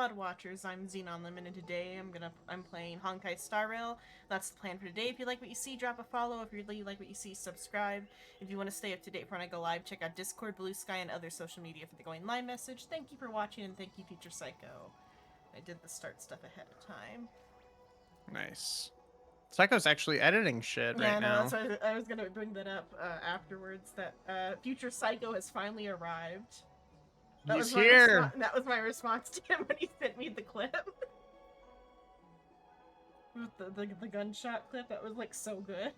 VOD watchers, I'm Xenon Lemon, and today I'm playing Honkai Star Rail. That's the plan for today. If you like what you see, drop a follow. If you really like what you see, subscribe. If you want to stay up to date for when I go live, check out Discord, Blue Sky, and other social media for the going live message. Thank you for watching, and thank you, Future Psycho. I did the start stuff ahead of time. Nice. Psycho's actually editing shit right now. Yeah, no, I was gonna bring that up afterwards. That Future Psycho has finally arrived. He's here. That was my response to him when he sent me the clip. With the gunshot clip, that was like so good.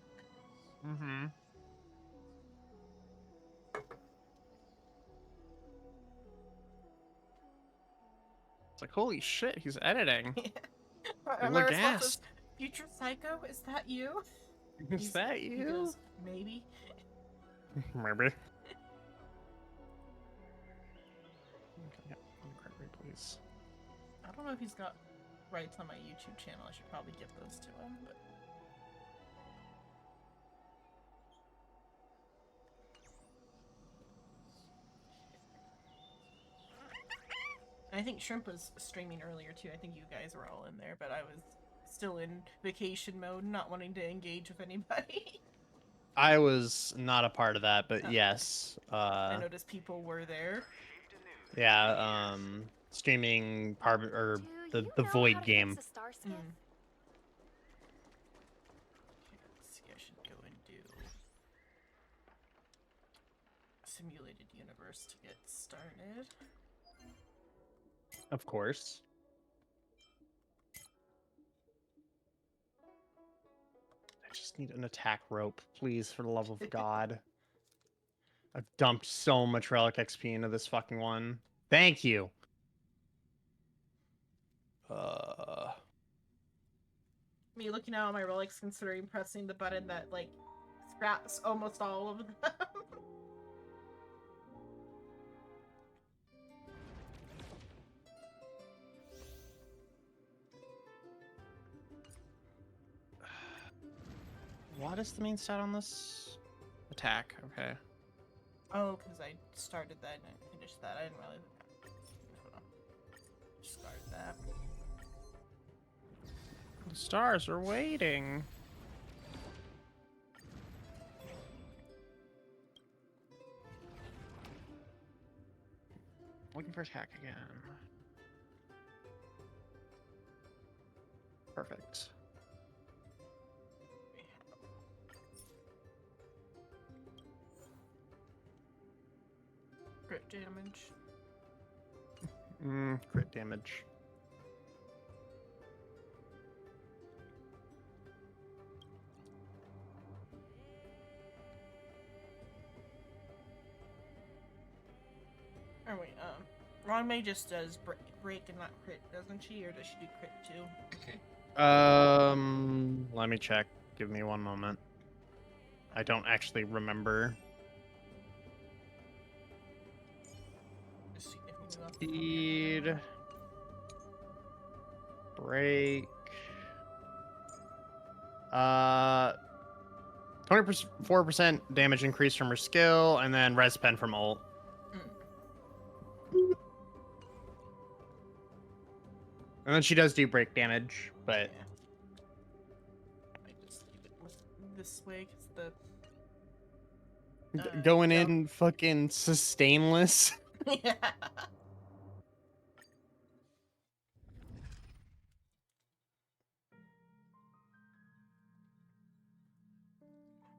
Mm-hmm. It's like, holy shit, he's editing. My response was, Future Psycho, is that you? Is that you? He goes, maybe. Maybe. Please. I don't know if he's got rights on my YouTube channel. I should probably give those to him, but... I think Shrimp was streaming earlier too. I think you guys were all in there, but I was still in vacation mode, not wanting to engage with anybody. I was not a part of that, but yes. I noticed people were there. Yeah, streaming the Void game. Let's see, I should go and do simulated universe to get started. Of course. I just need an attack rope, please, for the love of God. I've dumped so much relic XP into this fucking one. Thank you. Me looking at all my relics, considering pressing the button that like scraps almost all of them. What is the main stat on this? Attack, okay. Oh, because I started that and I finished that. I didn't really... Start that. The stars are waiting. Looking for attack again. Perfect. Crit damage. Crit damage. Oh wait, Ron May just does break and not crit, doesn't she? Or does she do crit too? Let me check. Give me one moment. I don't actually remember. Speed. Break. 24% damage increase from her skill, and then res pen from ult. And then she does do break damage, but... Yeah. I just leave it this way, because the... going in fucking sustainless. Yeah.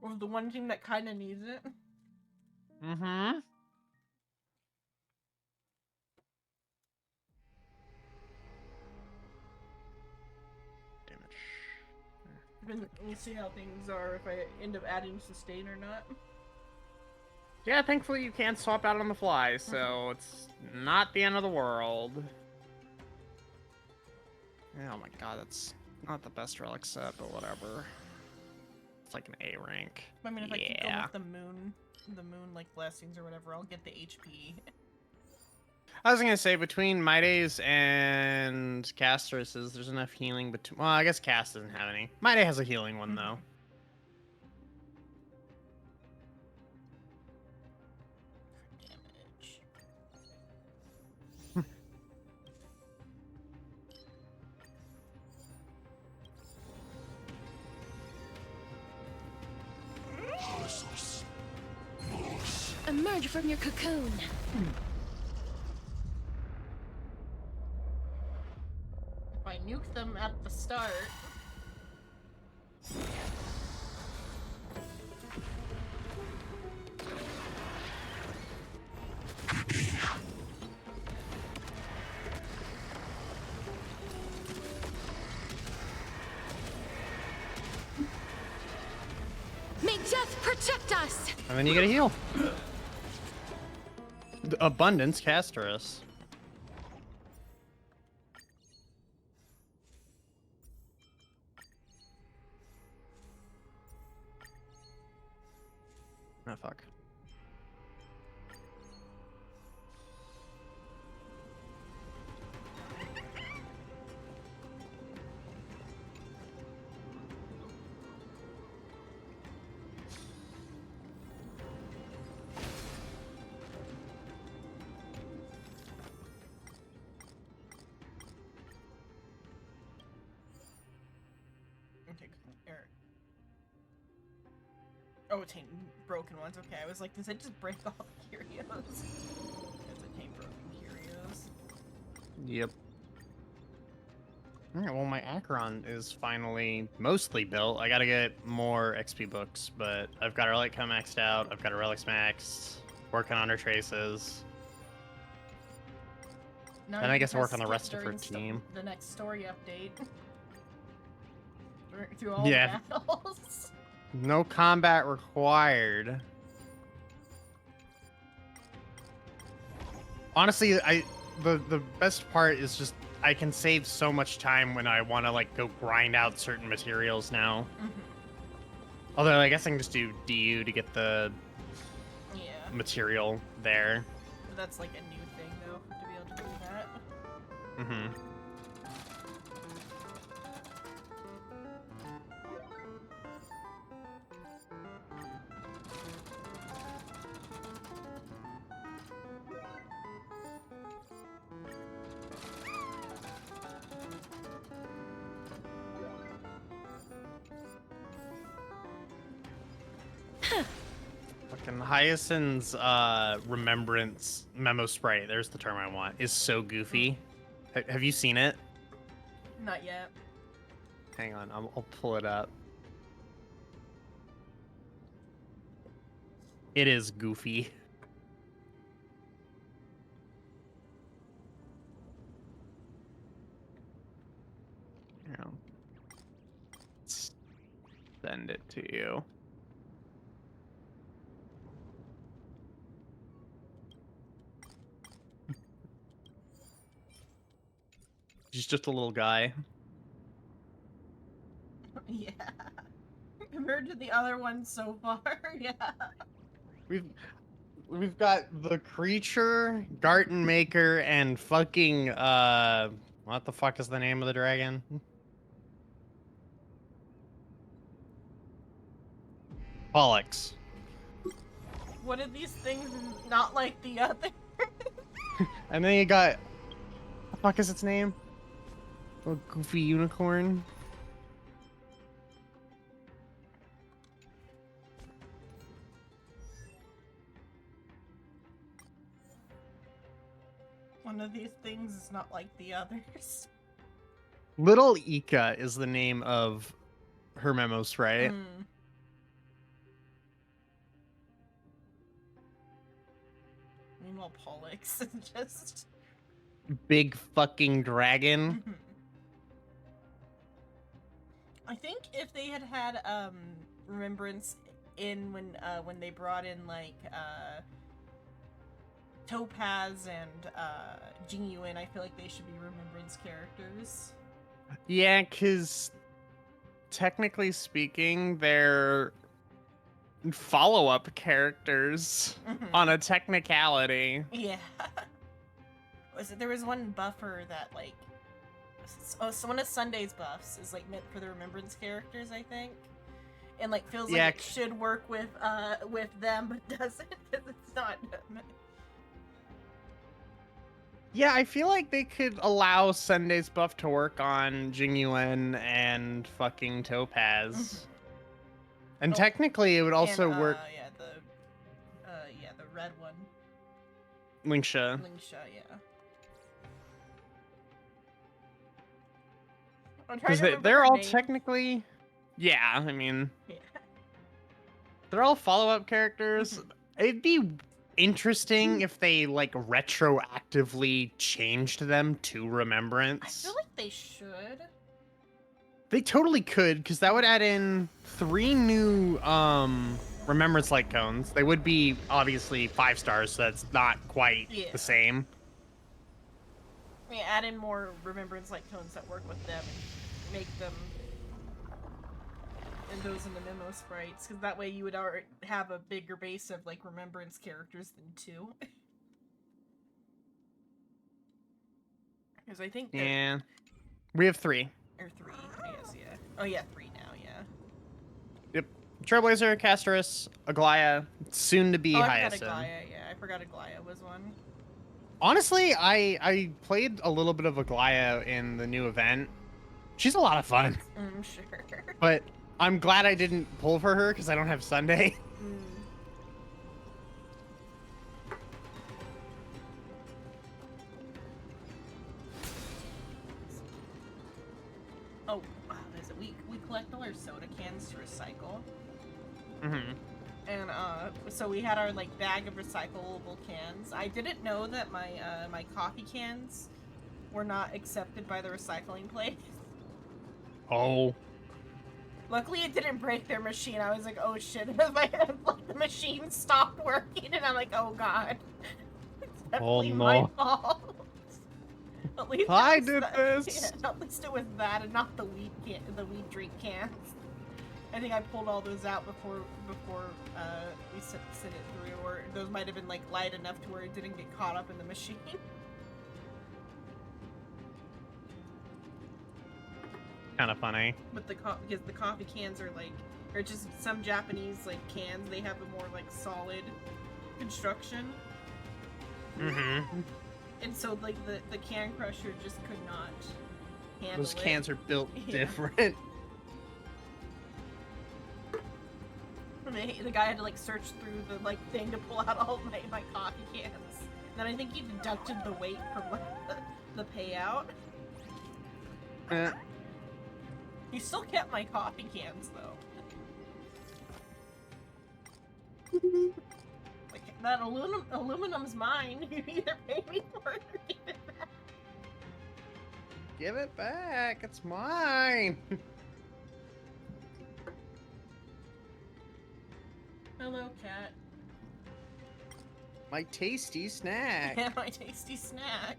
Or the one team that kind of needs it. Mm-hmm. We'll see how things are if I end up adding sustain or not. Yeah, thankfully you can swap out on the fly, so it's not the end of the world. Oh my god, that's not the best relic set, but whatever. It's like an A rank. I mean, if I keep going with the moon like blessings or whatever, I'll get the HP. I was gonna say, between Midays and Castresses, there's enough healing between... Well, I guess Cast doesn't have any. Miday has a healing one, though. Damage. emerge from your cocoon. If I nuke them at the start. May death protect us! And then you get a heal. The Abundance Casterus. Oh, fuck. Oh, attain broken ones. Okay, I was like, does it just break all the curios? It's attain broken curios. Yep. Alright, well, my Acheron is finally mostly built. I gotta get more XP books, but I've got a Relic maxed out. I've got a Relics maxed. Working on her traces. Now Then you I guess can I work press on the skip rest of her during team. the next story update. Through all Yeah. the battles. No combat required. Honestly, the best part is just I can save so much time when I want to like go grind out certain materials now. Although I guess I can just do DU to get the Yeah. material there. That's like a new thing though, to be able to do that. Mm-hmm. Fucking Hyacinth's remembrance memo sprite, there's the term I want, is so goofy. Have you seen it? Not yet. Hang on, I'll pull it up. It is goofy. You know, send it to you. He's just a little guy. Yeah. Compared to the other ones so far, yeah. We've got the creature, Garten Maker, and fucking what the fuck is the name of the dragon? Pollux. What are these things not like the other? And then you got what the fuck is its name? A goofy unicorn. One of these things is not like the others. Little Ika is the name of her memos, right? Mm. Meanwhile, Pollux is just Big fucking dragon. I think if they had had Remembrance in when they brought in like Topaz and Jingyuan, I feel like they should be Remembrance characters. Yeah, because technically speaking, they're follow-up characters on a technicality. Yeah. There was one buffer that like so one of Sunday's buffs is like meant for the Remembrance characters, I think. And like feels like it should work with them, but doesn't because it's not. Yeah, I feel like they could allow Sunday's buff to work on Jingyuan and fucking Topaz. And technically it would also work. The red one. Linksha. Lingsha, yeah. I'm trying Because to remember they're her all name. technically... Yeah, I mean... Yeah. They're all follow-up characters. Mhm. It'd be interesting if they, like, retroactively changed them to I Remembrance. feel like they should. They totally could, because that would add in 3 new, Remembrance Light Cones. They would be, obviously, 5 stars, so that's not quite Yeah. the same. I mean, add in more Remembrance Light Cones that work with them and make them and those in the memo sprites, because that way you would already have a bigger base of like Remembrance characters than 2. Because I think that Yeah. We have 3. or 3, I guess, yeah. Oh yeah, 3 now, yeah. Yep. Trailblazer, Casterus, Aglaya, soon to be Oh, I forgot Hyacinth. Aglaya, yeah. I forgot Aglaya was one. Honestly, I played a little bit of Aglaya in the new event. She's a lot of fun. Sure. But I'm glad I didn't pull for her because I don't have Sunday. Oh, wow, there's a we collect all our soda cans to recycle. Mm-hmm. And so we had our like bag of recyclable cans. I didn't know that my my coffee cans were not accepted by the recycling place. Oh. Luckily, it didn't break their machine. I was like, oh shit, like the machine stopped working, and I'm like, oh god, it's definitely my fault. At least I it was did this. Yeah, at least it was that, and not the weed drink cans. I think I pulled all those out before we sent it through, or those might have been like light enough to where it didn't get caught up in the machine. Kind of funny. But because the coffee cans are like, or just some Japanese like cans, they have a more like solid construction, Mm-hmm. and so like the can crusher just could not handle Those it. cans are built Yeah. different. And the guy had to like search through the like thing to pull out all my coffee cans. Then I think he deducted the weight from like the payout. He still kept my coffee cans though. Like that aluminum's mine. You either pay me for it or give it back. Give it back. It's mine. Hello, cat. My tasty snack. Yeah, my tasty snack.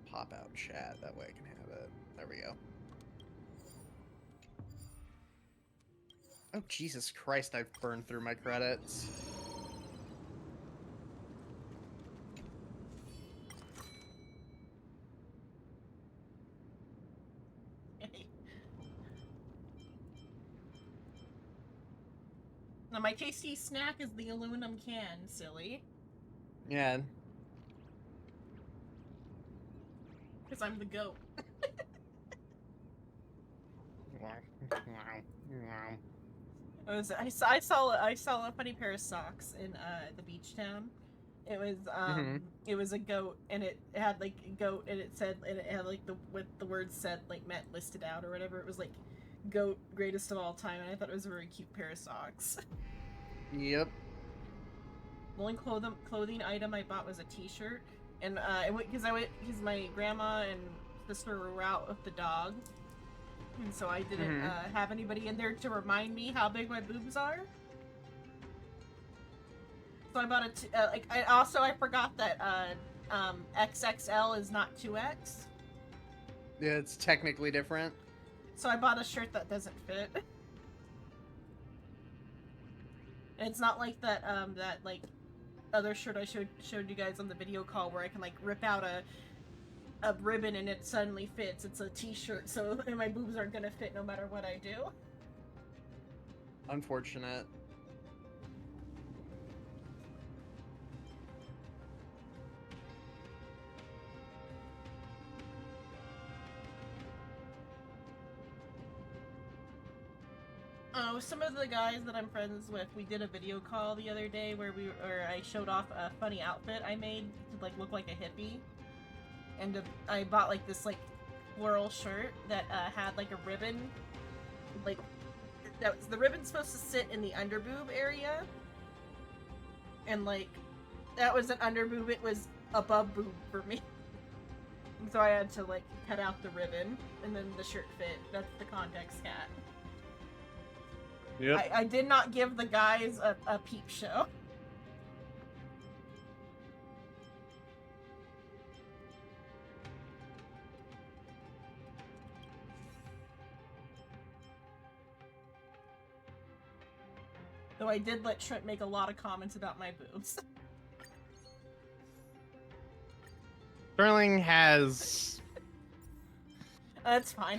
Pop out chat. That way I can have it. There we go. Oh, Jesus Christ. I've burned through my credits. Now my tasty snack is the aluminum can, silly. Yeah. Because I'm the goat. I saw a funny pair of socks in the beach town. It was it was a goat, and it had like a goat, and it had like what the words said like meant listed out or whatever. It was like goat greatest of all time, and I thought it was a very cute pair of socks. Yep. The only clothing item I bought was a T-shirt, and because my grandma and sister were out with the dog, and so I didn't have anybody in there to remind me how big my boobs are. So I bought I forgot that XXL is not 2X. Yeah, it's technically different. So I bought a shirt that doesn't fit. And it's not like that that like other shirt I showed you guys on the video call where I can like rip out a ribbon and it suddenly fits. It's a T-shirt, so my boobs aren't gonna fit no matter what I do. Unfortunate. Oh, some of the guys that I'm friends with, we did a video call the other day where I showed off a funny outfit I made to like look like a hippie, and I bought like this like floral shirt that had like a ribbon, like the ribbon's supposed to sit in the underboob area, and like that was an underboob, it was above boob for me, and so I had to like cut out the ribbon, and then the shirt fit. That's the context cat. Yep. I did not give the guys a peep show. Though I did let Shrimp make a lot of comments about my boobs. Sterling has. That's fine.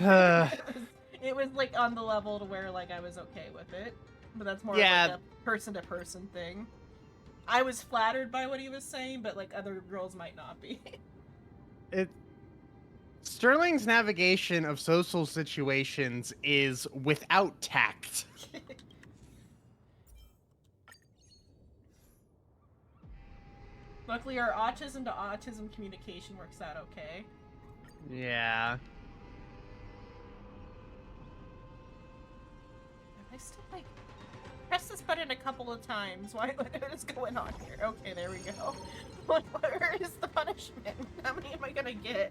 It was like on the level to where like I was okay with it, but that's more Yeah. of like a person-to-person thing. I was flattered by what he was saying, but like other girls might not be. Sterling's navigation of social situations is without tact. Luckily, our autism to autism communication works out okay. Yeah. I still like press this button a couple of times. What is going on here? Okay, there we go. Where is the punishment? How many am I gonna get?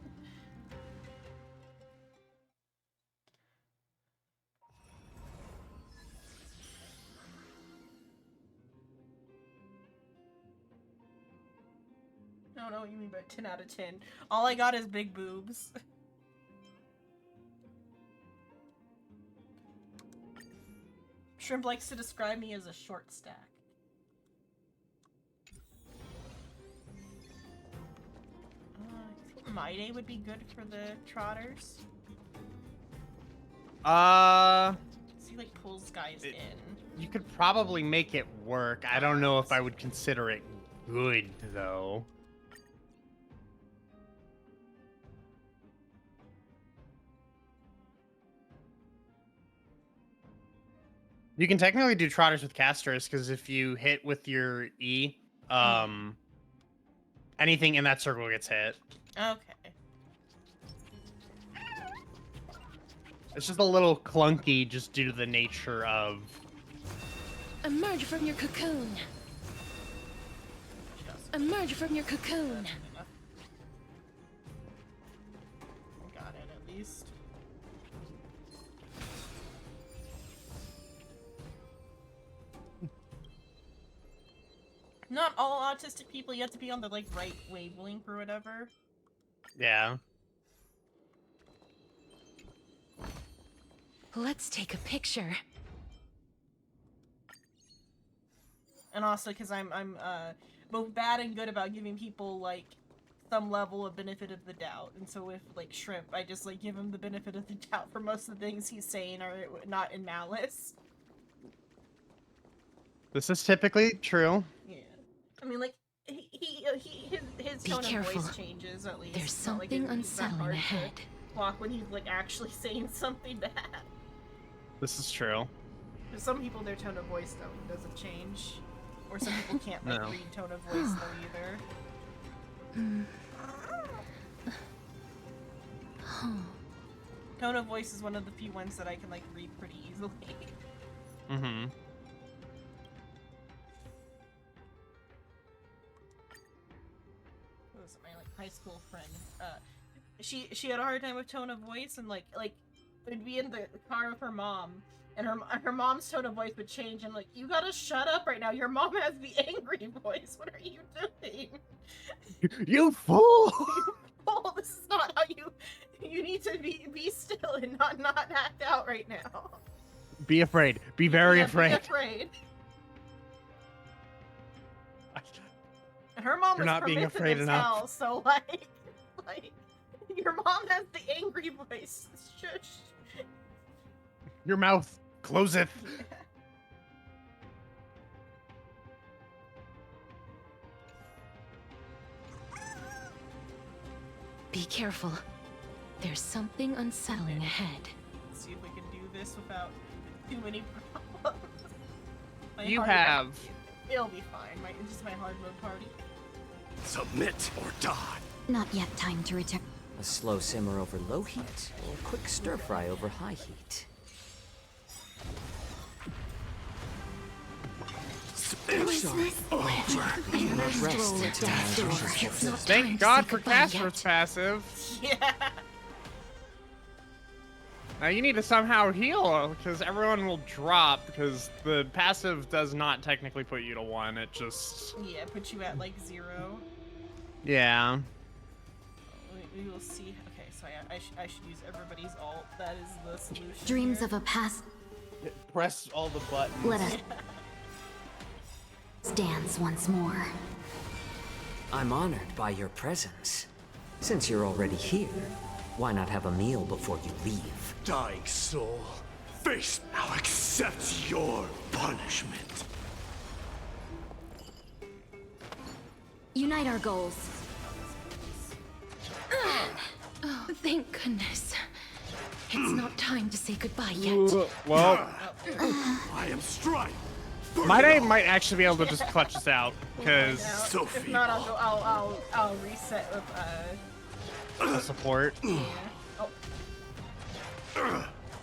I don't know what you mean by 10 out of 10. All I got is big boobs. Shrimp likes to describe me as a short stack. I think My Day would be good for the trotters. He like pulls guys in. You could probably make it work. I don't know if I would consider it good, though. You can technically do trotters with casters, because if you hit with your E, anything in that circle gets hit. Okay. It's just a little clunky just due to the nature of... Emerge from your cocoon. Emerge from your cocoon. Got it, at least. Not all autistic people, you have to be on the like right wavelength or whatever. Yeah. Let's take a picture. And also because I'm both bad and good about giving people like some level of benefit of the doubt. And so with like Shrimp, I just like give him the benefit of the doubt for most of the things he's saying are not in malice. This is typically true. Yeah. I mean, like, his Be tone careful. of voice changes, at least. There's It's not like something it's that unsettling hard to ahead. Walk when he's, like, actually saying something bad. This is true. But some people, their tone of voice, though, doesn't change. Or some people can't, like, No. read tone of voice, though, either. Tone of voice is one of the few ones that I can, like, read pretty easily. Mm-hmm. Was my like high school friend. She had a hard time with tone of voice, and like would be in the car with her mom, and her mom's tone of voice would change, and like, you gotta shut up right now. Your mom has the angry voice. What are you doing? You fool! Oh, this is not how you need to be still and not act out right now. Be afraid. Be very Yeah, afraid. Be afraid. And her mom You're was not being permissive afraid as enough. hell, so like your mom has the angry voice. Shush. Your mouth closeth. Yeah. Be careful. There's something unsettling ahead. Let's see if we can do this without too many problems. My You hard have. mode- It'll be fine. It's just my hard mode party. Submit or die. Not yet time to return. A slow simmer over low heat, or a quick stir fry over high heat? Thank God for Casper's passive. Yeah. Now you need to somehow heal, because everyone will drop, because the passive does not technically put you to 1, it just... Yeah, put you at like 0. Yeah. We will see. Okay, so yeah, I should use everybody's ult. That is the solution. Dreams here. of a past. Press all the buttons. Let us dance once more. I'm honored by your presence. Since you're already here, why not have a meal before you leave? Dying soul, face now accept your punishment. Unite our goals. Oh, thank goodness. It's not time to say goodbye yet. Well, I am Strife. my name might actually be able to just clutch us out, because Now, So if not, I'll reset with support. Yeah. Oh.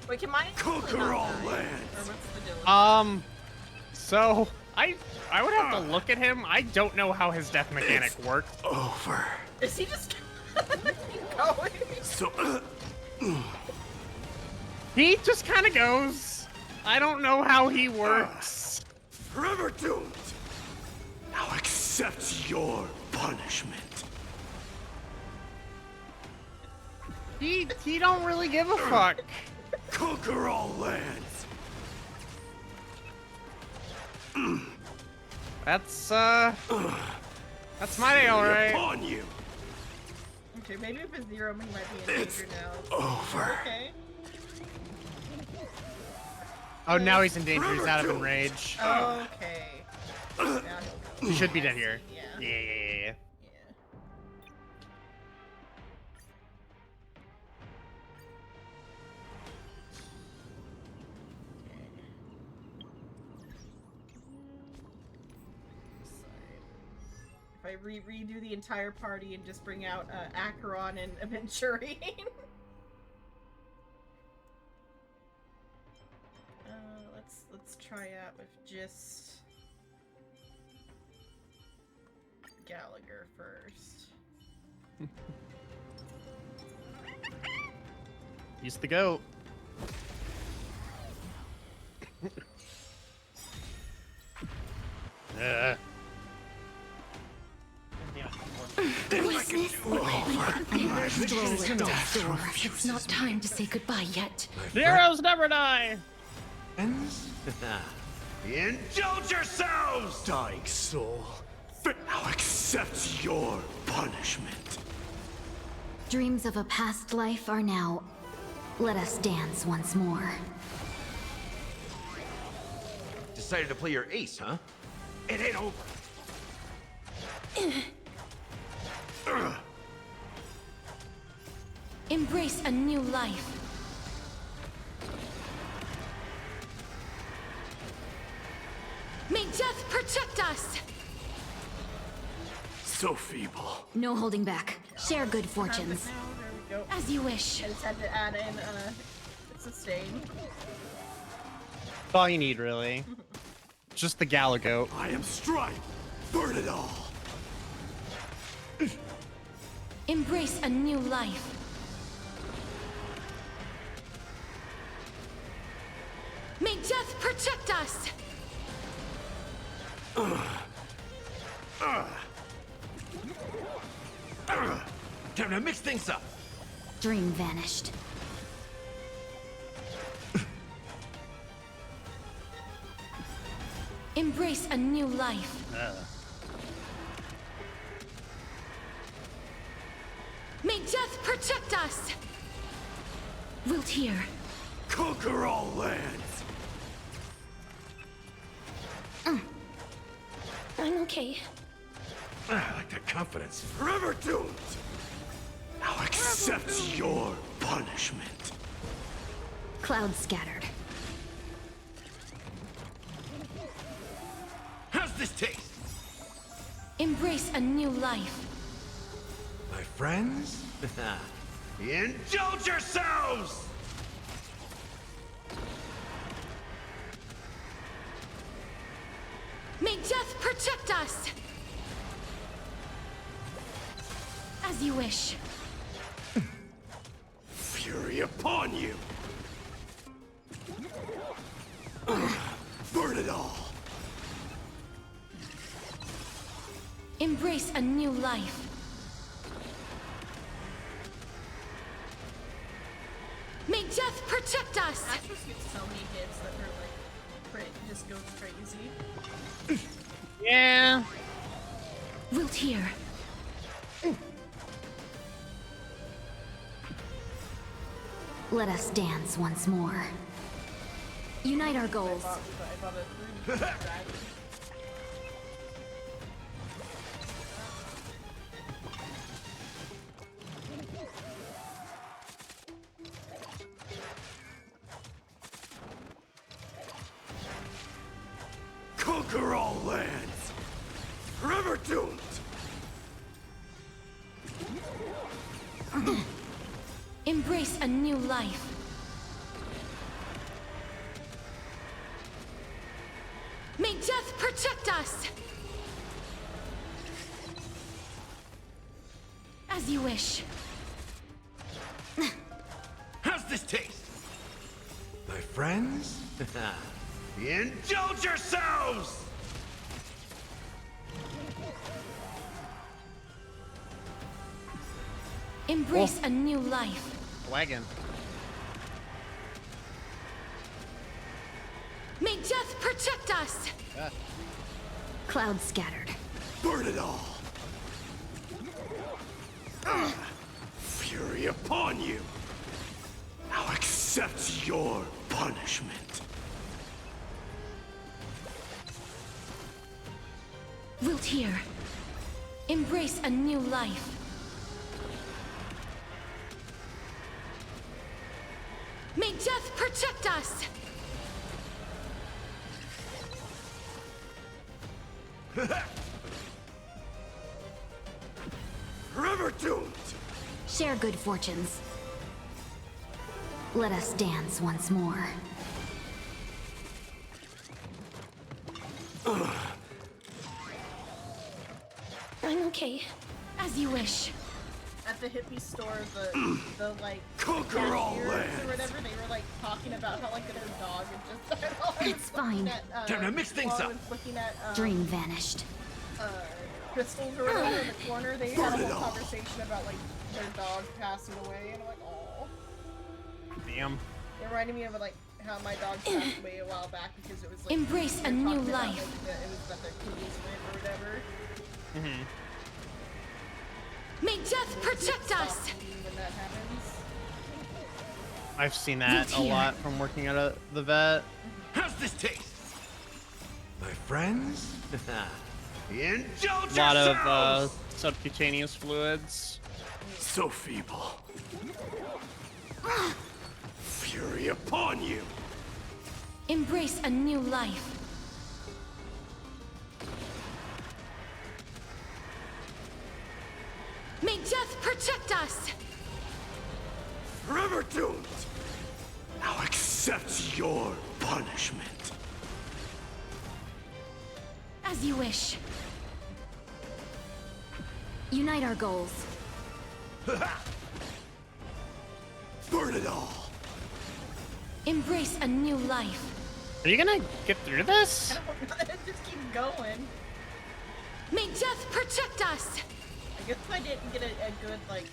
Wait, can mine Conquer all lands. Or what's the deal? So I would have to look at him. I don't know how his death mechanic works. Over. Is he just keep going? So He just kind of goes. I don't know how he works. forever doomed. Now accept your punishment. He don't really give a fuck. Conquer all lands. That's my day, all right. Upon you. Okay, maybe if it's 0, he might be in It's danger now. over. Okay. Oh, now he's in danger. He's out of enrage. Okay. Now he'll go. He should be dead here. Yeah. Yeah. Yeah. If I redo the entire party and just bring out Acheron and Aventurine. Let's try out with just Gallagher first. Use the goat. It's not time to say goodbye yet. Heroes never die. Indulge yourselves! Dying soul, now accept your punishment. Dreams of a past life are now. Let us dance once more. Decided to play your ace, huh? It ain't over. Embrace a new life. May death protect us! So feeble. No holding back. Share good fortunes. There we go. As you wish. I just had to add in sustain. That's all you need, really. Just the Gala goat. I am Strife. Burn it all. Embrace a new life. May death protect us! Time to mix things up. Dream vanished. Embrace a new life. May death protect us! Wilt hear. Conquer all lands. I'm okay. I like that confidence. Forever doomed. Now accept your punishment. Clouds scattered. this taste? Embrace a new life. My friends? Indulge yourselves! May death protect us! As you wish. Fury upon you! Burn it all! Embrace a new life. May death protect us! Astros gets so many hits that her like crit just goes crazy. Yeah. Wilt here. Let us dance once more. Unite our goals. I bought a 3D dragon. Conquer all lands! Forever doomed! Embrace a new life. May death protect us! As you wish. How's this taste? My friends? Indulge yourselves! Embrace a new life. Wagon. May death protect us! Clouds scattered. Burn it all! Fury upon you! Now accept your punishment. Wilt here. Embrace a new life. May death protect us! Forever doomed! Share good fortunes. Let us dance once more. I'm okay. As you wish. At the hippie store, the like Conquer all cashiers lands. or whatever, they were like talking about how like their dog had just died. While I was It's fine. looking at, Time to mix things while I up. was looking at Dream vanished. crystals or whatever in the corner. They had a Burn it whole all. conversation about like their dog passing away, and I'm like, oh. Damn. It reminded me of like how my dog passed away a while back because it was like Embrace they a were new talking about, life. like, that it was that their kidneys went or whatever. Mm-hmm. May death protect Stop us! eating when that happens. I've seen that a Here. lot from working at the vet. How's this taste? My friends? Indulge A lot of yourselves! subcutaneous fluids. So feeble. Fury upon you! Embrace a new life. May death protect us! Forever doomed! Now accept your punishment. As you wish. Unite our goals. Burn it all! Embrace a new life. Are you gonna get through this? Just keep going. May death protect us! I guess if I didn't get a good like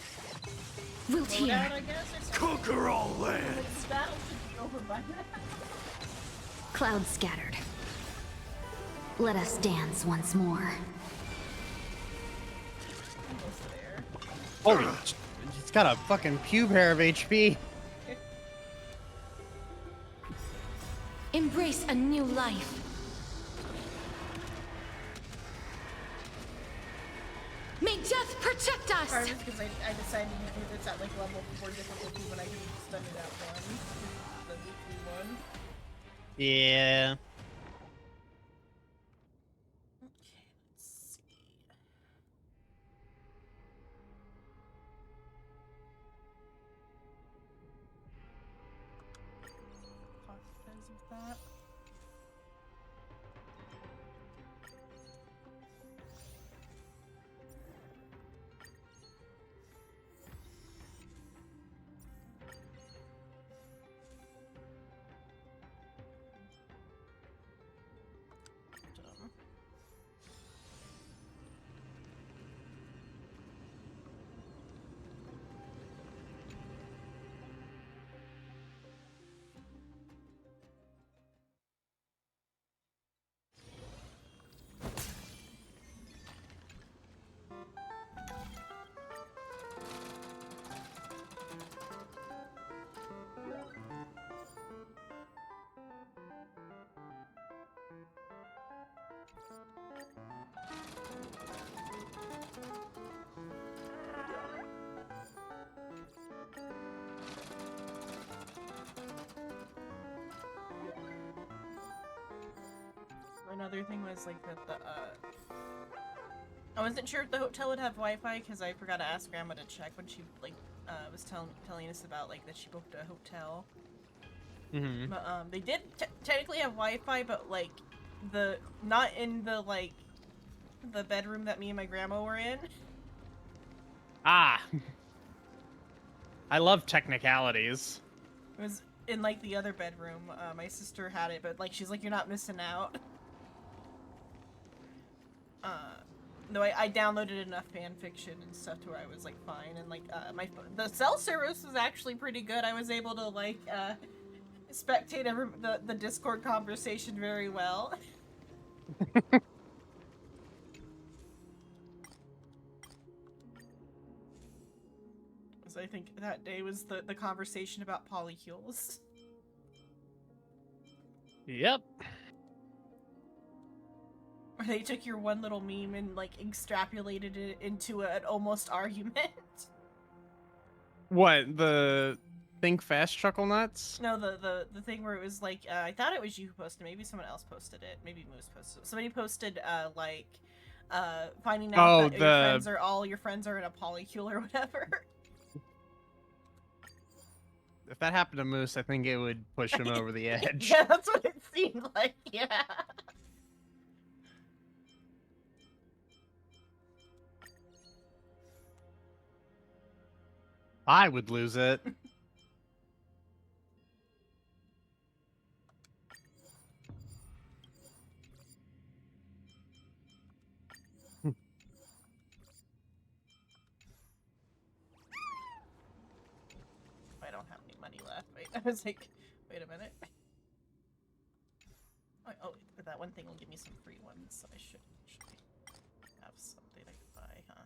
Wilt loadout, here. I guess or something. Conquer all Like, lands! this battle should be over by now. Clouds scattered. Let us dance once more. Almost there. Holy, it's got a fucking pube hair of HP. Embrace a new life. May death protect us! Part of it's because I decided to do this at like level 4 difficulty when I could have just done it at 1. The weekly one. Yeah. another thing was like that I wasn't sure if the hotel would have Wi-Fi because I forgot to ask Grandma to check when she like was telling us about like that she booked a hotel. Mm-hmm. But they did technically have Wi-Fi, but like not in the like the bedroom that me and my grandma were in. Ah. I love technicalities. It was in like the other bedroom. My sister had it, but like she's like, you're not missing out. No, I downloaded enough fan fiction and stuff to where I was like fine, and like the cell service was actually pretty good. I was able to like spectate the Discord conversation very well. So I think that day was the conversation about polycules. Yep. Where they took your one little meme and like extrapolated it into an almost argument. What, the Think Fast Chuckle Nuts? No, the thing where it was like I thought it was you who posted. Maybe someone else posted it. Maybe Moose posted it. Somebody posted like finding out that all your friends are in a polycule or whatever. If that happened to Moose, I think it would push him over the edge. Yeah, that's what it seemed like. Yeah. I would lose it. I don't have any money left. Wait, I was like, wait a minute. Oh, that one thing will give me some free ones, so I should have something I could buy, huh?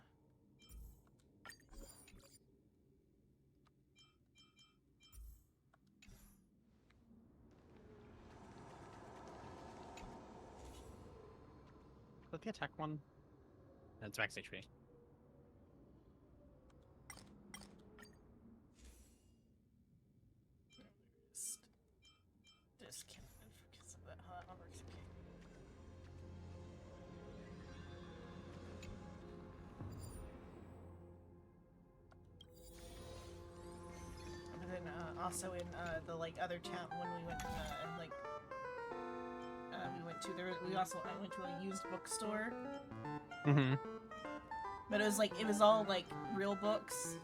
Is that the attack one? That's max HP. Discounted because of that, huh? That works okay. And then also in the like other town when we went like we went to I went to a used bookstore. Mm-hmm. But it was all like real books.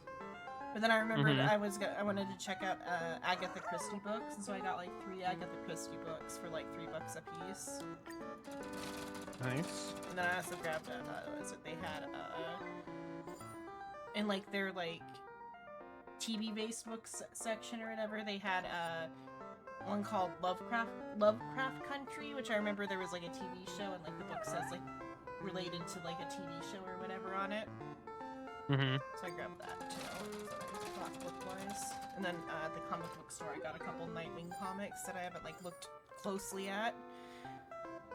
But then I remembered I wanted to check out Agatha Christie books, and so I got like 3 Agatha Christie books for like $3 a piece. Nice. And then I also grabbed they had in like their like TV based books section or whatever, they had one called Lovecraft Country, which I remember there was like a TV show and like the book says like related to like a TV show or whatever on it. Mm-hmm. So I grabbed that too. So I thought book-wise. And then at the comic book store I got a couple Nightwing comics that I haven't like looked closely at.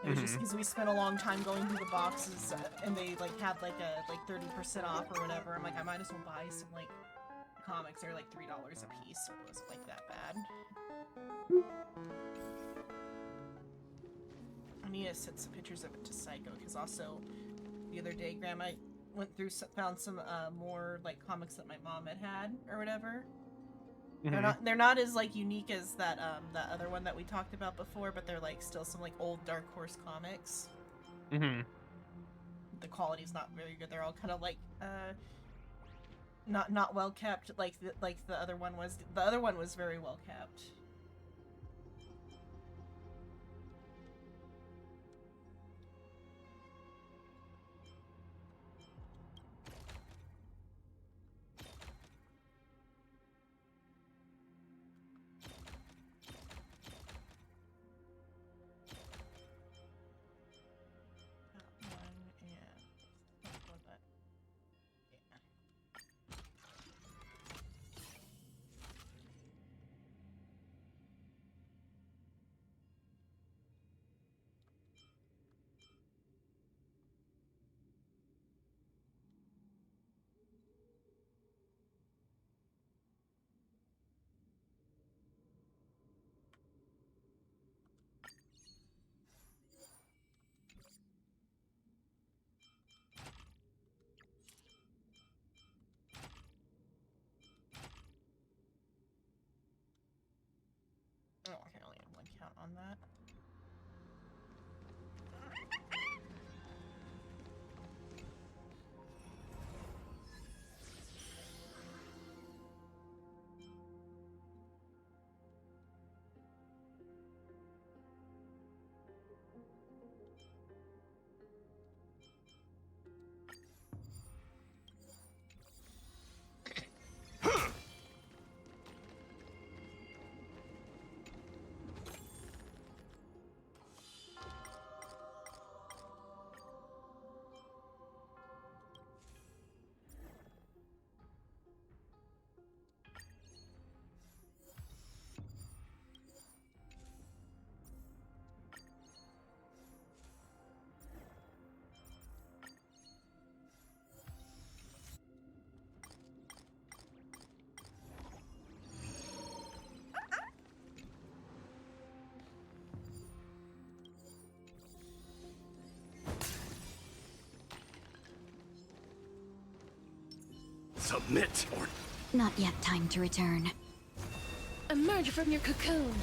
It was just because we spent a long time going through the boxes and they like had like a 30% off or whatever. I'm like, I might as well buy some like comics. They're like $3 a piece, so it wasn't like that bad. I need to send some pictures of it to Psycho because also the other day Grandma went through found some more like comics that my mom had or whatever. They're not as like unique as that other one that we talked about before, but they're like still some like old Dark Horse comics. Mm-hmm. The quality's not very good. They're all kind of like not well kept like the other one was. The other one was very well kept. on that. Submit or Not yet time to return. Emerge from your cocoon.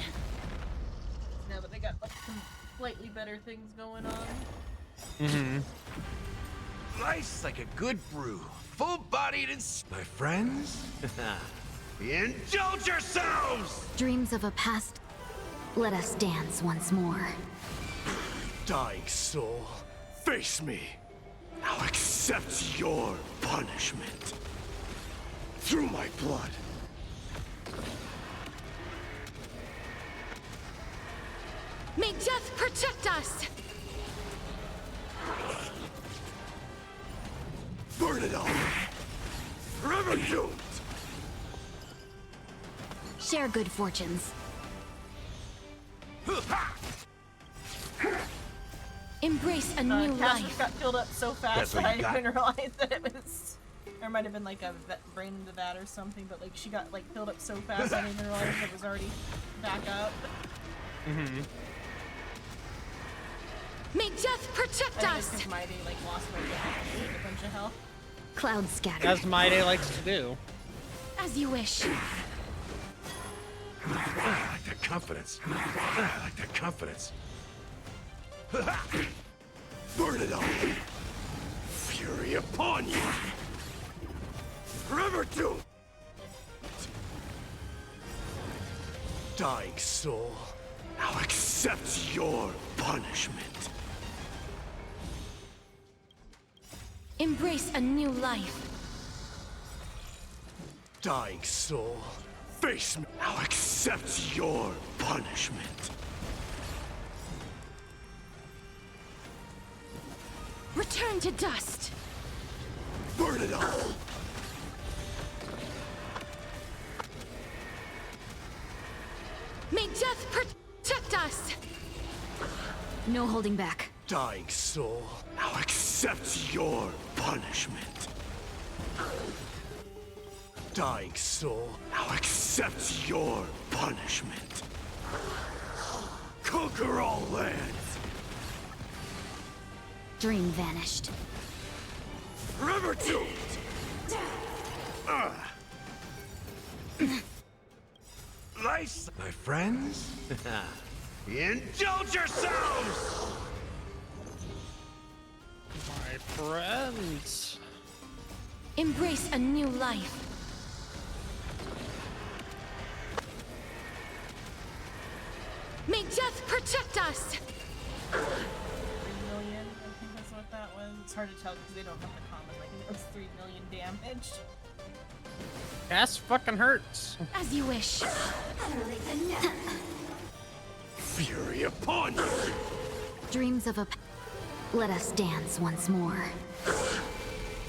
Now that they got like some slightly better things going on. Mm-hmm. Life's like a good brew, full-bodied and my friends. Indulge yourselves. Dreams of a past. Let us dance once more. dying soul, face me. Now accept your punishment. Through my blood. May death protect us! Burn it all. Forever doomed. Share good fortunes. Embrace a new Cassius life. got filled up so fast That's what that I you didn't got? even realize that it was. There might have been like a brain into that or something, but like she got like filled up so fast I didn't even realize it was already back up. Mm-hmm. May death protect I think it's us! because Mighty like lost my gun and gained a bunch of health. Cloud scatter. As Maide likes to do. As you wish. I like that confidence. I like that confidence. Burn it all. Fury upon you. Forever doomed. Dying soul, now accept your punishment. Embrace a new life. Dying soul, face me. Now accept your punishment. Return to dust. Burn it all. May death protect us! No holding back. Dying soul, now accept your punishment. Dying soul, now accept your punishment. Conquer all lands. Dream vanished. Forever doomed. Life's my friends. Indulge yourselves. My friends. Embrace a new life. May death protect us! 3 million, I think that's what that was. It's hard to tell because they don't have the commas. I think it was 3 million damage. Ass fucking hurts. As you wish. Fury upon you. Dreams of a. Let us dance once more.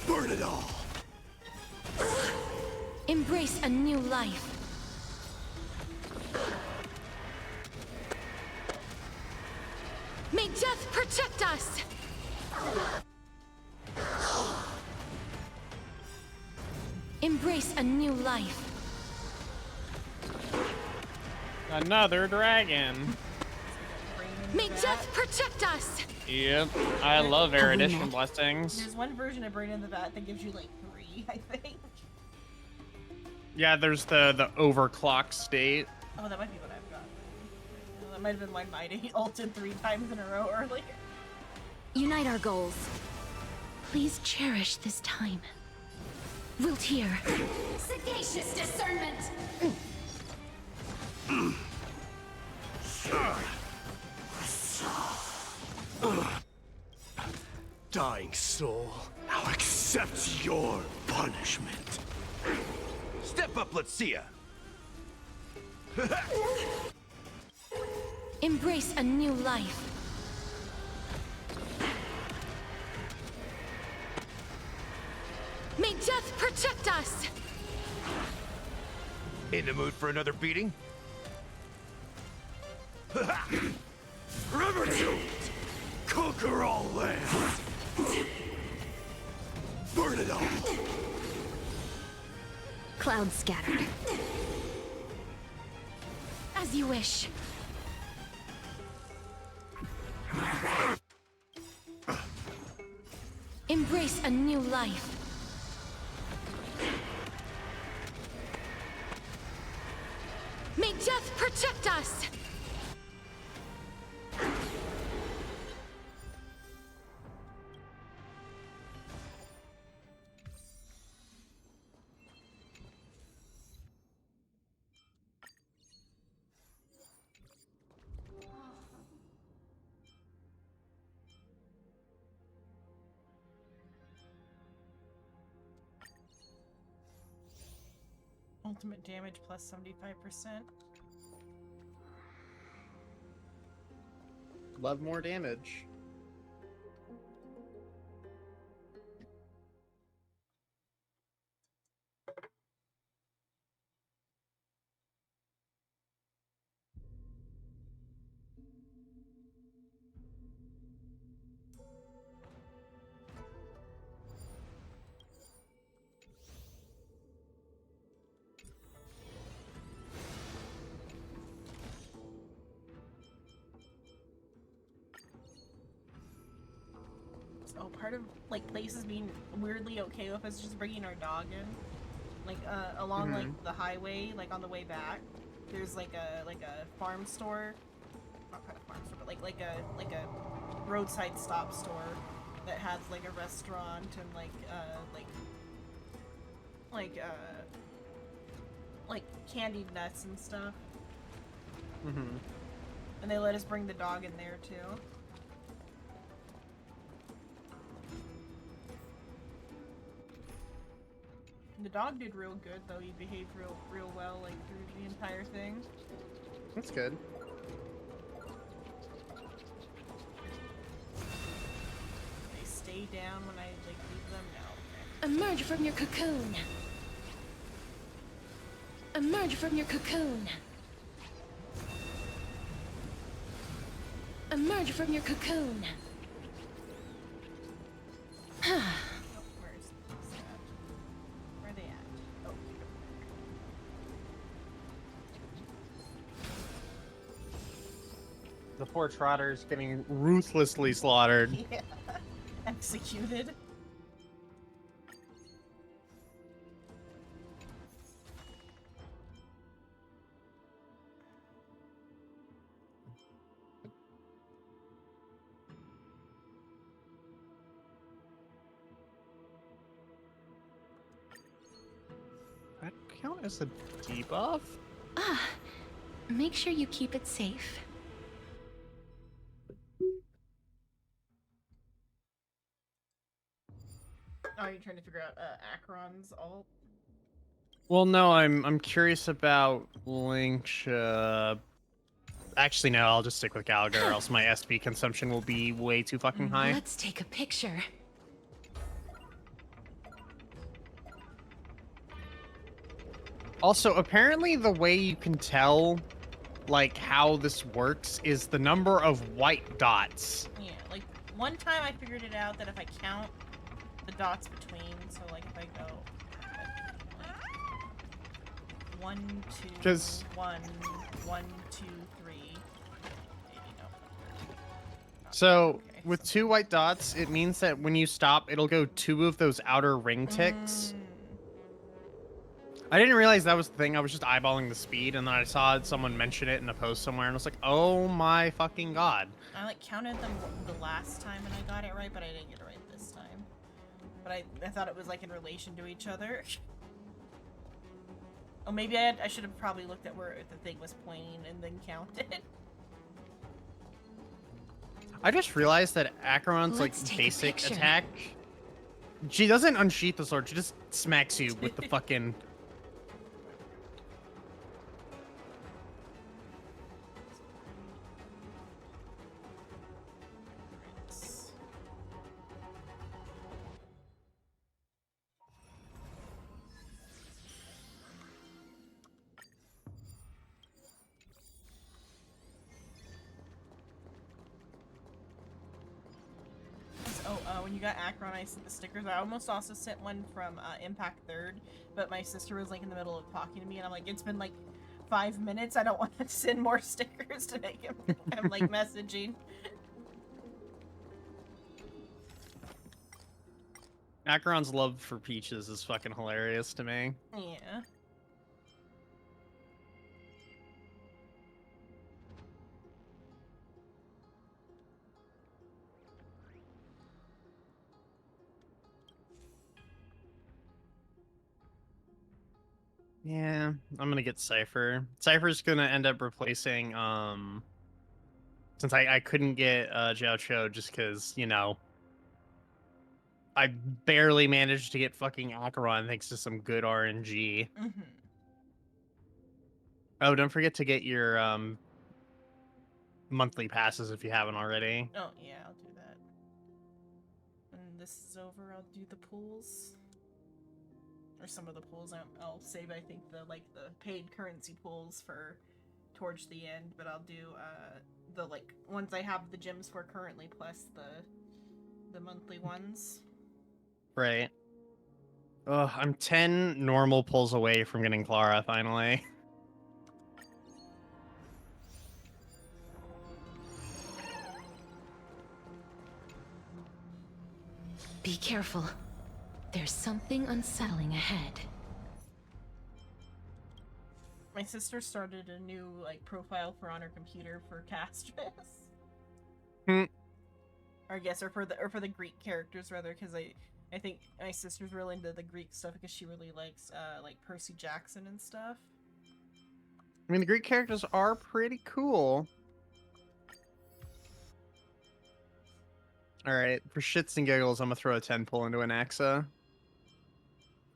Burn it all. Embrace a new life. May death protect us! Embrace a new life. Another dragon. May death protect us! Yep. I love erudition met? blessings. There's one version of Brain in the Vat that gives you like 3, I think. Yeah, there's the overclock state. Oh, that might be what I've got. That might have been my Mighty ulted 3 times in a row earlier. Unite our goals. Please cherish this time. Wiltier. Sagacious discernment! Dying soul, now accept your punishment. Step up, let's see ya. Embrace a new life. May death protect us! In the mood for another beating? Forever doomed! Conquer all lands! Burn it all! Clouds scattered. As you wish. Embrace a new life. May death protect us! Ultimate damage plus 75%. Love more damage. Oh, part of like places being weirdly okay with us just bringing our dog in, like along like the highway, like on the way back. There's like a farm store, not quite a farm store, but like a roadside stop store that has like a restaurant and like candied nuts and stuff. And they let us bring the dog in there too. The dog did real good, though. He behaved real well, like, through the entire thing. That's good. They stay down when I, like, leave them now. Emerge from your cocoon. Emerge from your cocoon. Emerge from your cocoon. Where's that? Where are they at? Oh. The poor trotter's getting ruthlessly slaughtered. Yeah. Executed. That count as a debuff? Make sure you keep it safe. Oh, you're trying to figure out Acheron's ult? Well, no, I'm curious about Linkship. Actually, no, I'll just stick with Gallagher, or else my SP consumption will be way too fucking high. Let's take a picture. Also, apparently the way you can tell, like, how this works is the number of white dots. Yeah, like, one time I figured it out that if I count the dots between, so, like, if I go... like, 1, 2, 'Cause- 1, 1, 2, 3... Maybe, no. So, Okay. with 2 white dots, it means that when you stop, it'll go 2 of those outer ring ticks. I didn't realize that was the thing. I was just eyeballing the speed, and then I saw someone mention it in a post somewhere, and I was like, oh my fucking god. I like counted them the last time and I got it right, but I didn't get it right this time. But I thought it was like in relation to each other. Oh, maybe I should have probably looked at where the thing was pointing and then counted. I just realized that Acheron's like Let's take a basic picture. attack. She doesn't unsheath the sword. She just smacks you with the fucking. When you got Acheron, I sent the stickers. I almost also sent one from Impact 3rd, but my sister was like in the middle of talking to me, and I'm like, it's been like 5 minutes. I don't want to send more stickers to make him. I'm like messaging. Acheron's love for peaches is fucking hilarious to me. Yeah. Yeah, I'm gonna get Cypher. Cypher's gonna end up replacing, since I couldn't get Jiao Cho just because, you know, I barely managed to get fucking Acheron thanks to some good RNG. Mm-hmm. Oh, don't forget to get your monthly passes if you haven't already. Oh, yeah, I'll do that. When this is over, I'll do the pools. Or some of the pools. I'll save, I think, the paid currency pools for towards the end, but I'll do the like ones I have the gems for currently plus the monthly ones. Right. Ugh, I'm 10 normal pulls away from getting Clara finally. Be careful. There's something unsettling ahead. My sister started a new like profile for on her computer for Castris. Hmm. Or I guess, or for the Greek characters rather, because I think my sister's really into the Greek stuff because she really likes like Percy Jackson and stuff. I mean, the Greek characters are pretty cool. Alright, for shits and giggles, I'm gonna throw a 10 pull into an Axa.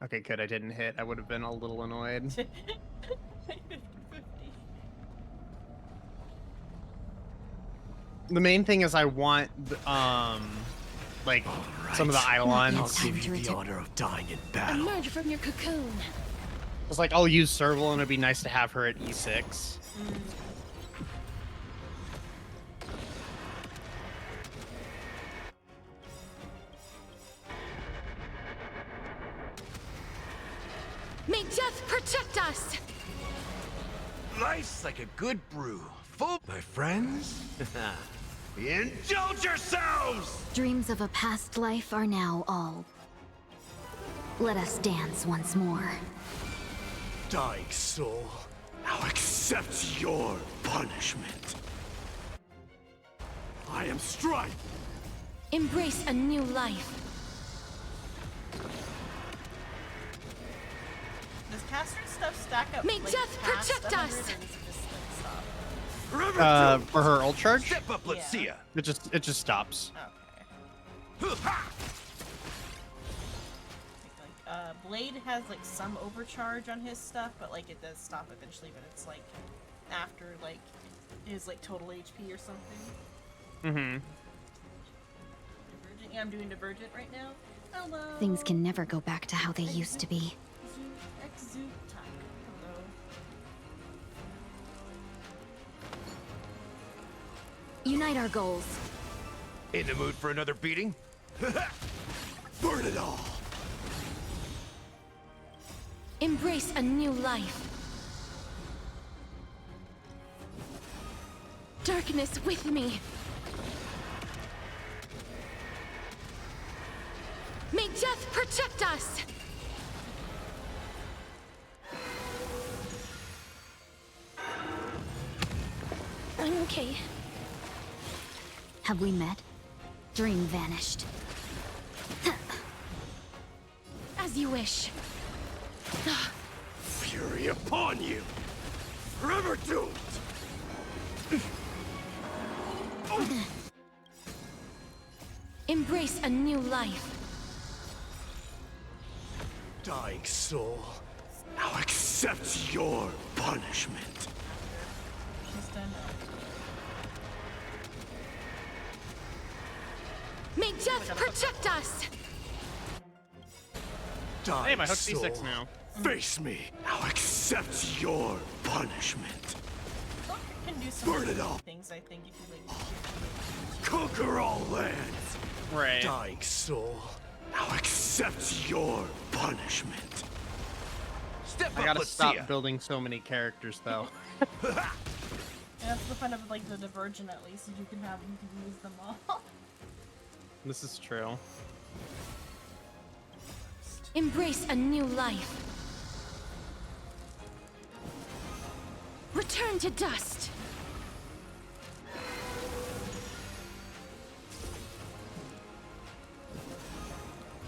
Okay, good, I didn't hit. I would have been a little annoyed. 50-50. The main thing is I want, like, some of the Eidolons. I'll give you the honor of dying in battle. Emerge from your cocoon. It's like, I'll use Serval and it'd be nice to have her at E6. May death protect us! Life's like a good brew. Full, my friends. Indulge yourselves! Dreams of a past life are now all. Let us dance once more. Dying soul, now accept your punishment. I am Strife. Embrace a new life. Does Castris stuff stack up? May like, death past protect 100, us! or does it just like stop? Remember For her ult charge, step up, let's see ya. it just stops. Okay. Blade has like some overcharge on his stuff, but like it does stop eventually. But it's like after like his like total HP or something. Mm-hmm. Divergent. Yeah, I'm doing Divergent right now. Hello. Things can never go back to how they used to be. Exude time. Hello. Unite our goals. In the mood for another beating? Burn it all. Embrace a new life. Darkness with me. May death protect us! Okay. Have we met? Dream vanished. As you wish. Fury upon you! Forever doomed! Embrace a new life. Dying soul, now accept your punishment. She's done. May death protect us! Dying Hey, my hook soul, C6 now. face me, now accept your punishment. Can do some Burn it all. things, I think, if you like. Conquer all lands. Right. Dying soul, now accept your punishment. Step I up, gotta let's see stop ya. building so many characters, though. And that's the fun of like the Divergent, at least, is you can use them all. This is true. Embrace a new life. Return to dust.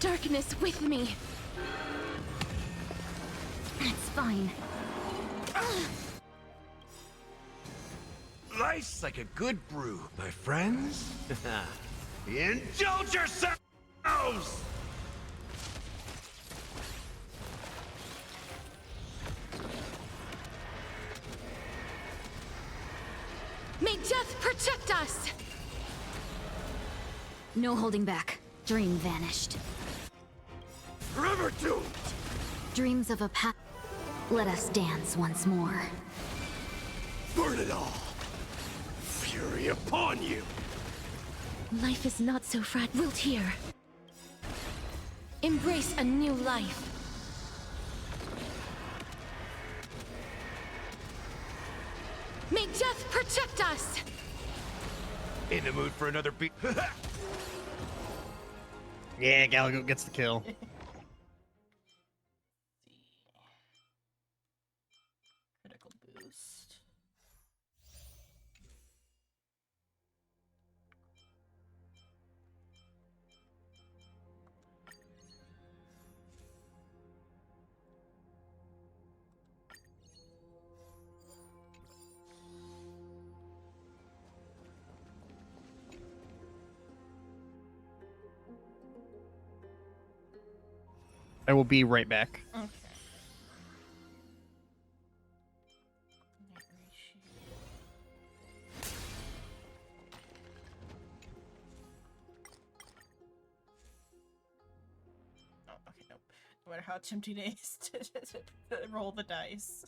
Darkness with me. It's fine. Life's like a good brew, my friends. Indulge yourselves! May death protect us! No holding back. Dream vanished. Forever doomed. Dreams of a past. Let us dance once more. Burn it all. Fury upon you. Life is not so fragile here. Embrace a new life. May death protect us! In the mood for another beat? Yeah, Galago gets the kill. Critical boost. I will be right back. Okay. Oh, okay, nope. No matter how tempting it is to roll the dice.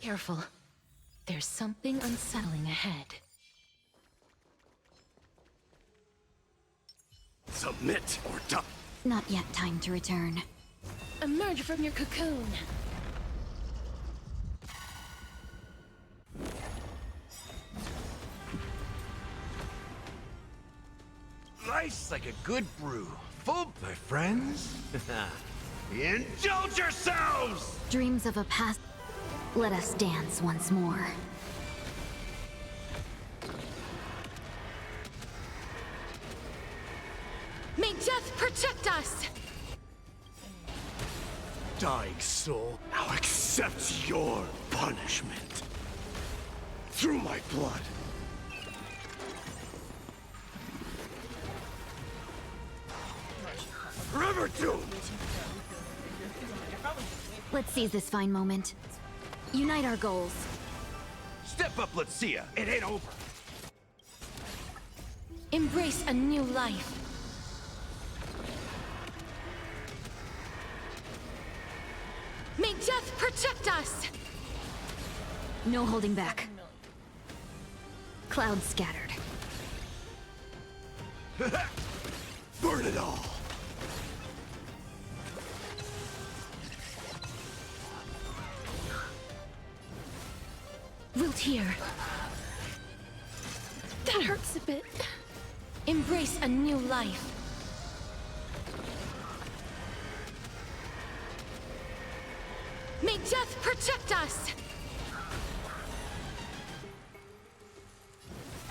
Careful. There's something unsettling ahead. Submit or die. Not yet time to return. Emerge from your cocoon. Life's like a good brew. Full, my friends. Indulge yourselves! Dreams of a past. Let us dance once more. May death protect us! Dying soul, now accept your punishment. Through my blood. Forever doomed! Let's seize this fine moment. Unite our goals. Step up, let's see ya. It ain't over. Embrace a new life. May death protect us! No holding back. Clouds scattered. Burn it all! Wilt here. That hurts a bit. Embrace a new life. May death protect us!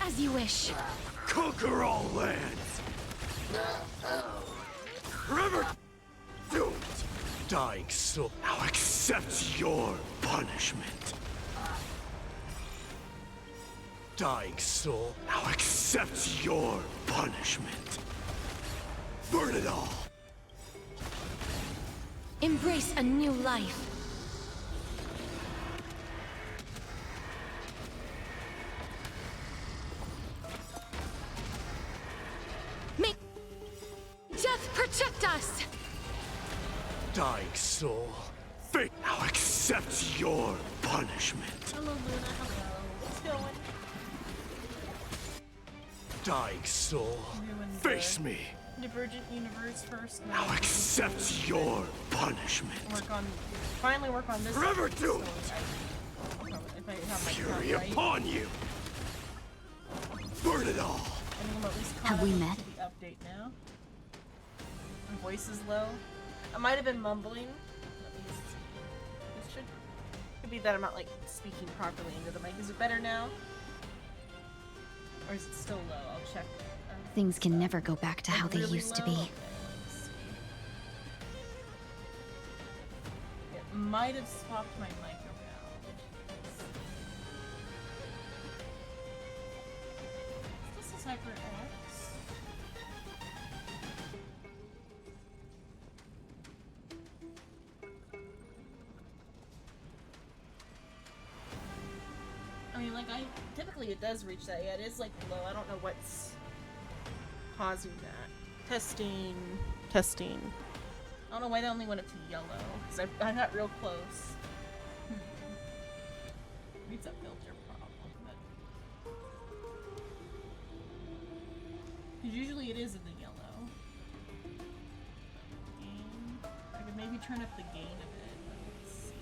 As you wish. Conquer all lands! Forever doomed! Dying soul, now accept your punishment. Dying soul, now accept your punishment. Burn it all! Embrace a new life. May death protect us! Dying soul, fate, now accept your punishment. Hello, Luna. Hello. What's going? Dying soul, Ruined face the me. Divergent universe first. Now accept your punishment. Finally work on this. Forever episode, doomed. If I have my Fury count right. upon you. Burn it all. I mean, I'm at least Have caught we up met? to the update now. My voice is low. I might have been mumbling. Let me see. Could be that I'm not like speaking properly into the mic. Is it better now? Or is it still low? I'll check. Things can never go back to how they Really used to low? be. Okay, let's see. It might have swapped my mic around. This is HyperX. I mean, like, typically it does reach that. Yeah, it is like low. I don't know what's causing that. Testing. I don't know why they only went up to yellow, because I got real close. Maybe it's a filter problem, but... 'cause usually it is in the yellow. Gain. I could maybe turn up the gain a bit, but let's see.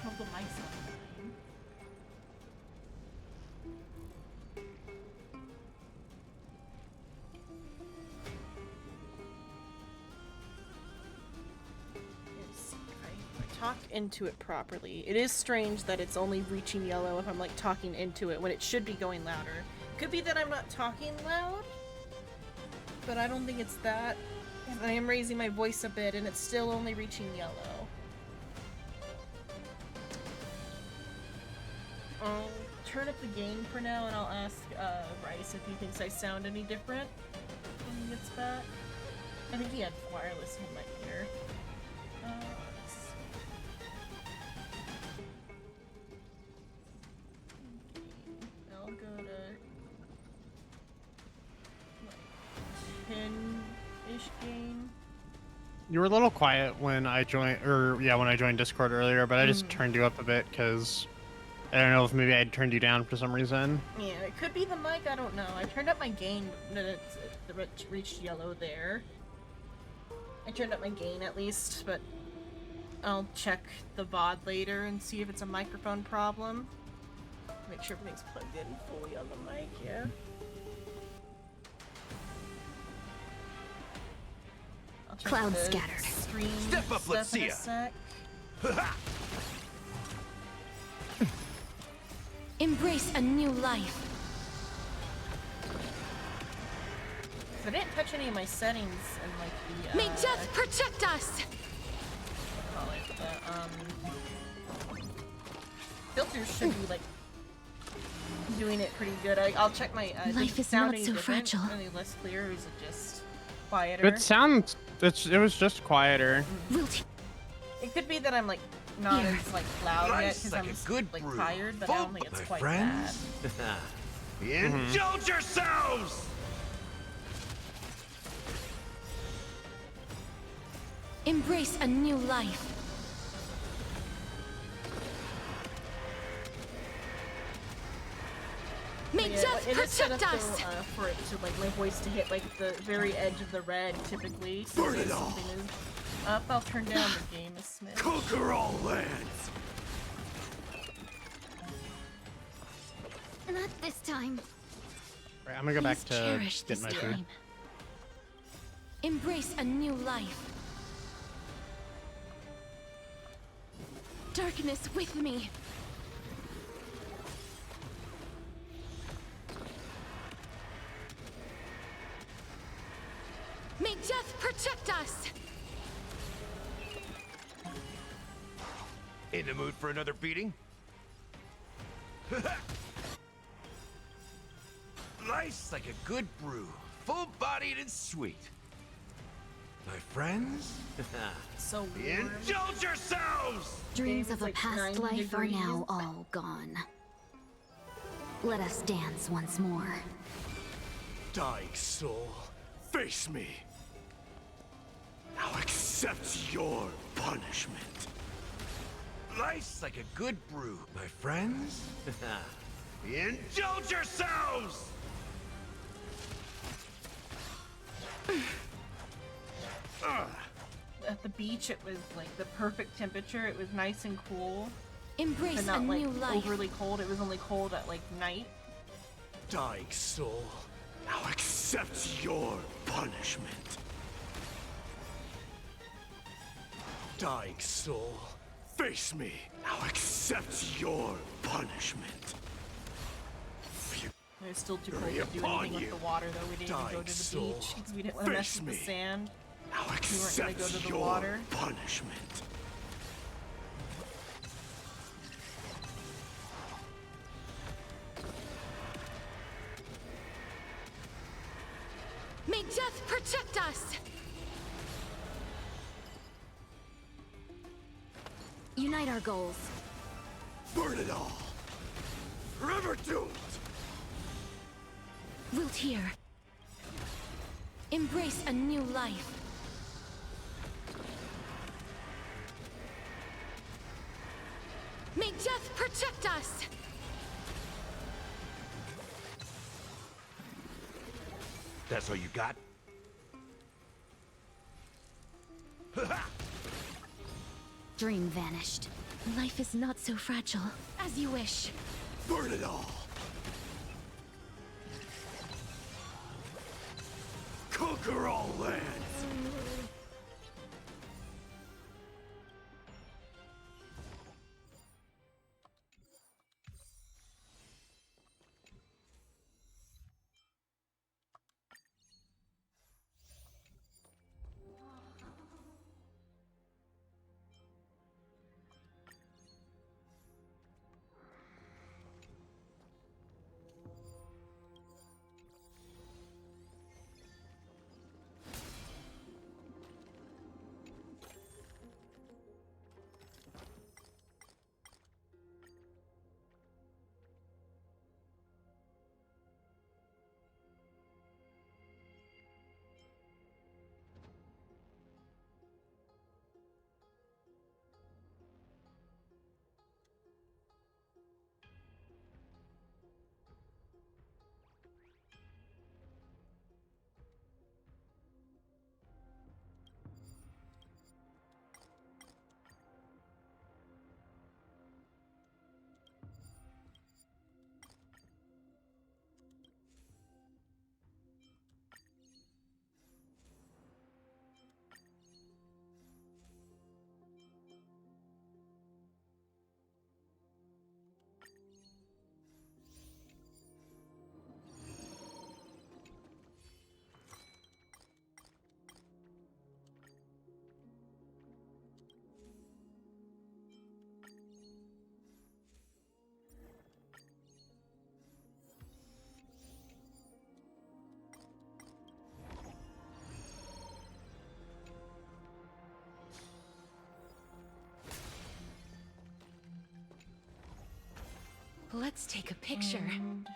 Hope the mic's not dying. I talked into it properly. It is strange that it's only reaching yellow if I'm like talking into it when it should be going louder. Could be that I'm not talking loud, but I don't think it's that. I am raising my voice a bit and it's still only reaching yellow. I'll turn up the gain for now and I'll ask Rice if he thinks I sound any different when he gets back. I think he had wireless in my ear. Let's see. You were a little quiet when I joined, or yeah, when I joined Discord earlier, but I just turned you up a bit because I don't know if maybe I turned you down for some reason. Yeah, it could be the mic, I don't know. I turned up my gain, but it reached yellow there. I turned up my gain at least, but I'll check the VOD later and see if it's a microphone problem. Make sure everything's plugged in fully on the mic, yeah. I'll check Clouds the scattered. Stream Step up, let's stuff in see a ya. sec. Embrace a new life. So I didn't touch any of my settings and like the May death protect us! call it the filters should be like doing it pretty good. I'll check my Life does is sound not any so different? fragile. Any less clear, or is it just quieter? It sounds. It was just quieter. We'll It could be that I'm like not Here. as like loud yet Life's because like I'm a good like brew. tired, but I don't think it's My quite friends. bad. Indulge yourselves! embrace a new life. May Yeah, death it is set up protect us! though, for it to like my voice to hit like the very edge of the red typically. So Burn if it all. something is up, I'll turn down the game a smidge. Conquer all lands! Not this time. Right, I'm gonna go back Please to cherish get this my food. time. Embrace a new life. Darkness with me. May death protect us! In the mood for another beating? Life's like a good brew, full-bodied and sweet. My friends, So warm. indulge yourselves! Dreams Game of is a like past 90 life are now degrees. all gone. Let us dance once more. Dying soul, face me. Now accept your punishment. Life's like a good brew, my friends. Indulge yourselves! At the beach, it was like the perfect temperature. It was nice and cool, Embrace but a not like new life. overly cold. It was only cold at like night. Dying soul, now accept your punishment. Dying soul, face me. Now accept your punishment. It was still too cold Hurry to do upon anything you, with the water, though. We didn't even go dying to the soul. beach because we didn't want to mess Face with the me. sand. Now gonna accept go to the your water. punishment. May death protect us! Unite our goals. Burn it all. Forever doomed. Wilt hear. Embrace a new life. May death protect us! That's all you got? Dream vanished. Life is not so fragile. As you wish. Burn it all. Conquer all lands. Let's take a picture. And...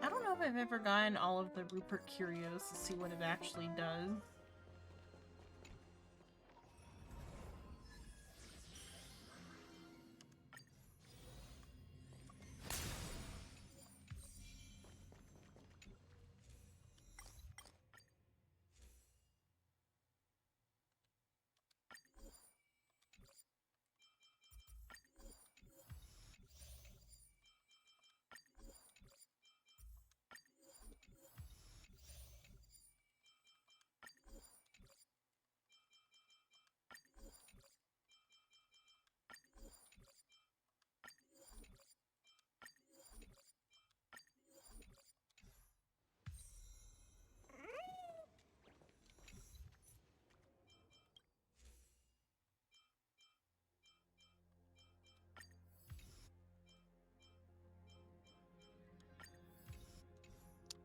I don't know if I've ever gotten all of the Rupert Curios to see what it actually does.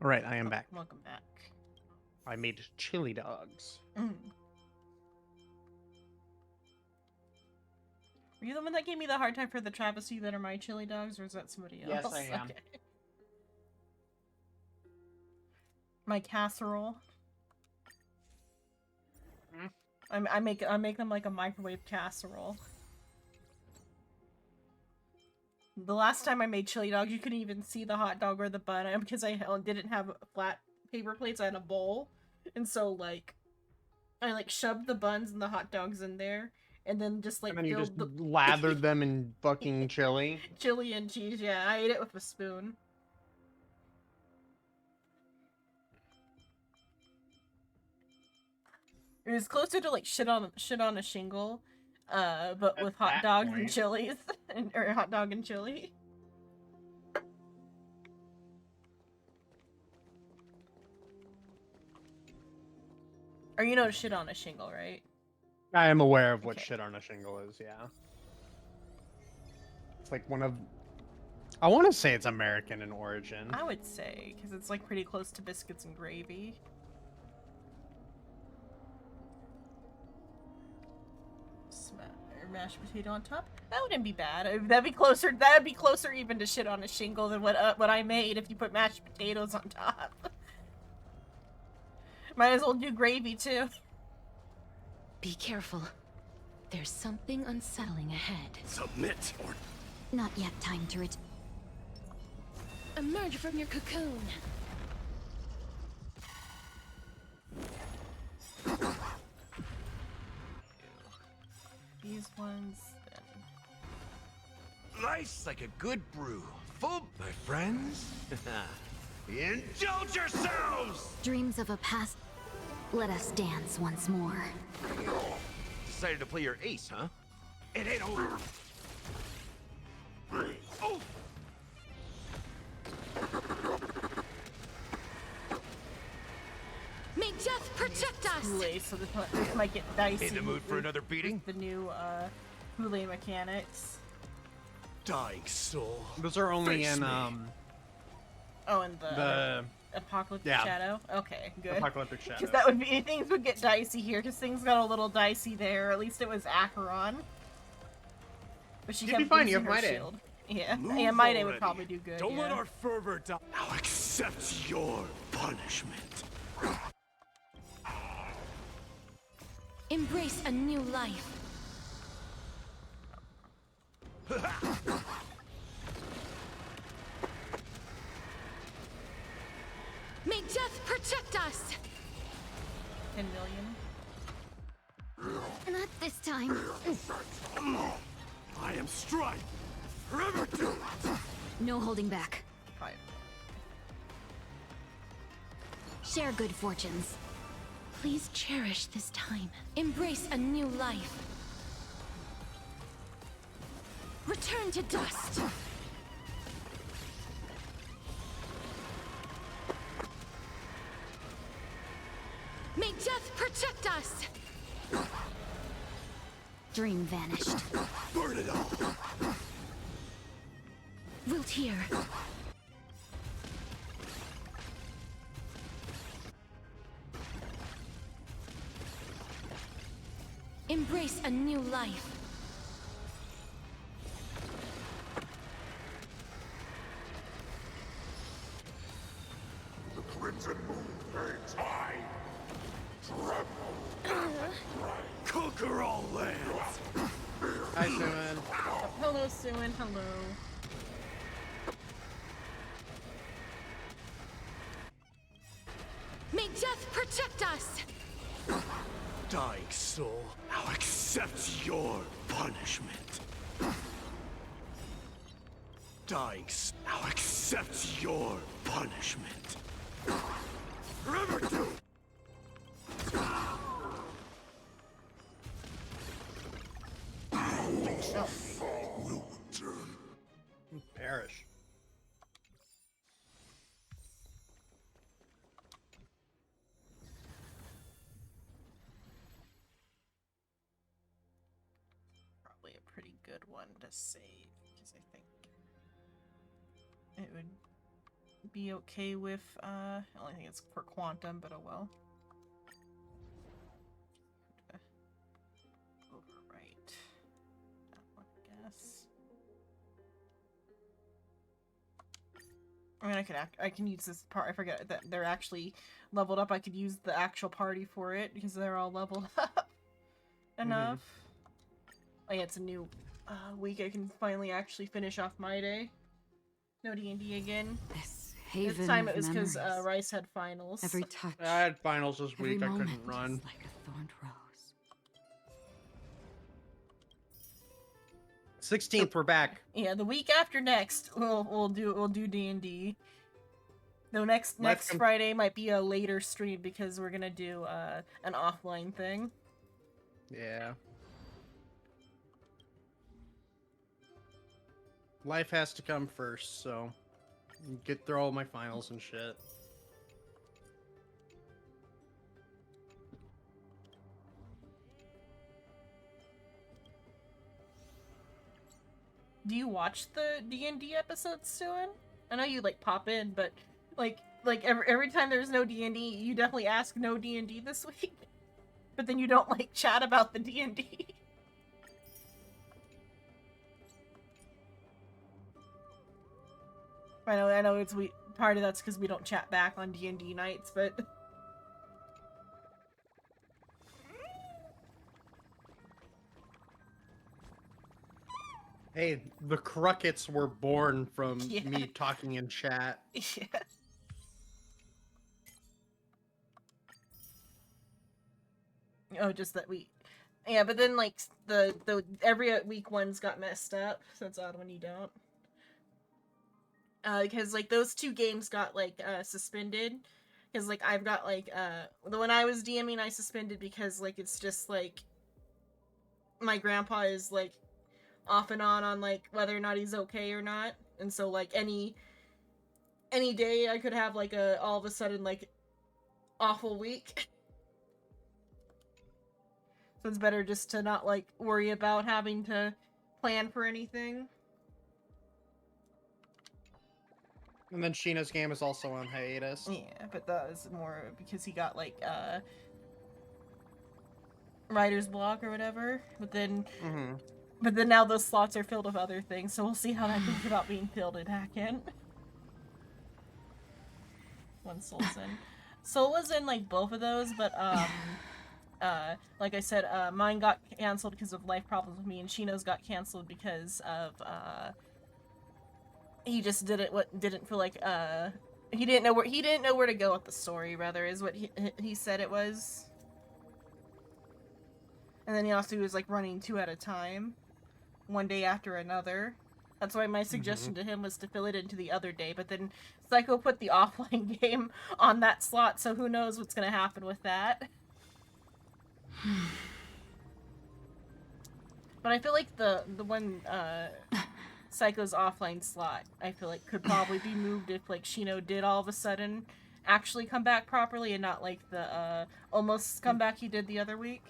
All right, I am back. Welcome back. I made chili dogs. Mm. Were you the one that gave me the hard time for the travesty that are my chili dogs, or is that somebody else? Yes, I am. Okay. My casserole. I make them like a microwave casserole. The last time I made chili dogs, you couldn't even see the hot dog or the bun because I didn't have flat paper plates. I had a bowl, and so like, I like shoved the buns and the hot dogs in there, and then just like And then you just filled the lathered them in fucking chili. chili and cheese. Yeah, I ate it with a spoon. It was closer to like shit on a shingle, but At with hot that dogs and point. chilies, or hot dog and chili. Or you know to shit on a shingle, right? I am aware of what Okay. shit on a shingle is, yeah. It's like one of... I want to say it's American in origin. I would say, because it's like pretty close to biscuits and gravy. Or mashed potato on top. That wouldn't be bad. That'd be closer. That'd be closer even to shit on a shingle than what I made if you put mashed potatoes on top. Might as well do gravy too. Be careful. There's something unsettling ahead. Submit or Not yet time to Emerge from your cocoon. These ones. Life's like a good brew. Full, my friends. Indulge yourselves! Dreams of a past. Let us dance once more. Decided to play your ace, huh? It ain't over. Oh! May death protect us! Hule, so this might get dicey. In the mood for with- another beating? with the new Hule mechanics. dying soul. Those are only Face in, me. Oh, and the Apocalyptic yeah. Shadow? Okay, good. Apocalyptic Shadow. Because that would be, things would get dicey here, because things got a little dicey there. At least it was Acheron. But she You'd kept be fine, you losing have her Might Aid. shield. Yeah, Move yeah, Might Aid would already. probably do good. Don't yeah. let our fervor die. Now accept your punishment. Embrace a new life. May death protect us! 10 million. Not this time. I am strife. Forever do. No holding back. 5. Share good fortunes. Please cherish this time. Embrace a new life. Return to dust. May death protect us! dream vanished. Burn it all! Wilt hear. Embrace a new life. The Crimson Moon burns high. Conquer all lands! Hi, Suman. Hello, Suin. Hello. May death protect us! Dying soul, now accept your punishment. Dying soul, now accept your punishment. Remember to... will return. Perish. Probably a pretty good one to save, because I think it would be okay with, I only think it's for quantum, but oh well. Overwrite that one, I guess. I mean, I can use this part. I forget that they're actually leveled up. I could use the actual party for it because they're all leveled up enough. Oh yeah, it's a new week. I can finally actually finish off my day. No D&D again. This This haven time of it was because memories. Rice had finals. Every touch, I had finals this every week. I moment couldn't run. is like a thorned rose. 16th, we're back. Yeah, the week after next, we'll do D&D. Though next Friday might be a later stream because we're gonna do an offline thing. Yeah. Life has to come first, so get through all my finals and shit. Do you watch the D&D episodes soon? I know you like pop in, but like every time there's no D&D, you definitely ask no D&D this week. But then you don't like chat about the D&D. I know it's part of that's because we don't chat back on D&D nights, but Hey, the Cruckets were born from Yeah. me talking in chat. yeah. Oh, just that yeah, but then like the every week ones got messed up, so it's odd when you don't. Because like those two games got like suspended, because like I've got like the when I was DMing I suspended because like it's just like my grandpa is like off and on like whether or not he's okay or not, and so like any day I could have like a all of a sudden like awful week. So it's better just to not like worry about having to plan for anything. And then Sheena's game is also on hiatus. Yeah, but that was more because he got like writer's block or whatever. But then now those slots are filled with other things, so we'll see how that goes about being filled back in. When Soul's in. Soul was in like both of those, but like I said, mine got canceled because of life problems with me, and Shino's got canceled because of he just didn't feel like he didn't know where to go with the story, rather, is what he said it was. And then he also was like running two at a time, one day after another. That's why my suggestion to him was to fill it into the other day, but then Psycho put the offline game on that slot, so who knows what's gonna happen with that. But I feel like the one Psycho's offline slot, I feel like could probably be moved if like Shino did all of a sudden actually come back properly and not like the almost comeback he did the other week.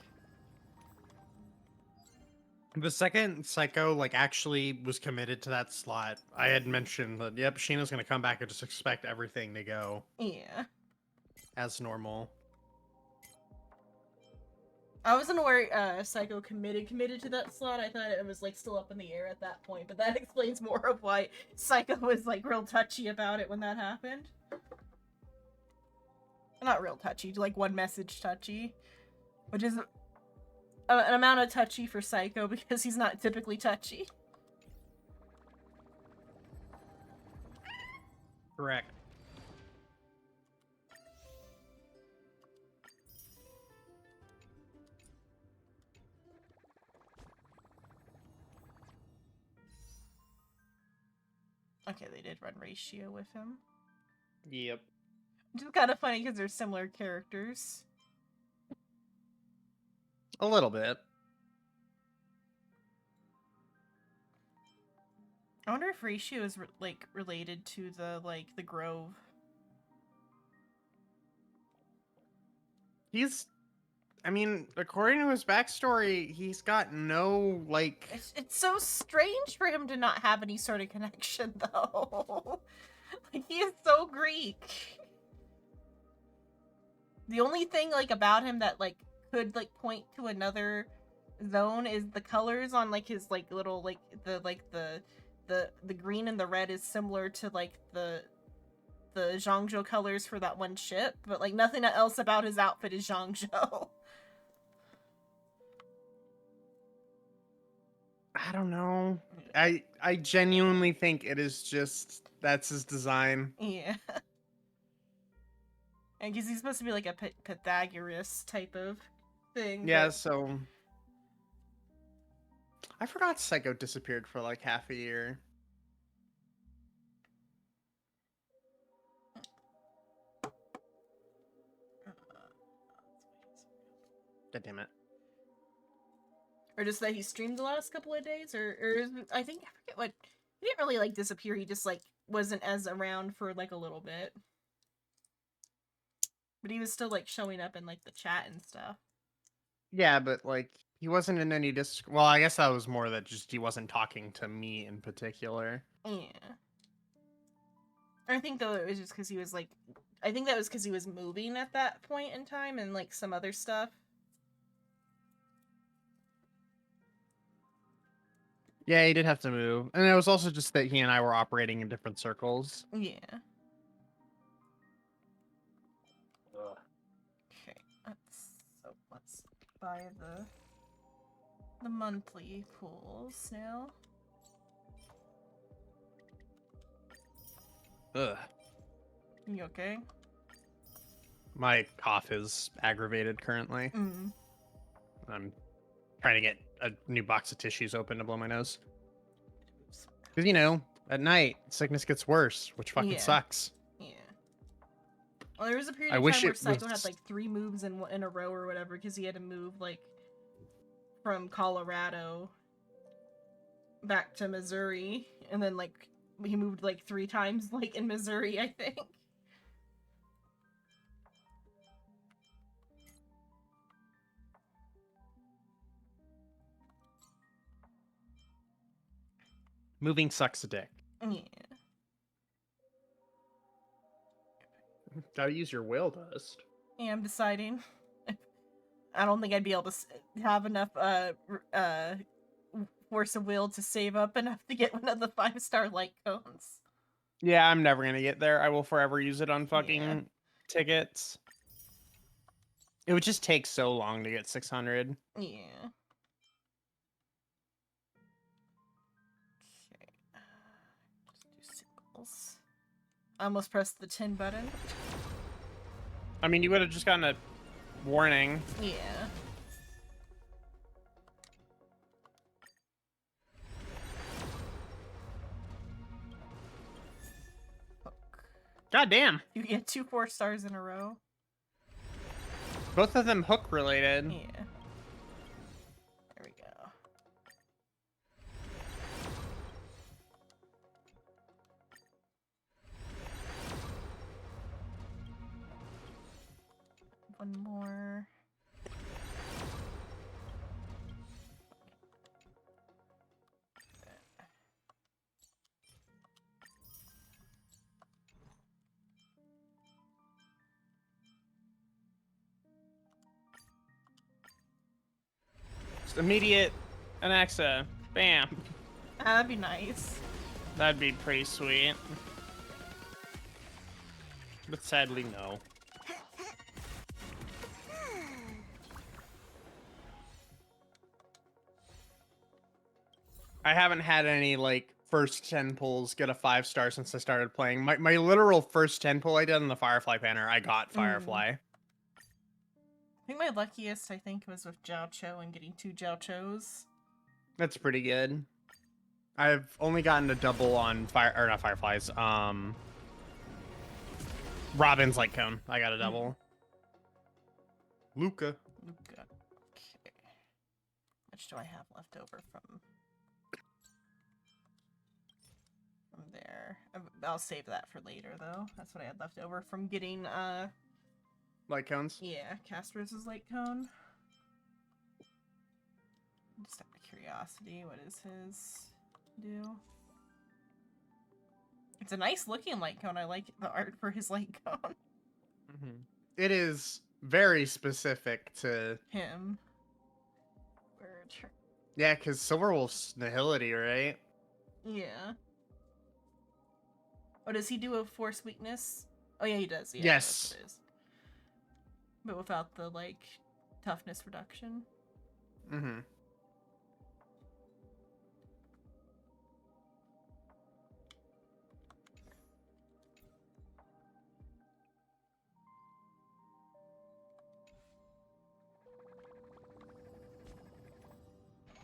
The second Psycho like actually was committed to that slot, I had mentioned that yep, Sheena's gonna come back and just expect everything to go Yeah. as normal. I wasn't aware Psycho committed to that slot. I thought it was like still up in the air at that point, but that explains more of why Psycho was like real touchy about it when that happened. Not real touchy, like one message touchy, which is an amount of touchy for Psycho because he's not typically touchy. Correct. Okay, they did run Ratio with him. Yep. Which is kind of funny because they're similar characters. A little bit. I wonder if Ratio is like related to the Grove. I mean, according to his backstory, he's got no like. It's so strange for him to not have any sort of connection, though. Like, he is so Greek. The only thing like about him that like could like point to another zone is the colors on like his like little like the green and the red is similar to like the Zhangzhou colors for that one ship, but like nothing else about his outfit is Zhangzhou. I don't know. I genuinely think it is just that's his design. Yeah. And because he's supposed to be like a Pythagoras type of thing. Yeah, but- so I forgot Psycho disappeared for like half a year. God damn it. Or just that he streamed the last couple of days, or I forget what. He didn't really like disappear. He just like wasn't as around for like a little bit. But he was still like showing up in like the chat and stuff. Yeah, but like he wasn't in any well, I guess that was more that just he wasn't talking to me in particular. Yeah. I think though it was just because he was like, I think that was because he was moving at that point in time and like some other stuff. Yeah, he did have to move. And it was also just that he and I were operating in different circles. Yeah. Okay, let's buy the monthly pools now. Ugh. You okay? My cough is aggravated currently. Mm. I'm trying to get a new box of tissues open to blow my nose. Because, you know, at night, sickness gets worse, which fucking Yeah. sucks. Yeah. Well, there was a period I of wish time where it Psycho was- had like 3 moves in a row or whatever because he had to move like from Colorado back to Missouri, and then like he moved like 3 times like in Missouri, I think. Moving sucks a dick. Yeah. Gotta use your will dust. Yeah, I'm deciding. I don't think I'd be able to have enough force of will to save up enough to get one of the 5-star light cones. Yeah, I'm never gonna get there. I will forever use it on fucking tickets. It would just take so long to get 600. Yeah. Okay. Just do symbols. I almost pressed the 10 button. I mean, you would have just gotten a warning. Yeah. Hook. God damn. You get 2 4-stars in a row. Both of them hook related. Yeah. There we go. One more. Just immediate Anaxa. Bam. That'd be nice. That'd be pretty sweet. But sadly, no. I haven't had any, like, first 10 pulls get a 5-star since I started playing. My literal first 10 pull I did on the Firefly banner, I got Firefly. I think my luckiest, was with Jiao Cho and getting 2 Jiao Chos. That's pretty good. I've only gotten a double on not Fireflies. Robin's Light Cone. I got a double. Luca. Okay. How much do I have left over from there? I'll save that for later, though. That's what I had left over from getting, Light Cones? yeah, Casper's Light Cone. Just out of curiosity, what does his do? It's a nice looking light cone. I like the art for his light cone. Mm-hmm. It is very specific to Him. yeah, because Silverwolf's Nihility, right? Yeah. Oh, does he do a force weakness? Oh yeah, he does. Yeah, Yes. that's what it is. But without the like toughness reduction. Mm-hmm.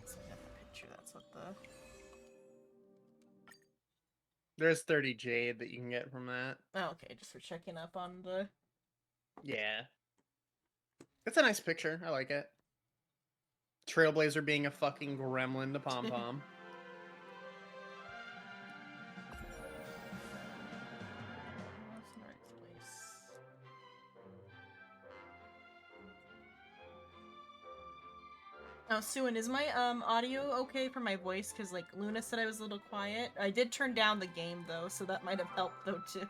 Let's look at the picture. That's what the. There's 30 Jade that you can get from that. Oh, okay, just for checking up on the. Yeah. It's a nice picture. I like it. Trailblazer being a fucking gremlin to Pom Pom. Oh, Suin, is my audio okay for my voice? Because like Luna said I was a little quiet. I did turn down the game though, so that might have helped though too.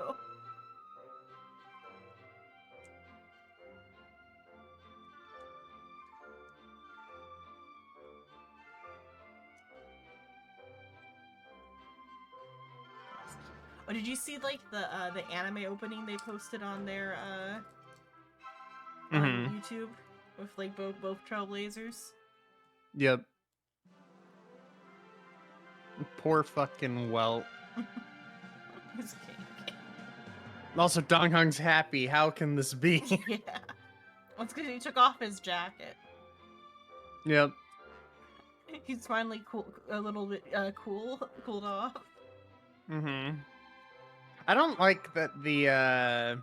Oh, did you see like the anime opening they posted on their on YouTube with like both Trailblazers? Yep. Poor fucking Welt. It's okay. Also, Dong Hung's happy. How can this be? Yeah. Well, it's because he took off his jacket. Yep. He's finally cool, a little bit cooled off. Mm-hmm. I don't like that the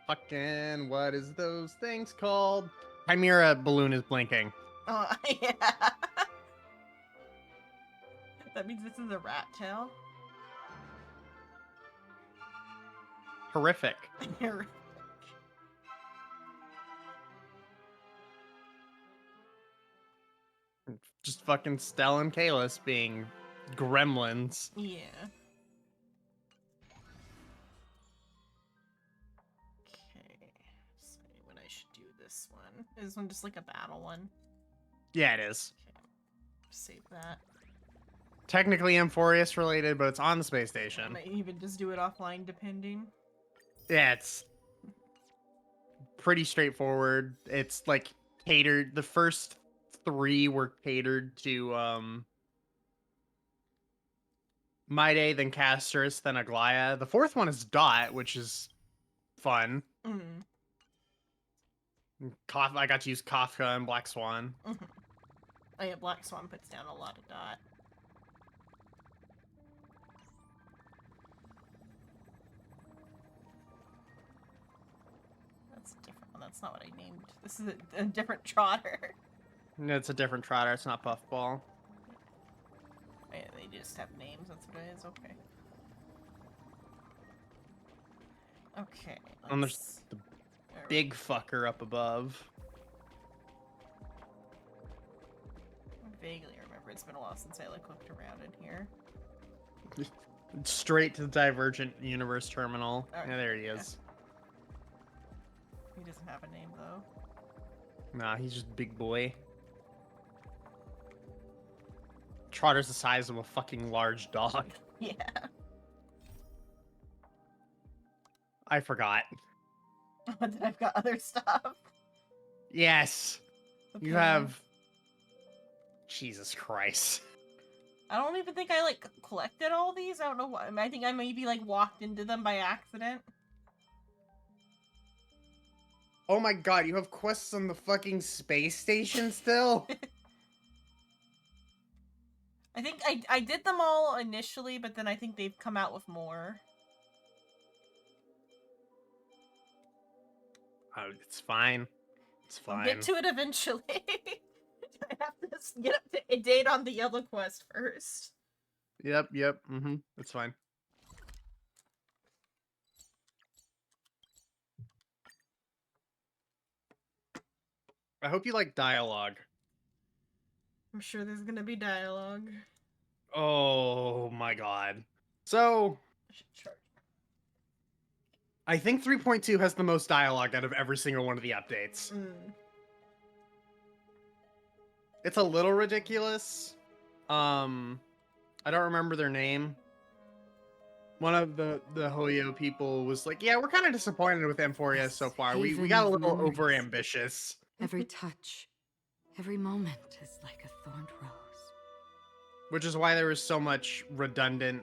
fucking what is those things called? Chimera balloon is blinking. Oh yeah. That means this is a rat tail. Horrific. Just fucking Stell and Kalis being gremlins. Yeah. Okay. So what I should do this one. Is this one just like a battle one? Yeah, it is. Okay. Save that. Technically Amphorius related, but it's on the space I station. might even just do it offline depending. Yeah, it's pretty straightforward. It's like catered. The first 3 were catered to Maide, then Casterus, then Aglaya. The 4th one is Dot, which is fun. Mm. I got to use Kafka and Black Swan. Mm-hmm. Oh yeah, Black Swan puts down a lot of Dot. That's a different one. That's not what I named. This is a different Trotter. It's a different Trotter. It's not Puffball. Oh, yeah, they just have names. That's what it is. Okay. Okay. And there's the big fucker up above. I vaguely remember. It's been a while since I like looked around in here. Straight to the Divergent Universe terminal. Alright, Yeah, there he yeah. is. He doesn't have a name though. Nah, he's just big boy. Trotter's the size of a fucking large dog. Yeah. I forgot. But then I've got other stuff. Yes. You Okay. have... Jesus Christ. I don't even think I, like, collected all these. I don't know why. I think I maybe, like, walked into them by accident. Oh my god, you have quests on the fucking space station still? I think I did them all initially, but then I think they've come out with more. Oh, it's fine. It's I'll fine. get to it eventually. I have to just get up to date on the yellow quest first. Yep, it's fine. I hope you like dialogue. I'm sure there's gonna be dialogue. Oh my god. So, I should charge. I think 3.2 has the most dialogue out of every single one of the updates. It's a little ridiculous. I don't remember their name. One of the Hoyo people was like, "Yeah, we're kind of disappointed with Emphoria so far. We Haven got a of little memories. over ambitious." Every touch, every moment is like a thorned rose. Which is why there was so much redundant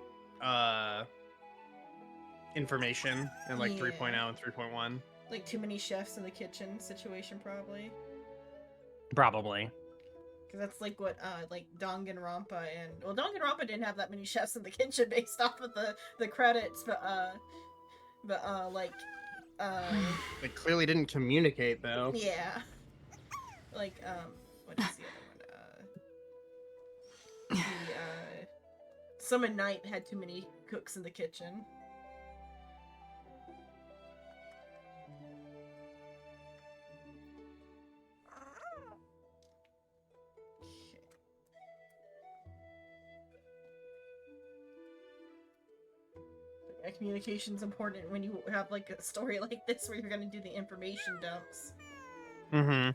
information in like Yeah. 3.0 and 3.1. Like too many chefs in the kitchen situation, probably. Probably. Because that's like what like Danganronpa and Danganronpa didn't have that many chefs in the kitchen based off of the credits, but like They clearly didn't communicate though. yeah, like what is the other one? Summon Night had too many cooks in the kitchen. Yeah, communication's important when you have like a story like this where you're gonna do the information dumps. Mm-hmm.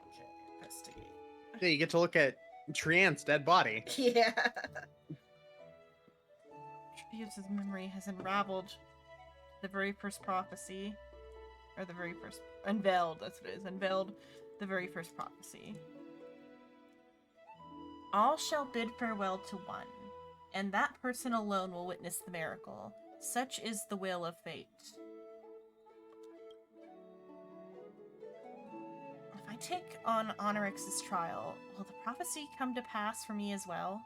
Okay, investigate. Yeah, you get to look at Trian's dead body. Yeah. Trebius's memory has unraveled the very first prophecy. Or the very first... Unveiled, that's what it is. Unveiled the very first prophecy. All shall bid farewell to one, and that person alone will witness the miracle. Such is the will of fate. If I take on Honorix's trial, will the prophecy come to pass for me as well?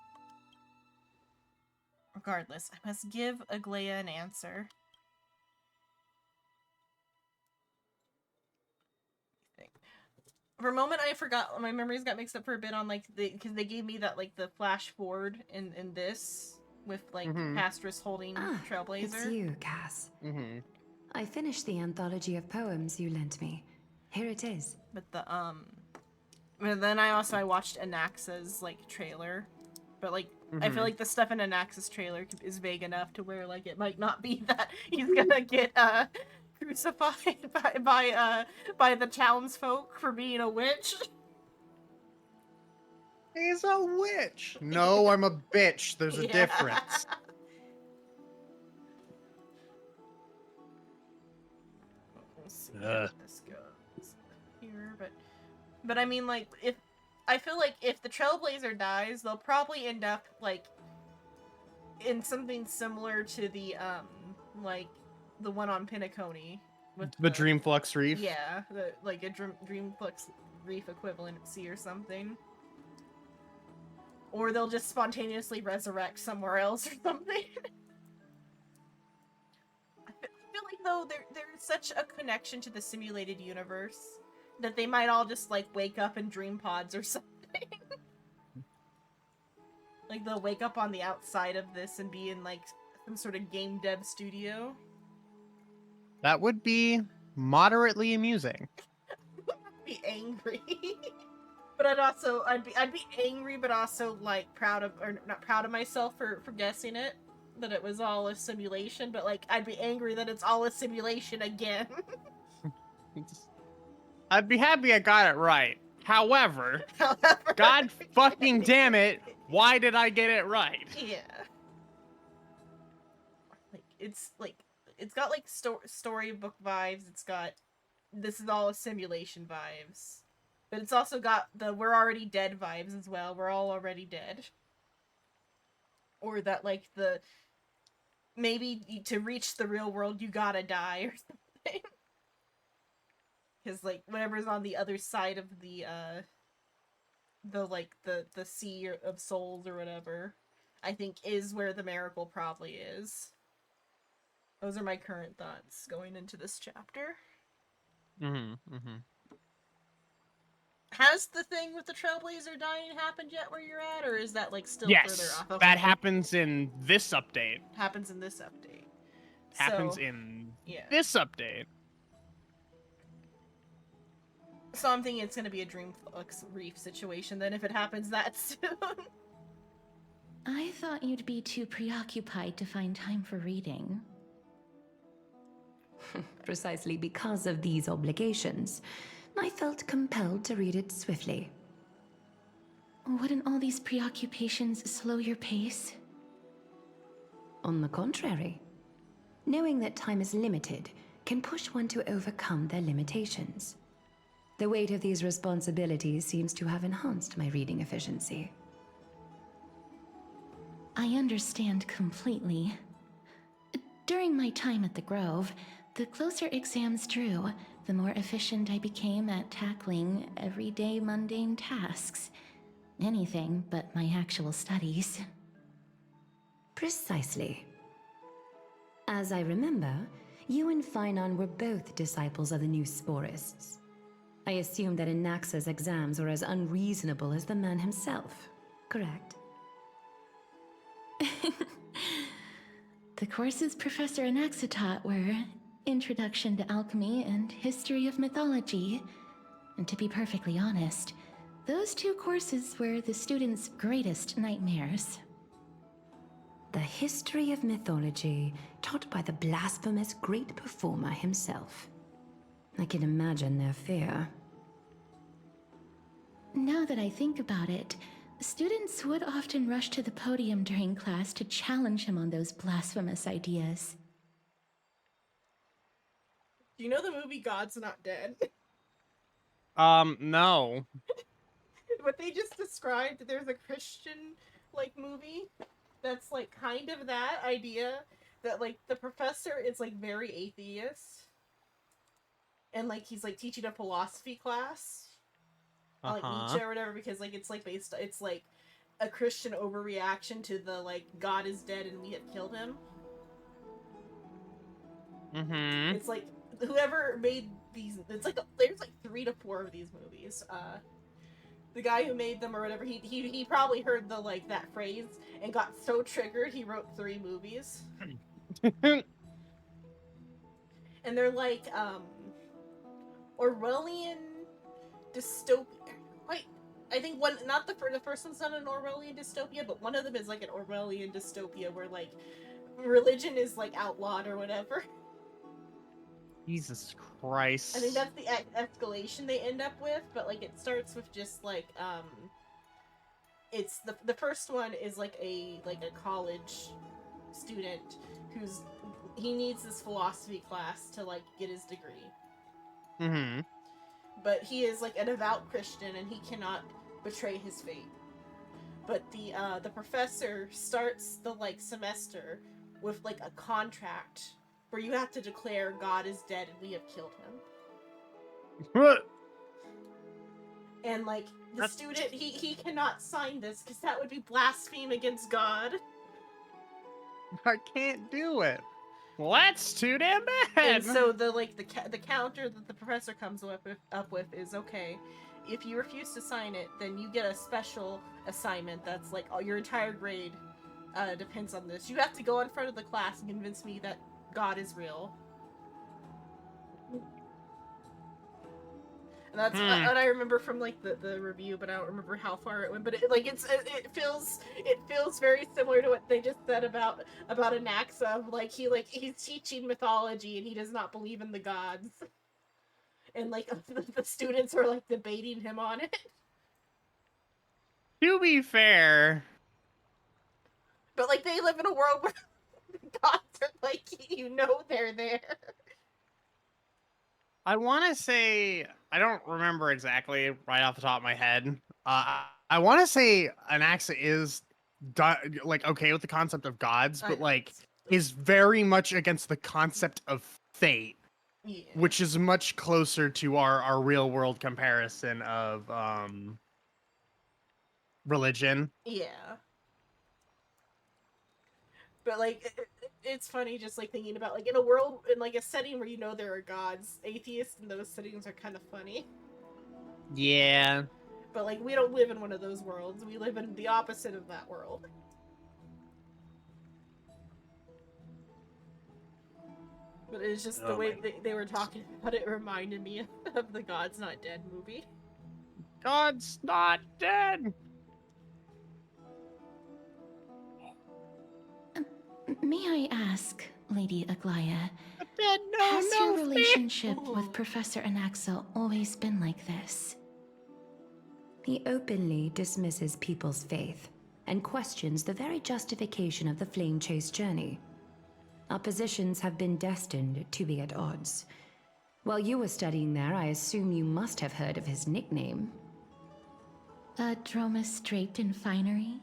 Regardless, I must give Aglaia an answer. For a moment, I forgot. My memories got mixed up for a bit on like because they gave me that like the flash forward in this with like Pastress holding Trailblazer. It's you, Cass. Mm-hmm. I finished the anthology of poems you lent me. Here it is. But but then I watched Anaxa's like trailer, but like I feel like the stuff in Anaxa's trailer is vague enough to where like it might not be that he's gonna get crucified by the townsfolk for being a witch. He's a witch. No, I'm a bitch. There's a Yeah. difference. We'll see how this goes here, but I mean, like, I feel like if the Trailblazer dies, they'll probably end up like in something similar to the like the one on Pinnaconey with The Dreamflux Reef. Yeah, like a Dreamflux Reef equivalency or something. Or they'll just spontaneously resurrect somewhere else or something. I feel like, though, there's such a connection to the simulated universe that they might all just, like, wake up in dream pods or something. Like, they'll wake up on the outside of this and be in, like, some sort of game dev studio. That would be moderately amusing. I'd be angry. But I'd be angry, but also, like, proud of, or not proud of myself for guessing it. that it was all a simulation, but like I'd be angry that it's all a simulation again. I'd be happy I got it right. However, However, God fucking damn it, why did I get it right? yeah. It's got like storybook vibes. It's got this is all a simulation vibes, but it's also got the we're already dead vibes as well. We're all already dead, or that like the maybe to reach the real world you gotta die or something. Because like whatever's on the other side of the sea of souls or whatever, I think is where the miracle probably is. Those are my current thoughts going into this chapter. Has the thing with the Trailblazer dying happened yet where you're at, or is that like still further Yes, off? Okay. that happens in this update. Happens in this update. Happens So, in yeah. this update. So I'm thinking it's gonna be a Dreamflux Reef situation then if it happens that soon. I thought you'd be too preoccupied to find time for reading. Precisely because of these obligations, I felt compelled to read it swiftly. Wouldn't all these preoccupations slow your pace? On the contrary, knowing that time is limited can push one to overcome their limitations. The weight of these responsibilities seems to have enhanced my reading efficiency. I understand completely. During my time at the Grove, the closer exams drew, the more efficient I became at tackling everyday mundane tasks. Anything but my actual studies. Precisely. As I remember, you and Phainon were both disciples of the new Sporists. I assume that Anaxa's exams were as unreasonable as the man himself, correct? The courses Professor Anaxa taught were Introduction to Alchemy and History of Mythology. And to be perfectly honest, those two courses were the students' greatest nightmares. The history of mythology, taught by the blasphemous great performer himself. I can imagine their fear. Now that I think about it, students would often rush to the podium during class to challenge him on those blasphemous ideas. Do you know the movie God's Not Dead? No. What they just described, there's a Christian like movie that's like kind of that idea that like the professor is like very atheist and like he's like teaching a philosophy class like Nietzsche or whatever, because like it's like based it's like a Christian overreaction to the like God is dead and we have killed him. It's like whoever made these, it's like there's like 3 to 4 of these movies. The guy who made them or whatever, he probably heard the like that phrase and got so triggered he wrote 3 movies. And they're like Orwellian dystopia. Wait, I think one, not the first one's not an Orwellian dystopia, but one of them is like an Orwellian dystopia where like religion is like outlawed or whatever. Jesus Christ. I think that's the escalation they end up with, but like it starts with just like it's the first one is like a college student he needs this philosophy class to like get his degree. But he is like a devout Christian and he cannot betray his faith. But the professor starts the like semester with like a contract where you have to declare God is dead and we have killed him. And like the student, he cannot sign this because that would be blaspheme against God. I can't do it. Well, that's too damn bad. And so the counter that the professor comes up with is, okay, if you refuse to sign it, then you get a special assignment that's like your entire grade depends on this. You have to go in front of the class and convince me that God is real. And that's and I remember from like the review, but I don't remember how far it went. But it feels very similar to what they just said about Anaxa. Of like he's teaching mythology and he does not believe in the gods, and like the students are like debating him on it. To be fair, But like they live in a world where the gods are like they're there. I want to say, I don't remember exactly right off the top of my head. I want to say Anaxa is like okay with the concept of gods, but like is very much against the concept of fate, Yeah. which is much closer to our real world comparison of religion. Yeah. But like it's funny just like thinking about like in a world in like a setting where there are gods, atheists in those settings are kind of funny. Yeah. But like we don't live in one of those worlds. We live in the opposite of that world. But it's just the way they were talking about it reminded me of the God's Not Dead movie. God's not dead. May I ask, Lady Aglaya, No, has your no, relationship with Professor Anaxa always been like this? He openly dismisses people's faith and questions the very justification of the flame chase journey. Our positions have been destined to be at odds. While you were studying there, I assume you must have heard of his nickname. Droma Straight and Finery?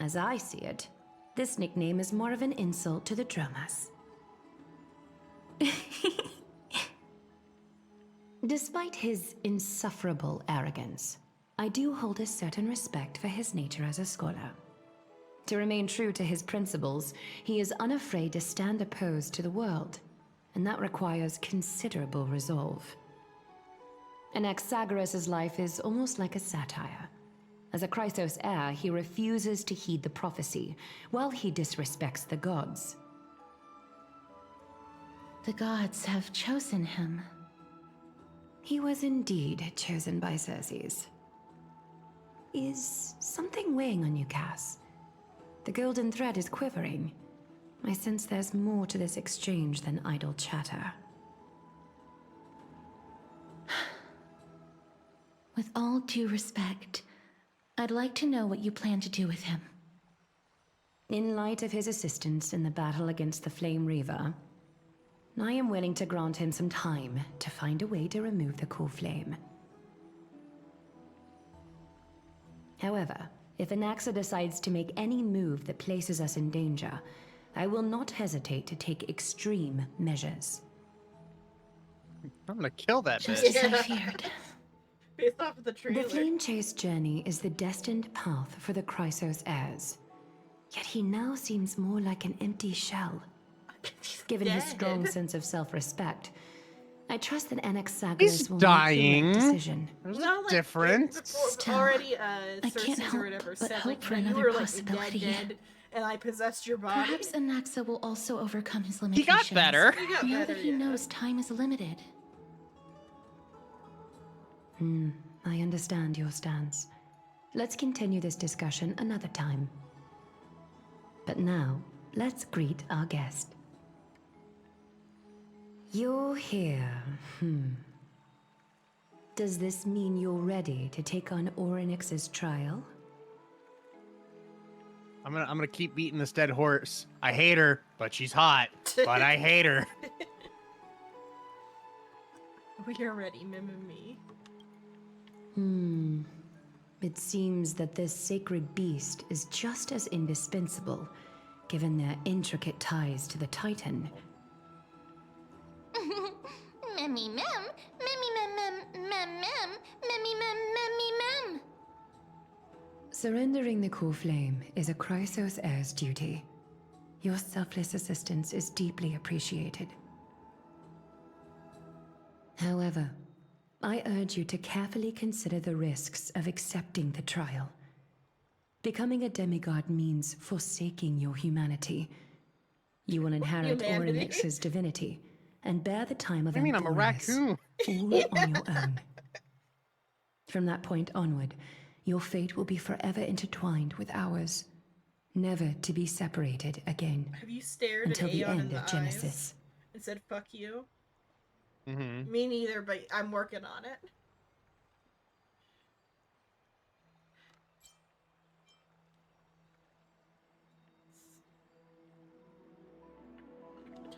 As I see it, this nickname is more of an insult to the Dromas. Despite his insufferable arrogance, I do hold a certain respect for his nature as a scholar. To remain true to his principles, he is unafraid to stand opposed to the world, and that requires considerable resolve. Anaxagoras' life is almost like a satire. As a Crysos heir, he refuses to heed the prophecy, while he disrespects the gods. The gods have chosen him. He was indeed chosen by Circes. Is something weighing on you, Cass? The golden thread is quivering. I sense there's more to this exchange than idle chatter. With all due respect, I'd like to know what you plan to do with him. In light of his assistance in the battle against the Flame Reaver, I am willing to grant him some time to find a way to remove the cool flame. However, if Anaxa decides to make any move that places us in danger, I will not hesitate to take extreme measures. I'm gonna kill that Just bitch. as I feared. Based off of the trailer. The Flame Chase journey is the destined path for the Crysos heirs. Yet he now seems more like an empty shell. Given his strong sense of self-respect, I trust that Anaxagoras will dying. make the right decision. There's No, a like, difference. Still, already, I can't Circes help or whatever but said hope like for you another were like possibility. dead, and I possessed your body. Perhaps Anaxa will also overcome his He limitations. got better. He got Now better, that he yeah. knows time is limited. I understand your stance. Let's continue this discussion another time. But now, let's greet our guest. You're here. Does this mean you're ready to take on Orynyx's trial? I'm gonna keep beating this dead horse. I hate her, but she's hot. But I hate her. We are ready, Mimimi. It seems that this sacred beast is just as indispensable, given their intricate ties to the Titan. Memmy mem, memmy mem mem mem mem, memmy mem memmy mem. Surrendering the core flame is a Crysos heir's duty. Your selfless assistance is deeply appreciated. However, I urge you to carefully consider the risks of accepting the trial. Becoming a demigod means forsaking your humanity. You will inherit Humanity? Orynyx's divinity, and bear the time of I mean, I'm a emptiness, raccoon. all on your own. From that point onward, your fate will be forever intertwined with ours, never to be separated again Have you stared until at the Aeon in end the of Genesis. eyes and said "fuck you"? Mm-hmm. Me neither, but I'm working on it.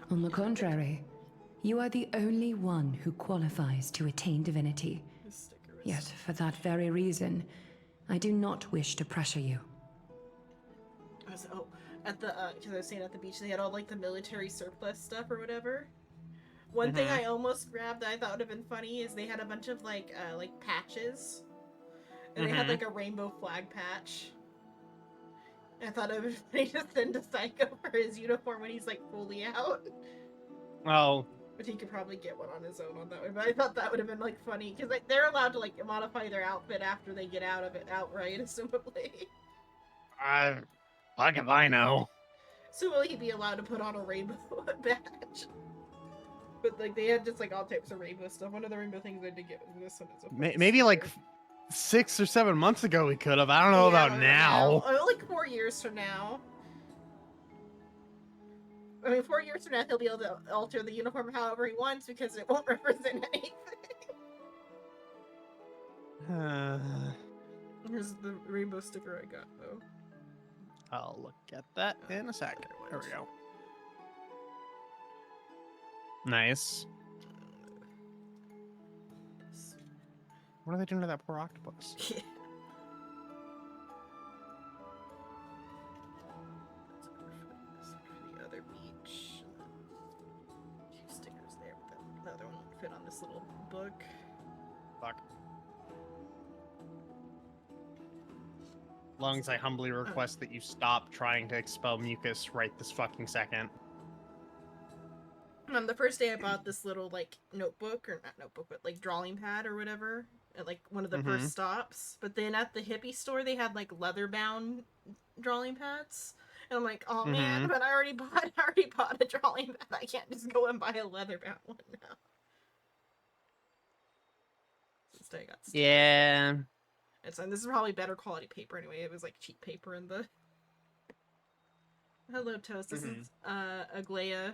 On the contrary, you are the only one who qualifies to attain divinity. This sticker is... Yet, for that very reason, I do not wish to pressure you. At the because I was saying at the beach they had all like the military surplus stuff or whatever. One thing I almost grabbed that I thought would have been funny is they had a bunch of like patches, and they had like a rainbow flag patch. And I thought it would be funny to send to Psycho for his uniform when he's like fully out. Oh. But he could probably get one on his own on that way. But I thought that would have been like funny because like they're allowed to like modify their outfit after they get out of it outright, assumably. Fuck if I know. So will he be allowed to put on a rainbow badge? But like they had just like all types of rainbow stuff. One of the rainbow things I did get was this one. Is a Maybe like 6 or 7 months ago we could have. I don't know about now. Oh, like 4 years from now. I mean, 4 years from now he'll be able to alter the uniform however he wants because it won't represent anything. Here's the rainbow sticker I got though. I'll look at that in a second. There we go. Nice. What are they doing to that poor octopus? Yeah. For the other beach. Two stickers there, but the other one won't fit on this little book. Fuck. As long as I humbly request that you stop trying to expel mucus right this fucking second. The first day I bought this little like notebook, or not notebook, but like drawing pad or whatever at like one of the first stops. But then at the hippie store they had like leather bound drawing pads, and I'm like, oh man, but I already bought a drawing pad. I can't just go and buy a leather bound one now. Instead I got stickers. Yeah. And this is probably better quality paper anyway. It was like cheap paper in the. Hello Toast. This is Aglaya.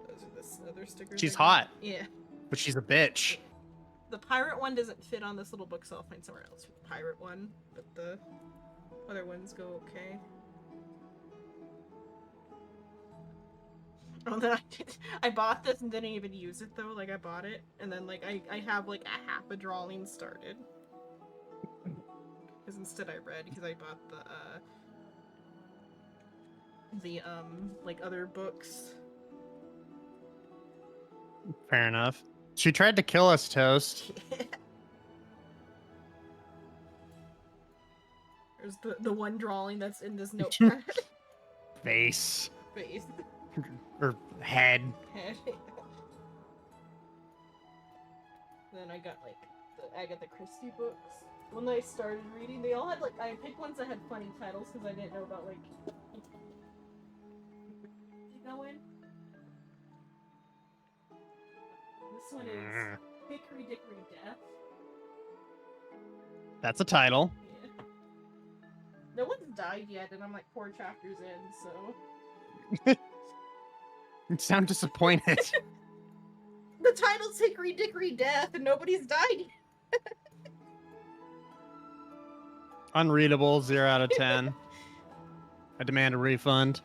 Those are the other stickers. She's hot. Yeah. But she's a bitch. The pirate one doesn't fit on this little book, so I'll find somewhere else for the pirate one. But the other ones go okay. Oh, then I bought this and didn't even use it though. Like I bought it and then like I have like a half a drawing started. Because instead I read because I bought the like other books. Fair enough. She tried to kill us, Toast. There's the one drawing that's in this notepad. Face. Face. Or head. Then I got like the Agatha Christie books. When I started reading, they all had like I picked ones that had funny titles because I didn't know about like. You going? This one is Hickory Dickory Death. That's a title. Yeah. No one's died yet, and I'm like 4 chapters in, so. You sound disappointed. The title's Hickory Dickory Death, and nobody's died yet. Unreadable, 0 out of 10. I demand a refund.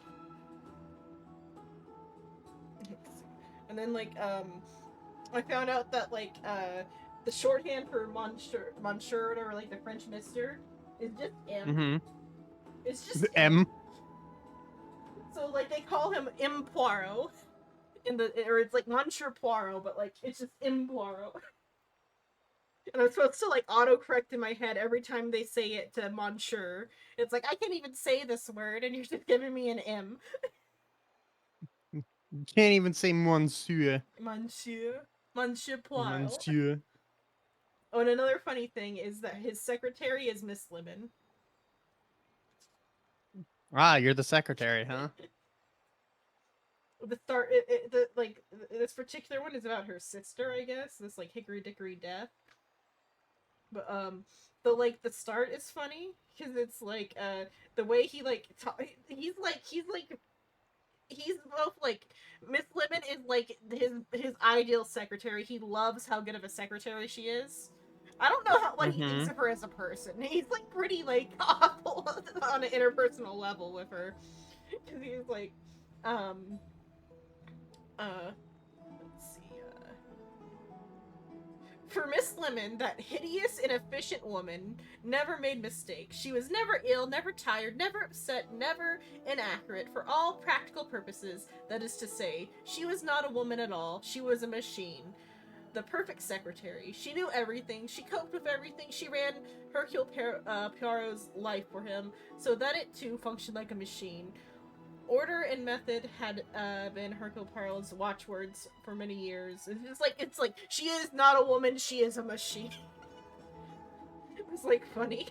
And then like I found out that like the shorthand for Monsieur or like the French Mister is just M. It's just M. So like they call him M Poirot or it's like Monsieur Poirot, but like it's just M Poirot. And I'm supposed to like autocorrect in my head every time they say it to Monsieur. It's like I can't even say this word, and you're just giving me an M. You can't even say Monsieur. Monsieur Poirot. Monsieur. Oh, and another funny thing is that his secretary is Miss Lemon. Ah, you're the secretary, huh? the start, this particular one is about her sister, I guess. This like Hickory Dickory Death. But the start is funny because it's like the way he like he's both like Miss Lemon is like his ideal secretary. He loves how good of a secretary she is. I don't know how what he thinks of her as a person. He's like pretty like awful on an interpersonal level with her because he's like um let's see for Miss Lemon, that hideous, inefficient woman never made mistakes. She was never ill, never tired, never upset, never inaccurate. For all practical purposes, that is to say, she was not a woman at all. She was a machine. The perfect secretary. She knew everything. She coped with everything. She ran Hercule Poirot's life for him, so that it too functioned like a machine. Order and method had been Hercule Poirot's watchwords for many years. It's like she is not a woman, she is a machine. It was like funny.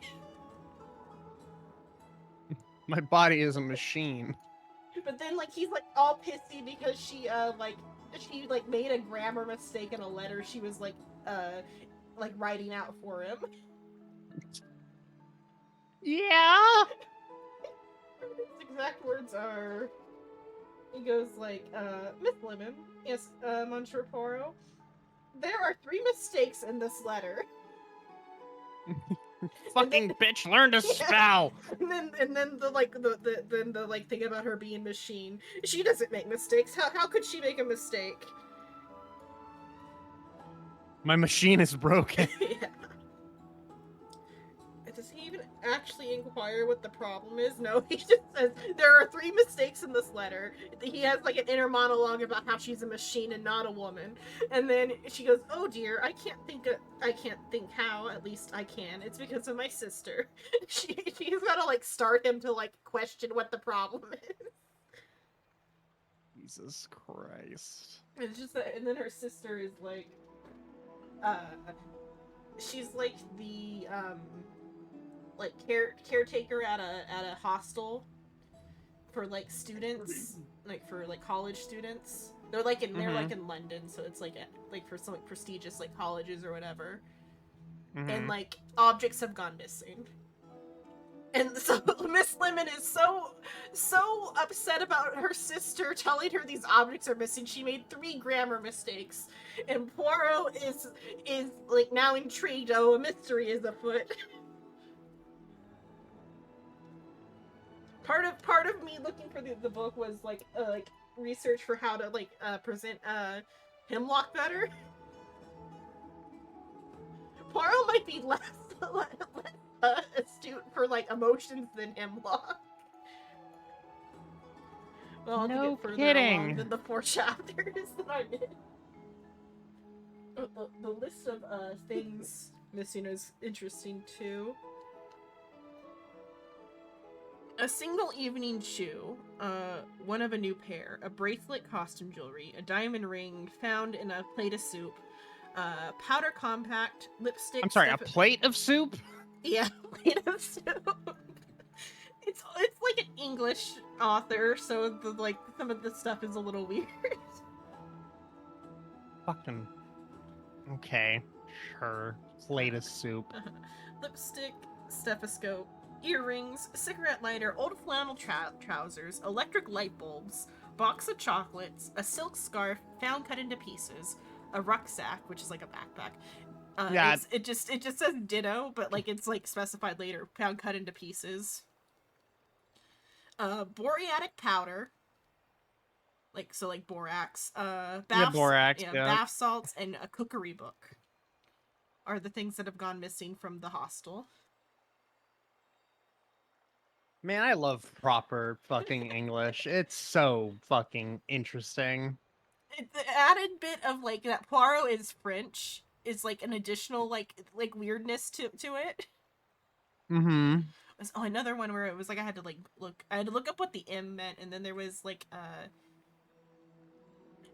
My body is a machine. But then like he's like all pissy because she made a grammar mistake in a letter she was like writing out for him. Yeah. His exact words are, he goes like, Miss Lemon, yes, Monsieur Poirot, there are 3 mistakes in this letter. Fucking bitch, learn to spell. And then the thing about her being machine. She doesn't make mistakes. How could she make a mistake? My machine is broken. Yeah. Does he even actually inquire what the problem is? No, he just says there are 3 mistakes in this letter. He has like an inner monologue about how she's a machine and not a woman. And then she goes, "Oh dear, I can't think how. At least I can. It's because of my sister." She's gotta like start him to like question what the problem is. Jesus Christ. It's just that, and then her sister is like, she's like the like caretaker at a hostel for like students, like for like college students. They're like in London, so it's like for some like prestigious like colleges or whatever. And like objects have gone missing. And so Miss Lemon is so upset about her sister telling her these objects are missing. She made 3 grammar mistakes, and Poirot is like now intrigued. Oh, a mystery is afoot. Part of me looking for the book was like research for how to like present Hemlock better. Poirot might be less astute for like emotions than Hemlock. Well, No to get further kidding. along than the 4 chapters that I did. The list of things missing is interesting too. A single evening shoe, one of a new pair, a bracelet, costume jewelry, a diamond ring found in a plate of soup, powder compact, lipstick. I'm sorry, a plate of soup? Yeah, plate of soup. It's like an English author, so some of the stuff is a little weird. Fucking. Okay, sure. Plate of soup. Lipstick, stethoscope, earrings, cigarette lighter, old flannel trousers, electric light bulbs, box of chocolates, a silk scarf found cut into pieces, a rucksack, which is like a backpack. Yeah. It just says ditto, but like it's like specified later, found cut into pieces. Boreatic powder. Like borax. Borax, yeah. Bath salts and a cookery book are the things that have gone missing from the hostel. Man, I love proper fucking English. It's so fucking interesting. The added bit of like that Poirot is French is like an additional like weirdness to it. Mm-hmm. Oh, another one where it was like I had to look up what the M meant, and then there was like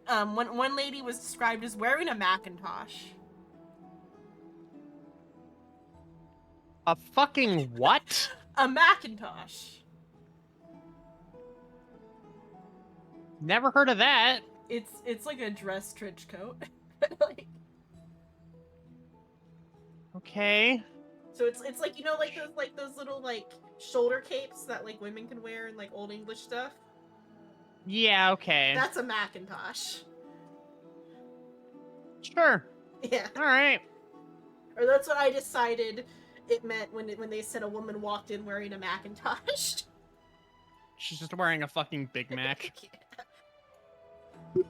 one lady was described as wearing a Macintosh. A fucking what? A Macintosh. Never heard of that. It's like a dress trench coat. Like, Okay. so it's like, you know, like those little like shoulder capes that like women can wear in like old English stuff. Yeah, okay. That's a Macintosh. Sure. Yeah. All right. Or that's what I decided it meant when they said a woman walked in wearing a Macintosh. She's just wearing a fucking Big Mac. Yeah.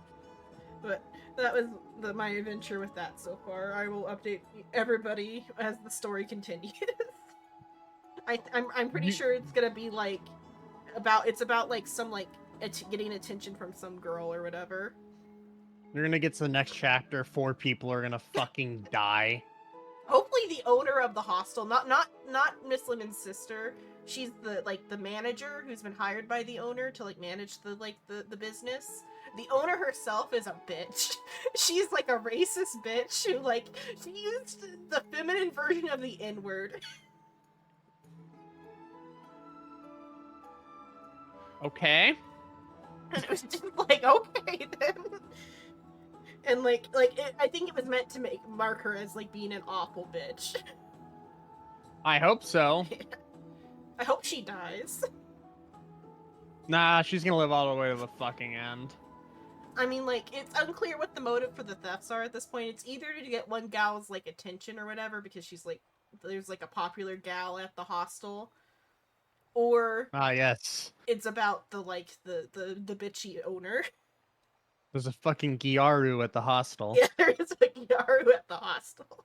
But that was my adventure with that so far. I will update everybody as the story continues. I'm pretty sure it's gonna be like it's about like some like getting attention from some girl or whatever. You're gonna get to the next chapter. 4 people are gonna fucking die. Hopefully the owner of the hostel, not Miss Lemon's sister. She's the manager who's been hired by the owner to like manage the business. The owner herself is a bitch. She's like a racist bitch who like she used the feminine version of the N-word. Okay. And it was just like, okay then. And I think it was meant to mark her as like being an awful bitch. I hope so. I hope she dies. Nah, she's gonna live all the way to the fucking end. I mean, like, it's unclear what the motive for the thefts are at this point. It's either to get one gal's like attention or whatever because she's like there's like a popular gal at the hostel, or Yes. it's about the bitchy owner. There's a fucking Gyaru at the hostel. Yeah, there is a Gyaru at the hostel.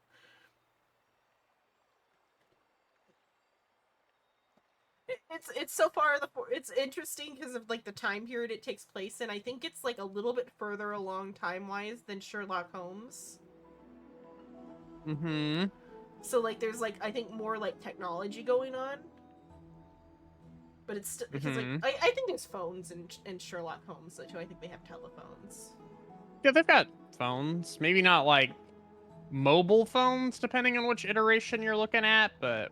It's so far it's interesting because of like the time period it takes place in. I think it's like a little bit further along time wise than Sherlock Holmes. Mm-hmm. So like there's like I think more like technology going on. But it's still because like I think there's phones in Sherlock Holmes too. I think they have telephones. Yeah, they've got phones. Maybe not like mobile phones, depending on which iteration you're looking at, but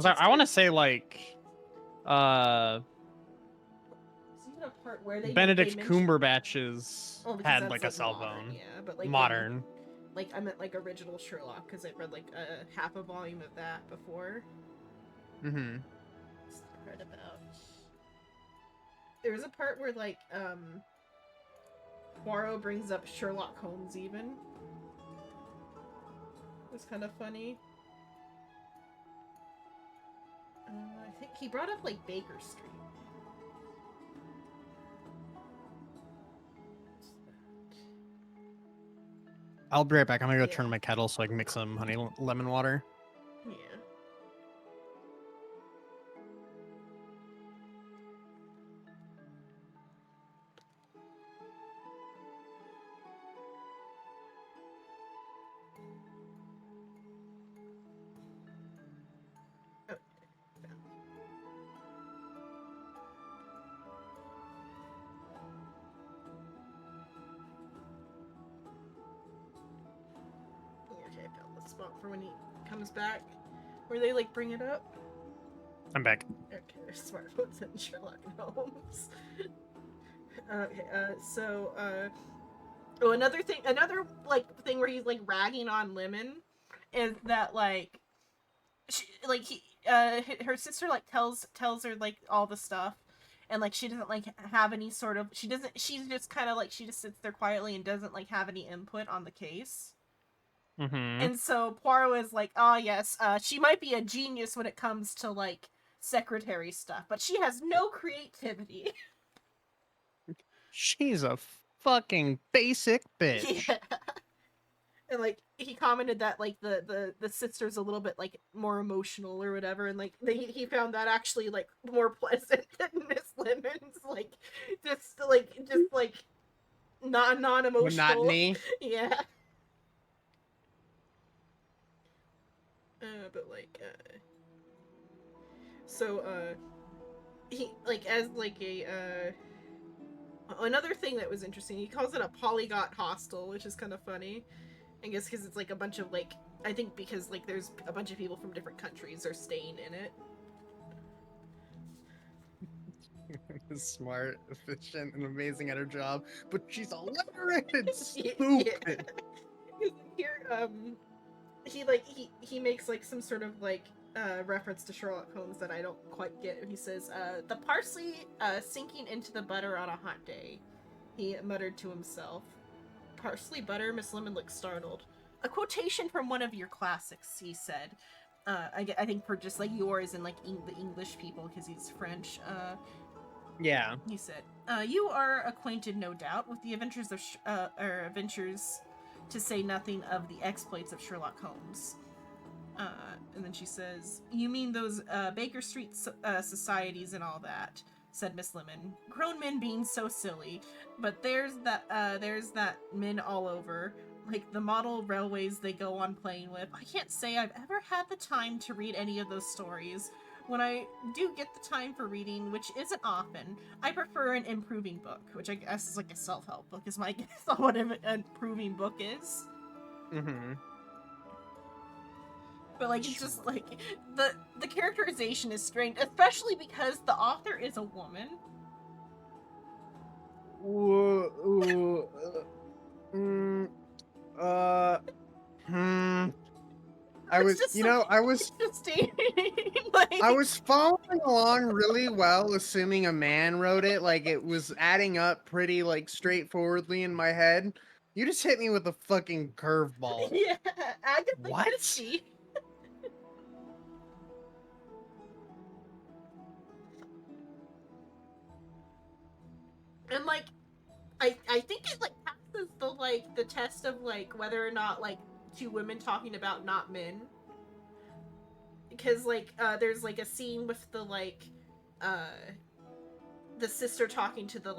Yeah. I want to say like Where Benedict they Cumberbatch's because had that's, like a cell modern, phone. Yeah, but like modern. Like I meant like original Sherlock because I've read like half a volume of that before. Mm-hmm. Read about. There was a part where like Poirot brings up Sherlock Holmes even. It was kind of funny. I think he brought up like Baker Street. I'll be right back. I'm gonna go turn my kettle so I can mix some honey lemon water. Yeah. Okay, I found the spot for when he comes back, where they like bring it up. I'm back. Okay, there's smartphones in Sherlock Holmes. Okay, oh, another like thing where he's like ragging on Lemon is that like, her sister like tells her like all the stuff, and like she doesn't like have any sort of she's just kind of like she just sits there quietly and doesn't like have any input on the case. Mm-hmm. And so Poirot is like, oh yes, she might be a genius when it comes to like secretary stuff, but she has no creativity. She's a fucking basic bitch. Yeah. And like he commented that like the sister's a little bit like more emotional or whatever, and like he found that actually like more pleasant than Miss Lemon's just non-emotional. Monotony. Yeah. But like he like as like a another thing that was interesting, he calls it a polyglot hostel, which is kind of funny. I guess because it's like a bunch of like, I think because like there's a bunch of people from different countries are staying in it. is smart, efficient, and amazing at her job, but she's illiterate and Yeah. stupid. Here, he makes like some sort of like reference to Sherlock Holmes that I don't quite get. He says, "The parsley sinking into the butter on a hot day," he muttered to himself. "Parsley butter?" Miss Lemon looked startled. "A quotation from one of your classics," he said. I think for just like yours and like the English people, because he's French. Yeah. He said, "You are acquainted, no doubt, with the adventures of adventures, to say nothing of the exploits of Sherlock Holmes." And then she says, "You mean those Baker Street societies and all that," said Miss Lemon. "Grown men being so silly, but there's that men all over, like the model railways they go on playing with. I can't say I've ever had the time to read any of those stories. When I do get the time for reading, which isn't often, I prefer an improving book," which I guess is like a self-help book, is my guess on what an improving book is. Mm-hmm. But like it's just like the characterization is strange, especially because the author is a woman. I It's was, just you so know, interesting. Like, I was following along really well, assuming a man wrote it. Like it was adding up pretty like straightforwardly in my head. You just hit me with a fucking curveball. yeah, Agatha What? Christie. And like I think it like passes the test of like whether or not like two women talking about not men, because like there's like a scene with uh the sister talking to the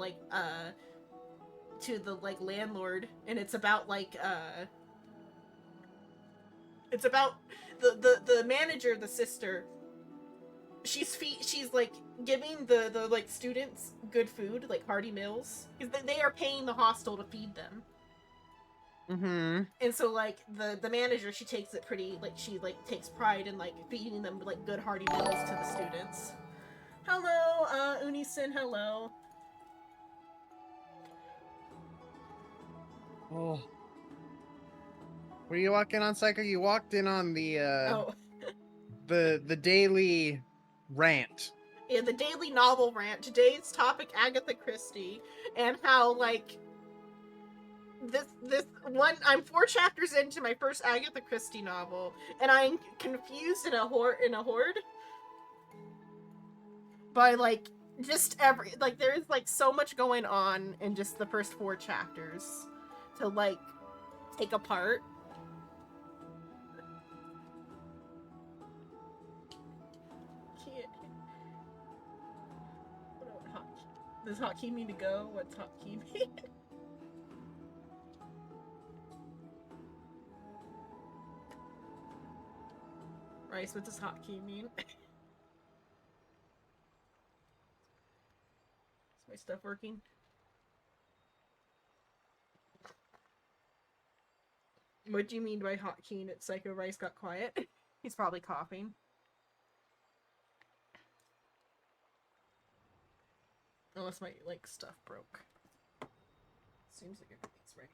landlord, and it's about it's about the manager, the sister. She's like giving the like students good food, like hearty meals, because they are paying the hostel to feed them. Mm-hmm. And so like the manager, she takes it pretty, like she like takes pride in like feeding them like good hearty meals to the students. Hello, Unison, hello. Oh. Were you walking on, Psycho? You walked in on the the daily rant. Yeah, the daily novel rant. Today's topic, Agatha Christie, and how like this one, I'm 4 chapters into my first Agatha Christie novel, and I'm confused in a horde by like just there's like so much going on in just the first 4 chapters to like take apart. Does hotkey mean to go? What's hotkey mean? Rice, what does hotkey mean? Is my stuff working? What do you mean by hotkey? That Psycho Rice got quiet? He's probably coughing. Unless my like stuff broke. Seems like everything's ready.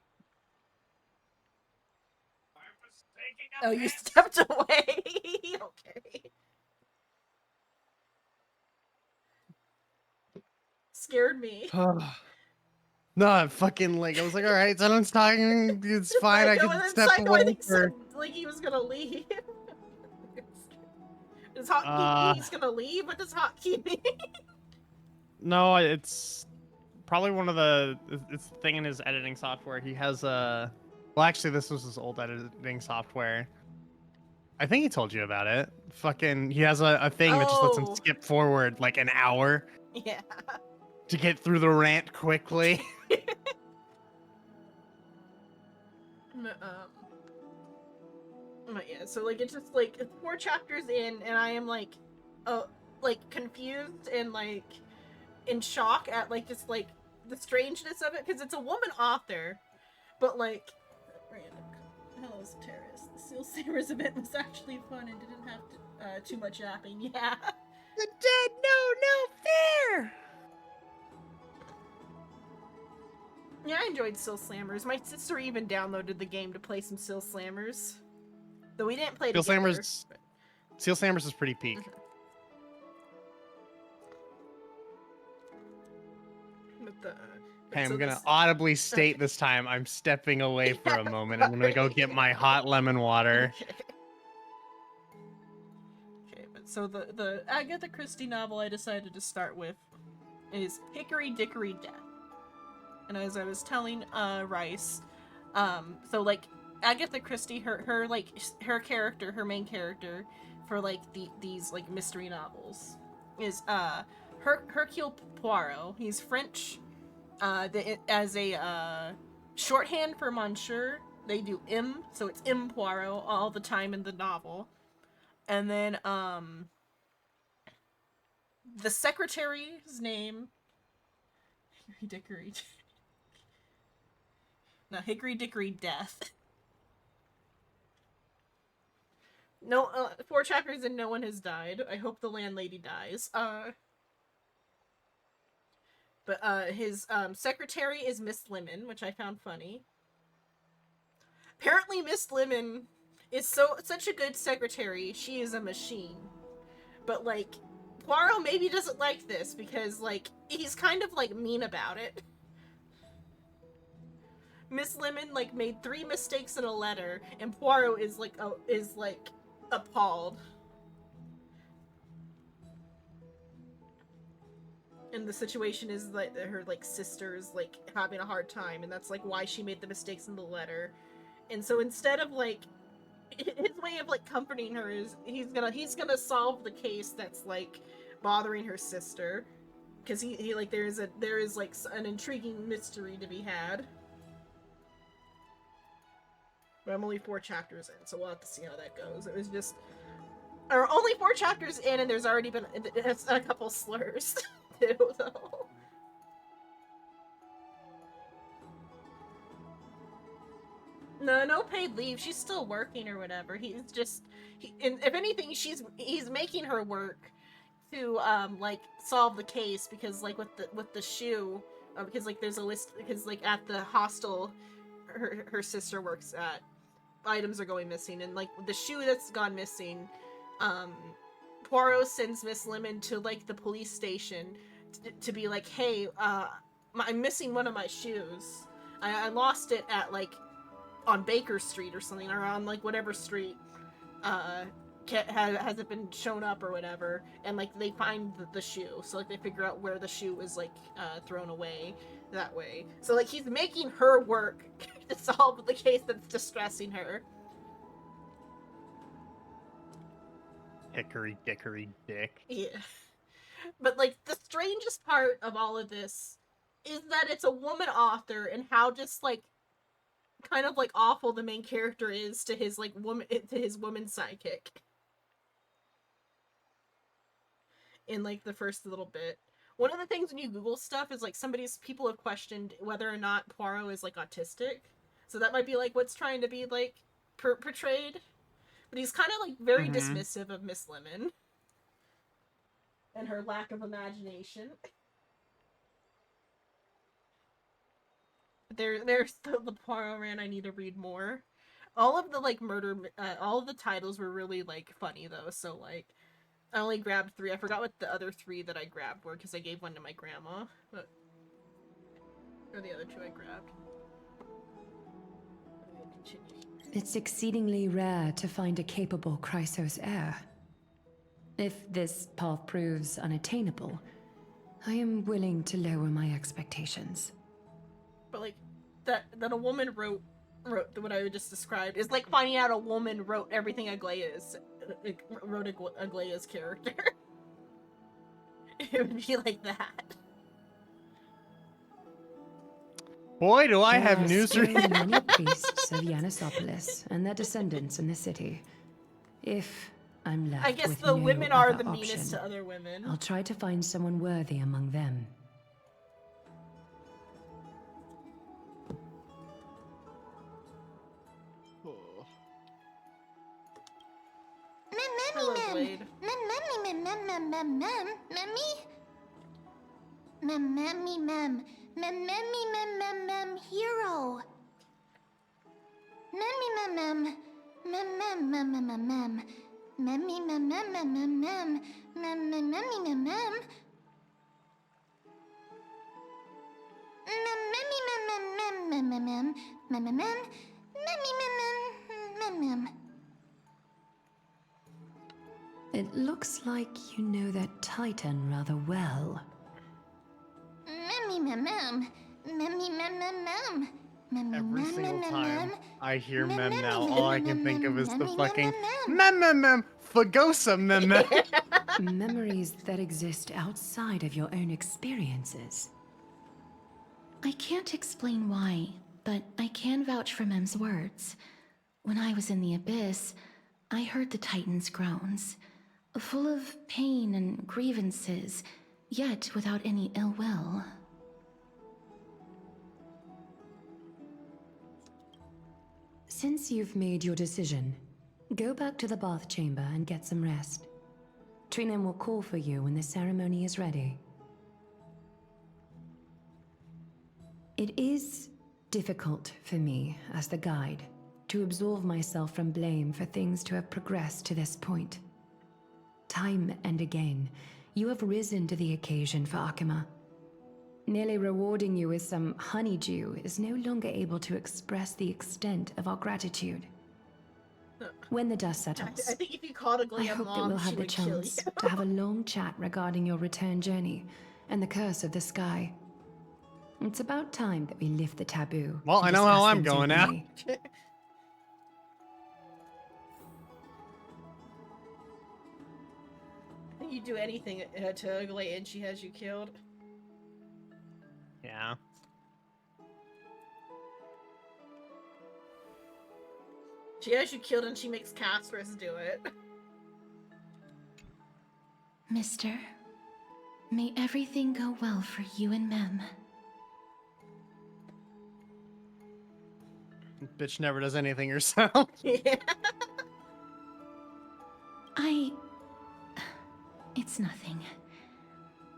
Oh, you stepped away. Okay. Scared me. No, I'm fucking like I was like, all right, someone's talking. It's fine. I can step Psycho, I away. think said like he was gonna leave. Does hotkey mean he's gonna leave? What does hotkey mean? No, it's probably one of the. It's the thing in his editing software. He has a. Well, actually, this was his old editing software. I think he told you about it. Fucking, he has a thing that just lets him skip forward like an hour. Yeah. To get through the rant quickly. But yeah, so like it's just like it's 4 chapters in, and I am like confused and like in shock at like just like the strangeness of it, because it's a woman author, but like random. Hello, Terrace. The Seal Savers event was actually fun and didn't have too much yapping. Yeah. The dead know no fear. Yeah, I enjoyed Sill Slammers. My sister even downloaded the game to play some Sill Slammers. Though we didn't play Steel together. Slammers. Steel Slammers is pretty peak. But the, Okay, so I'm gonna this- audibly state this time. I'm stepping away for a moment. I'm gonna go get my hot lemon water. Okay. Okay, but so the Agatha Christie novel I decided to start with is Hickory Dickory Death. And as I was telling Rice, so like Agatha Christie, her character, her main character for like these like mystery novels is Hercule Poirot. He's French. As a shorthand for Monsieur, they do M, so it's M Poirot all the time in the novel. And then the secretary's name Hickory Dickory. No, Hickory Dickory Death. No, 4 chapters and no one has died. I hope the landlady dies. But his secretary is Miss Lemon, which I found funny. Apparently Miss Lemon is such a good secretary, she is a machine. But like, Poirot maybe doesn't like this because like, he's kind of like mean about it. Miss Lemon like made 3 mistakes in a letter, and Poirot is like appalled. And the situation is like her like sister's like having a hard time, and that's like why she made the mistakes in the letter. And so instead of like, his way of like comforting her is he's gonna solve the case that's like bothering her sister, because he like there is like an intriguing mystery to be had. But I'm only 4 chapters in, so we'll have to see how that goes. It was just, or only 4 chapters in, and there's already been a couple slurs too, though. No paid leave. She's still working or whatever. He's just, and if anything, he's making her work to like solve the case, because like with the shoe, because like there's a list, because like at the hostel her sister works at, items are going missing, and like the shoe that's gone missing, Poirot sends Miss Lemon to like the police station to be like, hey, I'm missing one of my shoes. I lost it at like on Baker Street or something, or on like whatever street. Has it been shown up or whatever, and like they find the shoe, so like they figure out where the shoe was like thrown away that way. So like he's making her work to solve the case that's distressing her. Hickory dickory dick. Yeah. But like the strangest part of all of this is that it's a woman author, and how just like kind of like awful the main character is to his like woman sidekick. In like the first little bit. One of the things when you Google stuff is like people have questioned whether or not Poirot is like autistic. So that might be like what's trying to be like portrayed. But he's kind of like very dismissive of Miss Lemon. And her lack of imagination. There's the Poirot rant I need to read more. All of the like all of the titles were really like funny though, so like I only grabbed 3. I forgot what the other 3 that I grabbed were, because I gave one to my grandma. But or the other 2 I grabbed. Continue. It's exceedingly rare to find a capable Crysos heir. If this path proves unattainable, I am willing to lower my expectations. But like that a woman wrote what I just described is like finding out a woman wrote everything wrote Aglaya's character. It would be like that. Boy, do I have There are news for still you. many priests of Yanisopolis and their descendants in the city. If I'm left I guess with the no women are other the meanest option, to other women. I'll try to find someone worthy among them. Hello, Blade. hero. It looks like you know that Titan rather well. Every single time I hear mem now, all I can think of is the fucking mem Fagosa mem. Memories that exist outside of your own experiences. I can't explain why, but I can vouch for Mem's words. When I was in the abyss, I heard the Titan's groans, full of pain and grievances, yet without any ill will. Since you've made your decision, go back to the bath chamber and get some rest. Trinem will call for you when the ceremony is ready. It is difficult for me, as the guide, to absolve myself from blame for things to have progressed to this point. Time and again, you have risen to the occasion for Akima. Nearly rewarding you with some honeydew is no longer able to express the extent of our gratitude. When the dust settles, I think if you called a I Glam hope that mom, we'll she have the would kill chance you. to have a long chat regarding your return journey and the curse of the sky. It's about time that we lift the taboo. Well, and I know how discuss I'm things going now. openly. You do anything to Ugly and she has you killed. Yeah. She has you killed and she makes Casper's do it. Mister, may everything go well for you and Mem. Bitch never does anything herself. Yeah. It's nothing.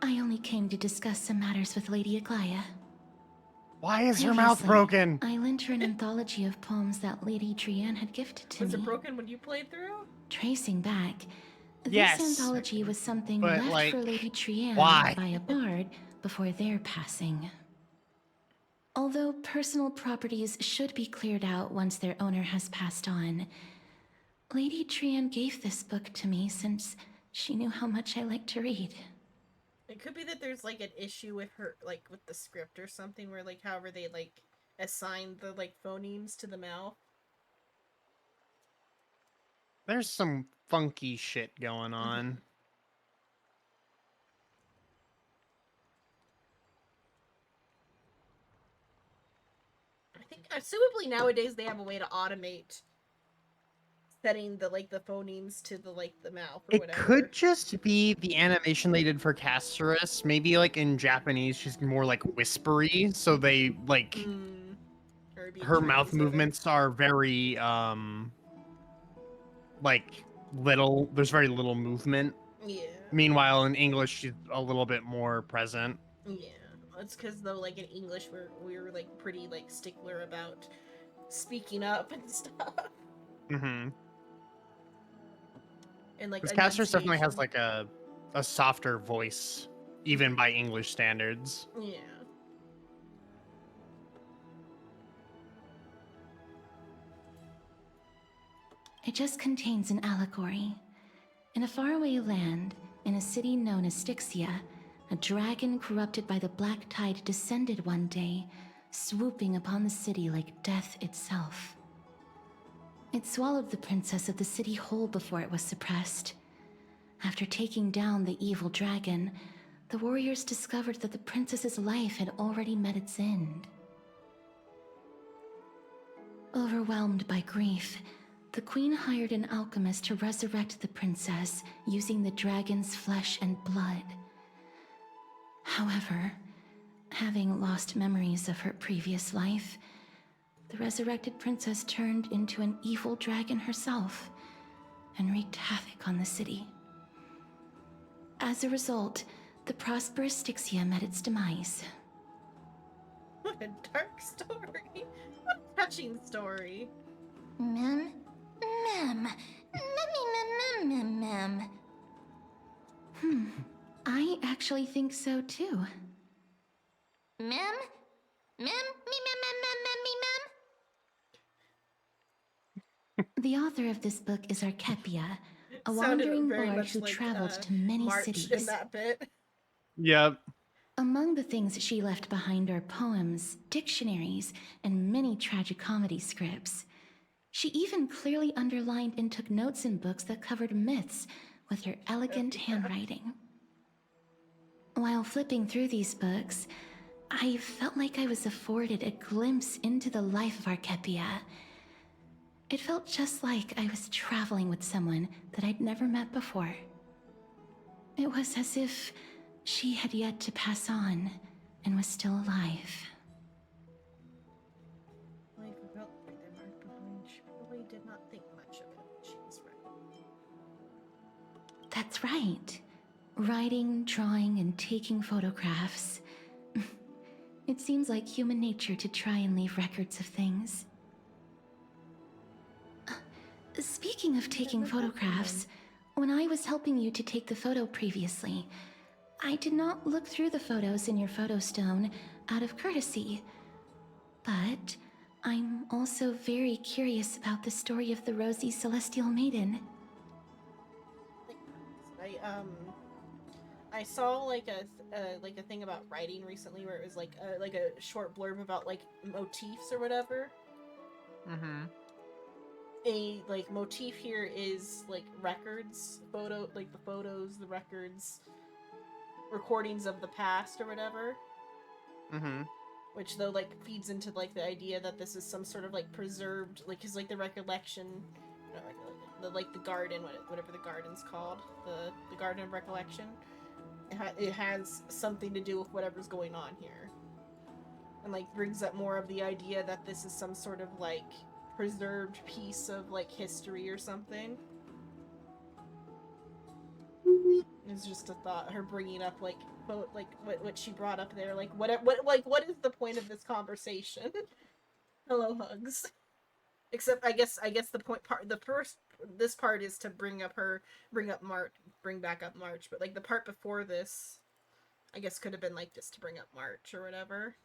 I only came to discuss some matters with Lady Aglaya. Why is her mouth Previously, broken? I lent her an anthology of poems that Lady Trianne had gifted to Was me. it broken when you played through? Tracing back, Yes, this anthology was something but, left like, for Lady Trianne why? by a bard before their passing. Although personal properties should be cleared out once their owner has passed on, Lady Trianne gave this book to me since she knew how much I like to read. It could be that there's like an issue with her, like with the script or something, where like however they like assign the like phonemes to the mouth. There's some funky shit going on. I think, assumably nowadays they have a way to automate setting the like the phonemes to the like the mouth or It whatever. could just be the animation they did for Casterus. Maybe like in Japanese, she's more like whispery, so they like Or be her Chinese mouth with it. movements are very like little. There's very little movement. Yeah. Meanwhile, in English, she's a little bit more present. Yeah. It's because though like in English we're like pretty like stickler about speaking up and stuff. Mm-hmm. And like Because Casterus definitely has enunciation. like a softer voice, even by English standards. Yeah. It just contains an allegory. In a faraway land, in a city known as Styxia, a dragon corrupted by the black tide descended one day, swooping upon the city like death itself. It swallowed the princess of the city whole before it was suppressed. After taking down the evil dragon, the warriors discovered that the princess's life had already met its end. Overwhelmed by grief, the queen hired an alchemist to resurrect the princess using the dragon's flesh and blood. However, having lost memories of her previous life, the resurrected princess turned into an evil dragon herself and wreaked havoc on the city. As a result, the prosperous Styxia met its demise. What a dark story. What a touching story. Mem? Mem. Mem. I actually think so too. Mem? Mem? The author of this book is Archepia, a Sounded wandering very bard much who like, traveled to many March cities. in that bit. Yep. Among the things she left behind are poems, dictionaries, and many tragicomedy scripts. She even clearly underlined and took notes in books that covered myths with her elegant handwriting. While flipping through these books, I felt like I was afforded a glimpse into the life of Archepia. It felt just like I was traveling with someone that I'd never met before. It was as if she had yet to pass on and was still alive. Life felt like they marked behind. She probably did not think much of it when she was writing. That's right. Writing, drawing, and taking photographs. It seems like human nature to try and leave records of things. Speaking of taking photographs, when I was helping you to take the photo previously, I did not look through the photos in your photo stone out of courtesy. But I'm also very curious about the story of the Rosy Celestial Maiden. I saw like a thing about writing recently where it was like a short blurb about like motifs or whatever. Mm-hmm. A like motif here is like records, like the photos, the records, recordings of the past or whatever. Mm-hmm. Which though like feeds into like the idea that this is some sort of like preserved, like cause like the recollection, the garden, whatever the garden's called, the garden of recollection. It has something to do with whatever's going on here, and like brings up more of the idea that this is some sort of like preserved piece of like history or something. It's just a thought. Her bringing up like what she brought up there. Like what is the point of this conversation? Hello, hugs. Except I guess this part is to bring back up March, but like the part before this, I guess could have been like just to bring up March or whatever.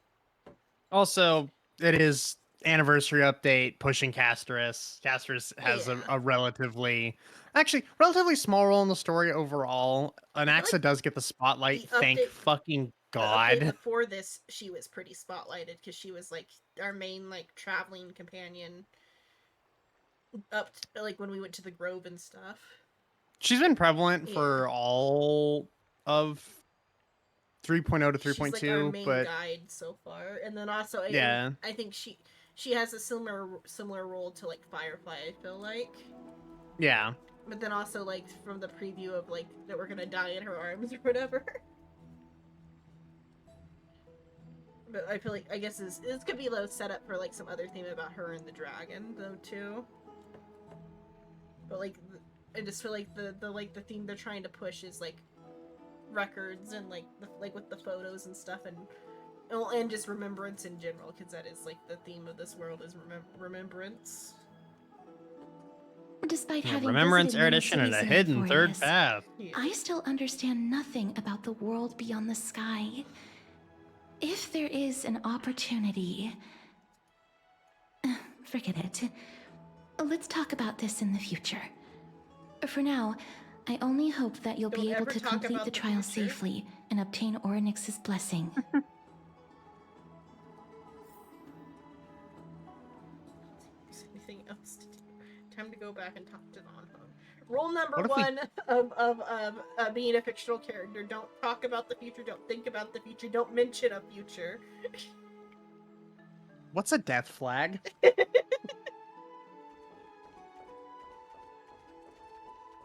Also, it is anniversary update pushing Castris. Castris has a relatively small role in the story overall. Anaxa does get the spotlight. Thank fucking God. The update before this, she was pretty spotlighted because she was like our main like traveling companion up to, like when we went to the Grove and stuff. She's been prevalent for all of 3.0 to 3.2. She's like our main guide so far, and then also I think she has a similar role to like Firefly. I feel like. Yeah. But then also like from the preview of like that we're gonna die in her arms or whatever. But I feel like I guess this could be a little setup for like some other theme about her and the dragon though too. But like I just feel like the theme they're trying to push is like records and like with the photos and stuff and just remembrance in general, because that is like the theme of this world is remembrance. Despite having remembrance, visited many erudition, and a cities in hidden third Euphorius, path. I still understand nothing about the world beyond the sky. If there is an opportunity... Forget it. Let's talk about this in the future. For now, I only hope that you'll be able to complete the trial safely and obtain Orynyx's blessing. Anything else to do? Time to go back and talk to Nanho. Rule number one of being a fictional character: don't talk about the future, don't think about the future, don't mention a future. What's a death flag?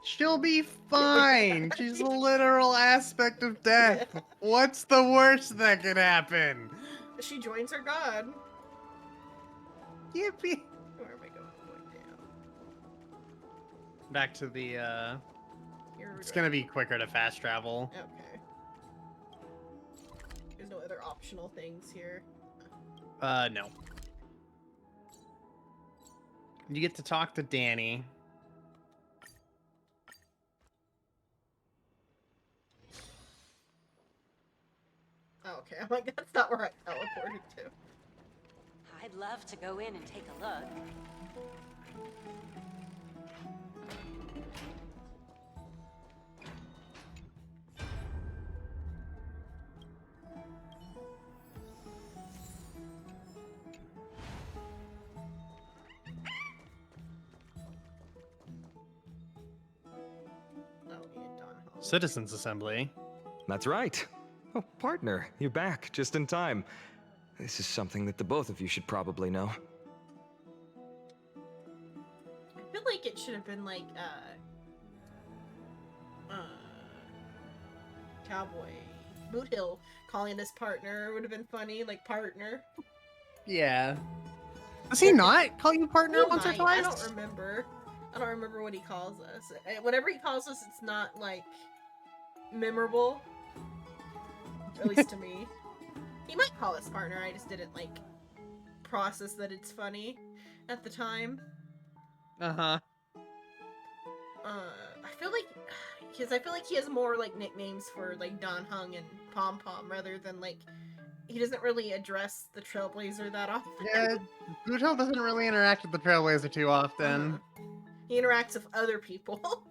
She'll be fine. She's a literal aspect of death. Yeah. What's the worst that could happen? She joins her god. Yippee. Where am I going down? Back to the, it's gonna be quicker to fast travel. Okay. optional things here. No. You get to talk to Danny. Oh, okay, I'm like, that's not where I teleported to. I'd love to go in and take a look. Oh, yeah, Don Hall. Citizens Assembly. That's right. Oh, partner, you're back just in time. This is something that the both of you should probably know. I feel like it should have been like, Cowboy Boot Hill calling his partner would have been funny, like partner. Yeah. Does he not call you partner He once or might, twice? I don't remember. I don't remember what he calls us. Whatever he calls us, it's not like memorable. At least to me. He might call us partner. I just didn't like process that it's funny at the time. Uh-huh. I feel like he has more like nicknames for like Don Hung and Pom Pom rather than like he doesn't really address the Trailblazer that often. Yeah, Boot Hill doesn't really interact with the Trailblazer too often. He interacts with other people.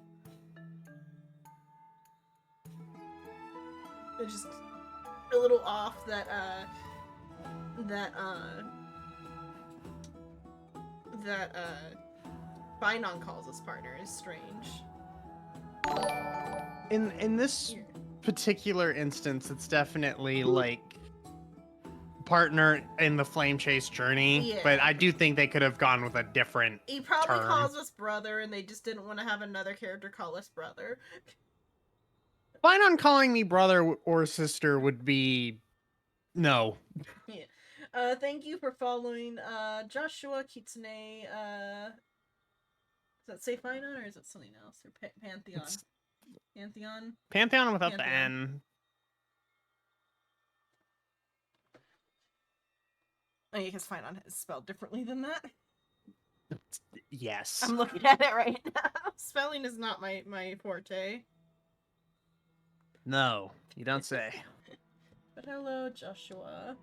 It's just a little off that Finon calls his partner is strange. In this particular instance, it's definitely like partner in the flame chase journey, Yeah. but I do think they could have gone with a different He probably term. calls us brother, and they just didn't want to have another character call us brother. Fine on calling me brother or sister would be no. Yeah. Thank you for following Joshua Kitsune. Does that say Finon or is it something else? Or Pantheon? It's Pantheon? Pantheon without the Pantheon. N. Oh, yeah, because Finon is spelled differently than that. Yes. I'm looking at it right now. Spelling is not my forte. No, you don't say. But hello, Joshua.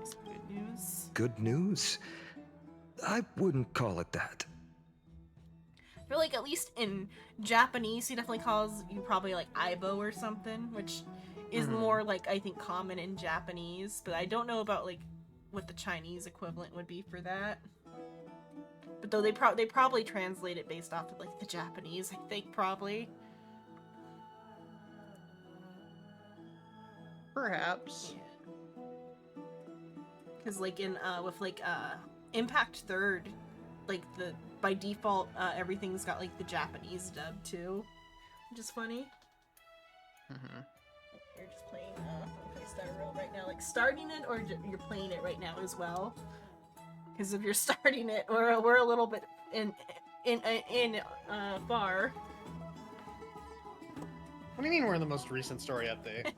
Some good news. Good news? I wouldn't call it that. I feel like at least in Japanese, he definitely calls you probably like Aibo or something, which is more like I think common in Japanese. But I don't know about like what the Chinese equivalent would be for that. But though they probably translate it based off of like the Japanese, I think probably. Perhaps. Because like in with like Impact Third, like the by default everything's got like the Japanese dub too, which is funny. You're just playing okay, Star Rail right now, like starting it, or you're playing it right now as well. Because if you're starting it, we're a little bit in far. What do you mean we're in the most recent story update?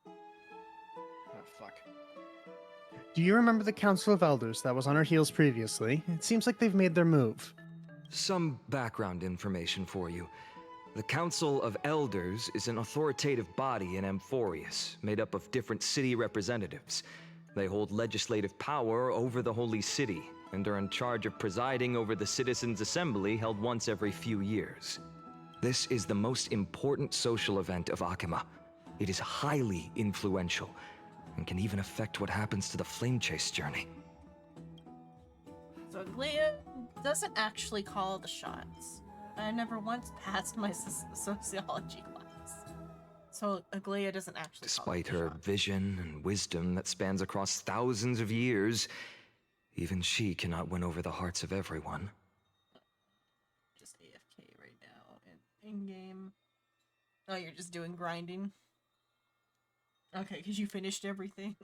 Oh, fuck. Do you remember the Council of Elders that was on our heels previously? It seems like they've made their move. Some background information for you. The Council of Elders is an authoritative body in Amphorius, made up of different city representatives. They hold legislative power over the Holy City, and are in charge of presiding over the Citizens' Assembly held once every few years. This is the most important social event of Akima. It is highly influential, and can even affect what happens to the Flame Chase journey. So Glea doesn't actually call the shots. I never once passed my sociology class. So Aglaia doesn't actually Despite call the her shots. vision and wisdom that spans across thousands of years, even she cannot win over the hearts of everyone. Just AFK right now in game. Oh, you're just doing grinding. Okay, because you finished everything.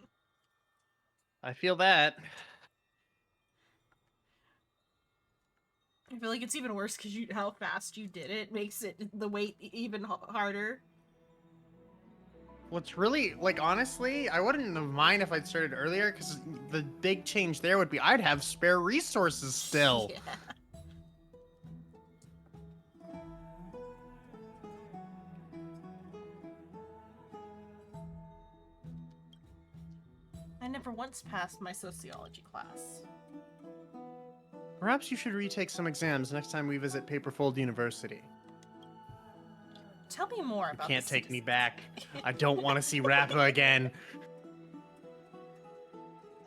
I feel that. I feel like it's even worse because how fast you did it makes it the wait even harder. What's really, like, honestly, I wouldn't have mind if I'd started earlier, because the big change there would be I'd have spare resources still. Yeah. I never once passed my sociology class. Perhaps you should retake some exams next time we visit Paperfold University. Tell me more You about can't the take me citizens. back. I don't want to see Rappa again.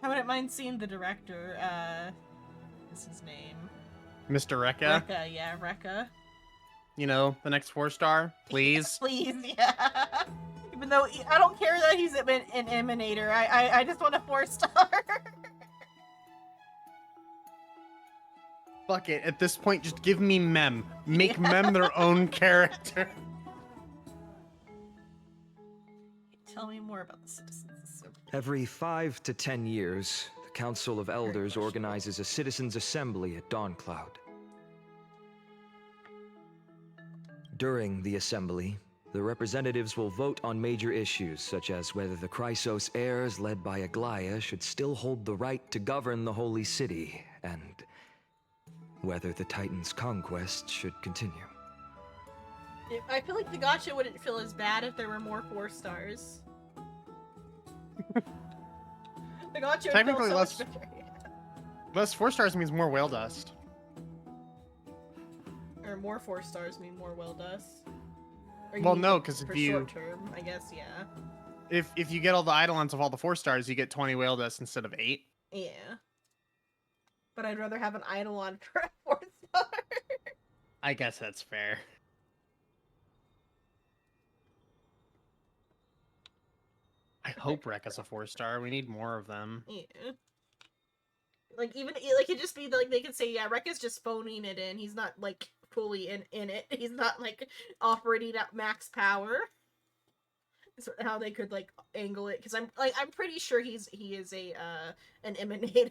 I wouldn't mind seeing the director, what's his name? Mr. Rekka, Rekka, yeah, Rekka. you know, the next 4-star, please. Please, yeah. Even though I don't care that he's an emanator, I just want a 4-star. Fuck it, at this point, just give me Mem. Make Mem their own character. Tell me more about the citizens assembly. Every 5 to 10 years, the Council of Elders organizes a citizens' assembly at Dawncloud. During the assembly, the representatives will vote on major issues such as whether the Crysos Heirs led by Aglaya should still hold the right to govern the Holy City, and whether the Titan's conquest should continue. I feel like the gacha wouldn't feel as bad if there were more 4-stars. The gacha would Technically, feel so less- much better. Less 4-stars means more whale dust. Or more 4-stars mean more well dust. Or you Well, mean no, 'cause for if you- short term, I guess, yeah. If you get all the Eidolons of all the 4-stars, you get 20 whale dust instead of 8. Yeah. But I'd rather have an Eidolon for a 4-star. I guess that's fair. I hope Rekka's a 4-star. We need more of them. Yeah. Like, even, like, it'd just be, like, they could say, yeah, Rekka's just phoning it in. He's not, like, fully in it. He's not, like, operating at max power. That's how they could, like, angle it. Because I'm pretty sure he is an emanator.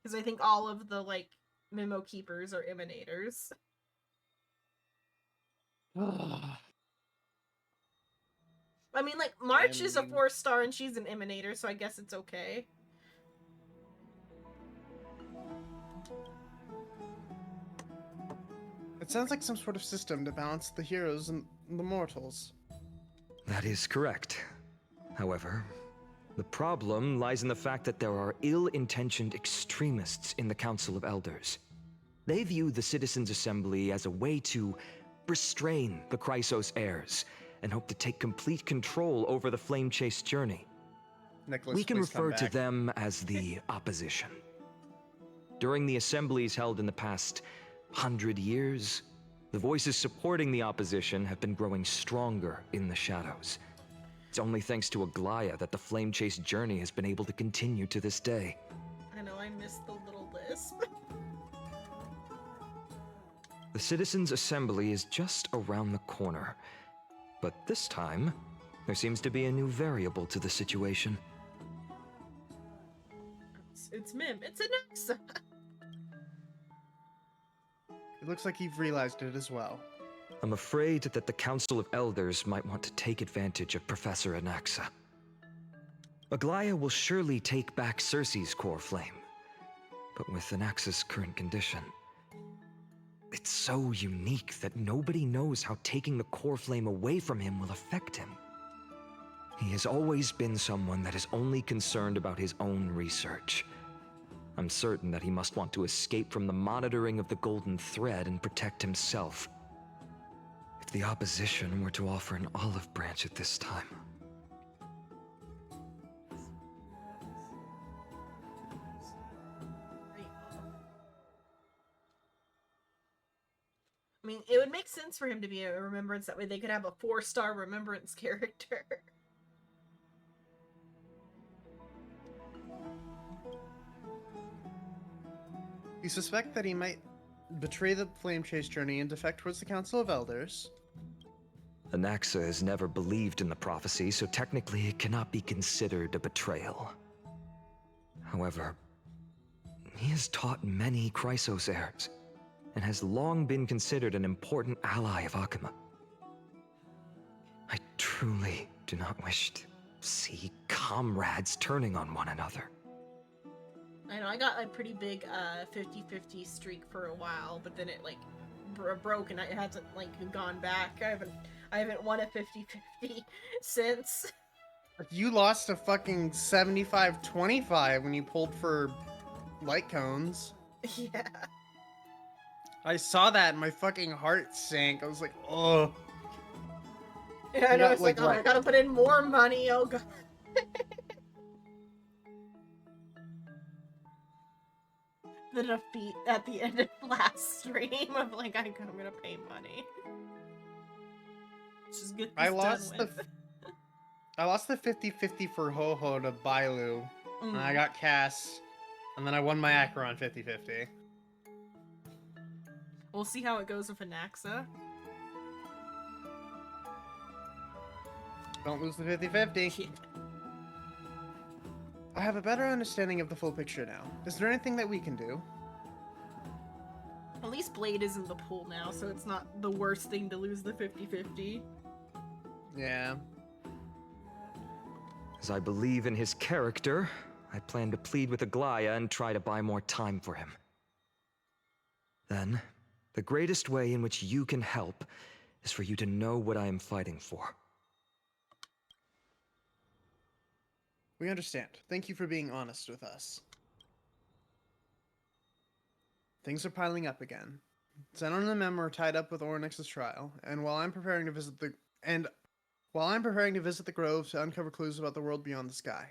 Because I think all of the, like, memo keepers are emanators. I mean, like, March is a 4-star and she's an emanator, so I guess it's okay. It sounds like some sort of system to balance the heroes and the mortals. That is correct. However, the problem lies in the fact that there are ill-intentioned extremists in the Council of Elders. They view the Citizens' Assembly as a way to restrain the Crysos Heirs and hope to take complete control over the flame-chased journey. Nicholas, We can please come refer to back. them as the opposition. During the assemblies held in the past 100 years, the voices supporting the opposition have been growing stronger in the shadows. It's only thanks to Aglaya that the flame-chased journey has been able to continue to this day. I know, I missed the little lisp. The Citizens' Assembly is just around the corner. But this time, there seems to be a new variable to the situation. It's Mim. It's an Axa. It looks like you've realized it as well. I'm afraid that the Council of Elders might want to take advantage of Professor Anaxa. Aglaya will surely take back Cersei's core flame. But with Anaxa's current condition, it's so unique that nobody knows how taking the core flame away from him will affect him. He has always been someone that is only concerned about his own research. I'm certain that he must want to escape from the monitoring of the Golden Thread and protect himself. If the opposition were to offer an olive branch at this time. I mean, it would make sense for him to be a remembrance. That way they could have a 4-star remembrance character. You suspect that he might betray the flame chase journey and defect towards the Council of Elders? Anaxa has never believed in the prophecy, so technically it cannot be considered a betrayal. However, He has taught many Crysos Heirs, and has long been considered an important ally of Akuma. I truly do not wish to see comrades turning on one another. I know, I got a pretty big 50-50 streak for a while, but then it like broke and it hasn't like gone back. I haven't won a 50-50 since. You lost a fucking 75-25 when you pulled for light cones. Yeah. I saw that and my fucking heart sank. I was like, oh. Yeah, I know, it's like, oh, I gotta put in more money, oh god. The defeat at the end of last stream of like, I'm gonna pay money. Just get this I lost done with. I lost the 50-50 for Ho-Ho to Bailu, and I got Cass, and then I won my Acheron 50-50. We'll see how it goes with Anaxa. Don't lose the 50-50. I have a better understanding of the full picture now. Is there anything that we can do? At least Blade is in the pool now, so it's not the worst thing to lose the 50-50. Yeah. As I believe in his character, I plan to plead with Aglaya and try to buy more time for him. Then, the greatest way in which you can help is for you to know what I am fighting for. We understand. Thank you for being honest with us. Things are piling up again. Zenon and the Mem are tied up with Oryx's trial, and while I'm preparing to visit the Grove to uncover clues about the world beyond the sky.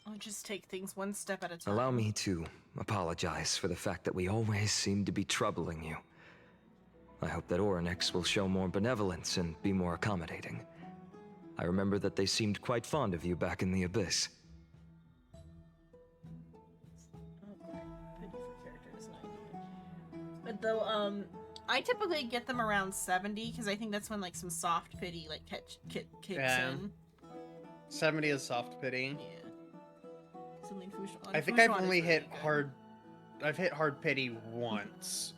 I'll just take things one step at a time. Allow me to apologize for the fact that we always seem to be troubling you. I hope that Oryx will show more benevolence and be more accommodating. I remember that they seemed quite fond of you back in the Abyss. Pity for characters 98. But though, I typically get them around 70, because I think that's when, like, some soft pity, like, kicks in. 70 is soft pity. Yeah. I think I've only hit hard... I've hit hard pity once.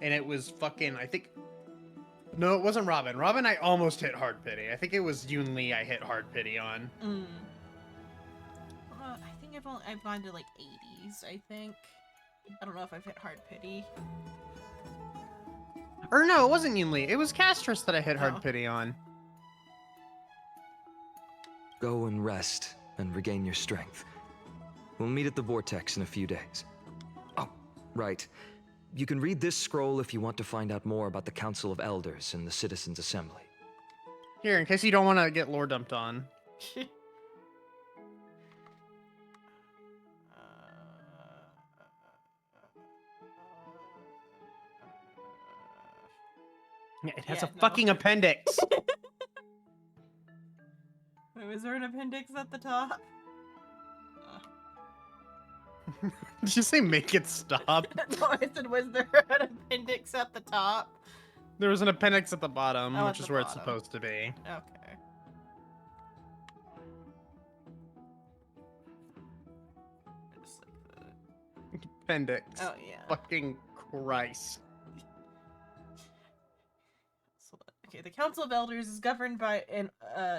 And it was fucking, I think... No, it wasn't Robin. Robin, I almost hit hard pity. I think it was Yoon Lee I hit hard pity on. I think I've gone to like 80s, I think. I don't know if I've hit hard pity. Or no, it wasn't Yoon Lee. It was Castris that I hit hard pity on. Go and rest and regain your strength. We'll meet at the Vortex in a few days. Oh, right. You can read this scroll if you want to find out more about the Council of Elders and the Citizens' Assembly. Here, in case you don't want to get lore dumped on. Yeah, it has a fucking appendix. Wait, was there an appendix at the top? Did you say make it stop? No, I said, was there an appendix at the top? There was an appendix at the bottom, Oh, which is where it's supposed to be. Okay. Just like the... Appendix. Oh, yeah. Fucking Christ. Okay, the Council of Elders is governed by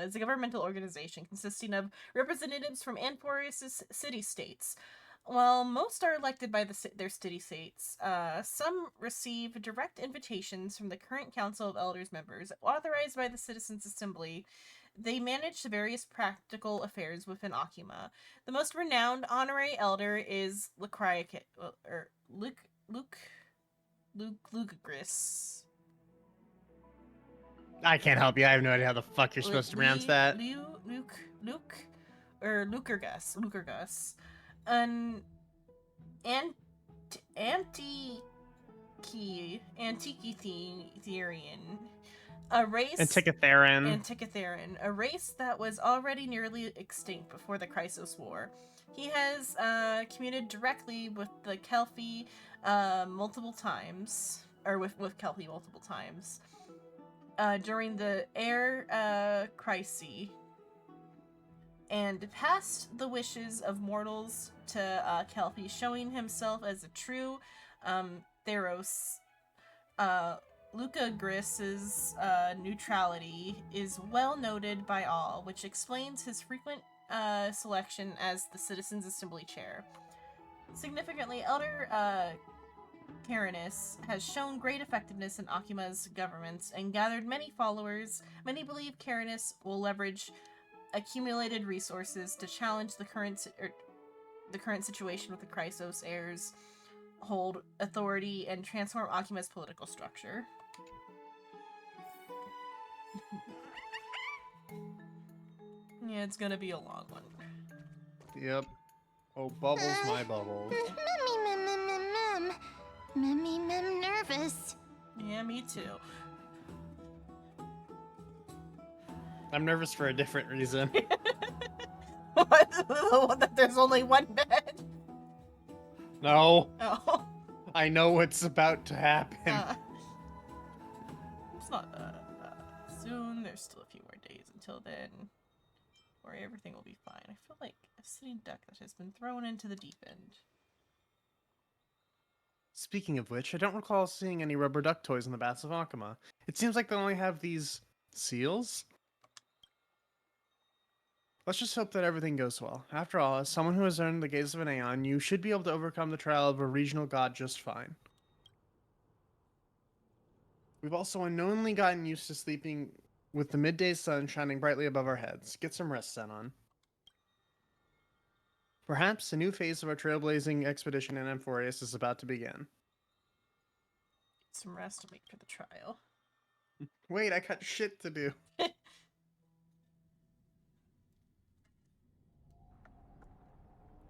is a governmental organization consisting of representatives from Amphorius' city-states. While most are elected by their city-states, some receive direct invitations from the current Council of Elders members, authorized by the Citizens' Assembly. They manage the various practical affairs within Akuma. The most renowned honorary elder is Lucagris. I can't help you. I have no idea how the fuck you're supposed to pronounce that. Lucargus. An Antikytherian. A race... Antikytherian. A race that was already nearly extinct before the Crysos War. He has commuted directly with the Kelphi multiple times. Or with Kelphi multiple times. during the Heir Crysi, and past the wishes of mortals to Kelpie, showing himself as a true Theros. Luca Griss's neutrality is well noted by all, which explains his frequent selection as the Citizens' Assembly chair. Significantly, Elder Caranus has shown great effectiveness in Akima's governments and gathered many followers. Many believe Caranus will leverage accumulated resources to challenge the current situation with the Crysos Heirs, hold authority, and transform Akima's political structure. Yeah, it's gonna be a long one. Yep. Oh, bubbles, my bubbles. I'm nervous. Yeah, me too. I'm nervous for a different reason. What? The one that there's only one bed? No. Oh. I know what's about to happen. It's not soon. There's still a few more days until then, where everything will be fine. I feel like a sitting duck that has been thrown into the deep end. Speaking of which, I don't recall seeing any rubber duck toys in the Baths of Akama. It seems like they only have these seals. Let's just hope that everything goes well. After all, as someone who has earned the gaze of an Aeon, you should be able to overcome the trial of a regional god just fine. We've also unknowingly gotten used to sleeping with the midday sun shining brightly above our heads. Get some rest, Zenon. Perhaps a new phase of our trailblazing expedition in Amphorius is about to begin. Some rest to wait for the trial. Wait, I got shit to do.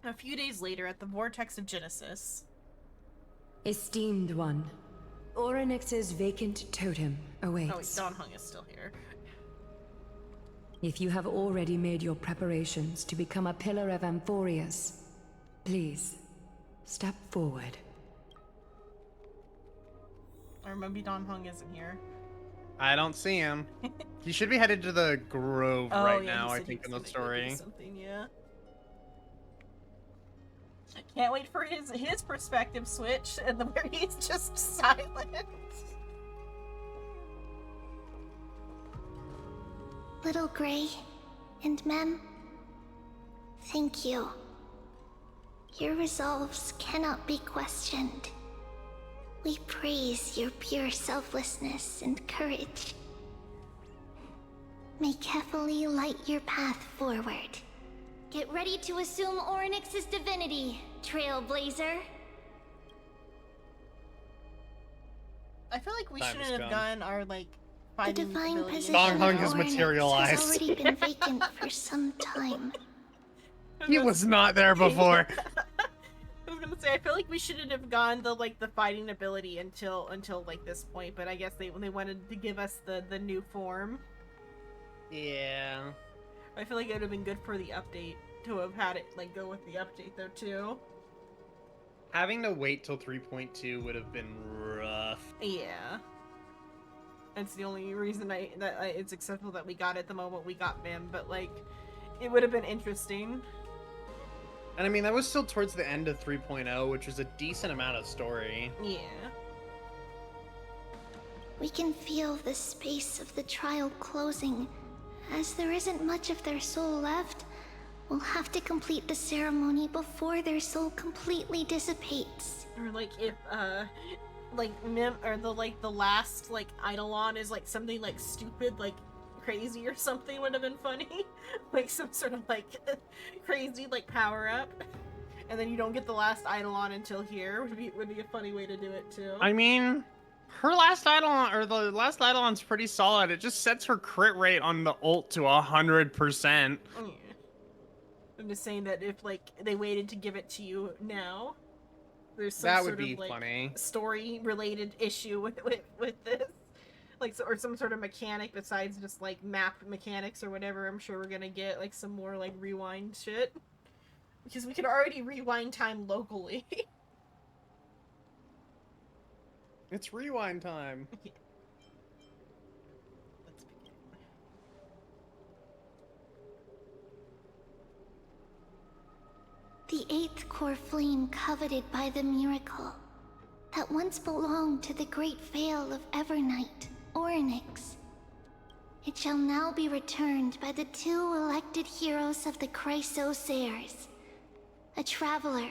A few days later, at the Vortex of Genesis. Esteemed one, Orynyx's vacant totem awaits. Oh wait, Dawn Hung is still here. If you have already made your preparations to become a pillar of Amphorius, please, step forward. Or maybe Dawn Hung isn't here. I don't see him. He should be headed to the Grove right now, I think, in the story. Something, yeah. Can't wait for his perspective switch and where he's just silent. Little Gray and Mem, thank you. Your resolves cannot be questioned. We praise your pure selflessness and courage. May Kefali light your path forward. Get ready to assume Orynyx's divinity, Trailblazer. I feel like we Time shouldn't has have gone. done our, like, The fighting divine ability position Dong of Hung has Orynyx materialized. has already been vacant for some time. He was not there before. I was gonna say, I feel like we shouldn't have gone the fighting ability until like this point, but I guess they wanted to give us the new form. Yeah. I feel like it would have been good for the update to have had it like go with the update though too. Having to wait till 3.2 would have been rough. Yeah. That's the only reason it's acceptable that we got it the moment we got Mim, but like, it would have been interesting. And I mean, that was still towards the end of 3.0, which was a decent amount of story. Yeah. We can feel the space of the trial closing. As there isn't much of their soul left, we'll have to complete the ceremony before their soul completely dissipates. Or like if like Mim or the last like Eidolon is like something like stupid, like crazy or something would have been funny. Like some sort of like crazy like power up. And then you don't get the last Eidolon until here would be a funny way to do it too. I mean, her last Eidolon, or the last Eidolon's pretty solid. It just sets her crit rate on the ult to 100%. Yeah. I'm just saying that if like they waited to give it to you now, there's some That sort would be of like funny. story related issue with this. Like, or some sort of mechanic besides just like map mechanics or whatever. I'm sure we're gonna get like some more like rewind shit. Because we can already rewind time locally. It's rewind time. The 8th core flame coveted by the miracle that once belonged to the great Vale of Evernight, Orynyx. It shall now be returned by the 2 elected heroes of the Crysos Heirs. A traveler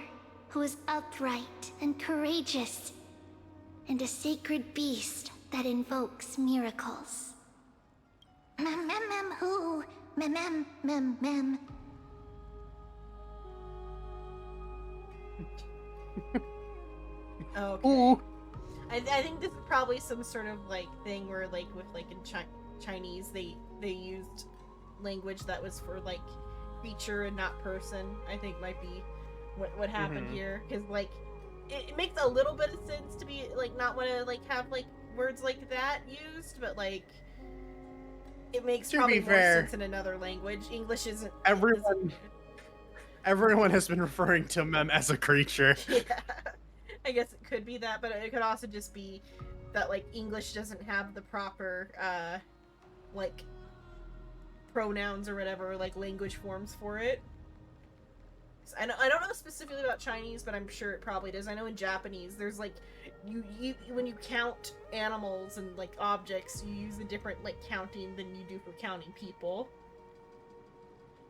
who is upright and courageous, and a sacred beast that invokes miracles. Who? Okay. Ooh. I think this is probably some sort of like thing where like with like in Chinese they used language that was for like creature and not person. I think might be what happened here, because like it makes a little bit of sense to be like not want to like have like words like that used, but like it makes probably more sense in another language. English isn't. Everyone has been referring to Mem as a creature. Yeah. I guess it could be that, but it could also just be that like English doesn't have the proper like pronouns or whatever, like language forms for it. I don't know specifically about Chinese, but I'm sure it probably does. I know in Japanese there's like you when you count animals and like objects, you use a different like counting than you do for counting people.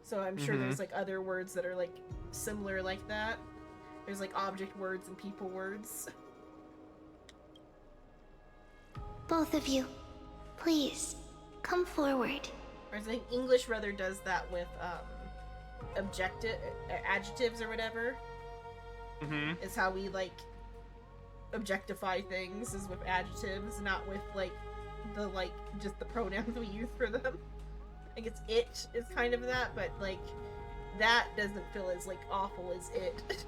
So I'm sure there's like other words that are like similar like that. There's like object words and people words. Both of you, please, come forward. Whereas I think English rather does that with adjectives or whatever. Is how we like objectify things, is with adjectives, not with like the like just the pronouns we use for them. I guess it is kind of that, but like that doesn't feel as like awful as it.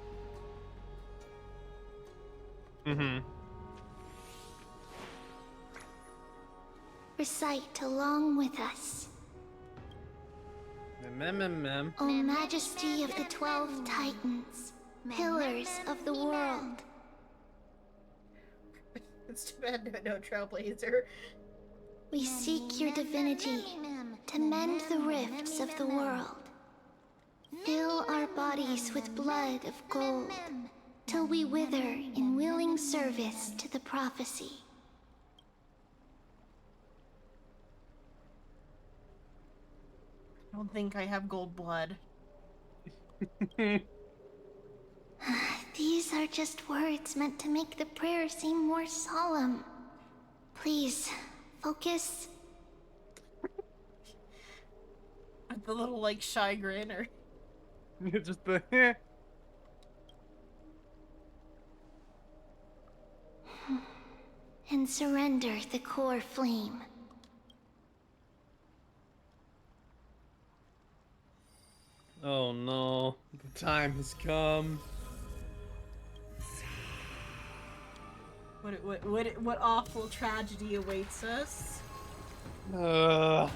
Recite along with us. O Majesty of the 12 Titans, pillars of the world. It's too bad no Trailblazer. We seek your divinity to mend the rifts of the world. Fill our bodies with blood of gold, till we wither in willing service to the prophecy. I don't think I have gold blood. These are just words meant to make the prayer seem more solemn. Please, focus. With the little like shy grin or Just the And surrender the core flame. Oh no, the time has come. What awful tragedy awaits us? A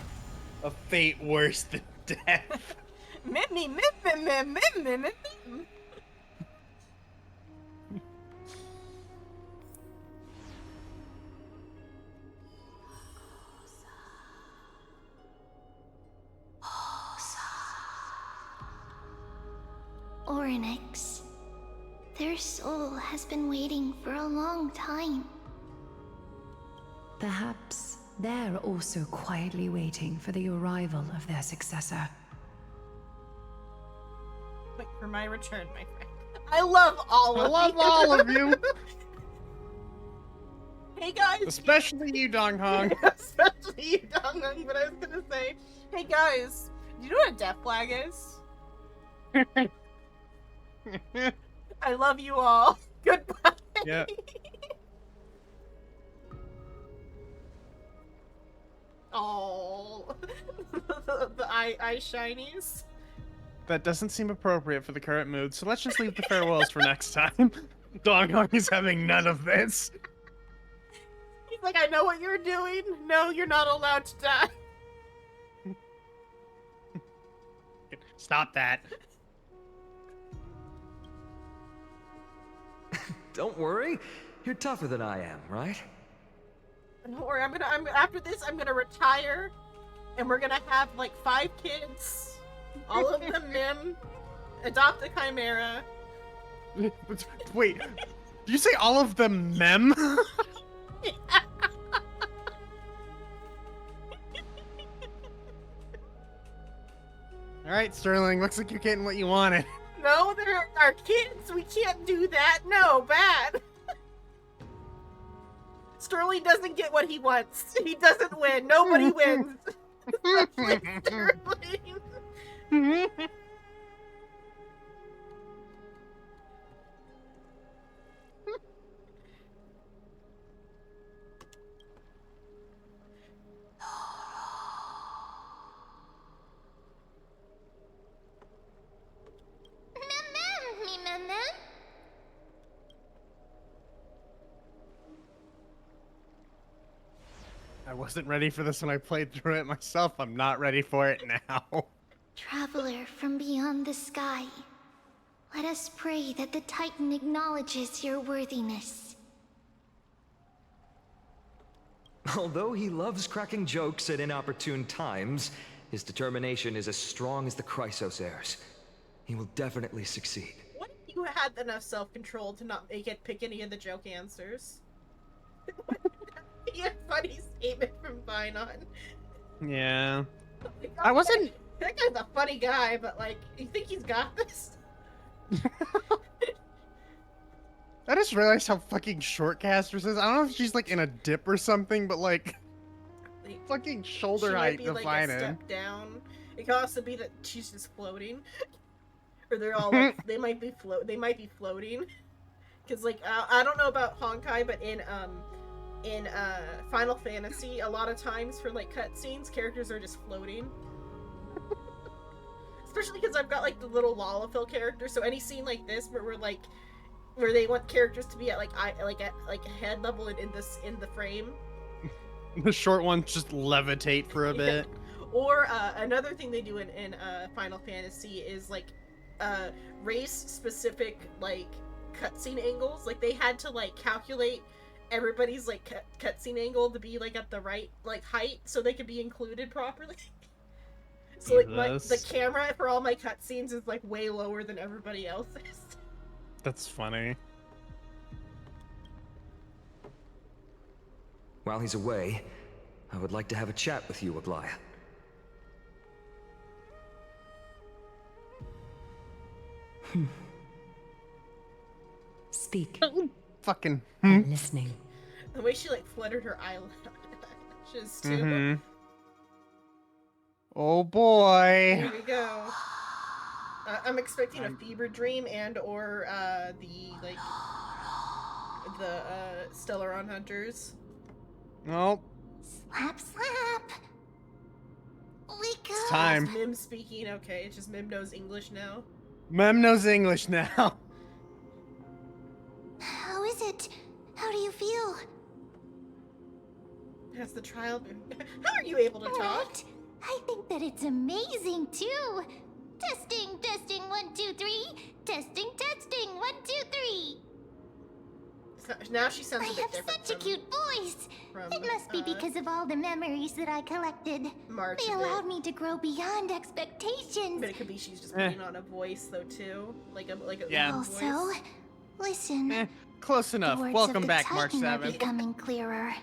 fate worse than death. Orynyx. Their soul has been waiting for a long time. Perhaps they're also quietly waiting for the arrival of their successor. Wait for my return, my friend. I love all of you. I love all of you. Hey guys. Especially you, Dong Hong. Especially you, Dong Hong. But I was gonna say, hey guys, do you know what a death flag is? I love you all. Goodbye. Yeah. Oh, the eye shinies. That doesn't seem appropriate for the current mood, so let's just leave the farewells for next time. Dong Hong is having none of this. He's like, I know what you're doing. No, you're not allowed to die. Stop that. Don't worry, you're tougher than I am, right? Don't worry, after this, I'm gonna retire, and we're gonna have like 5 kids, all of them Mim, Adopt a chimera. Wait, did you say all of them mem? All right, Sterling, looks like you're getting what you wanted. No, there are kids. We can't do that. No, bad. Sterling doesn't get what he wants. He doesn't win. Nobody wins. Sterling. I wasn't ready for this when I played through it myself. I'm not ready for it now. Traveler from beyond the sky, let us pray that the Titan acknowledges your worthiness. Although he loves cracking jokes at inopportune times, his determination is as strong as the Crysos Heirs. He will definitely succeed. What if you had enough self-control to not make it pick any of the joke answers? Be a funny statement from Vinon. Yeah. Like, I wasn't... That guy's a funny guy, but like, you think he's got this? I just realized how fucking short Casters is. I don't know if she's like in a dip or something, but like fucking shoulder She might height be to like find a it. step down. It could also be that she's just floating, or they're all like they might be floating. Because like I don't know about Honkai, but in Final Fantasy, a lot of times for like cutscenes, characters are just floating. Especially because I've got like the little Lalafell character, so any scene like this where they want characters to be at like head level in the frame. The short ones just levitate for a bit. Or another thing they do in Final Fantasy is like race specific like cutscene angles. Like they had to like calculate everybody's like cutscene angle to be like at the right like height so they could be included properly. So like the camera for all my cutscenes is like way lower than everybody else's. That's funny. While he's away, I would like to have a chat with you, Aglaya. Speak. Fucking. I'm listening. The way she like fluttered her eyelashes too. Mm-hmm. Oh boy. Here we go. I'm expecting a fever dream and or the Stellaron Hunters. Nope. Slap, slap. We go. It's time. It's Mim speaking. Okay, it's just Mim knows English now. Mem knows English now. How is it? How do you feel? Has the trial been... How are you able to talk? Right. I think that it's amazing too. Testing, testing, 1, 2, 3. Testing, testing, 1, 2, 3. So, now she sounds a bit different. I have such a cute voice. It must be because of all the memories that I collected. They allowed me to grow beyond expectations. But it could be she's just putting on a voice though too, like a yeah. Also, listen. Close enough. The words Welcome of the back, March Titan are 7th. becoming clearer.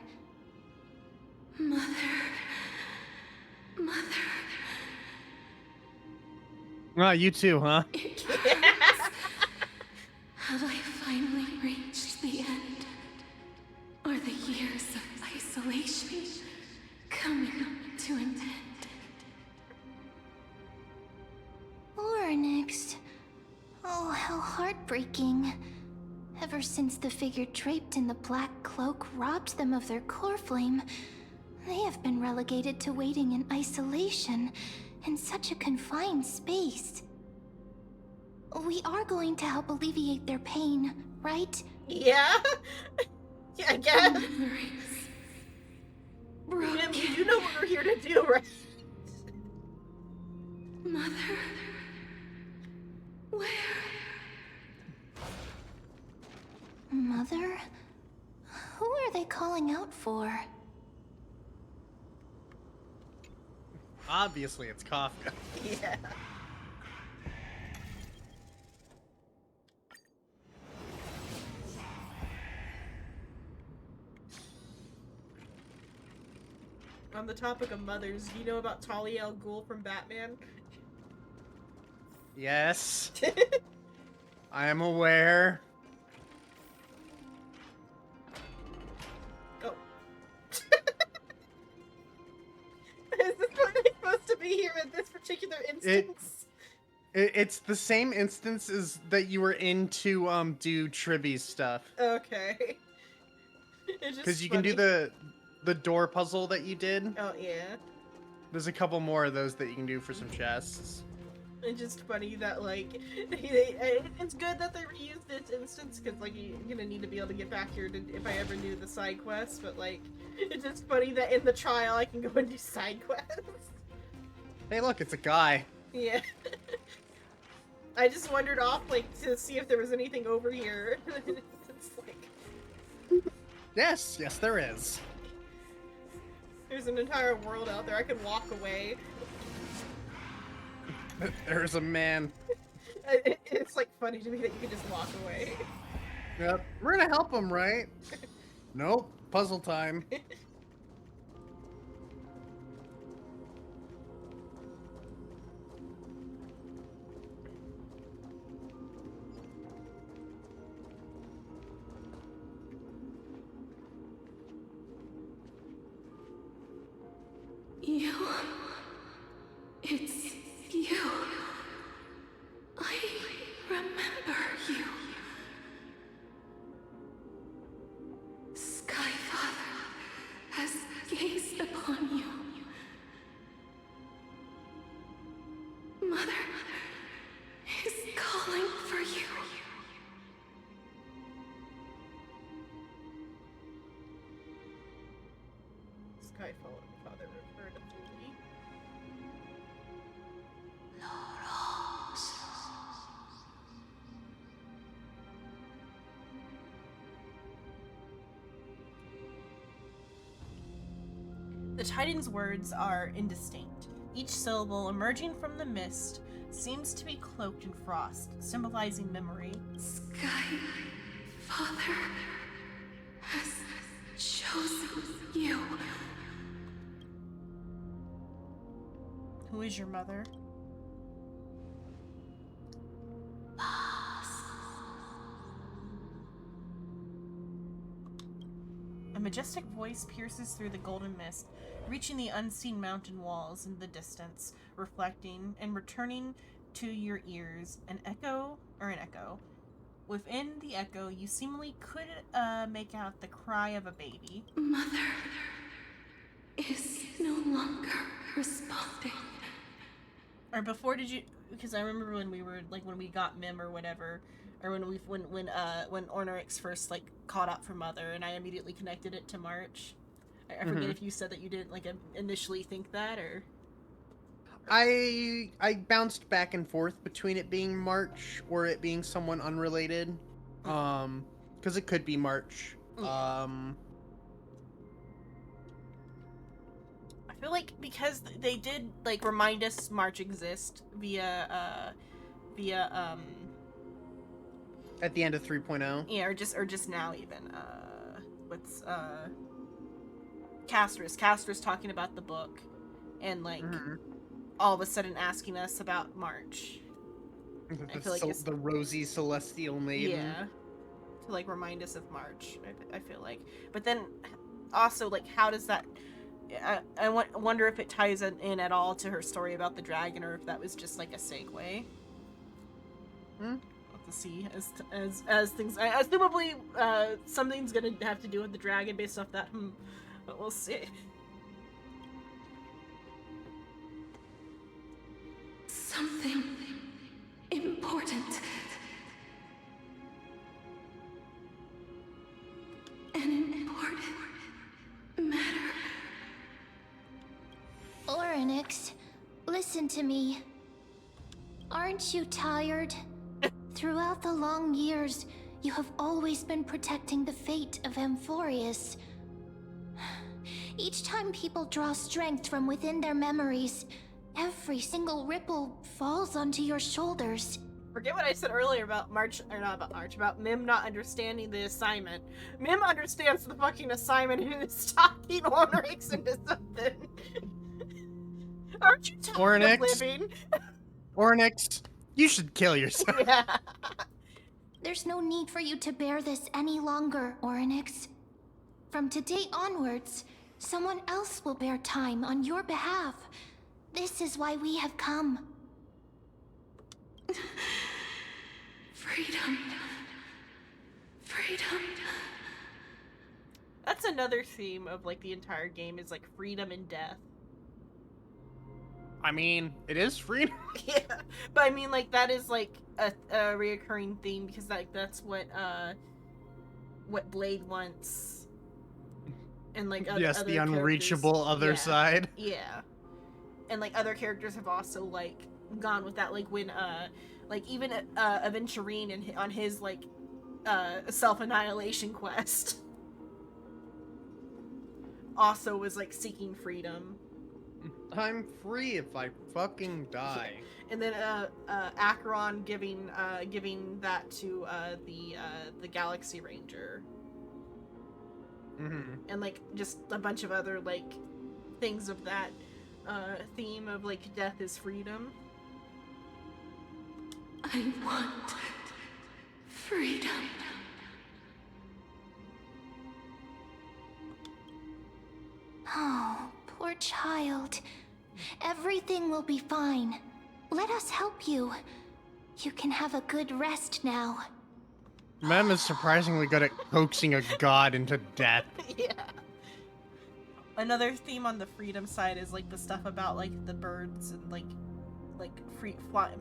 Mother. You too, huh? Have I finally reached the end? Are the years of isolation coming to an end? Or next. Oh, how heartbreaking. Ever since the figure draped in the black cloak robbed them of their core flame, they have been relegated to waiting in isolation in such a confined space. We are going to help alleviate their pain, right? Yeah? Yeah, I guess. Broken. You know what we're here to do, right? Mother. Where? Mother? Who are they calling out for? Obviously, it's Kafka. Yeah. On the topic of mothers, do you know about Talia al Ghul from Batman? Yes. I am aware. Oh. Is this what we're supposed to be here in this particular instance? It's the same instance as that you were in to do Tribby's stuff. Okay. Because you can do the door puzzle that you did. Oh, yeah. There's a couple more of those that you can do for some chests. It's just funny that, like, it's good that they reused this instance, because, like, you're gonna need to be able to get back here if I ever do the side quest, but, like, it's just funny that in the trial I can go and do side quests. Hey, look, it's a guy. Yeah. I just wandered off, like, to see if there was anything over here. It's like... Yes, there is. There's an entire world out there. I could walk away. There's a man. It's, like, funny to me that you can just walk away. Yep. We're gonna help him, right? Nope. Puzzle time. You... It's you. I remember you. Skyfather has gazed upon you. Mother is calling for you. Skyfall, Father referred to me. The Titan's words are indistinct. Each syllable emerging from the mist seems to be cloaked in frost, symbolizing memory. Sky Father has chosen you. Who is your mother? A majestic voice pierces through the golden mist, reaching the unseen mountain walls in the distance, reflecting and returning to your ears. An echo. Within the echo, you seemingly could make out the cry of a baby. Mother is no longer responding. Or before did you? Because I remember when we were like when we got Mim or whatever, or when Ornorix first like caught up for Mother, and I immediately connected it to March. I forget if you said that you didn't like initially think that, or I bounced back and forth between it being March or it being someone unrelated, because it could be March. I feel like because they did like remind us March exists via at the end of 3.0. Yeah, or just now even what's Caster's talking about the book and like all of a sudden asking us about March. I feel like it's the rosy celestial maiden. Yeah, to like remind us of March. I feel like, but then also like how does that? I wonder if it ties in at all to her story about the dragon, or if that was just like a segue. We'll have to see as things. Assumably, something's gonna have to do with the dragon based off that. But we'll see. Something important. An important matter. Orynyx, listen to me. Aren't you tired? Throughout the long years, you have always been protecting the fate of Amphorius. Each time people draw strength from within their memories, every single ripple falls onto your shoulders. forget what I said earlier about about Mim not understanding the assignment. Mim understands the fucking assignment and is talking Ornix into something. Aren't you tired of living? Ornix, you should kill yourself. Yeah. There's no need for you to bear this any longer, Orynyx. From today onwards, someone else will bear time on your behalf. This is why we have come. Freedom. Freedom. That's another theme of like the entire game is like freedom and death. I mean, it is freedom. Yeah, but I mean, like that is like a reoccurring theme because that's what Blade wants, and like yes, other the unreachable other side. Yeah, and like other characters have also like gone with that. Like when like even Aventurine on his like self-annihilation quest also was like seeking freedom. I'm free if I fucking die. And then Acheron giving that to the Galaxy Ranger. Mm-hmm. And like just a bunch of other like things of that theme of like death is freedom. I want freedom. Oh, poor child. Everything will be fine. Let us help you. You can have a good rest now. Mem is surprisingly good at coaxing a god into death. Yeah. Another theme on the freedom side is like the stuff about like the birds and like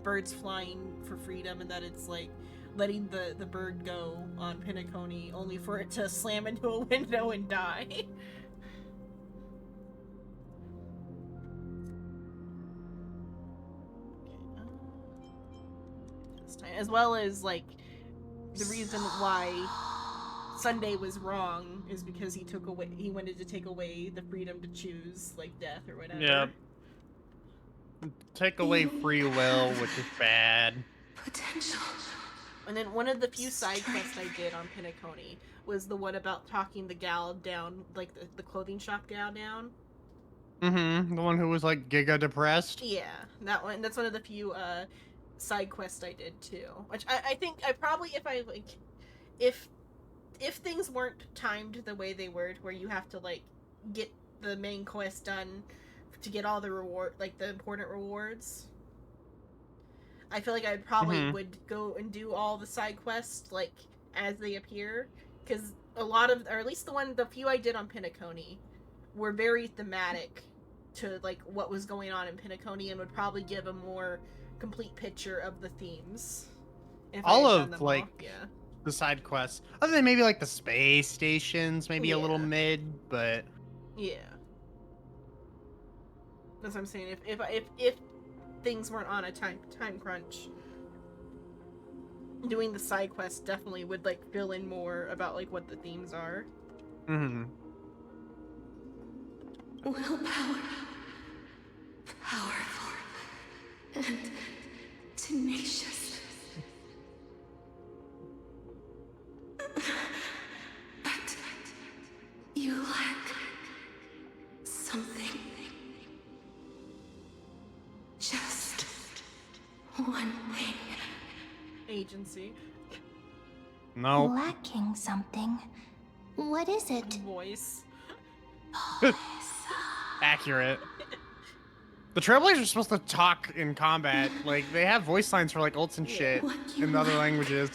birds flying for freedom, and that it's like letting the bird go on Pinacone only for it to slam into a window and die. As well as like the reason why Sunday was wrong is because he wanted to take away the freedom to choose like death or whatever. Yeah. Take away free will, which is bad. Potential. And then one of the few side quests I did on Pinacone was the one about talking the gal down, like the clothing shop gal down. Mm-hmm. The one who was like giga depressed. Yeah, that one. That's one of the few side quest I did too, which I think I probably if things weren't timed the way they were, where you have to like get the main quest done to get all the the important rewards, I feel like I probably would go and do all the side quests like as they appear, because a lot of, or at least the few I did on Pinacone were very thematic to like what was going on in Pinacone and would probably give a more complete picture of the themes. All of like the side quests, other than maybe like the space stations, maybe a little mid, but yeah, that's what I'm saying. If things weren't on a time crunch, doing the side quests definitely would like fill in more about like what the themes are. Mm-hmm. Willpower. Powerful. And tenacious. But you lack something. Just one thing. Agency. No. Lacking something. What is it? Voice. Accurate. The Trailblazers are supposed to talk in combat. Like, they have voice lines for, like, ults and shit in other languages.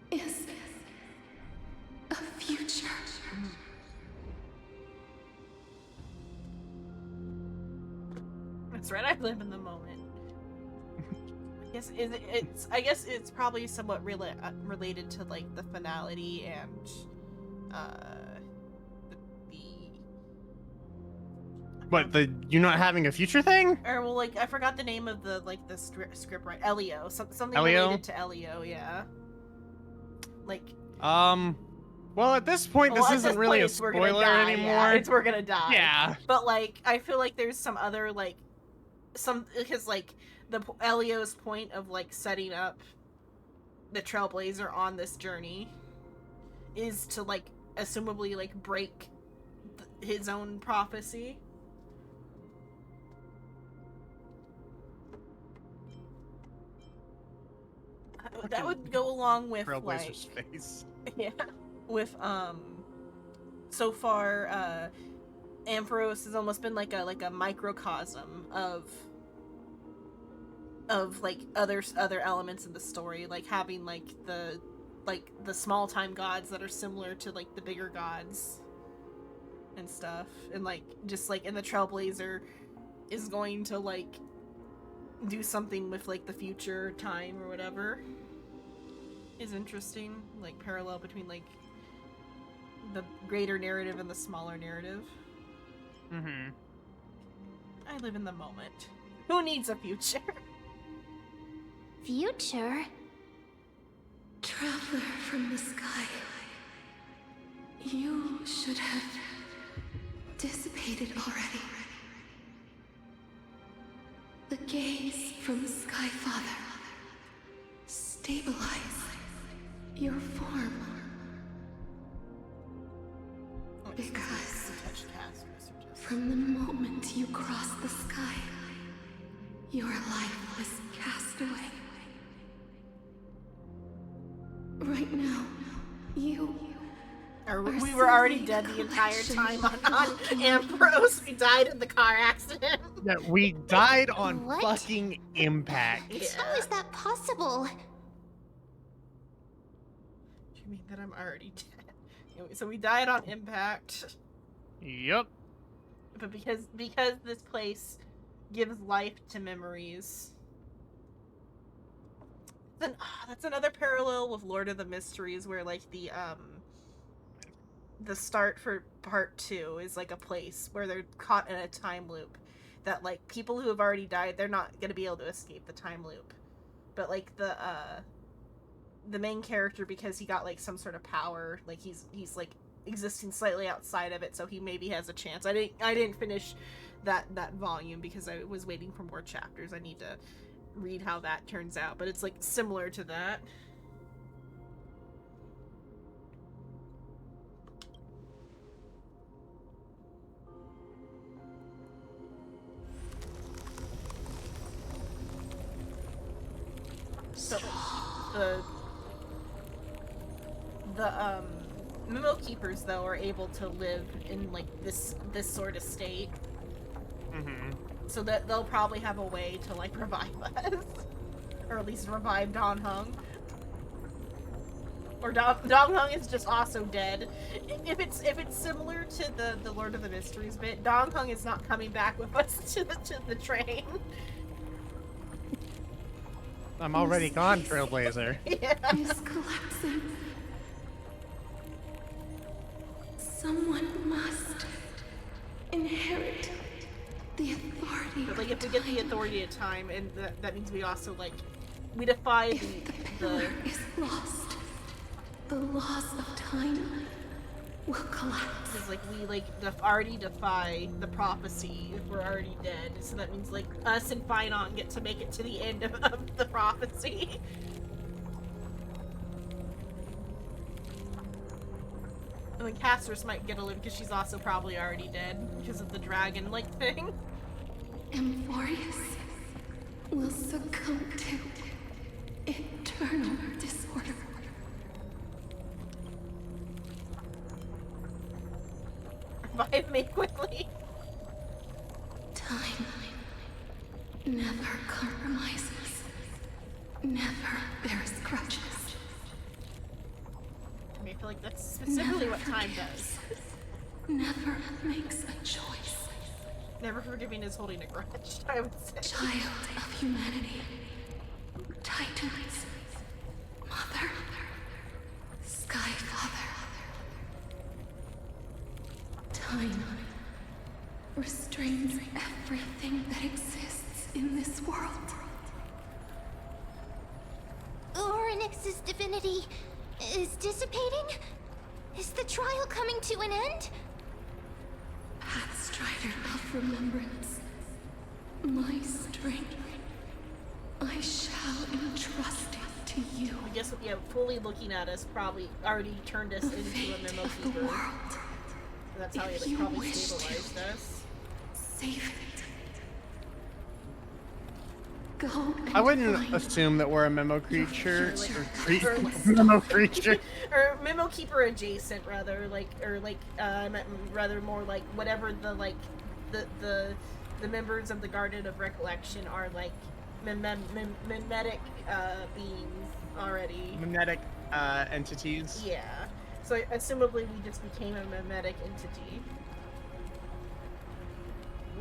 Is a future. That's right, I live in the moment. I guess it's probably somewhat related to, like, the finality and, What, you not having a future thing? Or, well, like, I forgot the name of the script right. Elio. Something Elio? related to Elio, yeah. Like... Well, at this point, this isn't really a spoiler anymore. Yeah, we're gonna die. Yeah. But, like, I feel like there's some other, like, because like Elio's point of like setting up the Trailblazer on this journey is to like assumably like break his own prophecy. That would go along with Trailblazer's like, face. yeah, with so far Ampharos has almost been like a microcosm of like other elements in the story, like having like the small time gods that are similar to like the bigger gods and stuff, and like just like in the Trailblazer is going to like do something with like the future time or whatever is interesting, like parallel between like the greater narrative and the smaller narrative. Mm-hmm. I live in the moment. Who needs a future? Future? Traveler from the sky, you should have dissipated already. The gaze from Sky Father stabilize your form. Because from the moment you crossed the sky, your life was cast away. Right now, you we were already dead the entire time on Ampharos. We died in the car accident. Yeah, we died on What? fucking impact. How is that possible? You mean that I'm already dead? Anyway, so we died on impact, Yep. but because this place gives life to memories. Then that's another parallel with Lord of the Mysteries, where like the start for part 2 is like a place where they're caught in a time loop that like people who have already died, they're not gonna be able to escape the time loop, but like the main character, because he got like some sort of power, like he's like existing slightly outside of it, so he maybe has a chance. I didn't finish that volume because I was waiting for more chapters. I need to read how that turns out, but it's like similar to that. So the Mimo Keepers though are able to live in like this sort of state. Mm-hmm. So that they'll probably have a way to like revive us, or at least revive Dong Hung. Or Dong Hung is just also dead. If it's similar to the Lord of the Mysteries bit, Dong Hung is not coming back with us to the train. I'm already gone, Trailblazer. Yeah. is collapsing. Someone must inherit the authority. But like if we get the authority of time, and that means we also like we defy If the pillar is lost, the laws of time will collapse. because like we like already defy the prophecy if we're already dead. So that means like us and Phynon get to make it to the end of the prophecy. And then Casterus might get a live because she's also probably already dead because of the dragon-like thing. Amphorius will succumb to eternal disorder. Revive me quickly. Time never compromises, never bears grudges. I mean, I feel like that's specifically what time does. Never makes a choice. Never forgiving is holding a grudge, I would say. Child of humanity, Titans, Mother, Sky Father. Time restrains everything that exists in this world. Orynyx's divinity is dissipating? Is the trial coming to an end? Pathstrider of remembrance, My strength, I shall entrust it to you. I guess, yeah, fully looking at us probably already turned us into a memo keeper. That's how he like, probably stabilized us. Save it. Go and I wouldn't find assume that we're a memo creature. Or, Memo creature. or memo keeper adjacent, rather, I meant rather more like whatever the members of the Garden of Recollection are like mimetic beings already. Mimetic entities. Yeah. So assumably we just became a mimetic entity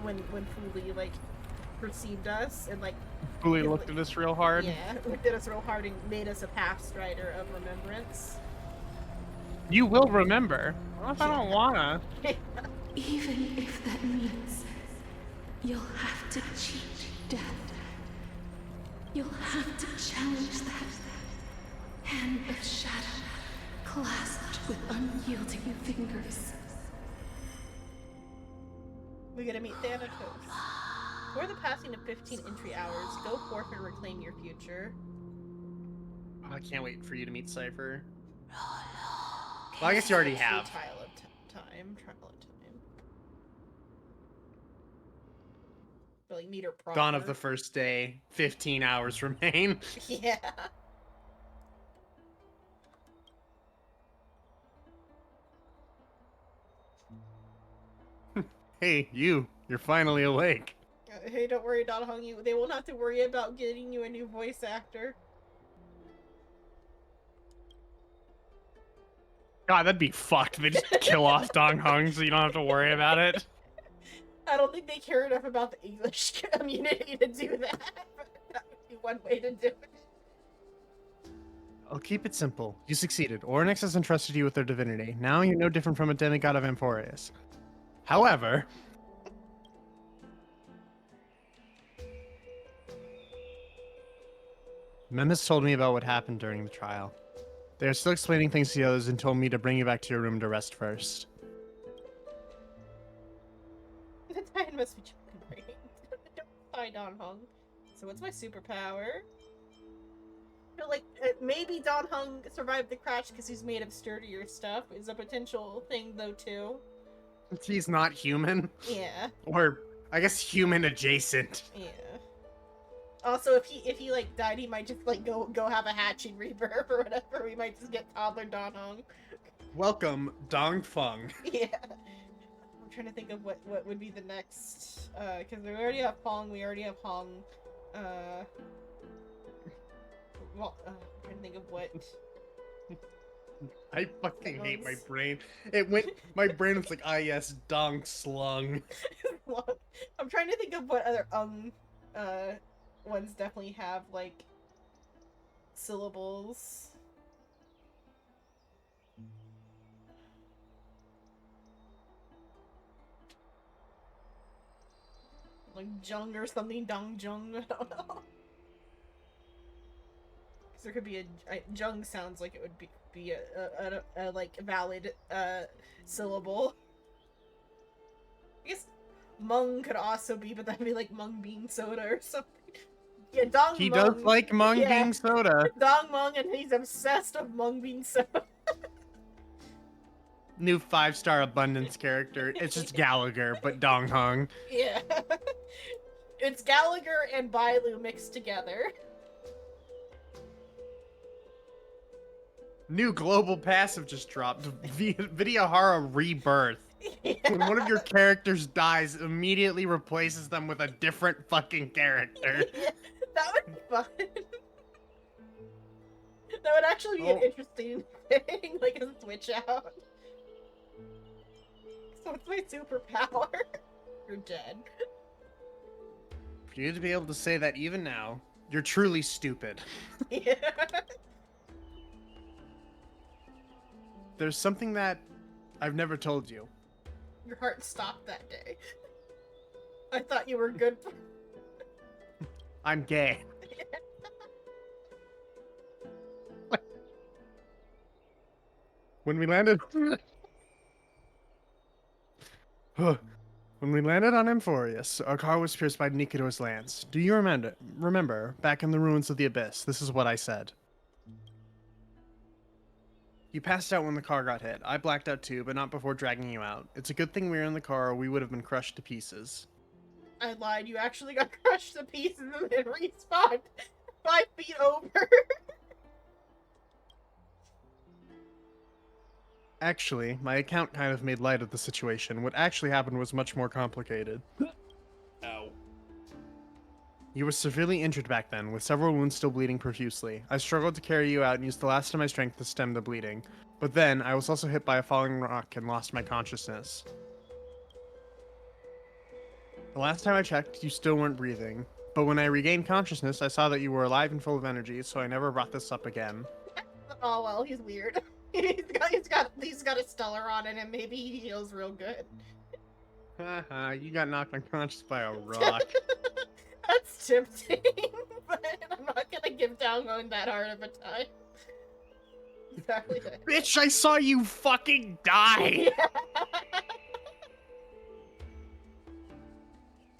when Fuli like perceived us and like Fully looked at us real hard. yeah, looked at us real hard and made us a path strider of remembrance. You will remember. What if I don't wanna? Even if that means you'll have to cheat death. You'll have to challenge that hand of shadow clasped with unyielding fingers. We gotta meet Thanatos. For the passing of 15 entry hours, go forth and reclaim your future. Oh, I can't wait for you to meet Cypher. Well, I guess you already have. Trial of time. But, like, meet her proper. Dawn of the first day. 15 hours remain. Yeah. Hey, you're finally awake. Hey, don't worry, Don Hung. They won't have to worry about getting you a new voice actor. God, that'd be fucked. They just kill off Dong Hung so you don't have to worry about it. I don't think they care enough about the English community to do that. But that would be one way to do it. I'll keep it simple. You succeeded. Ornyx has entrusted you with their divinity. Now you're no different from a demigod of Amphorius. However... Memis told me about what happened during the trial. They are still explaining things to the others and told me to bring you back to your room to rest first. The time must be jumping right. Hi, Don Hung. So what's my superpower? I feel like maybe Don Hung survived the crash because he's made of sturdier stuff is a potential thing, though, too. He's not human. Yeah. Or, I guess, human adjacent. Yeah. Also, if he like died, he might just like go have a hatching rebirth or whatever. We might just get toddler Don Hung. Welcome, Dong Feng. Yeah. I'm trying to think of what would be the next, because we already have Fong, we already have Hong. Well, I'm trying to think of what. I fucking hate my brain. My brain was like, ah yes, Dong Slung. I'm trying to think of what other ones definitely have like syllables. Like Jung or something, Dong Jung, I don't know. Because there could be Jung sounds like it would be a like valid syllable. I guess Mung could also be, but that'd be like Mung Bean Soda or something. Yeah, Dong He Mung. does like Mung Bean Soda. Dong Mung, and he's obsessed with Mung Bean Soda. New 5-star abundance character. It's just Gallagher, but Dong Hung. Yeah. It's Gallagher and Bailu mixed together. New global passive just dropped. Vidyahara Rebirth. Yeah. When one of your characters dies, immediately replaces them with a different fucking character. Yeah, that would be fun. That would actually be an interesting thing, like a switch out. So what's my superpower? You're dead. For you to be able to say that even now, you're truly stupid. Yeah. There's something that I've never told you. Your heart stopped that day. I thought you were good. I'm gay. When we landed... When we landed on Amphorius, our car was pierced by Nikito's lance. Do you remember, back in the ruins of the Abyss, this is what I said. You passed out when the car got hit. I blacked out too, but not before dragging you out. It's a good thing we were in the car or we would have been crushed to pieces. I lied. You actually got crushed to pieces and then respawned 5 feet over. Actually, my account kind of made light of the situation. What actually happened was much more complicated. Ow. You were severely injured back then, with several wounds still bleeding profusely. I struggled to carry you out and used the last of my strength to stem the bleeding. But then, I was also hit by a falling rock and lost my consciousness. The last time I checked, you still weren't breathing. But when I regained consciousness, I saw that you were alive and full of energy, so I never brought this up again. Oh well, he's weird. he's got a Stellaron in him. Maybe he heals real good. Haha, you got knocked unconscious by a rock. That's tempting, but I'm not gonna give down on that hard of a time. Exactly. Bitch, I saw you fucking die! Yeah.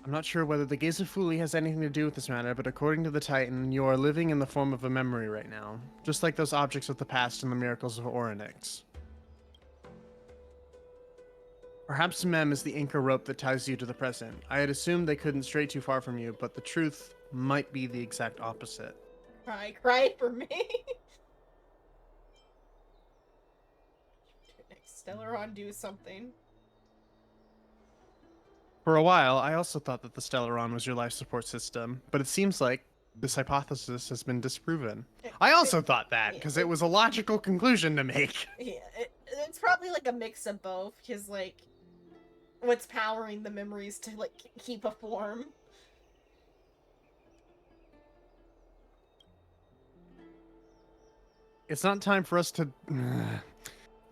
I'm not sure whether the gaze of Fuli has anything to do with this matter, but according to the Titan, you are living in the form of a memory right now. Just like those objects of the past and the miracles of Orynyx. Perhaps Mem is the anchor rope that ties you to the present. I had assumed they couldn't stray too far from you, but the truth might be the exact opposite. Cry for me. Stellaron, do something. For a while, I also thought that the Stellaron was your life support system, but it seems like this hypothesis has been disproven. I also thought that, because it was a logical conclusion to make. Yeah, it's probably like a mix of both, because like, what's powering the memories to like keep a form? It's not time for us to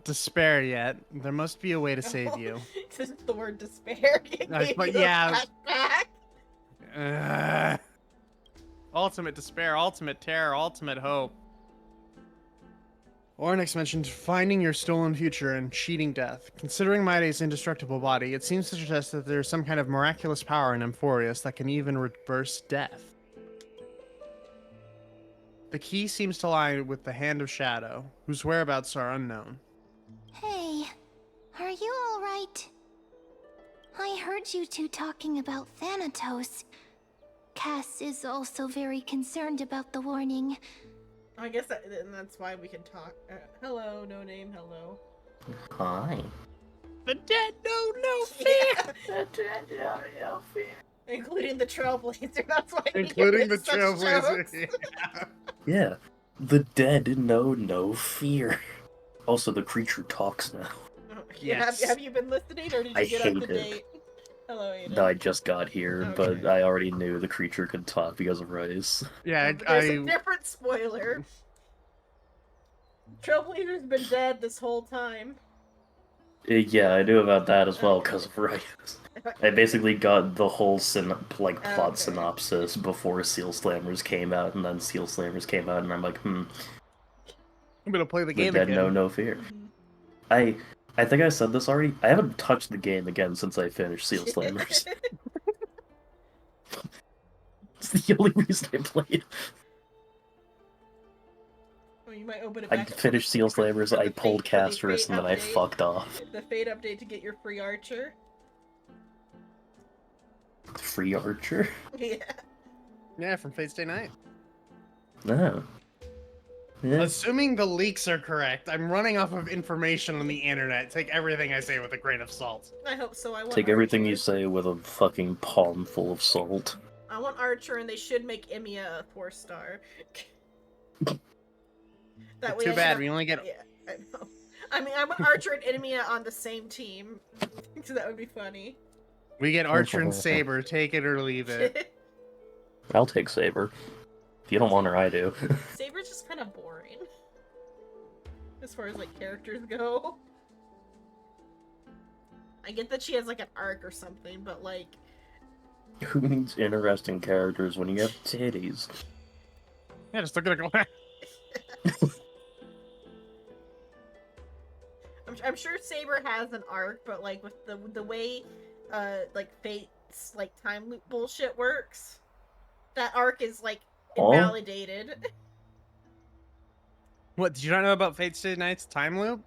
despair yet. There must be a way to save you. Just the word despair. But yeah. Ultimate despair, ultimate terror, ultimate hope. Orynyx mentioned finding your stolen future and cheating death. Considering Maide's indestructible body, it seems to suggest that there's some kind of miraculous power in Amphorius that can even reverse death. The key seems to lie with the Hand of Shadow, whose whereabouts are unknown. Hey, are you alright? I heard you two talking about Thanatos. Cass is also very concerned about the warning. I guess that's why we can talk. Hello, no name, hello. Hi. The dead know no fear! Yeah. The dead know no fear. Including the Trailblazer, that's why Including the such Trailblazer. jokes. Yeah. The dead know no fear. Also, the creature talks now. Yes. Have you been listening, or did you I get up hate to it. date? Hello, Aiden. No, I just got here, Okay. but I already knew the creature could talk because of Rice. Yeah, There's a different spoiler. Trailblazer's been dead this whole time. Yeah, I knew about that as well because of Rice. I basically got the whole plot synopsis before Seal Slammers came out, and then Seal Slammers came out, and I'm like, I'm gonna play the the game dead again. know no fear. I think I said this already. I haven't touched the game again since I finished Seal Slammers. It's the only reason I played. Well, you might open it I back up finished Seal Slammers, I pulled Casterus, and then I fucked off. The Fate update to get your free archer. Free Archer? Yeah. Yeah, from Fate Stay Night. No. Yeah. Assuming the leaks are correct, I'm running off of information on the internet. Take everything I say with a grain of salt. I hope so. I want Take everything Archer. you say with a fucking palm full of salt. I want Archer, and they should make Emiya a 4-star. That way Too I bad, have- we only get... Yeah, I know. I mean, I want Archer and Emiya on the same team, so that would be funny. We get Archer and Saber, take it or leave it. I'll take Saber. If you don't want her, I do. Saber's just kind of boring. As far as, like, characters go. I get that she has, like, an arc or something, but, like... Who needs interesting characters when you have titties? Yeah, just look at it go... I'm sure Saber has an arc, but, like, with the way like Fate's like time loop bullshit works. That arc is like Oh? invalidated. What, did you not know about Fate Stay Night's time loop?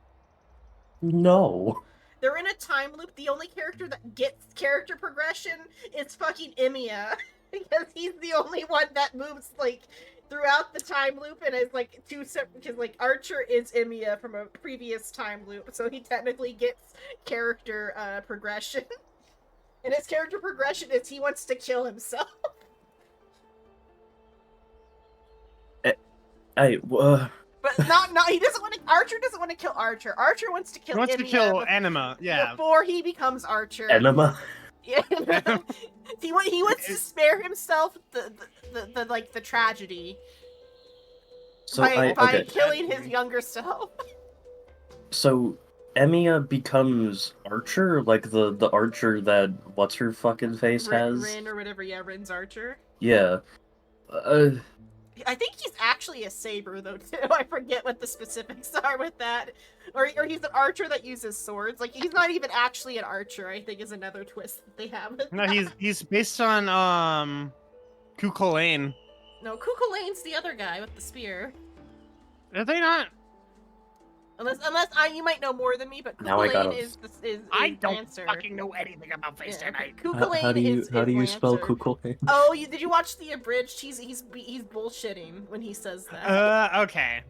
No. They're in a time loop. The only character that gets character progression is fucking Emiya. Because he's the only one that moves, like, throughout the time loop and is, like, two separate... Because, like, Archer is Emiya from a previous time loop, so he technically gets character, progression. And his character progression is he wants to kill himself. But he doesn't want to. Archer doesn't want to kill Archer. Archer wants to kill. He wants to kill Emiya Anima. Yeah. before he becomes Archer. Enema? Yeah. he wants to spare himself the like the tragedy So by killing his younger self. So Emiya becomes Archer, like the Archer that what's her fucking face has. Rin or whatever. Yeah, Rin's Archer. Yeah. I think he's actually a saber though too. I forget what the specifics are with that. Or he's an archer that uses swords. Like he's not even actually an archer. I think is another twist that they have. No, he's based on Kukulane. No, Kukulane's the other guy with the spear. Are they not? Unless you might know more than me, but Now I Kukulane is I don't Lancer. fucking know anything about Fate Stay Night. Kukulane How do you spell Lancer. Kukulane? Oh, did you watch the abridged? He's bullshitting when he says that. Okay.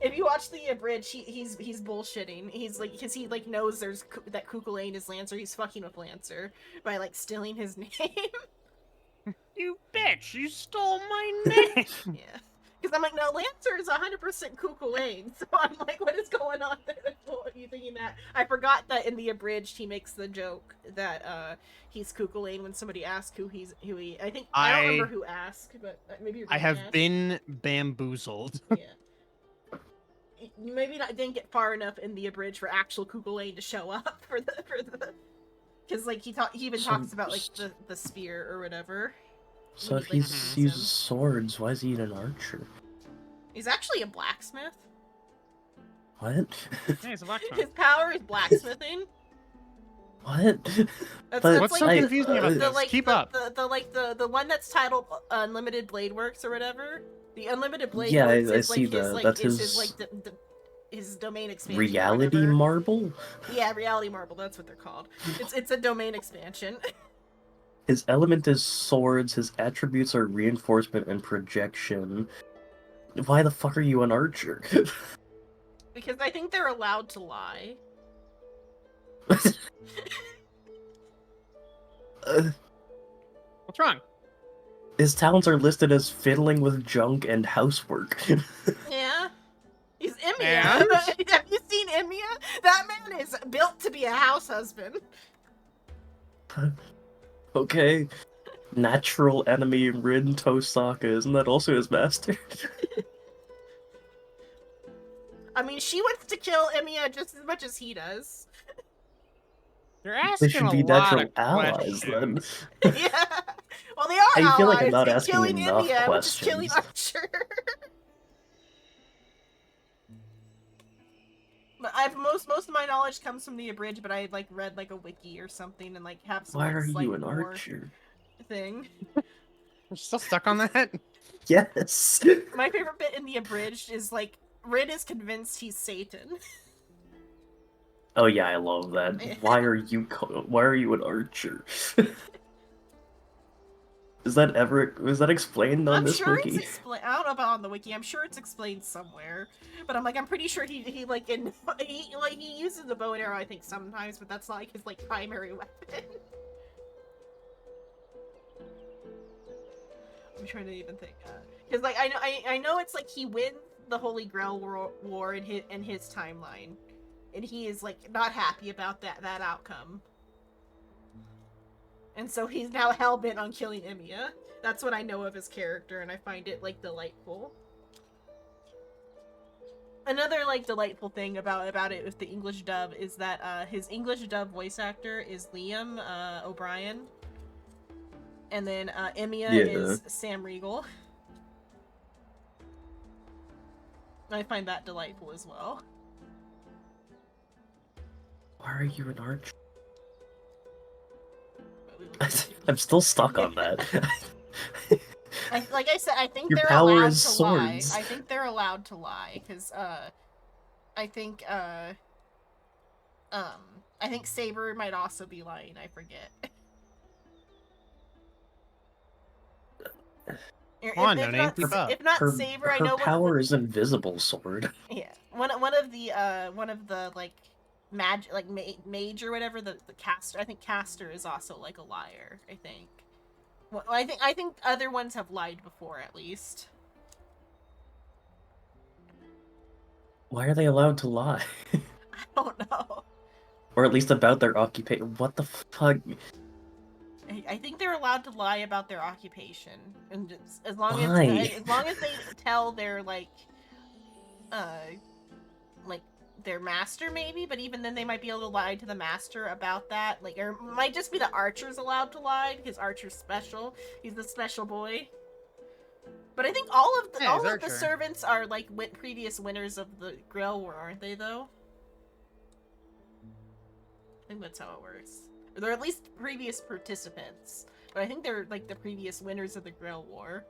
If you watch the abridged, he's bullshitting. He's like, because he like knows that Kukulane is Lancer. He's fucking with Lancer by like stealing his name. You bitch! You stole my name. Yeah. Because I'm like, no, Lancer is 100% Kukulane. So I'm like, what is going on there? What are you thinking that? I forgot that in the abridged he makes the joke that he's Kukulane when somebody asks who he. I don't remember who asked, but maybe you're. I have been bamboozled. Yeah. Maybe didn't get far enough in the abridged for actual Kukulane to show up for the because like he even talks about like the spear or whatever. So if he uses swords, why is he an archer? He's actually a blacksmith. What? Yeah, he's a blacksmith. His power is blacksmithing. What? What's so confusing about this? Keep up. The one that's titled Unlimited Blade Works or whatever. The Unlimited Blade Yeah, Works I is see like his, that. like, That's is his like his domain expansion. Reality Marble? Yeah, Reality Marble. That's what they're called. It's a domain expansion. His element is swords, his attributes are reinforcement and projection. Why the fuck are you an archer? Because I think they're allowed to lie. What's wrong? His talents are listed as fiddling with junk and housework. Yeah. He's Emiya. And? Have you seen Emiya? That man is built to be a house husband. Okay. Natural enemy Rin Tosaka, isn't that also his master? I mean, she wants to kill Emiya just as much as he does. You're They asking should a be lot natural of allies questions. then. Yeah. Well, they are I allies. feel like I'm not in asking killing enough Emiya, which is killing questions. Archer. But I've most of my knowledge comes from the abridged, but I like read like a wiki or something and like have some. Why are like, you an more archer? Thing. We're still stuck on that? Yes. My favorite bit in the abridged is like Rin is convinced he's Satan. Oh yeah, I love that. Why are you an archer? Is that explained on this sure wiki? it's explained. I don't know about on the wiki. I'm sure it's explained somewhere. But I'm pretty sure he uses the bow and arrow I think sometimes, but that's not like his like primary weapon. I'm trying to even think. Because like I know it's like he wins the Holy Grail war in his timeline, and he is like not happy about that outcome. And so he's now hell-bent on killing Emiya. That's what I know of his character, and I find it, like, delightful. Another, like, delightful thing about it with the English dub is that, his English dub voice actor is Liam O'Brien. And then, Emiya is Sam Riegel. I find that delightful as well. Why are you an archer? I'm still stuck on that. Like I said, I think Your they're power allowed is to lie. swords. I think they're allowed to lie, because, I think Saber might also be lying, I forget. Come on, no name, keep up. If not Her, Saber, I her know power is invisible sword. yeah, one of the like mage or whatever, the caster. I think caster is also like a liar. I think. Well, I think other ones have lied before, at least. Why are they allowed to lie? I don't know. Or at least about their occupation. What the fuck? I think they're allowed to lie about their occupation, and just, as long Why? as they tell their like their master, maybe. But even then, they might be able to lie to the master about that. Like, or it might just be the Archer's allowed to lie because Archer's special. He's the special boy. But I think all of the servants are like previous winners of the Grail War, aren't they? Though. I think that's how it works. Or they're at least previous participants. But I think they're like the previous winners of the Grail War.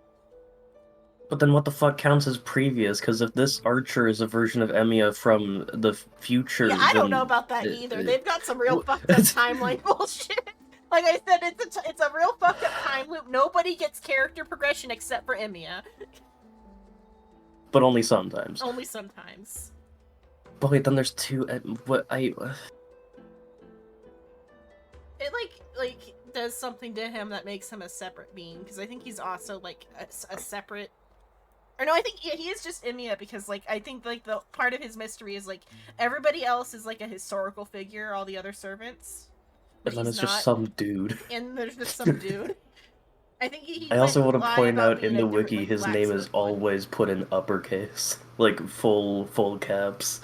But then what the fuck counts as previous? Because if this Archer is a version of Emiya from the future... Yeah, I don't know about that either. They've got some real fucked up timeline bullshit. Like I said, it's a real fucked up time loop. Nobody gets character progression except for Emiya. But only sometimes. Only sometimes. But wait, then there's two... It like does something to him that makes him a separate being, because I think he's also like a separate, or no, I think he is just Emiya, because like I think like the part of his mystery is like everybody else is like a historical figure, all the other servants, and then it's just some dude. And there's just some dude. I think he I also want to point out in the being wiki his name is always put in uppercase, like full caps.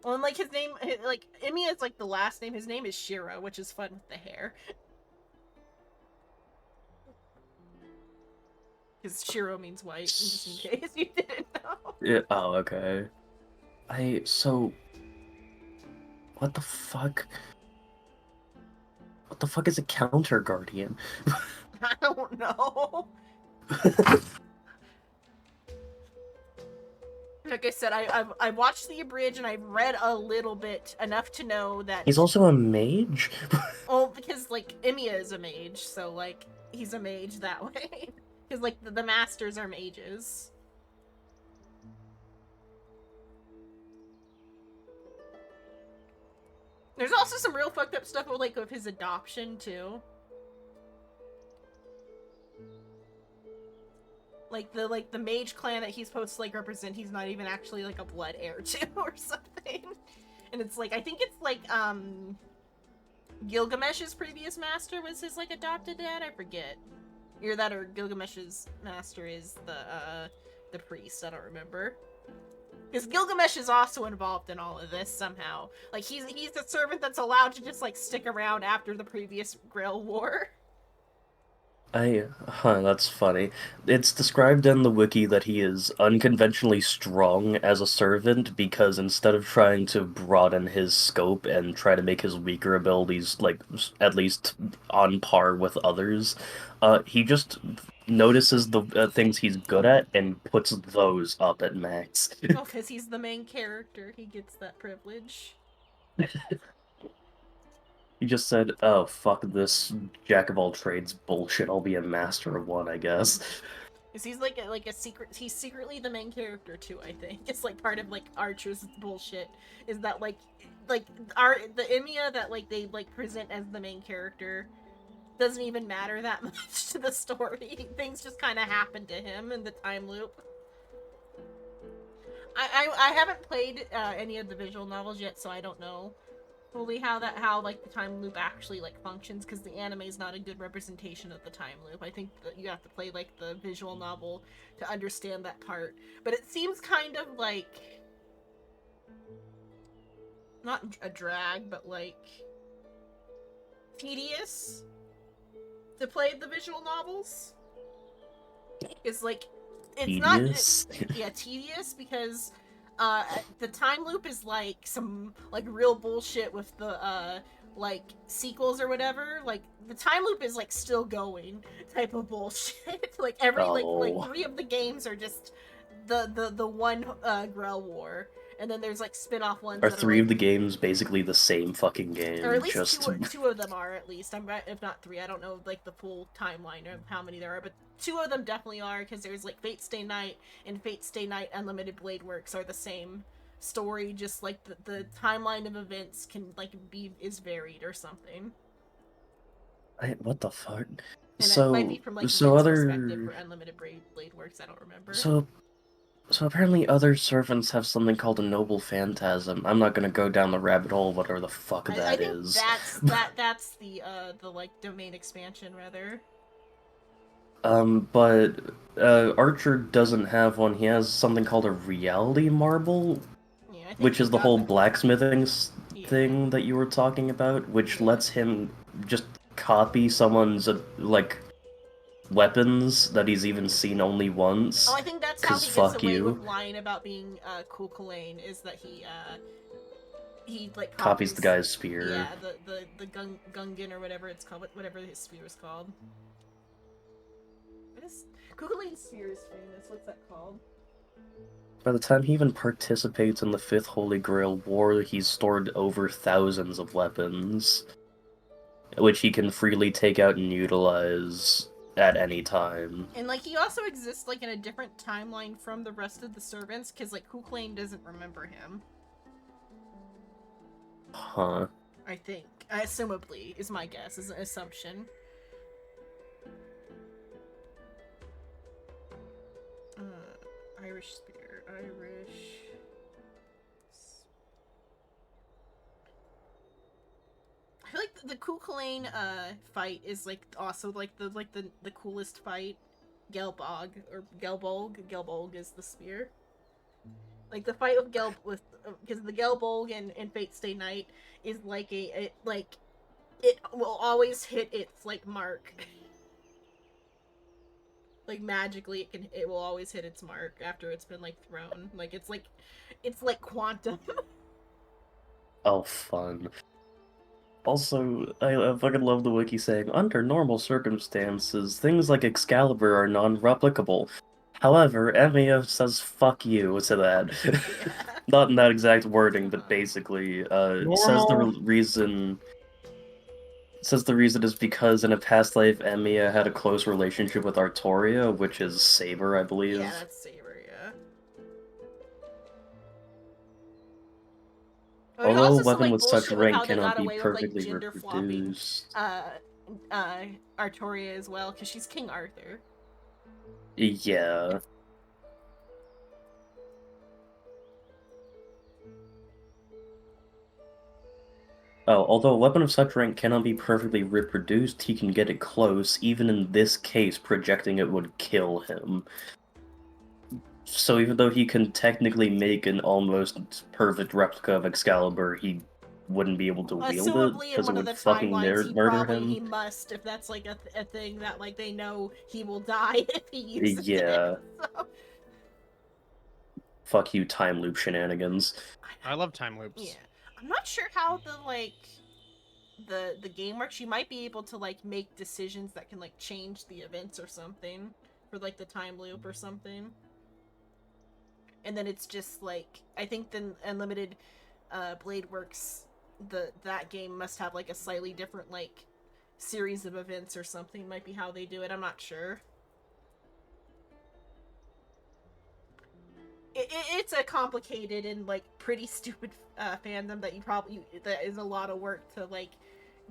Well, and like his name, like Emiya is like the last name. His name is Shiro, which is fun with the hair. Because Shiro means white, just in case you didn't know. Yeah. Oh, okay. So. What the fuck? What the fuck is a counter guardian? I don't know. Like I said, I've watched the abridged and I've read a little bit, enough to know that he's also a mage. Well, because like Emiya is a mage, so like he's a mage that way. Because like the masters are mages. There's also some real fucked up stuff with his adoption too. Like the mage clan that he's supposed to like represent, he's not even actually like a blood heir to or something. And it's like, I think it's like Gilgamesh's previous master was his like adopted dad, I forget. Either that or Gilgamesh's master is the priest, I don't remember. Because Gilgamesh is also involved in all of this somehow. Like he's the servant that's allowed to just like stick around after the previous Grail War. That's funny. It's described in the wiki that he is unconventionally strong as a servant because instead of trying to broaden his scope and try to make his weaker abilities, like, at least on par with others, he just notices the things he's good at and puts those up at max. Oh, because he's the main character, he gets that privilege. He just said, oh, fuck this jack-of-all-trades bullshit, I'll be a master of one, I guess. Because he's like a secret, he's secretly the main character too, I think. It's like part of like Archer's bullshit, is that the Emiya that like they like present as the main character doesn't even matter that much to the story. Things just kind of happen to him in the time loop. I haven't played any of the visual novels yet, so I don't know fully how like the time loop actually like functions, because the anime is not a good representation of the time loop. I think that you have to play like the visual novel to understand that part. But it seems kind of like not a drag, but like tedious to play the visual novels. It's like tedious? Tedious, because the time loop is like some like real bullshit with the like sequels or whatever, like the time loop is like still going type of bullshit. Like every like 3 of the games are just the one Grell War, and then there's like spin-off ones. Are that 3 are, of the games basically the same fucking game? or at least just... two of them are, at least. I'm right, if not 3. I don't know like the full timeline of how many there are, but 2 of them definitely are, because there's like Fate Stay Night and Fate Stay Night Unlimited Blade Works are the same story, just like the timeline of events is varied or something. What the fuck? And So, it might be from like so Vince's other perspective for Unlimited Blade Works. I don't remember. So apparently other servants have something called a noble phantasm. I'm not gonna go down the rabbit hole, whatever the fuck I think is. that's the like domain expansion rather. But Archer doesn't have one. He has something called a reality marble, which is the whole blacksmithing thing that you were talking about, which lets him just copy someone's like weapons that he's even seen only once. Oh, I think that's how he gets away with lying about being Cool Kulain, is that he like copies the guy's spear. Yeah, the Gungan or whatever it's called, whatever his spear is called. What is Cool Kulain's spear is famous? What's that called? By the time he even participates in the 5th Holy Grail War, he's stored over thousands of weapons, which he can freely take out and utilize at any time. And like he also exists like in a different timeline from the rest of the servants, because like Cool Kulain doesn't remember him. Huh. I think. Assumably, is my guess, is an assumption. Irish spear. Irish. I feel like the Cool Kulain fight is like also like the coolest fight. Gelbog or Gelbolg is the spear. Like the fight with because the Gelbolg and Fate Stay Night is like it will always hit its like mark. Like magically it will always hit its mark after it's been like thrown. Like it's like quantum. Oh, fun. Also, I fucking love the wiki saying, under normal circumstances, things like Excalibur are non-replicable. However, Emiya says fuck you to that. Not in that exact wording, but basically, says the reason is because in a past life, Emiya had a close relationship with Artoria, which is Saber, I believe. Yeah, that's Saber, yeah. Although a weapon with such rank cannot be perfectly reproduced. Artoria as well, because she's King Arthur. Yeah. Oh, although a weapon of such rank cannot be perfectly reproduced, he can get it close. Even in this case, projecting it would kill him. So even though he can technically make an almost perfect replica of Excalibur, he wouldn't be able to wield it because it would fucking murder him. He must, if that's like a thing that like they know he will die if he uses it. Yeah. So. Fuck you, time loop shenanigans. I love time loops. Yeah, I'm not sure how the game works. You might be able to like make decisions that can like change the events or something for like the time loop or something. And then it's just like, I think the Unlimited Blade Works, that game must have like a slightly different like series of events or something. Might be how they do it. I'm not sure. It's a complicated and like pretty stupid fandom that that is a lot of work to like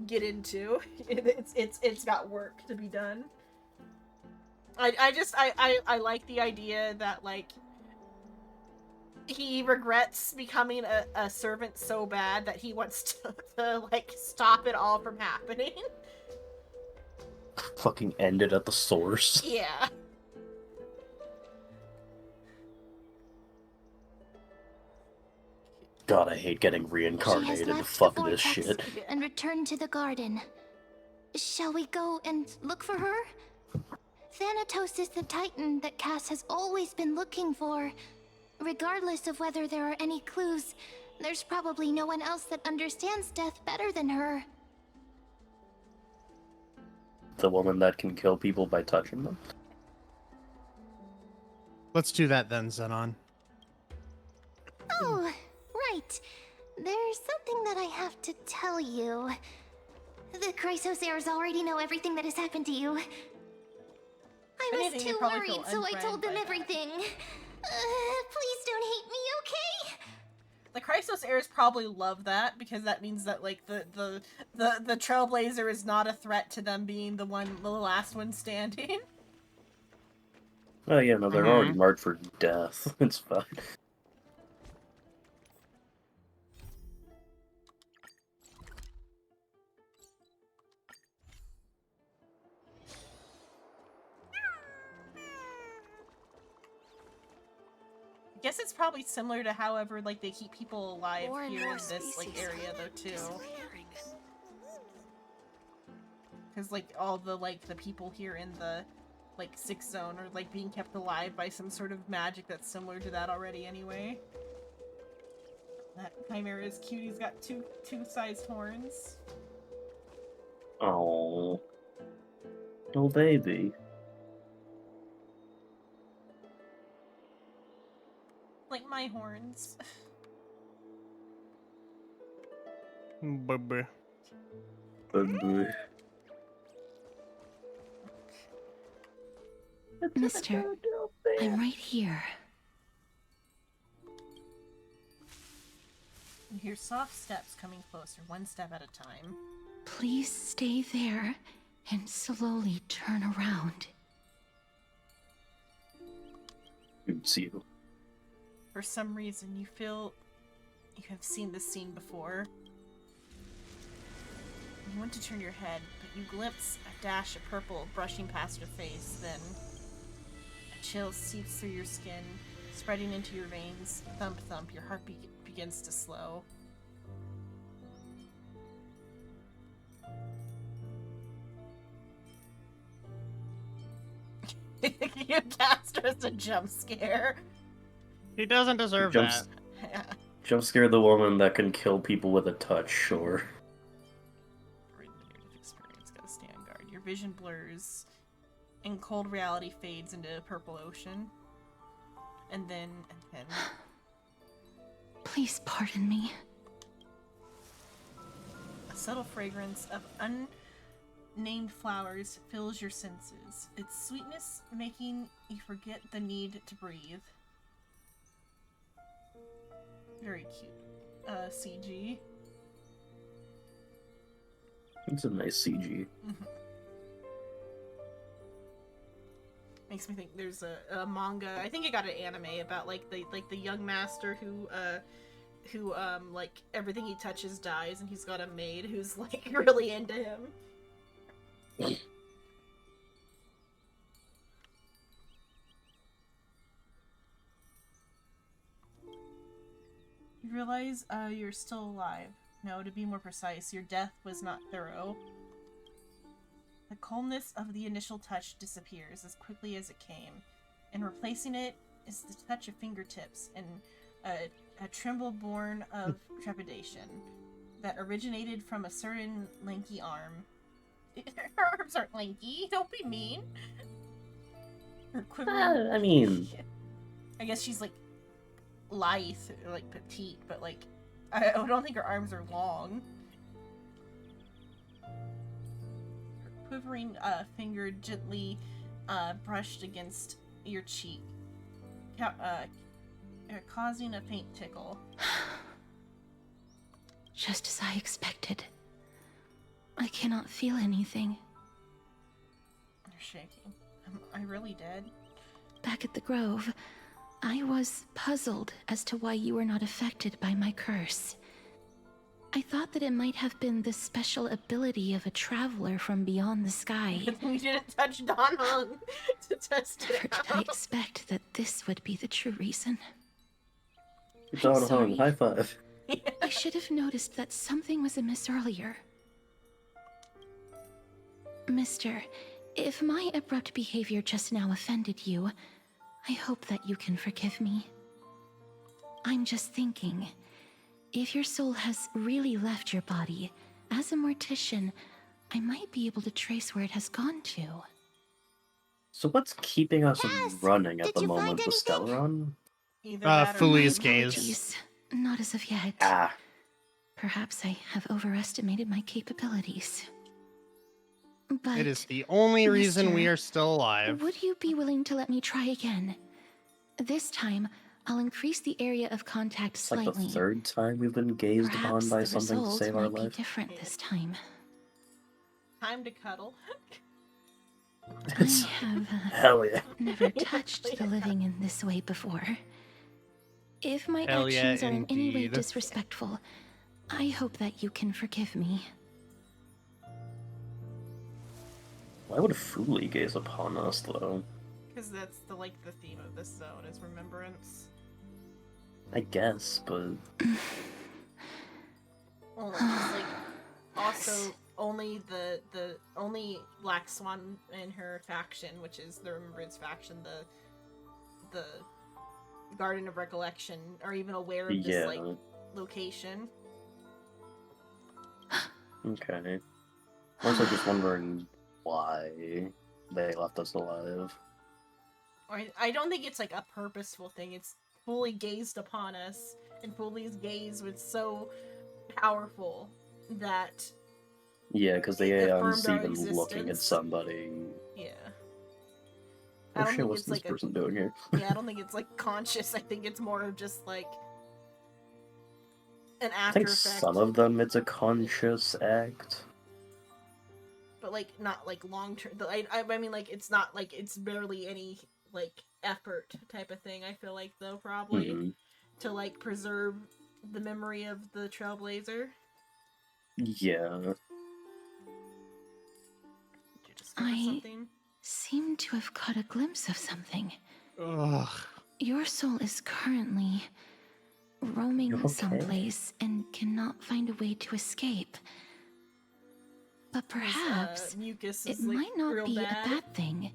get into. It's got work to be done. I like the idea that like he regrets becoming a servant so bad that he wants to like stop it all from happening. Fucking end it at the source. Yeah. God, I hate getting reincarnated. Fuck this shit. And returned to the garden. Shall we go and look for her? Thanatos is the titan that Cass has always been looking for. Regardless of whether there are any clues, There's probably no one else that understands death better than her. The woman that can kill people by touching them. Let's do that then, Zenon. Oh, right. There's something that I have to tell you. The Crysos Heirs already know everything that has happened to you. I was anything, they too probably feel worried, so I told them unthreatened by that. everything. Please don't hate me, okay? The Crysos Heirs probably love that because that means that like the Trailblazer is not a threat to them being the last one standing. Oh yeah, no, they're already marked for death. It's fine. I guess it's probably similar to however like they keep people alive More and here more in this like species area though too. disappearing. Because like all the people here in the like 6th zone are like being kept alive by some sort of magic that's similar to that already anyway. That Chimera is cute. He's got two sized horns. Oh, little baby. Like my horns. Baby. Mister, I'm right here. You hear soft steps coming closer, one step at a time. Please stay there and slowly turn around. It's you. For some reason, you feel you have seen this scene before. You want to turn your head, but you glimpse a dash of purple brushing past your face, then a chill seeps through your skin, spreading into your veins. Thump thump, your heart begins to slow. You cast her as a jump scare. He doesn't deserve Jumps- that. Jump scare the woman that can kill people with a touch, sure. Experience, gotta stay on guard. Your vision blurs, and cold reality fades into a purple ocean. And then Please pardon me. a subtle fragrance of unnamed flowers fills your senses. Its sweetness making you forget the need to breathe. Very cute. CG. It's a nice CG. Makes me think there's a manga. I think it got an anime about like the young master who like everything he touches dies, and he's got a maid who's like really into him. You realize you're still alive. No, to be more precise, your death was not thorough. The coldness of the initial touch disappears as quickly as it came, and replacing it is the touch of fingertips and a tremble born of trepidation that originated from a certain lanky arm. Her arms aren't lanky, don't be mean. Her quivering... I mean... I guess she's like lithe, or like petite, but like I don't think her arms are long. Her quivering finger gently brushed against your cheek, causing a faint tickle. Just as I expected. I cannot feel anything. You're shaking. Am I really dead? Back at the Grove, I was puzzled as to why you were not affected by my curse. I thought that it might have been the special ability of a traveler from beyond the sky. We didn't touch Don Hung to test it Never did I out. expect that this would be the true reason. Don Hung, sorry. high five. I should have noticed that something was amiss earlier. Mister, if my abrupt behavior just now offended you, I hope that you can forgive me. I'm just thinking, If your soul has really left your body, as a mortician, I might be able to trace where it has gone to. So what's keeping us Yes! running at Did the you moment? find The anything? Stellaron? Either that or Fuli's mine. gaze. Apologies. Not as of yet. Ah, Perhaps I have overestimated my capabilities. But It is the only reason we Mister, are still alive. would you be willing to let me try again? This time, I'll increase the area of contact it's like slightly. the third time we've been gazed upon Perhaps by the something to result save our might be life. different this time. Time to cuddle. I have Hell yeah. never touched the living in this way before. If my Hell yeah, actions are in any way indeed. disrespectful, I hope that you can forgive me. Why would Fuli gaze upon us, though? Because that's the theme of this zone is remembrance. I guess, but... Well, it's like also only the only Black Swan in her faction, which is the Remembrance faction, the Garden of Recollection, are even aware of this location. Okay. I'm also just wondering why they left us alive. I don't think it's like a purposeful thing. It's fully gazed upon us, and Fuli's gaze was so powerful that Yeah, because the it Aeon's affirmed our even looking at existence. somebody. Yeah. I Oh don't shit, think what's it's this like person doing here? Yeah, I don't think it's like conscious. I think it's more of just like an I after think effect. some of them it's a conscious act. But like not like long term. I mean like it's not like it's barely any like effort type of thing. I feel like though probably to like preserve the memory of the Trailblazer. Yeah. Did you discover something? Seem to have caught a glimpse of something. Ugh. Your soul is currently roaming You okay? someplace and cannot find a way to escape. But perhaps mucus it is, like, might not real be bad. a bad thing.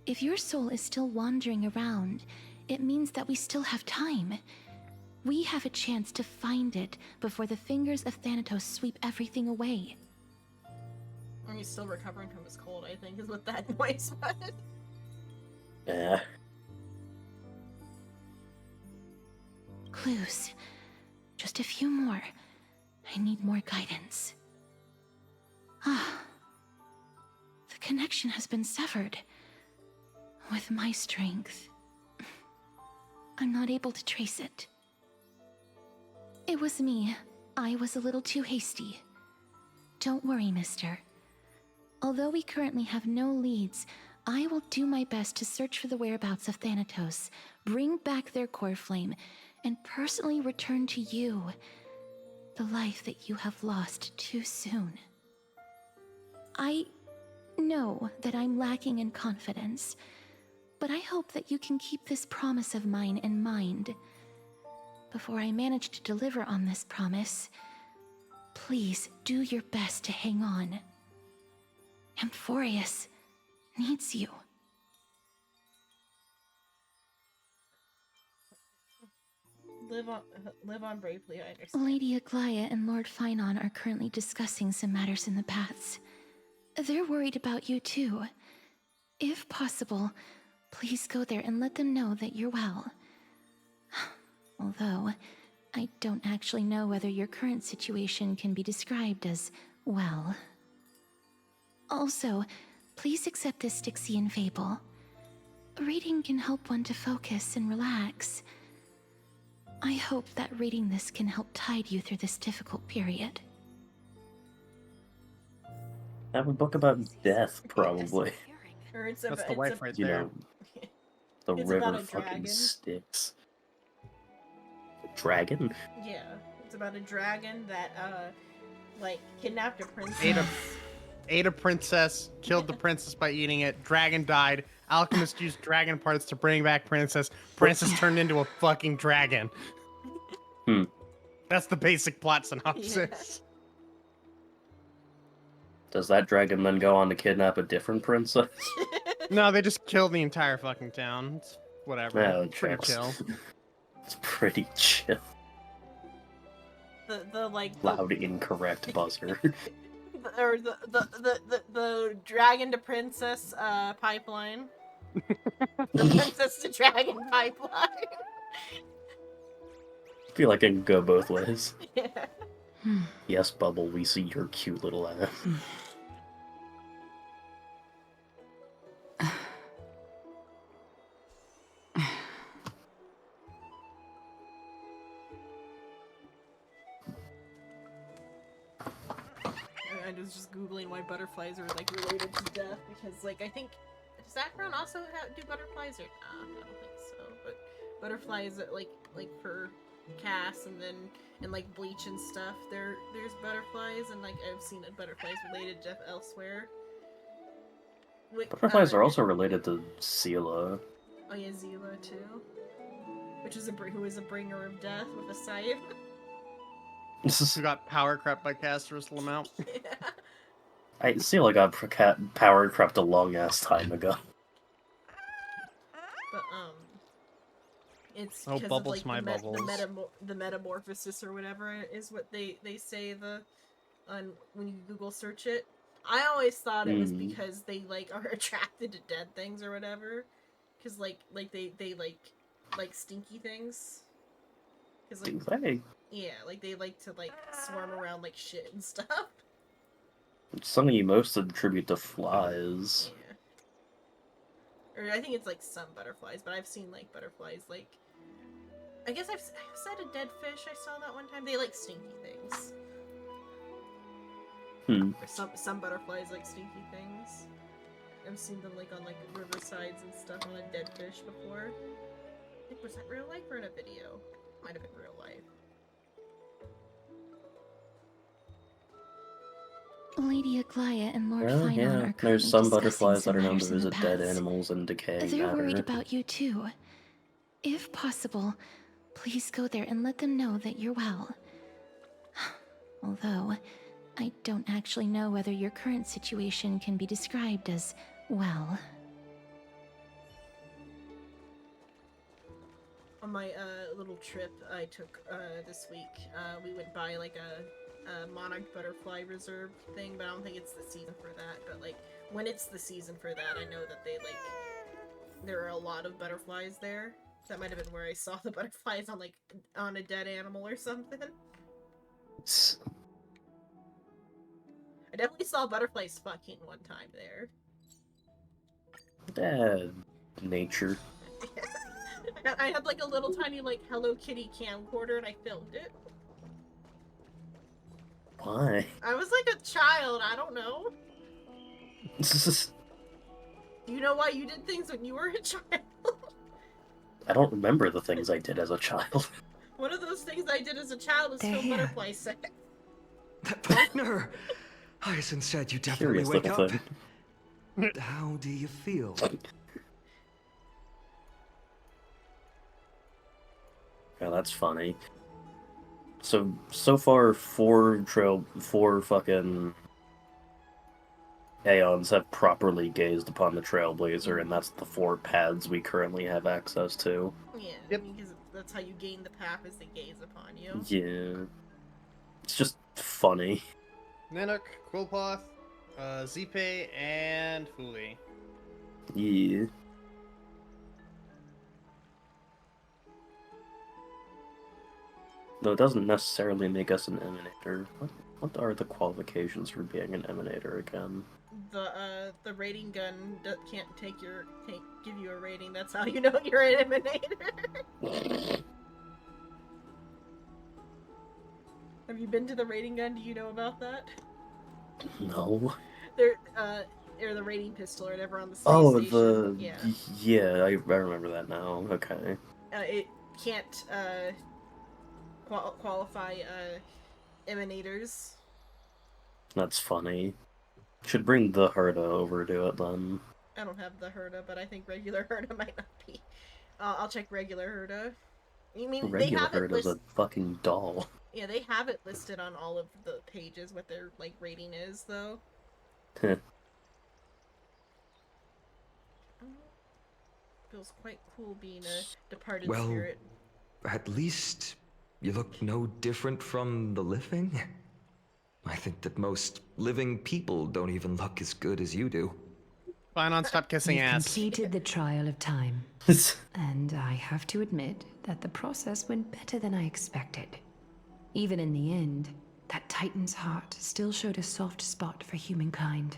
If your soul is still wandering around, it means that we still have time. We have a chance to find it before the fingers of Thanatos sweep everything away. And he's still recovering from his cold, I think, is what that noise was. Yeah. Clues. Just a few more. I need more guidance. Ah. The connection has been severed. With my strength, I'm not able to trace it. It was me. I was a little too hasty. Don't worry, mister. Although we currently have no leads, I will do my best to search for the whereabouts of Thanatos, bring back their core flame, and personally return to you the life that you have lost too soon. I know that I'm lacking in confidence, but I hope that you can keep this promise of mine in mind. Before I manage to deliver on this promise, please do your best to hang on. Amphorius needs you. Live on bravely, I understand. Lady Aglaia and Lord Finon are currently discussing some matters in the paths. They're worried about you too. If possible, please go there and let them know that you're well. Although, I don't actually know whether your current situation can be described as well. Also, please accept this Styxian fable. Reading can help one to focus and relax. I hope that reading this can help tide you through this difficult period. I have a book about death, probably. Or it's That's about, the wife right You there. know, the It's river about a fucking dragon. sticks. Dragon? Yeah, it's about a dragon that like kidnapped a princess. Ate a princess, killed the princess by eating it. Dragon died. Alchemist used dragon parts to bring back princess. Princess turned into a fucking dragon. That's the basic plot synopsis. Does that dragon then go on to kidnap a different princess? No, they just killed the entire fucking town. It's whatever. Yeah, It's pretty checks. chill. It's pretty chill. the like Loud incorrect buzzer. or the dragon to princess pipeline. The princess to dragon pipeline. I feel like it can go both ways. Yeah. Yes, Bubble, we see your cute little ass. I was just googling why butterflies are like related to death because like I think does Saffron also do butterflies or I don't think so, but butterflies like for Cass and then and like Bleach and stuff there's butterflies and like I've seen butterflies related to death elsewhere. Butterflies are also related to Seela. Oh yeah, Zila too, which is who is a bringer of death with a scythe. Who got power crept by Caster's Lamount. Yeah. Seela got power crept a long ass time ago. But it's Oh, because Bubbles, of my like Bubbles. the metamorphosis or whatever is what they say on when you Google search it. I always thought it was because they like are attracted to dead things or whatever, because like they like stinky things. Cause, like, Do they? yeah, like they like to like swarm around like shit and stuff. It's something you most attribute to flies. Yeah. Or I think it's like some butterflies, but I've seen like butterflies like. I guess I've said a dead fish. I saw that one time. They like stinky things. Or some butterflies like stinky things. I've seen them like on like riversides and stuff on a dead fish before. I think was that real life or in a video? Might have been real life. Lady Aglaya and Lord Well, Finon yeah, are currently there's some discussing butterflies some that are known matters to in the visit dead past. animals and decaying They're matter. worried about you too. If possible, please go there and let them know that you're well. Although, I don't actually know whether your current situation can be described as well. On my little trip I took this week, we went by like a monarch butterfly reserve thing, but I don't think it's the season for that. But like when it's the season for that, I know that they like there are a lot of butterflies there. That might have been where I saw the butterflies on like on a dead animal or something. I definitely saw butterflies fucking one time there. Nature. I had like a little tiny like Hello Kitty camcorder and I filmed it. Why? I was like a child, I don't know. Do you know why you did things when you were a child? I don't remember the things I did as a child. One of those things I did as a child was They're film here. butterfly sex. Partner! Hyacin said you definitely Curious wake little up. thing. How do you feel? Yeah, that's funny. So far, four fucking Aeons have properly gazed upon the Trailblazer, and that's the 4 paths we currently have access to. Yeah, Yep. I mean, because that's how you gain the path is they gaze upon you. Yeah. It's just funny. Nanook, Quillcloth, Zipe, and Fuli. Yeah. Though it doesn't necessarily make us an emanator. What are the qualifications for being an emanator again? The rating gun can't give you a rating. That's how you know you're an emanator. Have you been to the rating gun? Do you know about that? No. They're or the rating pistol or whatever on the space Oh, station. yeah, I remember that now. Okay. It can't qualify emanators. That's funny. Should bring the Herda over to it then. I don't have the Herda, but I think regular Herda might not be. I'll check regular Herda. You mean Regular they have it Herda's a listed? fucking doll. Yeah, they have it listed on all of the pages what their like rating is, though. Feels quite cool being a departed Well, spirit. at least You look no different from the living. I think that most living people don't even look as good as you do. Fine on, stop kissing You've ass. completed the trial of time. And I have to admit that the process went better than I expected. Even in the end, that Titan's heart still showed a soft spot for humankind.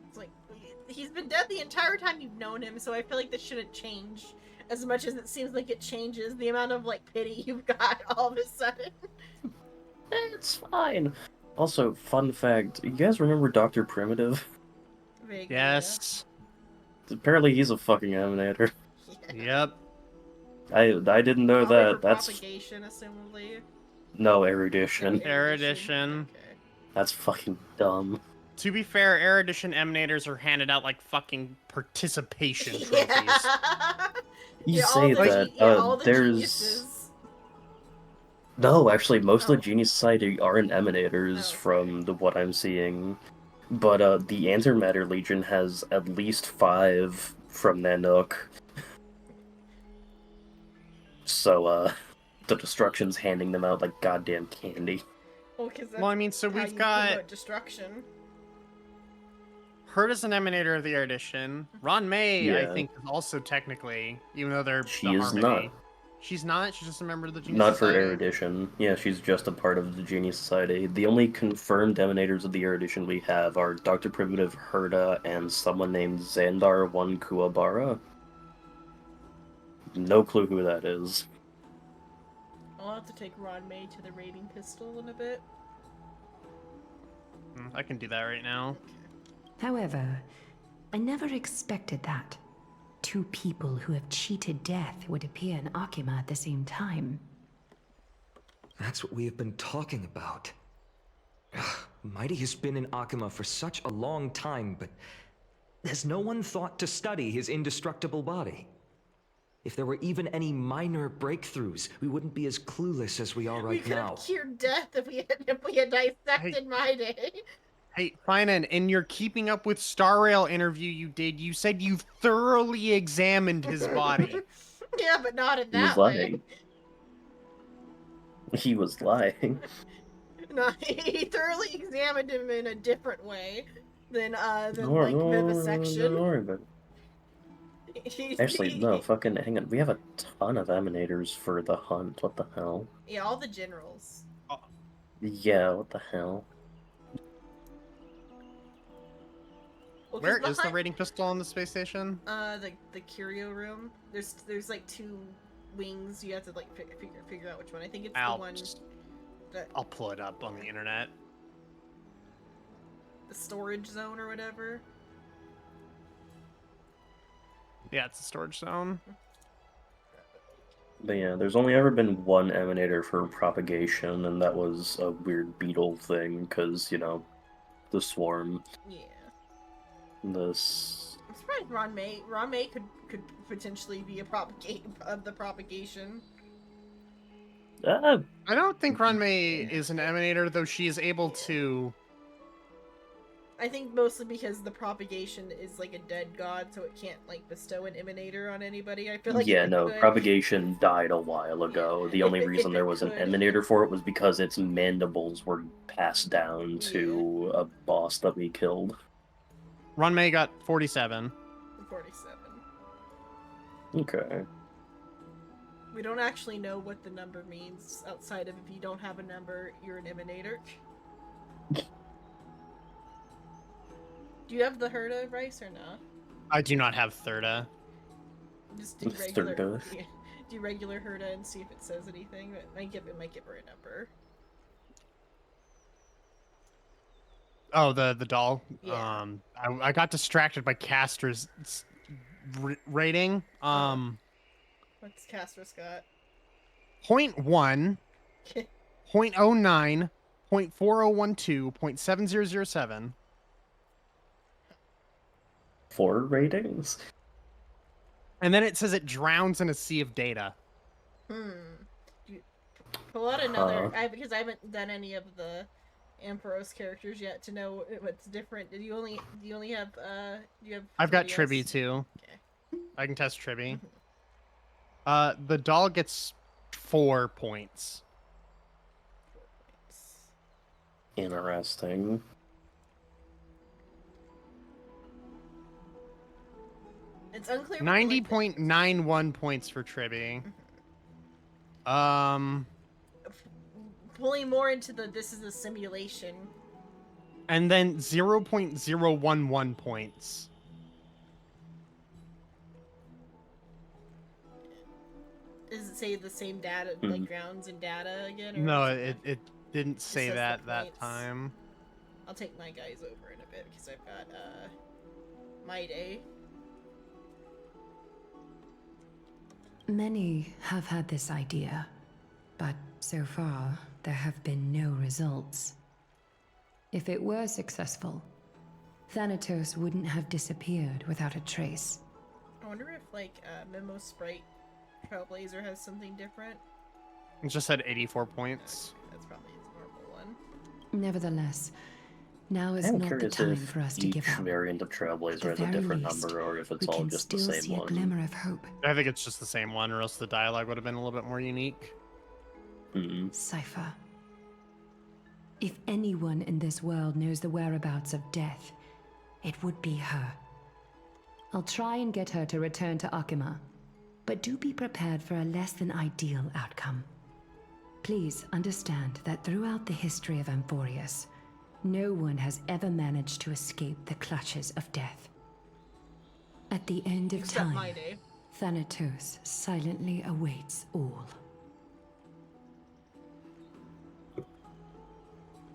It's like, he's been dead the entire time you've known him, so I feel like this shouldn't change as much as it seems like it changes the amount of, like, pity you've got all of a sudden. It's fine. Also, fun fact, you guys remember Dr. Primitive? Vaguely, Yes. Apparently he's a fucking Emanator. Yeah. Yep. I didn't know Probably that. for That's propagation, assumably. no erudition. Erudition. Okay. That's fucking dumb. To be fair, Erudition Emanators are handed out like fucking participation trophies. Yeah. You Yeah, all say the that. all the There's geniuses. no, actually, most Oh. of the Genius Society aren't Emanators Okay. from what I'm seeing. But the Antimatter Legion has at least 5 from Nanook. So, the Destruction's handing them out like goddamn candy. Well, 'cause that's Well, I mean, so how we've you got promote destruction. Hurt is an Emanator of the Erudition. Ron May, I Yeah. think, is also technically, even though they're She the is Harmony. not. She's not. She's just a member of the Genius Not for Society. Erudition. Yeah, she's just a part of the Genius Society. The only confirmed Emanators of the Erudition we have are Dr. Primitive, Herda, and someone named Xandar 1 Kuwabara. No clue who that is. I'll have to take Ron May to the raiding pistol in a bit. I can do that right now. However, I never expected that. 2 people who have cheated death would appear in Akima at the same time. That's what we have been talking about. Mighty has been in Akima for such a long time, but has no one thought to study his indestructible body? If there were even any minor breakthroughs, we wouldn't be as clueless as we are We right could now. have cured death if we had dissected my day. Hey, Finan, in your Keeping Up with Star Rail interview you did, you said you thoroughly examined his body. Yeah, but not in He was that way. lying. He was lying. No, he thoroughly examined him in a different way than Don't vivisection. worry about it. Actually, no, fucking hang on. We have a ton of Emanators for the hunt. What the hell? Yeah, all the generals. Yeah, what the hell? Well, 'cause Where is the behind- raiding pistol on the space station? The curio room. There's like 2 wings. You have to like figure out which one. I think it's the one. I'll pull it up on the internet. The storage zone or whatever. Yeah, it's a storage zone. But yeah, there's only ever been one Emanator for propagation, and that was a weird beetle thing, because, you know, the swarm. Yeah. This. I'm surprised Ron May could potentially be a propagation. Ah, I don't think Ranmei is an Emanator, though she is able to... I think mostly because the propagation is like a dead god, so it can't like bestow an emanator on anybody. I feel like yeah, if it no, could- propagation died a while ago. The only If reason it there was an could. Emanator for it was because its mandibles were passed down to a boss that we killed. Ranmei got 47. 47. Okay. We don't actually know what the number means outside of if you don't have a number, you're an emanator. Do you have the Herda Rice or no? I do not have Thirda. Just do regular. Herda. Yeah, do regular Herda and see if it says anything. It might give her a number. Oh, the doll. Yeah. I got distracted by Caster's rating. What's Castor Scott? 0.1, 0.09, 0.4012, 0.7007. 4 ratings? And then it says it drowns in a sea of data. Pull out another. Because I haven't done any of the Ampharos characters yet to know what's different. Do you only have do you have? I've got somebody Tribby else? too. Okay. I can test Tribby. The doll gets 4 points. Interesting. It's unclear. 90.91 points for Tribby. Pulling more into the this is a simulation. And then 0.011 points. Does it say the same data, like grounds and data again? Or No, is it didn't say says the that points. time. I'll take my guys over in a bit because I've got my day. Many have had this idea, but so far there have been no results. If it were successful, Thanatos wouldn't have disappeared without a trace. I wonder if like Memo Sprite Trailblazer has something different. It just said 84 points. Okay, that's probably its normal one. Nevertheless, now is I'm not the curious time if for us to each give up. variant of Trailblazer At the has a very different least, number, or if it's we all can just the still same see a one. glimmer of hope. I think it's just the same one, or else the dialogue would have been a little bit more unique. Cypher. If anyone in this world knows the whereabouts of death, it would be her. I'll try and get her to return to Akima, but do be prepared for a less than ideal outcome. Please understand that throughout the history of Amphorius, no one has ever managed to escape the clutches of death. At the end of Except time, my day. Thanatos silently awaits all.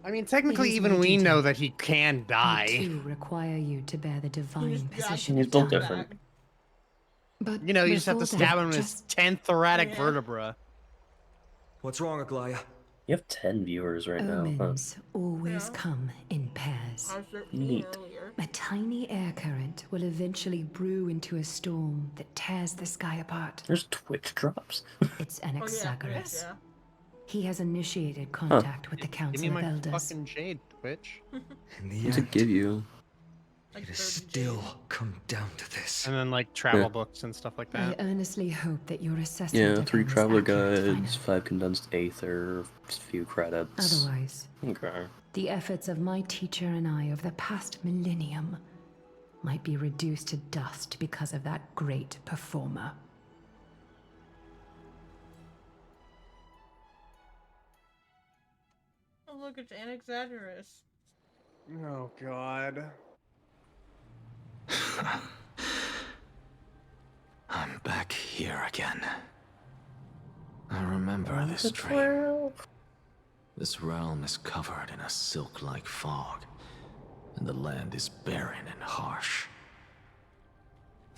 I mean, technically, It is even my we duty. know that he can I die. too require you to bear the divine He's position He's of built time. different. But You know, you just have to before stab that, him in his just 10th thoracic Yeah. vertebra. What's wrong, Aglaya? You have 10 viewers right now. Huh? omens always come in pairs. I was 13 Neat. earlier. A tiny air current will eventually brew into a storm that tears the sky apart. There's Twitch drops. It's Oh yeah, Anaxagoras. yeah. He has initiated contact with the Give Council me of my Elders. fucking shade, Twitch. In the What's it end, give you? Like it has 30 still days. come down to this. And then, like, travel Yeah. books and stuff like I that. earnestly hope that your assessment Yeah, of 3 him is traveler accurate, guides, Final. 5 condensed aether, a few credits. Otherwise, Okay. the efforts of my teacher and I over the past millennium might be reduced to dust because of that great performer. Oh look, it's Anaxagoras. Oh, God. I'm back here again. I remember this dream. 12. This realm is covered in a silk-like fog, and the land is barren and harsh.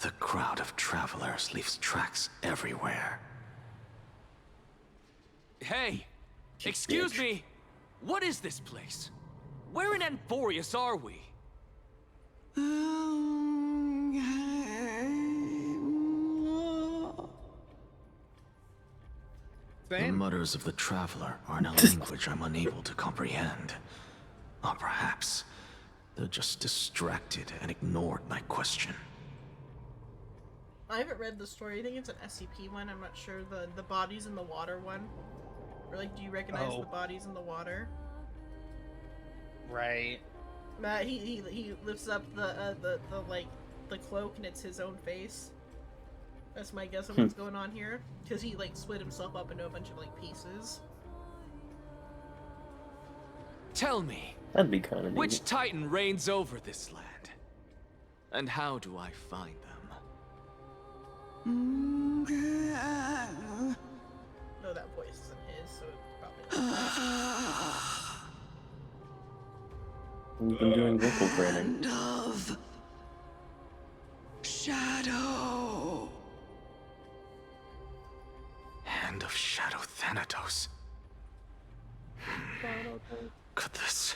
The crowd of travelers leaves tracks everywhere. Hey! Excuse me! What is this place? Where in Amphorius are we? The mutters of the traveler are in a language I'm unable to comprehend. Or perhaps they're just distracted and ignored my question. I haven't read the story. I think it's an SCP one. I'm not sure. The bodies in the water one. Or like, do you recognize the bodies in the water? Right. Matt, he lifts up the like the cloak and it's his own face. That's my guess of what's going on here. Because he like split himself up into a bunch of like pieces. Tell me, That'd be kind of which neat. titan reigns over this land? And how do I find them? No, that voice isn't his, so it's probably not. You've been doing vocal training. Of Shadow. Hand of Shadow Thanatos. Could this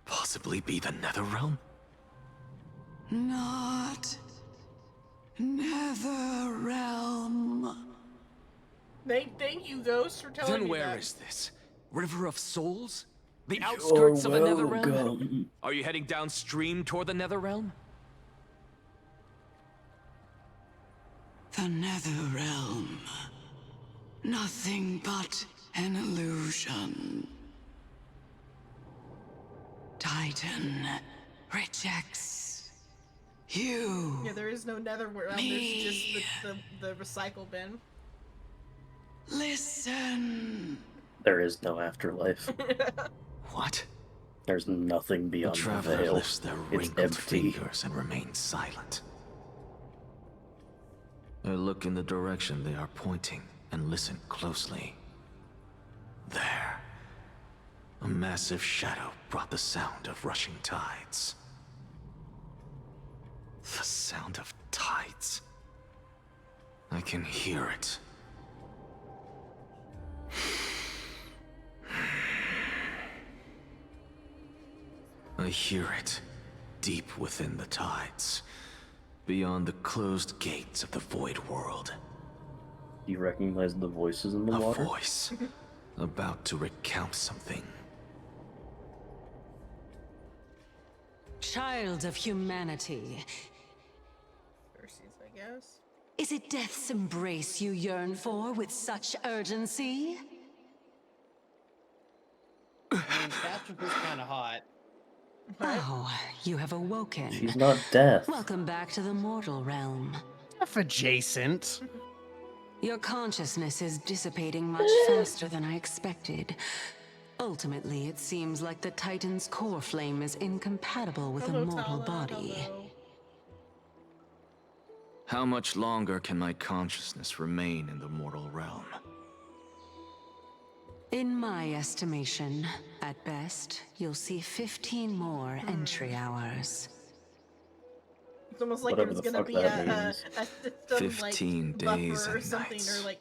possibly be the Netherrealm? Not Netherrealm. Thank you, Ghost, for telling Then me where that. is this? River of Souls? The outskirts of the Netherrealm? welcome. Are you heading downstream toward the Netherrealm? The Netherrealm. Nothing but an illusion. Titan rejects you. Yeah, there is no netherworld. Me. There's just the recycle bin. Listen. There is no afterlife. What? There's nothing The beyond the traveler veil. lifts their It's wrinkled empty. fingers and remains silent. I look in the direction they are pointing and listen closely. There. A massive shadow brought the sound of rushing tides. The sound of tides. I can hear it. I hear it, deep within the tides, beyond the closed gates of the void world. Do you recognize the voices in the A water? voice, about to recount something. Child of humanity, Versus, I guess. is it death's embrace you yearn for with such urgency? I mean, Catastrophe's kind of hot. Oh, you have awoken. She's not death. Welcome back to the mortal realm. Stuff adjacent. Your consciousness is dissipating much faster than I expected. Ultimately, it seems like the Titan's core flame is incompatible with a mortal body. How much longer can my consciousness remain in the mortal realm? In my estimation, at best, you'll see 15 more entry hours. It's almost like Whatever there's the gonna fuck be that a means. system 15 like days buffer or and something, nights. or like.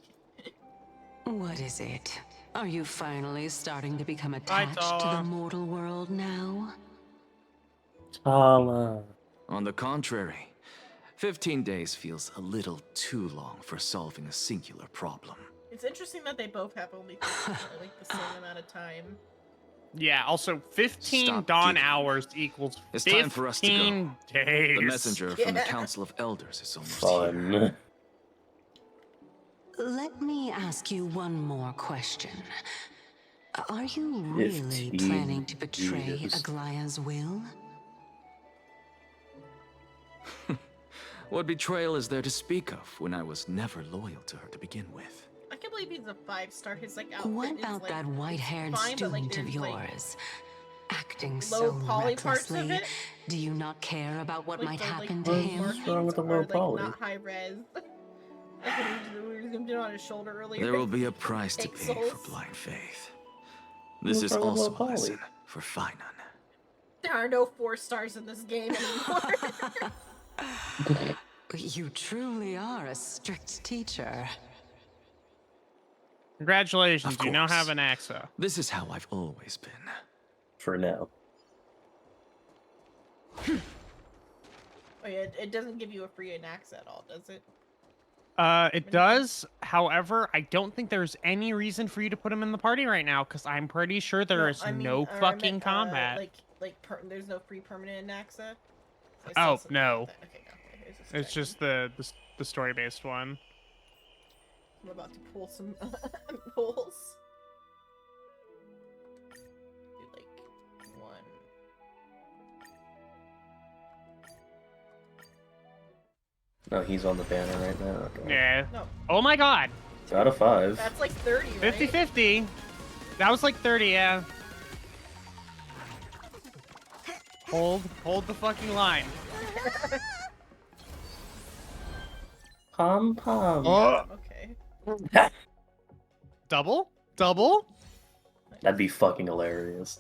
What is it? Are you finally starting to become attached to the mortal world now? Tala. On the contrary, 15 days feels a little too long for solving a singular problem. It's interesting that they both have only 15, like the same amount of time. Yeah, also 15 Stop dawn giggling. hours equals It's 15 time for us to go. days. The messenger from the Yeah. Council of Elders is almost Fun. here. Let me ask you one more question. Are you really 15 planning to betray years. Aglaya's will? What betrayal is there to speak of when I was never loyal to her to begin with? I can't believe he's a 5-star. His like outfit What is, about like, that white-haired fine, but, like, student of there's, like, yours? Acting low so poly parts of recklessly. it. Do you not care about what Like might the, happen like, to What's him? wrong with the low are, like, poly? not high res. Like when we zoomed in on his shoulder earlier. There will be a price to pay for Pixels. blind faith. This is wrong with low also a poly? lesson for Finon. There are no 4 stars in this game anymore. You truly are a strict teacher. Congratulations, Of you now course. have an AXA. This is how I've always been. For now. Oh yeah, it doesn't give you a free Anax at all, does it? It does. However, I don't think there's any reason for you to put him in the party right now, because I'm pretty sure there is I mean, no I fucking meant, combat. There's no free permanent Anaxa? Oh, no. Okay, okay. It's just the story-based one. I'm about to pull some pulls. Do like 1. No, he's on the banner right now. Okay. Yeah. No. Oh my god. It's out of 5. That's like 30, right? 50-50. That was like 30, yeah. Hold the fucking line. Pom pom. Oh. Okay. Double? Double? That'd be fucking hilarious.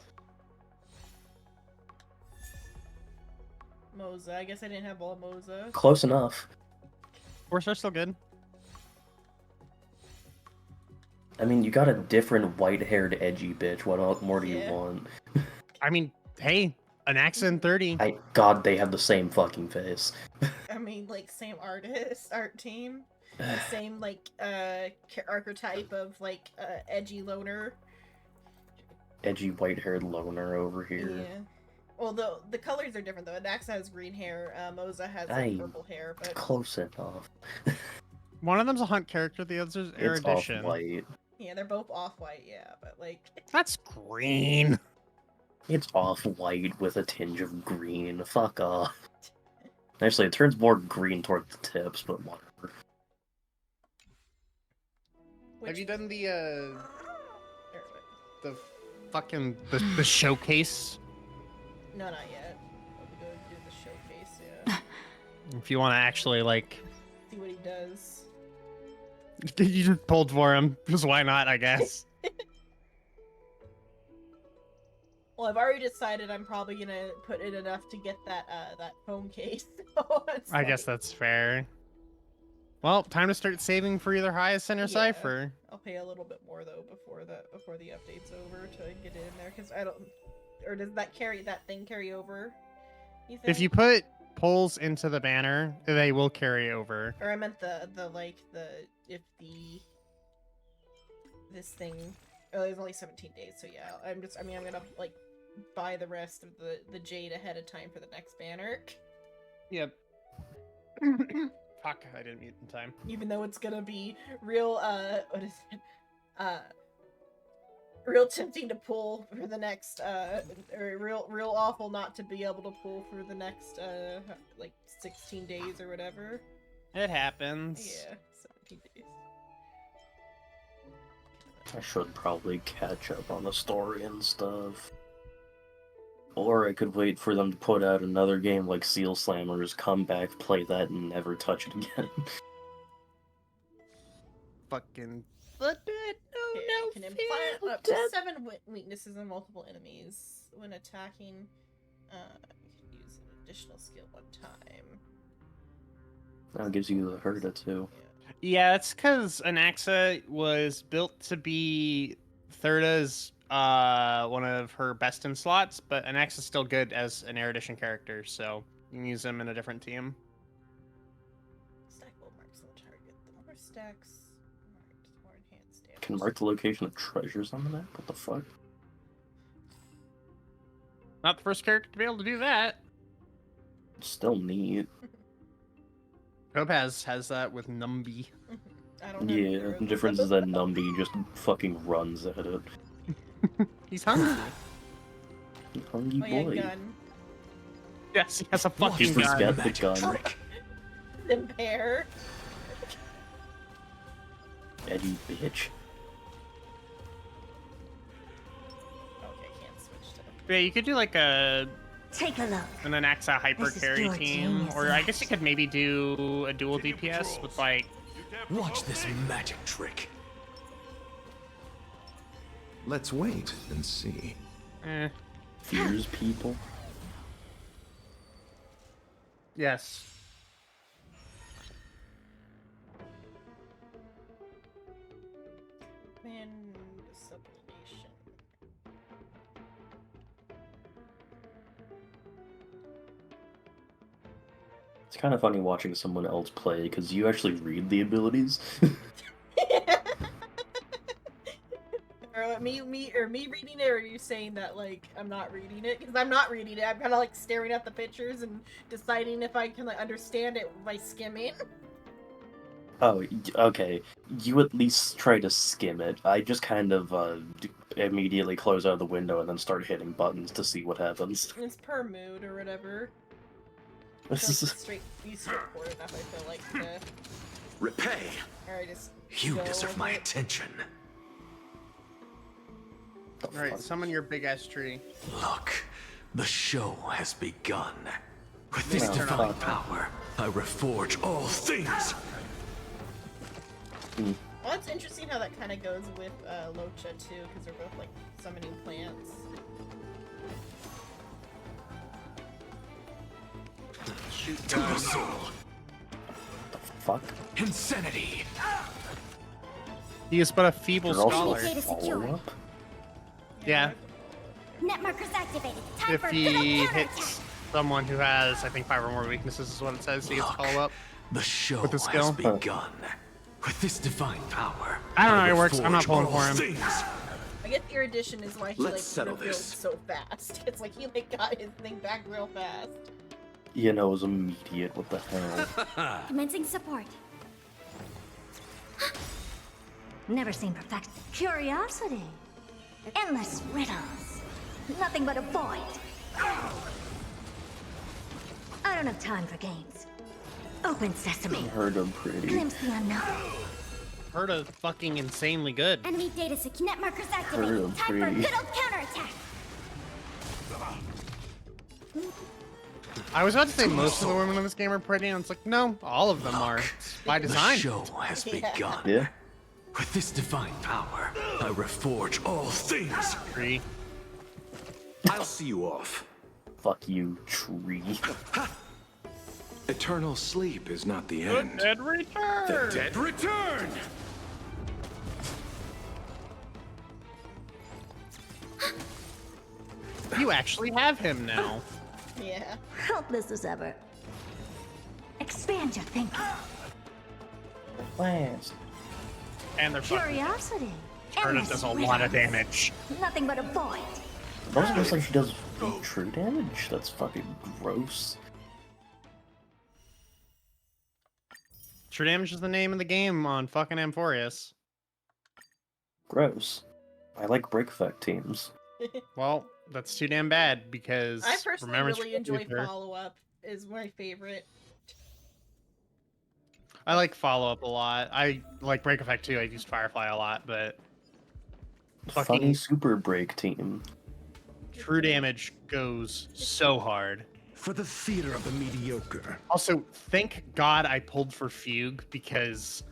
Moza. I guess I didn't have all Moza. Close enough. 4 stars still good. I mean, you got a different white-haired edgy bitch. What more do you want? I mean, hey, an accent 30. God, they have the same fucking face. I mean, like, same art team. Same, like, archetype of, like, edgy loner. Edgy white-haired loner over here. Yeah. Well, the colors are different, though. Anaxa has green hair, Moza has, like, purple hair, but... Close enough. One of them's a hunt character, the other's It's erudition. off-white. Yeah, they're both off-white, yeah, but like... That's green. It's off-white with a tinge of green. Fuck off. Actually, it turns more green toward the tips, but whatever. Have you done the fucking the showcase? No, not yet. I'll go do the showcase, yeah. If you want to actually like, See what he does. you just pulled for him, because why not? I guess. Well, I've already decided I'm probably gonna put in enough to get that that phone case. So I guess that's fair. Well, time to start saving for either Hyacinth or Cypher. I'll pay a little bit more though before the update's over to get it in there, because I don't. Or does that thing carry over? You think? If you put pulls into the banner, they will carry over. Or I meant this thing. Oh, there's only 17 days, so yeah. I'm gonna like buy the rest of the jade ahead of time for the next banner. Yep. Fuck, I didn't mute in time. Even though it's gonna be real, what is it? Real tempting to pull for the next, or real awful not to be able to pull for the next, like 16 days or whatever. It happens. Yeah, 17 days. I should probably catch up on the story and stuff. Or I could wait for them to put out another game like Seal Slammers, come back, play that, and never touch it again. Fucking... No, can implant up to 7 weaknesses and multiple enemies. When attacking, you can use an additional skill one time. That gives you the Herda too. Yeah, it's because Anaxa was built to be Thurda's one of her best in slots, but Anaxa's still good as an erudition character, so you can use them in a different team. Stackable marks on the target. The more stacks marked, the more enhanced damage. Can mark the location of treasures on the map? What the fuck? Not the first character to be able to do that. Still neat. Topaz has that with Numby. I don't Yeah, the difference is that Numby just fucking runs at it. He's hungry. Hungry boy. Gun. Yes, he has a fucking He's gun. got the gun. Impair. Eddie bitch. Okay, can't switch to. Yeah, you could do like Take a look. an Anaxa hyper This is carry your team, genius, or I guess you could maybe do a dual DPS with like. Watch this magic trick. Let's wait and see. Fears people. Yes. Man, sublimation. It's kind of funny watching someone else play because you actually read the abilities. Or me reading it, or are you saying that like I'm not reading it? Because I'm not reading it. I'm kind of like staring at the pictures and deciding if I can like understand it by skimming. Oh, okay. You at least try to skim it. I just kind of immediately close out of the window and then start hitting buttons to see what happens. It's per mood or whatever. This is You straightforward enough. I feel like to. Repay. Or I just. You go deserve with my it. attention. Alright, summon your big ass tree. Look, the show has begun. With this No, divine fuck. power, I reforge all things. Well, it's interesting how that kind of goes with Locha too, because they're both like summoning plants. Shoot To the soul. fuck. Insanity. He is but a feeble You're also scholar. Data secured. follow-up? Yeah, Net markers activated. Time if for he good old hits someone who has, I think, 5 or more weaknesses is what it says, he gets Look, follow up. The show With the has skill? begun. With this divine power, I don't know how it works. I'm not reforge pulling all for him. things. I guess erudition is why he Let's like settle revealed this. so fast. It's like he like got his thing back real fast. You know, it was immediate. What the hell? Commencing support. Never seen perfection. Curiosity. Endless riddles. Nothing but a void. I don't have time for games. Open sesame. Heard of pretty. Glimpse the unknown. Heard of fucking insanely good. Enemy data net markers Heard activated. of Time for a pretty. good old counterattack. I was about to say most of the women in this game are pretty, and it's like, no, all of them are. It's by design. The show has begun. Yeah. With this divine power, I reforge all things. Tree. I'll see you off. Fuck you, tree. Eternal sleep is not the end. Dead return. The dead return! You actually have him now. Yeah. Helpless as ever. Expand your thinking. Plans. And they're fucking. Curiosity. Turnip does a lot of damage. Nothing but a void. It also looks like she does true damage. That's fucking gross. True Damage is the name of the game on fucking Amphorius. Gross. I like break effect teams. Well, that's too damn bad because I personally Remembrance really enjoy Producer- Follow Up. Is my favorite. I like Follow Up a lot. I like Break Effect too. I used Firefly a lot, but Funny fucking super break team. True Damage goes so hard. For the theater of the mediocre. Also, thank God I pulled for Fugue because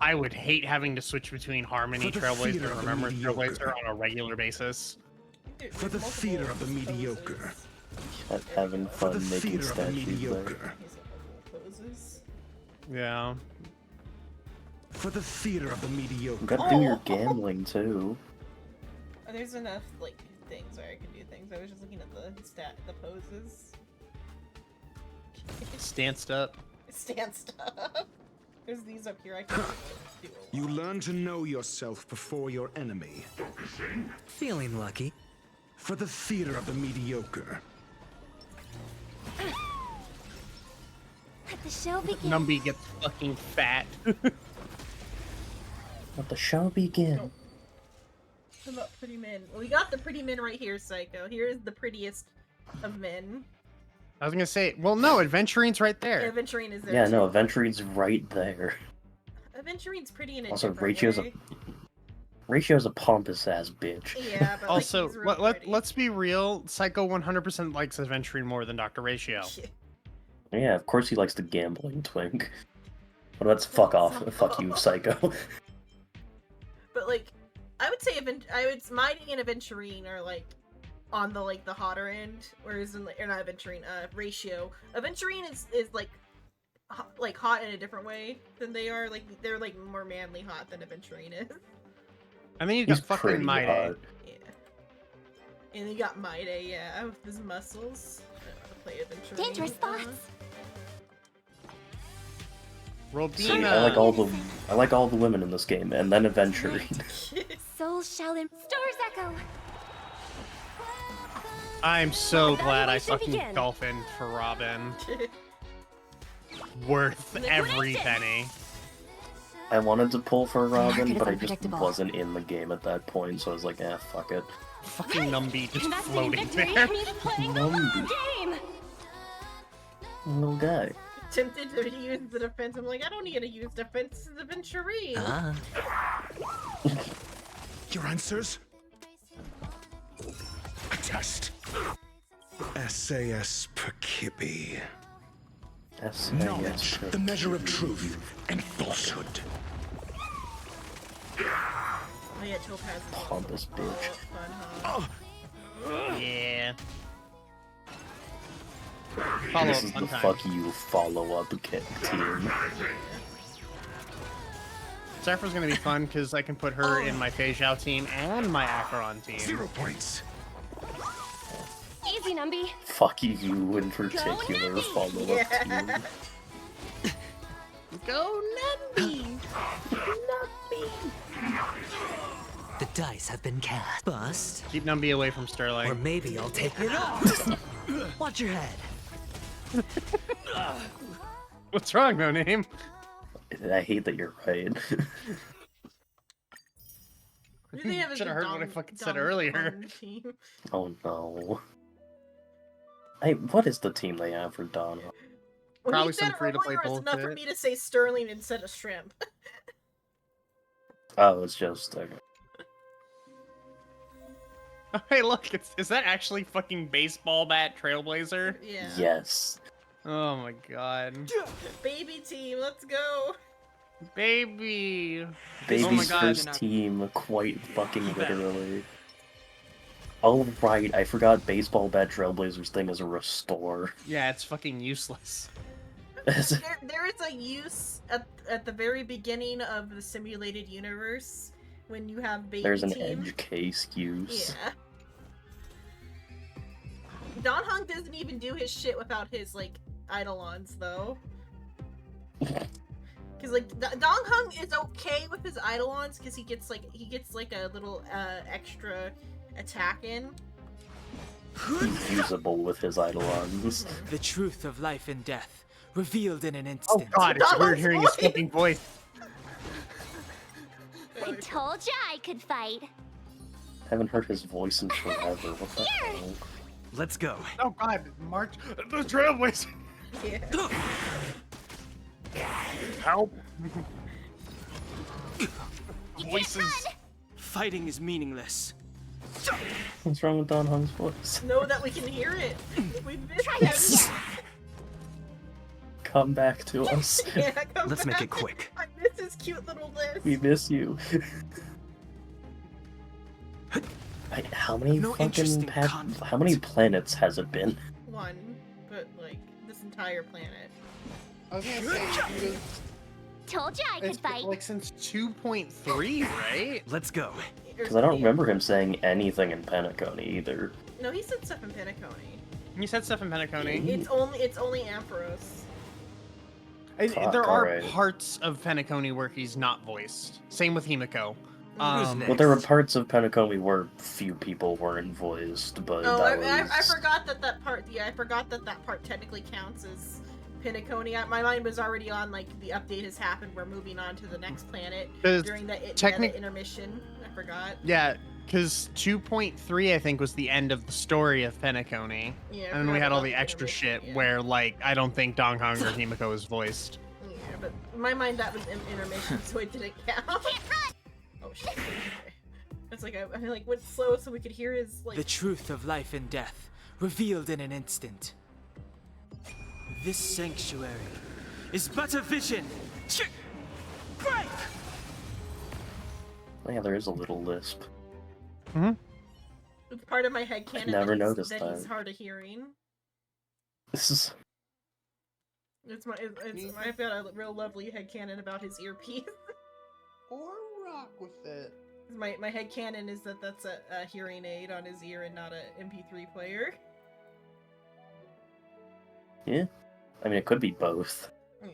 I would hate having to switch between Harmony For the Trailblazer theater and of the Remembrance mediocre. Trailblazer on a regular basis. For the theater of the mediocre. Having For the fun making theater of the statues there. mediocre. Poses. Yeah. For the theater of the You mediocre. gotta do your gambling too. There's enough like things where I can do things. I was just looking at the poses. Stanced up. Stand up. There's these up here I can do. You learn to know yourself before your enemy. Feeling lucky. For the theater of the mediocre. Let the show begin. Numby gets fucking fat. Let the show begin. What about pretty men? Well, we got the pretty men right here, Psycho. Here's the prettiest of men. I was gonna say, well, no, Adventurine's right there. Yeah, Aventurine is there. Yeah, too. no, Aventurine's right there. Aventurine's pretty in a Also, different way. Ratio's a pompous ass bitch. Yeah, but Also, like, he's real pretty. let's be real. Psycho 100% likes Adventurine more than Dr. Ratio. Yeah, of course he likes the gambling twink. But that's fuck off. Fuck you, Psycho. But like, I would say Mighty and Aventurine are like on the the hotter end, whereas in or not Aventurine, Ratio. Aventurine is like hot in a different way than they are. Like they're like more manly hot than Aventurine is. And then you got He's fucking pretty Maide. hot. Yeah. And you got Maide, yeah, with his muscles. I don't know how to play Aventurine. Dangerous thoughts. See, Robina. I like all the women in this game, and then Aventurine. Soul shall stars echo. I'm so glad I Evaluation fucking begin. dolphined for Robin. Worth every penny. I wanted to pull for Robin, Market is but I just unpredictable. wasn't in the game at that point, so I was like, eh, fuck it. Fucking Numby just Investing in floating victory there. means playing the long Numby. game. Little guy. Tempted to use the defense. I'm like, I don't need to use defense. It's Aventurine. Your answers? A test. SAS Perkibi. Knowledge, the measure of truth and falsehood. Oh yeah, Topaz. Pompous bitch. Fun, huh? Yeah. Follow This up is the sometime. fuck you follow-up team. Zephyr's gonna be fun because I can put her in my Fei Zhao team and my Acheron team. 0 points. Easy, Numby. Fuck you in particular, follow-up team. Go Numby! The dice have been cast. Bust. Keep Numby away from Sterling. Or maybe I'll take it off. Watch your head. What's wrong, No Name? I hate that you're right. Maybe they have a Should have heard what I Dong- fucking said Dong earlier. Hung team. Oh no. Hey, what is the team they have for Don? When Probably he said some free-to-play earlier, it's enough for bullshit. me to say Sterling instead of Shrimp. Oh, it's just okay. Hey, look, is that actually fucking baseball bat Trailblazer? Yeah. Yes. Oh my god. Baby team, let's go. Baby. Oh my Baby's god. first team, quite fucking literally. Oh right, I forgot baseball bat Trailblazers thing is a restore. Yeah, it's fucking useless. There is a use at the very beginning of the simulated universe when you have baby There's an team. edge case use. Yeah. Don Hung doesn't even do his shit without his like Eidolons though. Cause like Don Hung is okay with his Eidolons because he gets like a little extra attack in. He's usable with his Eidolons. The truth of life and death, revealed in an instant. Oh god, it's weird hearing his fucking voice. I told ya I could fight. Haven't heard his voice in forever. What the hell? Let's go. Oh god, March the Trailblazer. Yeah. Help. Voices. Fighting is meaningless. What's wrong with Don Hung's voice? Know that we can hear it. We missed him. Come back to us. Yeah, come Let's make back. it quick. I miss his cute little list. We miss you. How many No fucking interesting conflict. how many planets has it been? One, but like this entire planet. I was gonna say, Told ya I could it's fight. like since 2.3, right? Let's go. Because I don't remember him saying anything in Penacony either. No, he said stuff in Penacony. You said stuff in Penacony. It's only Ampharos. Fuck, There are alright. parts of Penacony where he's not voiced. Same with Himiko. Who's Well, there were parts of Penacony where few people weren't voiced, but Oh, that I was... forgot that part. Yeah, I forgot that part technically counts as Penacony. My mind was already on like the update has happened. We're moving on to the next planet during the intermission. I forgot. Yeah, because 2.3 I think was the end of the story of Penacony. Yeah, I and then we forgot had all about the the extra intermission, shit yeah. where like I don't think Dong Hong or Himiko was voiced. Yeah, but in my mind that was intermission, so it didn't count. Oh shit. Okay. It's like I like went slow so we could hear his like. The truth of life and death, revealed in an instant. This sanctuary is but a vision. Break! Oh, yeah, there is a little lisp. It's part of my headcanon never that noticed he's that. hard of hearing. This is... It's I've got a real lovely headcanon about his earpiece. Or rock with it. My headcanon is that that's a hearing aid on his ear and not a MP3 player. Yeah. I mean, it could be both. Yeah.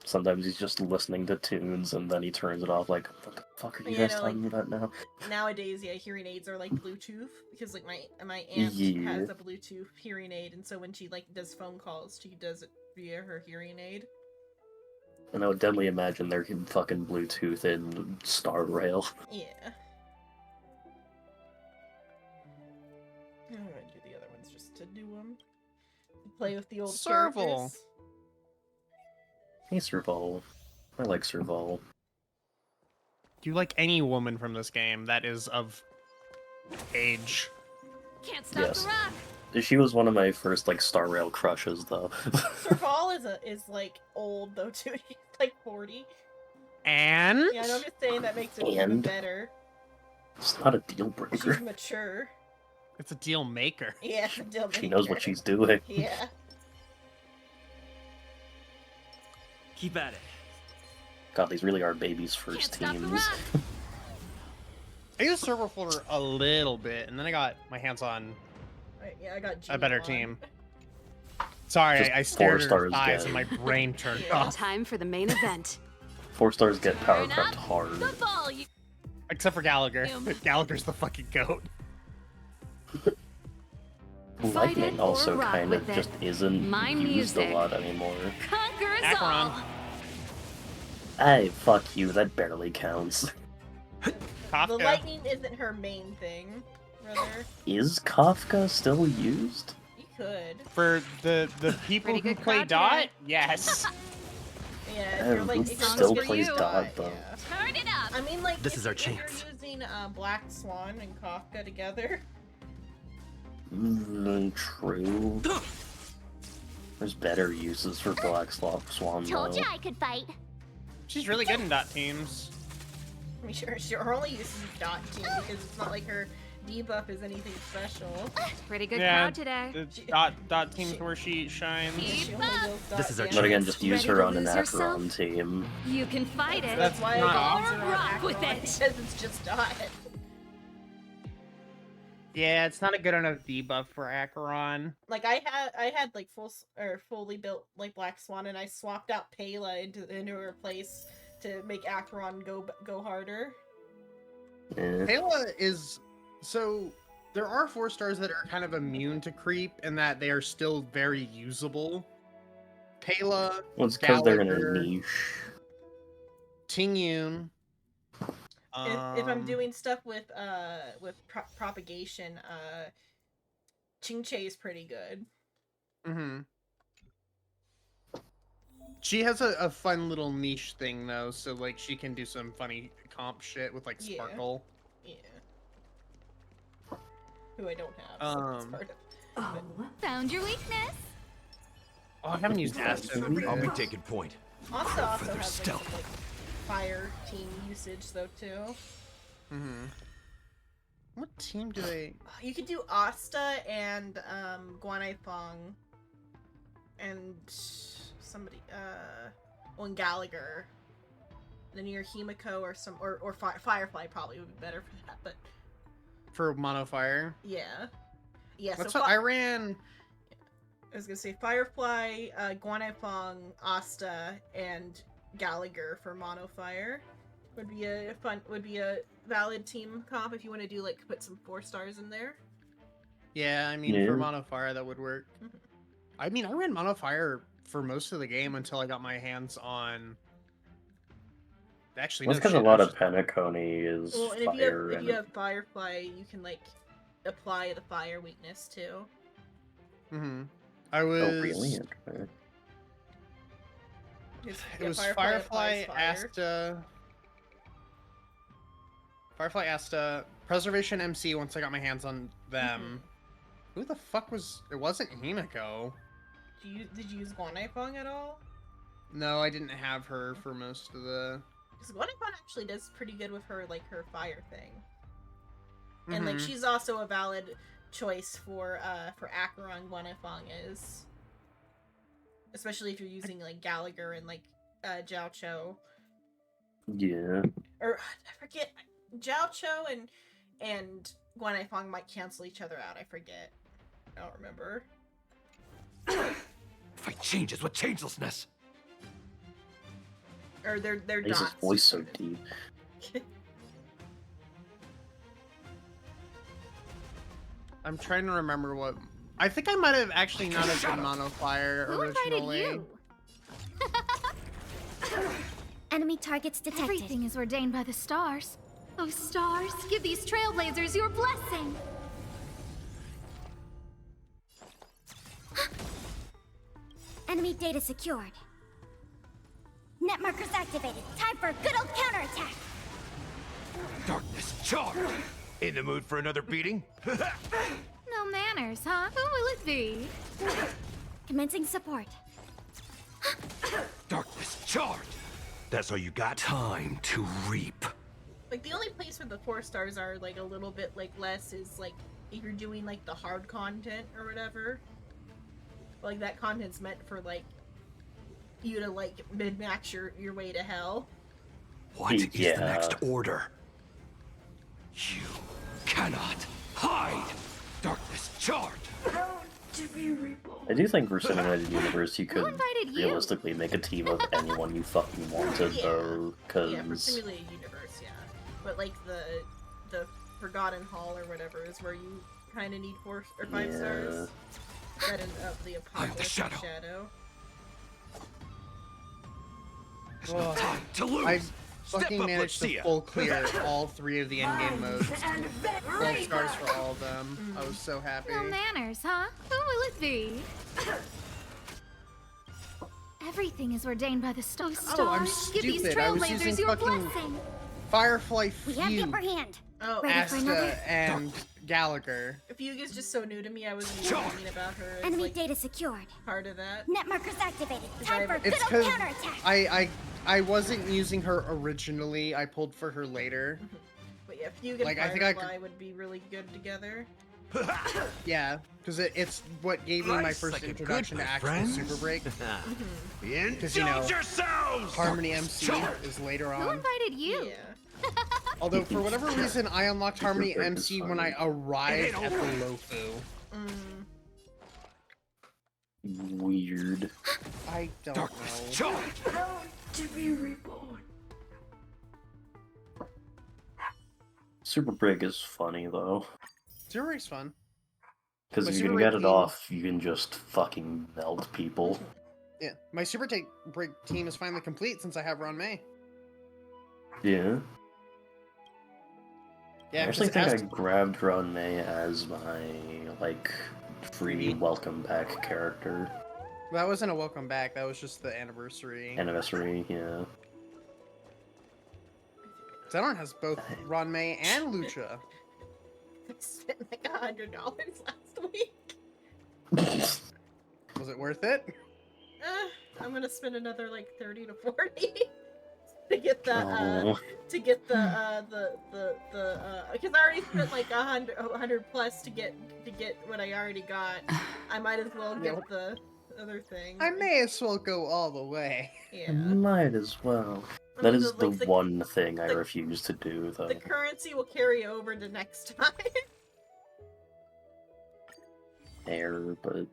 Sometimes he's just listening to tunes and then he turns it off like, what the fuck are you Yeah, guys no, talking about now? Nowadays, yeah, hearing aids are like Bluetooth because like my aunt Yeah. has a Bluetooth hearing aid, and so when she like does phone calls, she does it via her hearing aid. And I would definitely imagine there can fucking Bluetooth in Star Rail. Yeah. I'm gonna do the other ones just to do them. Play with the old Serval. characters. Hey, Serval. I like Serval. Do you like any woman from this game that is of age? Can't stop Yes. the rock. She was one of my first, like, Star Rail crushes, though. Serval is like old though too. He's like 40. And? Yeah, no, I'm just saying that makes it even And? better. It's not a deal breaker. She's mature. It's a deal maker. Yeah, it's a deal maker. She knows what she's doing. Yeah. Keep at it. God, these really are baby's first teams. I used Server Folder a little bit, and then I got my hands on Right, yeah, I got a better G1. team. Sorry, Just I stared at her 4 stars thighs get- and my brain turned Yeah. off. Time for the main event. 4 stars get power crept hard. The ball, you. Except for Gallagher. Gallagher's the fucking goat. Fight it Lightning or also rock kind with of it. just isn't My used music. a lot anymore. Conquer us Acheron. all. Hey, fuck you, that barely counts. The lightning isn't her main thing, rather. Is Kafka still used? You could. For the people Pretty who good play crowd Dot, today. yes. Yeah, if Oh, you're like, who if you're still looking plays for Dot, UI, though? yeah. Turn it up. I mean, like, This if, is our if chance. you're using Black Swan and Kafka together. True. There's better uses for Black Swan, Told though. you I could fight. She's really good in Dot teams. I mean, her only use is Dot Team because it's not like her debuff is anything special. Pretty good Yeah, crowd today. the Dot teams where she shines. She only goes Dot This is our damage. But again, just use Ready her to on an lose yourself? Acheron team. You can fight it. That's why not I use Or her on rock with Acheron, it. because it's just Dot. Yeah, it's not a good enough debuff for Acheron. Like I had like fully built like Black Swan, and I swapped out Pela into her place to make Acheron go harder. Eh. Pela is so there are 4-stars that are kind of immune to creep in that they are still very usable. Pela, Well, it's because they're in Gallagher, a niche. Tingyun. If I'm doing stuff with propagation, Ching-Che is pretty good. Mm-hmm. She has a fun little niche thing though, so like she can do some funny comp shit with like Yeah. Sparkle. Yeah. Who I don't have. So that's part of it. Found your weakness. Oh, I haven't used Aston. I'll be taking point. Asta also their has like, stealth. some, like fire team usage though too. Mm-hmm. What team do they? You could do Asta and Guanai Fong and somebody and Gallagher. Then your Himiko or Firefly probably would be better for that, but For Mono Fire. yeah. Yeah, That's so what I ran. I was gonna say Firefly, Guanai Fong, Asta, and Gallagher for Mono Fire would be a valid team comp if you want to do like put some 4-stars in there. Yeah, I mean Yeah. for Mono Fire that would work. Mhm. I mean I ran Mono Fire for most of the game until I got my hands on. Actually, That's no because a shit, lot I of Penacony is Well, and fire. if you have Firefly, you can like apply the fire weakness too. Mm-hmm. I was. Oh, really? Okay. It was Firefly Firefly, applies fire. Asta. Firefly, Asta, Preservation, MC. Once I got my hands on them, who the fuck was? It wasn't Himiko. Did you use Guanai Fong at all? No, I didn't have her for most of the. Because Guanai Fong actually does pretty good with her like her fire thing, and like Mhm. she's also a valid choice for Acheron. Guanai Fong is, especially if you're using like Gallagher and like Jiao Cho, Yeah. or I forget, Jiao Cho and Guanai Fong might cancel each other out. I forget. I don't remember. Fight changes with changelessness. Or their Why is his dots. voice so deep? I'm trying to remember what. I think I might have actually not have been Mono Fire Who invited originally. you? Enemy targets detected. Everything is ordained by the stars. Oh, stars, give these trailblazers your blessing. Enemy data secured. Net markers activated. Time for a good old counterattack. Darkness charged. In the mood for another beating? No manners, huh? Who will it be? Commencing support. Darkness charged. That's all you got? Time to reap. Like the only place where the 4-stars are like a little bit like less is like if you're doing like the hard content or whatever. Like that content's meant for like you to like mid-max your way to hell. What is the next order? You cannot hide. Darkness charged. I do think for Cinematic Universe you could invited you? realistically make a team of anyone you fucking wanted, though, because... Yeah, for simulated universe, yeah. But like the Forgotten Hall or whatever is where you kind of need 4 or 5 stars. That is of the Apocalypse shadow. Shadow. Oh, Time to lose. I Step fucking up, managed to Lucia. full clear all 3 of the endgame modes. 12 stars for all of them. I was so happy. No manners, huh? Who will it be? Everything is ordained by the stars. Oh, I'm Give these stupid. I was using trailblazers your fucking blessing. Firefly We have the Fugue, upper hand. Oh, Ready for another? Asta, and Gallagher. Fugue is just so new to me. I wasn't even thinking about her as Enemy like data secured. part of that. Net markers activated. Time for It's good old because counterattack. I wasn't using her originally. I pulled for her later. But yeah, Fugue and Like, I think I Firefly would be really good together. Yeah, because it's what gave me my Life's first like a introduction good to actual friend. Super Break. Indulge Because you know, yourselves. Harmony MC is later Who on. invited you? Yeah. Although for whatever reason, I unlocked Harmony Super Break is MC when I funny. arrived at the Lofu. Weird. I don't Darkness, know. charge. To be reborn. Super Break is funny though. Super Break's fun. Because My if you Super can get Break it team- off, you can just fucking melt people. Yeah, my Super Break team is finally complete since I have Ron May. Yeah. Yeah, I actually 'cause think I Asta- grabbed Ron May as my, like, free Mhm. welcome welcome back character. That wasn't a welcome back. That was just the anniversary. Anniversary, yeah. Zenon has both Ron May and Lucha. I spent like $100 last week. Was it worth it? I'm gonna spend another like 30 to 40 to get the Oh. because I already spent like 100 plus to get what I already got. I might as well get the other thing. I may as well go all the way. Yeah. Might as well. I That mean, is the- the like, the- one thing I the- refuse to do, though. The currency will carry over to next time. Air, but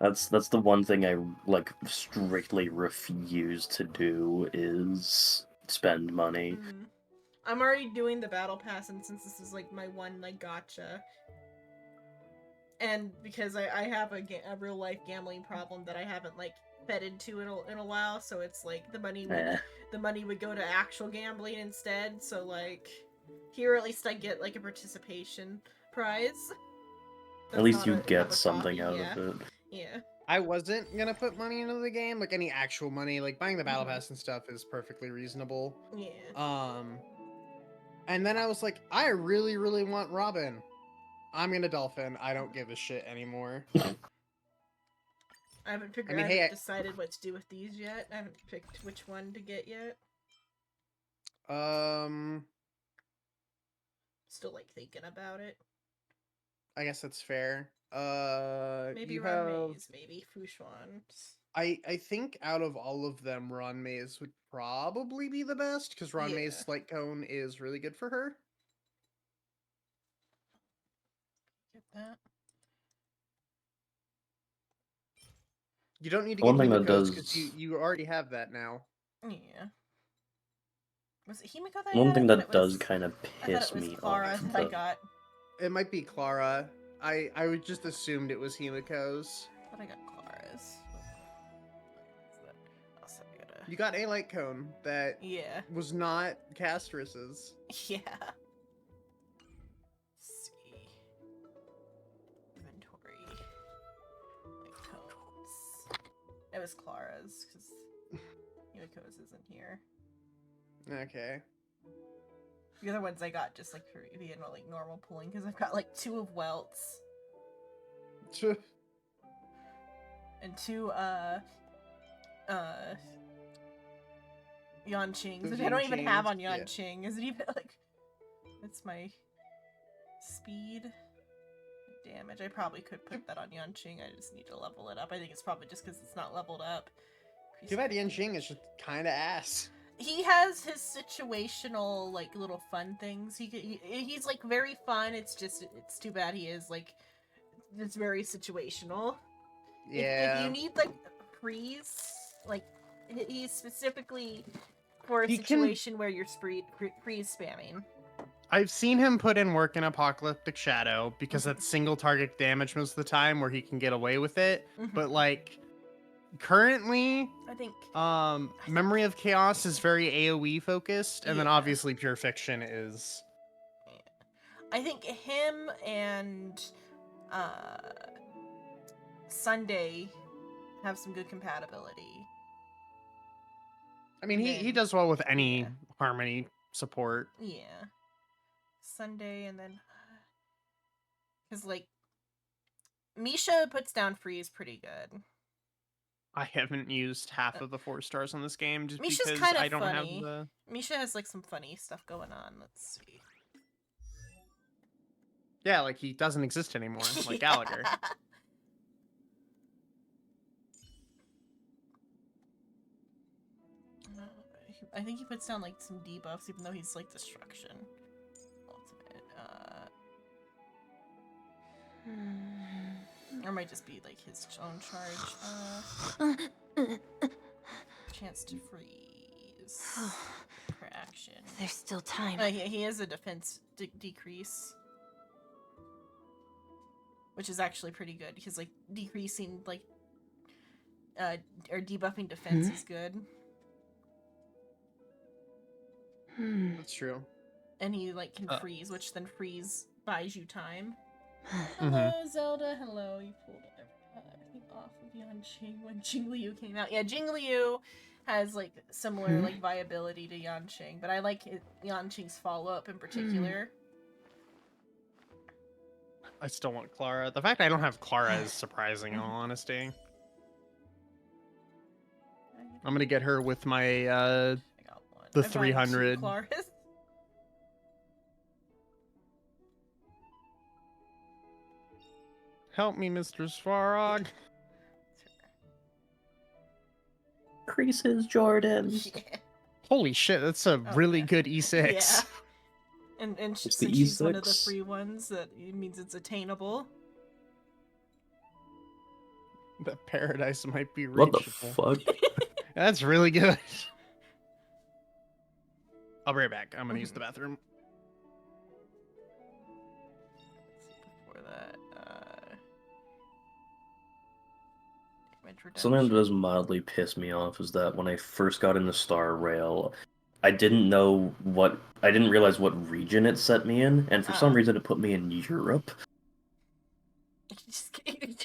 that's the one thing I like strictly refuse to do is spend money. I'm already doing the battle pass, and since this is like my one like gotcha, and because I have a real life gambling problem that I haven't like fed into in a while, so it's like the money would go to actual gambling instead. So like here at least I get like a participation prize. At least you not a get cup of something coffee, out of it. Yeah. I wasn't gonna put money into the game, like any actual money. Like buying the battle pass and stuff is perfectly reasonable. Yeah. And then I was like, I really, really want Robin. I'm gonna Dolphin. I don't give a shit anymore. I haven't figured. I mean, I hey, haven't decided what to do with these yet. I haven't picked which one to get yet. Still like thinking about it. I guess that's fair. Maybe you Ron have. Mays, maybe Fushuan's. I think out of all of them, Ron Mays would probably be the best because Ron Mays Light Cone is really good for her. Get that. You don't need to One get thing that Himiko's does- because you already have that now. Yeah. Was it Himiko that I One got? thing I thought that it does was- kind of I thought piss it was me Clara off. that I though. got. It might be Clara. I would just assumed it was Himiko's. I thought I got Clara's. Also gotta... You got a light cone that Yeah. was not Castrus's. Yeah. Let's see. Inventory. Like codes. It was Clara's because Himiko's isn't here. Okay. The other ones I got just like for being like normal pulling because I've got like 2 of Welts. And 2 Yanqings, which I don't even have on Yeah. Yanqing. Is it even like it's my speed damage? I probably could put that on Yanqing. I just need to level it up. I think it's probably just because it's not leveled up. Too bad Yanqing is just kind of ass. He has his situational like little fun things. He's like very fun. It's just it's too bad he is like it's very situational. Yeah. If you need like freeze, like he's specifically for a He can- situation where you're freeze spamming. I've seen him put in work in Apocalyptic Shadow because that's single target damage most of the time where he can get away with it. Mhm. But like currently, I think Memory of Chaos is very AoE focused, and then Yeah. obviously Pure Fiction is. I think him and Sunday have some good compatibility. I mean, And he then- does well with any Harmony support. Yeah. Sunday, and then because like Misha puts down freeze pretty good. I haven't used half of the 4 stars on this game just Misha's because kind of I don't funny. have the. Misha has like some funny stuff going on. Let's see. Yeah, like he doesn't exist anymore, like Gallagher. I think he puts down like some debuffs, even though he's like destruction. Ultimate. Or it might just be like his own charge. Chance to freeze. Per action. There's still time. He has a defense decrease. Which is actually pretty good, because like decreasing like or debuffing defense is good. That's true. And he like can freeze, which then freeze buys you time. Mhm. Hello, Zelda. Hello. You pulled everything off of Yanqing when Jingliu came out. Yeah, Jingliu has like similar like viability to Yanqing, but I like Yanqing's follow-up in particular. I still want Clara. The fact I don't have Clara is surprising, in all honesty. I'm gonna get her with my the I've gotten 300. 2 Claras. Help me, Mr. Svarog. Crysos Jordans. Yeah. Holy shit, that's a really good E6. Yeah. And What's the since she's one of the E6? free ones, that it means it's attainable. The paradise might be What reachable. the fuck? That's really good. I'll be right back. I'm gonna use the bathroom. Before that, damage Something that reduction. does mildly piss me off is that when I first got into Star Rail, I didn't realize what region it set me in, and for some reason it put me in Europe.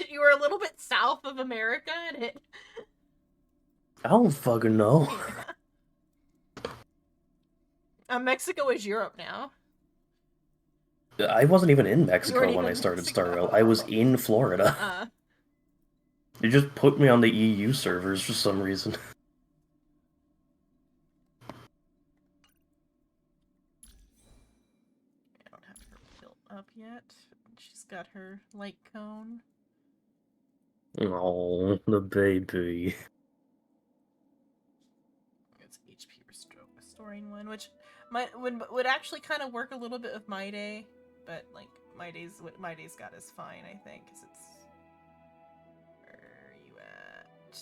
You were a little bit south of America, and it. I don't fucking know. Mexico is Europe now. I wasn't even in You Mexico weren't when I even started Mexico. Star Rail. I was in Florida. They just put me on the EU servers for some reason. I don't have her built up yet. She's got her light cone. Oh, the baby. It's HP restoring one, which would actually kind of work a little bit with My Day, but like what My Day's got is fine, I think, because it's. Where are you at?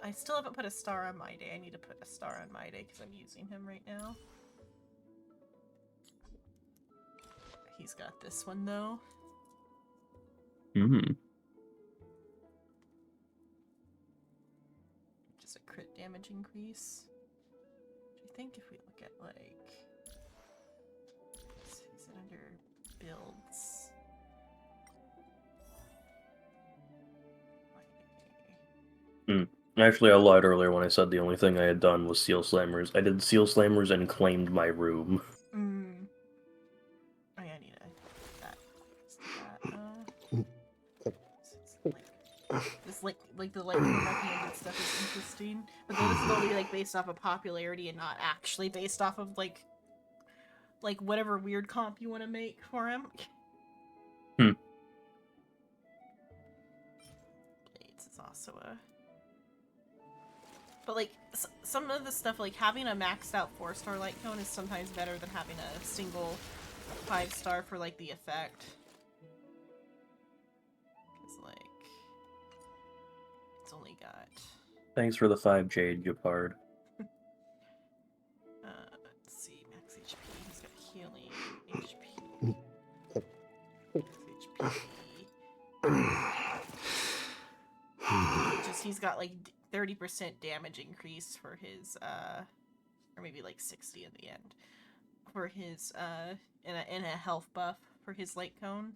I still haven't put a star on My Day. I need to put a star on My Day because I'm using him right now. He's got this one though. Just a crit damage increase. I think if we look at like, is it under builds? Actually, I lied earlier when I said the only thing I had done was Seal Slammers. I did Seal Slammers and claimed my room. Oh yeah, I need that. This like the recommended stuff is interesting, but those is only like based off of popularity and not actually based off of like whatever weird comp you want to make for him. Blades is also a. But like some of the stuff, like having a maxed out 4-star light cone is sometimes better than having a single 5-star for like the effect. Cause like it's only got. Thanks for the 5 Jade, Japard. Let's see, max HP. He's got healing HP. Max HP. he's got like 30% damage increase for his or maybe like 60 in the end for his in a health buff for his light cone.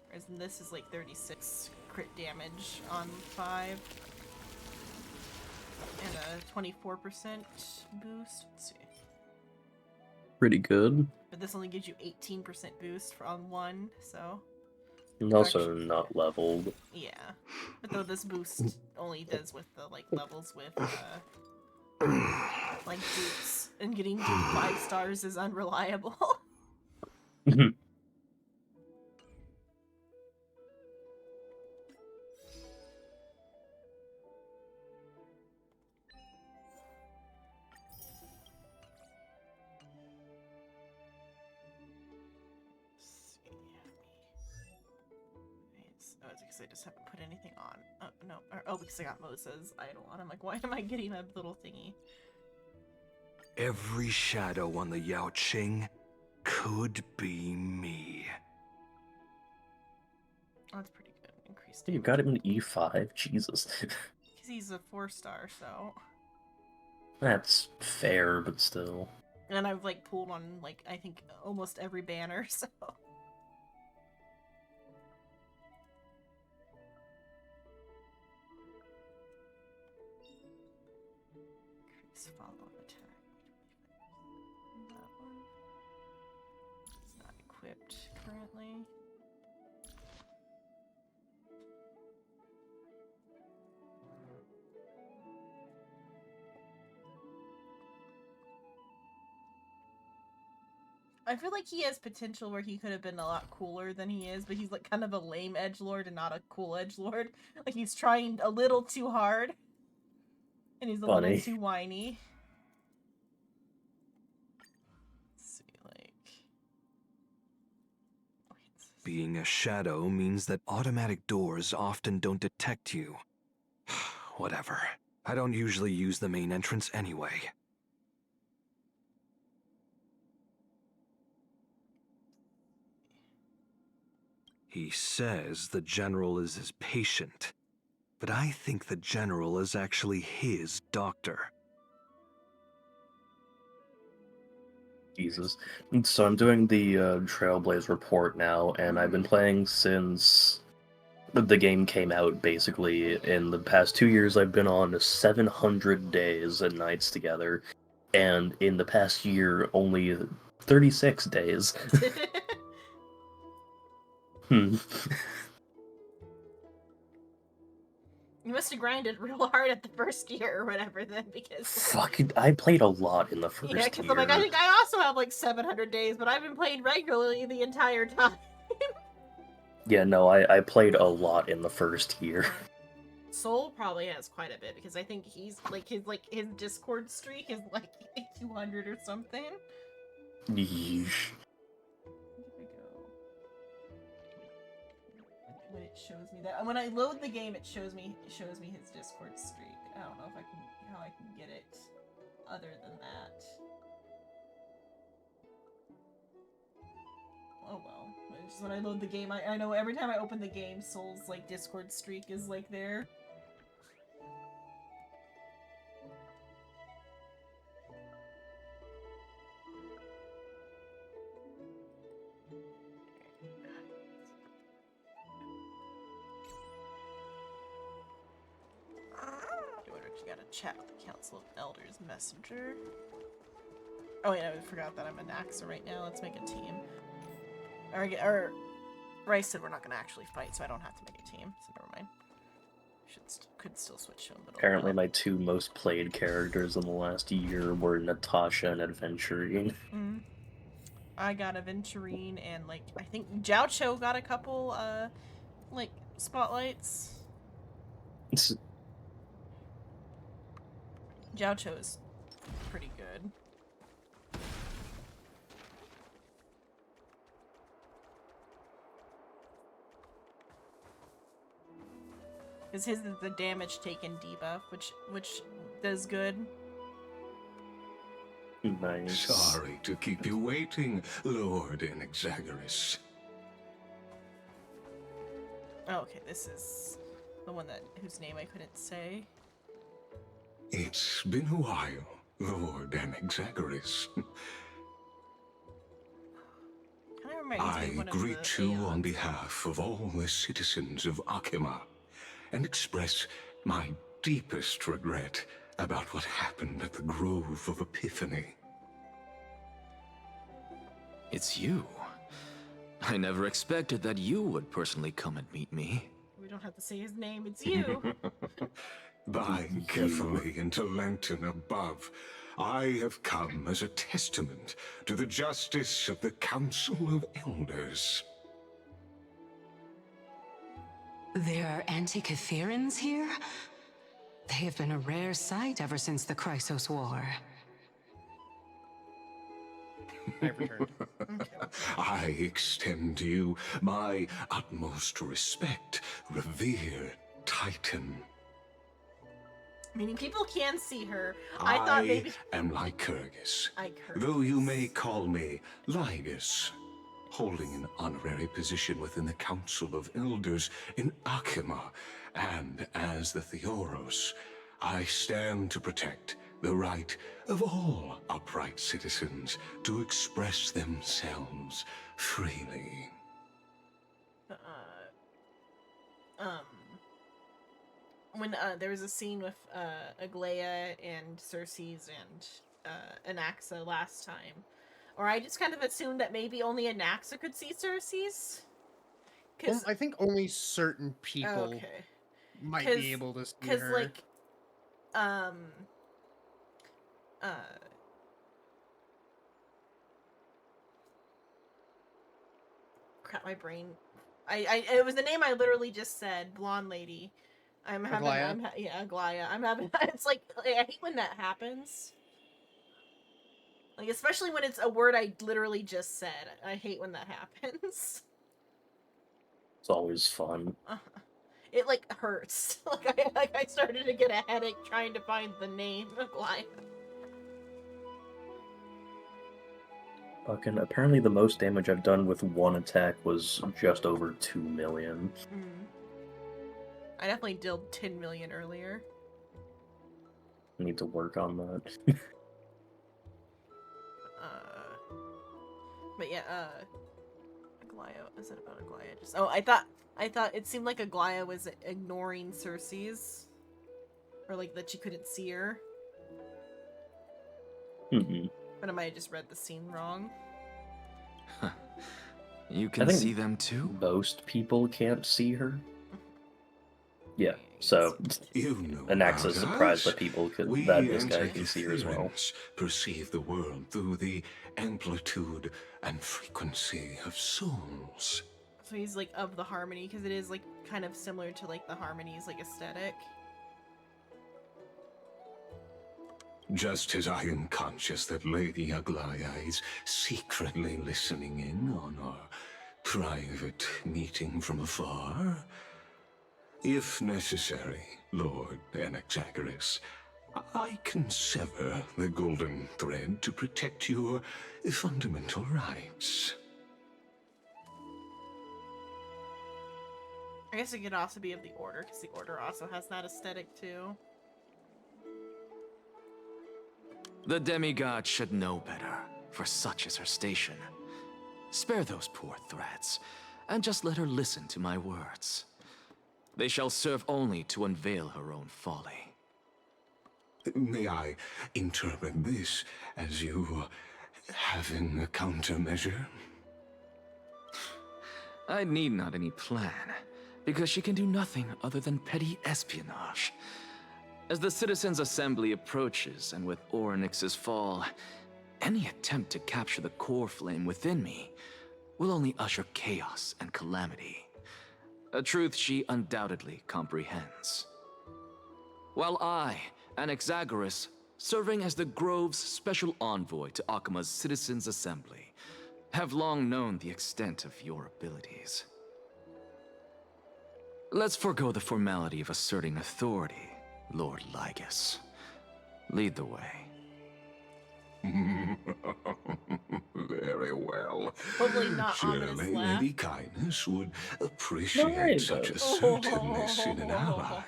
Whereas this is like 36 crit damage on 5 and a 24% boost. Let's see. Pretty good. But this only gives you 18% boost on 1, so. And also not leveled. Yeah, but though this boost only does with the like levels with like dupes, and getting dupe 5 stars is unreliable. Oh, it's because I just haven't put anything on. No. Oh, because I got Mosa's idol on. I'm like, why am I getting a little thingy? Every shadow on the Yao Qing could be me. Oh, that's pretty good. Increased You got him an E5? Jesus. Because he's a 4-star, so. That's fair, but still. And I've like pulled on like I think almost every banner, so. Increase follow attack. That one. It's not equipped currently. I feel like he has potential where he could have been a lot cooler than he is, but he's like kind of a lame edgelord and not a cool edgelord. Like he's trying a little too hard. And he's a little too whiny. Let's see, like... Being a shadow means that automatic doors often don't detect you. Whatever. I don't usually use the main entrance anyway. He says the general is his patient, but I think the general is actually his doctor. Jesus. So I'm doing the Trailblaze report now, and I've been playing since the game came out, basically. In the past 2 years, I've been on 700 days and nights together, and in the past year, only 36 days. You must have grinded real hard at the first year or whatever then, because... Fuck, I played a lot in the first year. Yeah, because I'm like, I think I also have like 700 days, but I've been playing regularly the entire time. Yeah, no, I played a lot in the first year. Soul probably has quite a bit, because I think he's, his Discord streak is like 200 or something. Yeesh. When it shows me that, when I load the game, it shows me his Discord streak. I don't know if how I can get it other than that. Oh well. It's just when I load the game, I know every time I open the game, Soul's like Discord streak is like there. You gotta chat with the Council of Elders messenger. Oh yeah, I forgot that I'm a Naxa right now. Let's make a team. Or Rice said we're not gonna actually fight, so I don't have to make a team. So never mind. Could still switch to him. Apparently, my 2 most played characters in the last year were Natasha and Adventurine. I got Aventurine and like I think Jiao Cho got a couple like spotlights. Jiao Cho is pretty good. Because his is the damage taken debuff, which does good. Nice. Sorry to keep you waiting, Lord Inexagorous. Oh, okay, this is The one whose name I couldn't say. It's been a while, Lord Anaxagoras. I greet you on behalf of all the citizens of Akima and express my deepest regret about what happened at the Grove of Epiphany. It's you. I never expected that you would personally come and meet me. We don't have to say his name, it's you. Bowing carefully into lantern above, I have come as a testament to the justice of the Council of Elders. There are Antikytherans here? They have been a rare sight ever since the Crysos War. I extend to you my utmost respect, revered Titan. Meaning people can see her. I thought maybe... am Lycurgus, though you may call me Lygus, holding an honorary position within the Council of Elders in Akima, and as the Theoros, I stand to protect the right of all upright citizens to express themselves freely. When there was a scene with Aglaia and Cersei's and Anaxa last time, or I just kind of assumed that maybe only Anaxa could see Cersei's. Well, I think only certain people might be able to see her. Because, like, crap, my brain. It was the name I literally just said. Blonde lady. Aglaia? Yeah, Aglaia. I'm having. It's like I hate when that happens. Like, especially when it's a word I literally just said. I hate when that happens. It's always fun. It like hurts. Like I started to get a headache trying to find the name Aglaia. Fucking, apparently the most damage I've done with one attack was just over 2 million. I definitely dealt 10 million earlier. I need to work on that. But yeah, Aglaia, is it about Aglaia? Just, I thought it seemed like Aglaia was ignoring Cersei's. Or like that she couldn't see her. But I might have just read the scene wrong. You can see them too? Most people can't see her. Yeah, so Anaxa's surprised that people could that this guy can see her as well. Perceive the world through the amplitude and frequency of souls. So he's like of the harmony, because it is like kind of similar to like the harmonies like aesthetic. Just as I am conscious that Lady Aglaia is secretly listening in on our private meeting from afar, if necessary, Lord Anaxagoras, I can sever the golden thread to protect your fundamental rights. I guess it could also be of the Order, because the Order also has that aesthetic too. The demigod should know better, for such is her station. Spare those poor threats, and just let her listen to my words. They shall serve only to unveil her own folly. May I interpret this as you having a countermeasure? I need not any plan, because she can do nothing other than petty espionage. As the Citizens' Assembly approaches, and with Orynyx's fall, any attempt to capture the core flame within me will only usher chaos and calamity. A truth she undoubtedly comprehends. While I, Anaxagoras, serving as the Grove's special envoy to Akima's Citizens' Assembly, have long known the extent of your abilities. Let's forego the formality of asserting authority, Lord Lygus. Lead the way. Very well. Hopefully not ominous Surely laugh. Lady Kindness would appreciate such assertiveness in an ally.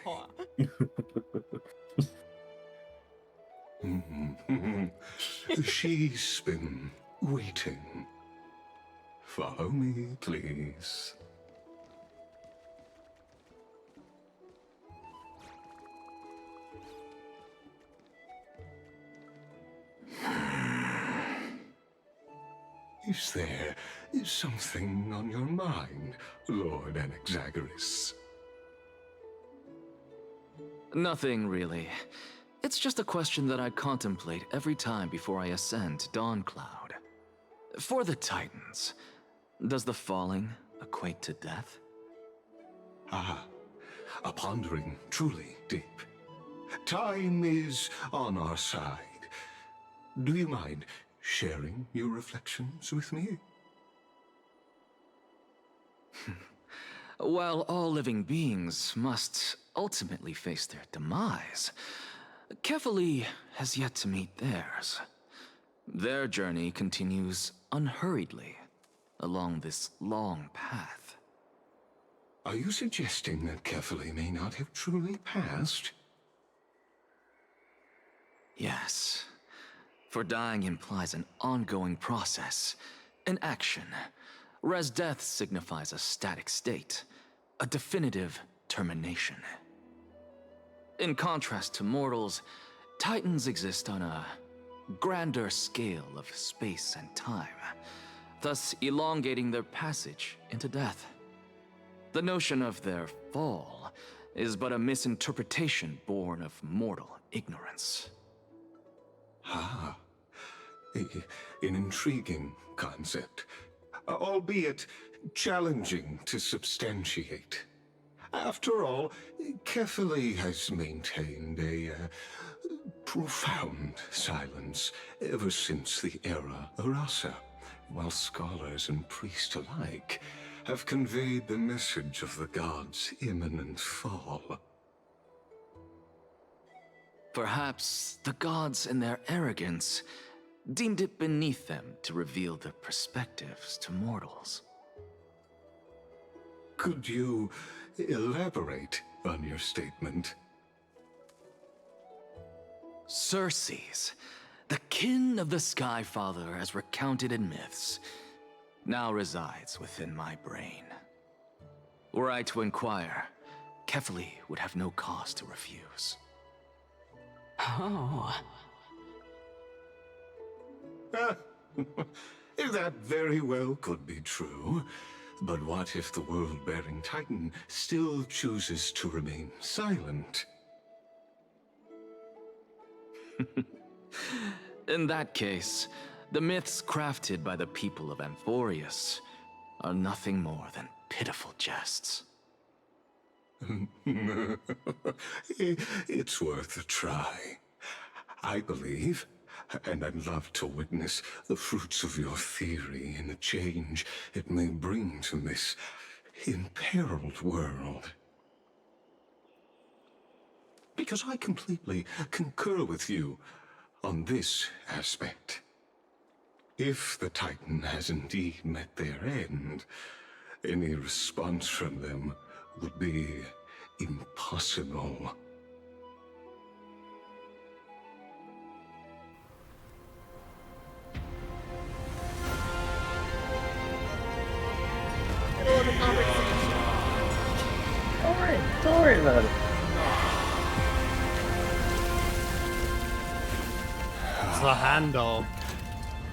She's been waiting. Follow me, please. Is there something on your mind, Lord Anaxagoras? Nothing really. It's just a question that I contemplate every time before I ascend to Dawncloud. For the Titans, does the falling equate to death? Ah, a pondering truly deep. Time is on our side. Do you mind sharing your reflections with me? While all living beings must ultimately face their demise, Kefali has yet to meet theirs. Their journey continues unhurriedly along this long path. Are you suggesting that Kefali may not have truly passed? Yes. For dying implies an ongoing process, an action, whereas death signifies a static state, a definitive termination. In contrast to mortals, Titans exist on a grander scale of space and time, thus elongating their passage into death. The notion of their fall is but a misinterpretation born of mortal ignorance. Ah, an intriguing concept, albeit challenging to substantiate. After all, Kefali has maintained a profound silence ever since the era Arasa, while scholars and priests alike have conveyed the message of the gods' imminent fall. Perhaps the gods, in their arrogance, deemed it beneath them to reveal their perspectives to mortals. Could you elaborate on your statement? Circes, the kin of the Skyfather as recounted in myths, now resides within my brain. Were I to inquire, Kefali would have no cause to refuse. Oh. That very well could be true. But what if the world-bearing Titan still chooses to remain silent? In that case, the myths crafted by the people of Amphorius are nothing more than pitiful jests. It's worth a try. I believe, and I'd love to witness the fruits of your theory and the change it may bring to this imperiled world. Because I completely concur with you on this aspect. If the Titan has indeed met their end, any response from them would be impossible. Don't worry about it. It's the handle.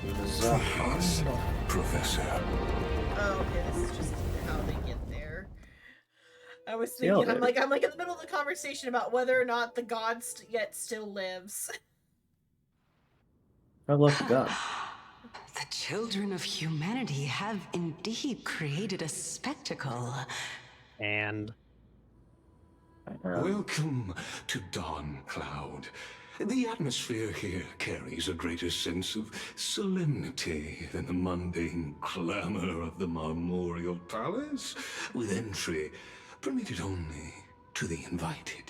Please, Professor. Oh, okay, this is just how they get there. I was thinking, I'm like in the middle of the conversation about whether or not the god yet still lives. I love the god. The children of humanity have indeed created a spectacle. And welcome to Dawncloud. The atmosphere here carries a greater sense of solemnity than the mundane clamor of the Marmorial Palace, with entry permitted only to the invited.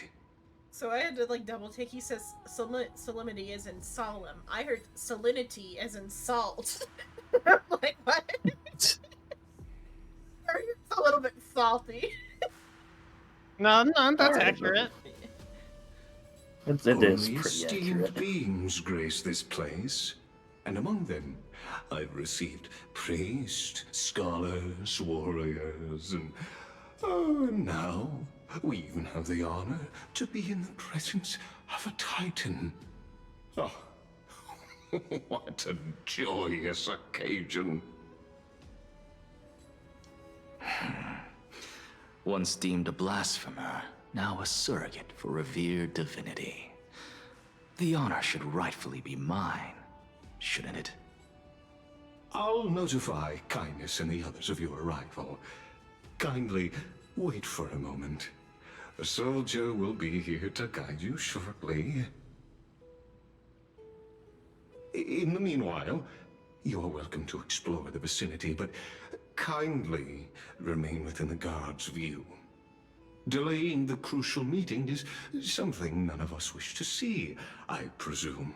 So I had to like double take. He says solemnity as in solemn. I heard salinity as in salt. Like, what? It's a little bit salty. No, that's Alright, accurate. It is Only pretty esteemed accurate. beings grace this place, and among them, I've received priests, scholars, warriors, and now we even have the honor to be in the presence of a titan. Oh, what a joyous occasion! Once deemed a blasphemer, now a surrogate for revered divinity. The honor should rightfully be mine, shouldn't it? I'll notify Kindness and the others of your arrival. Kindly wait for a moment. A soldier will be here to guide you shortly. In the meanwhile, you're welcome to explore the vicinity, but kindly remain within the guard's view. Delaying the crucial meeting is something none of us wish to see, I presume.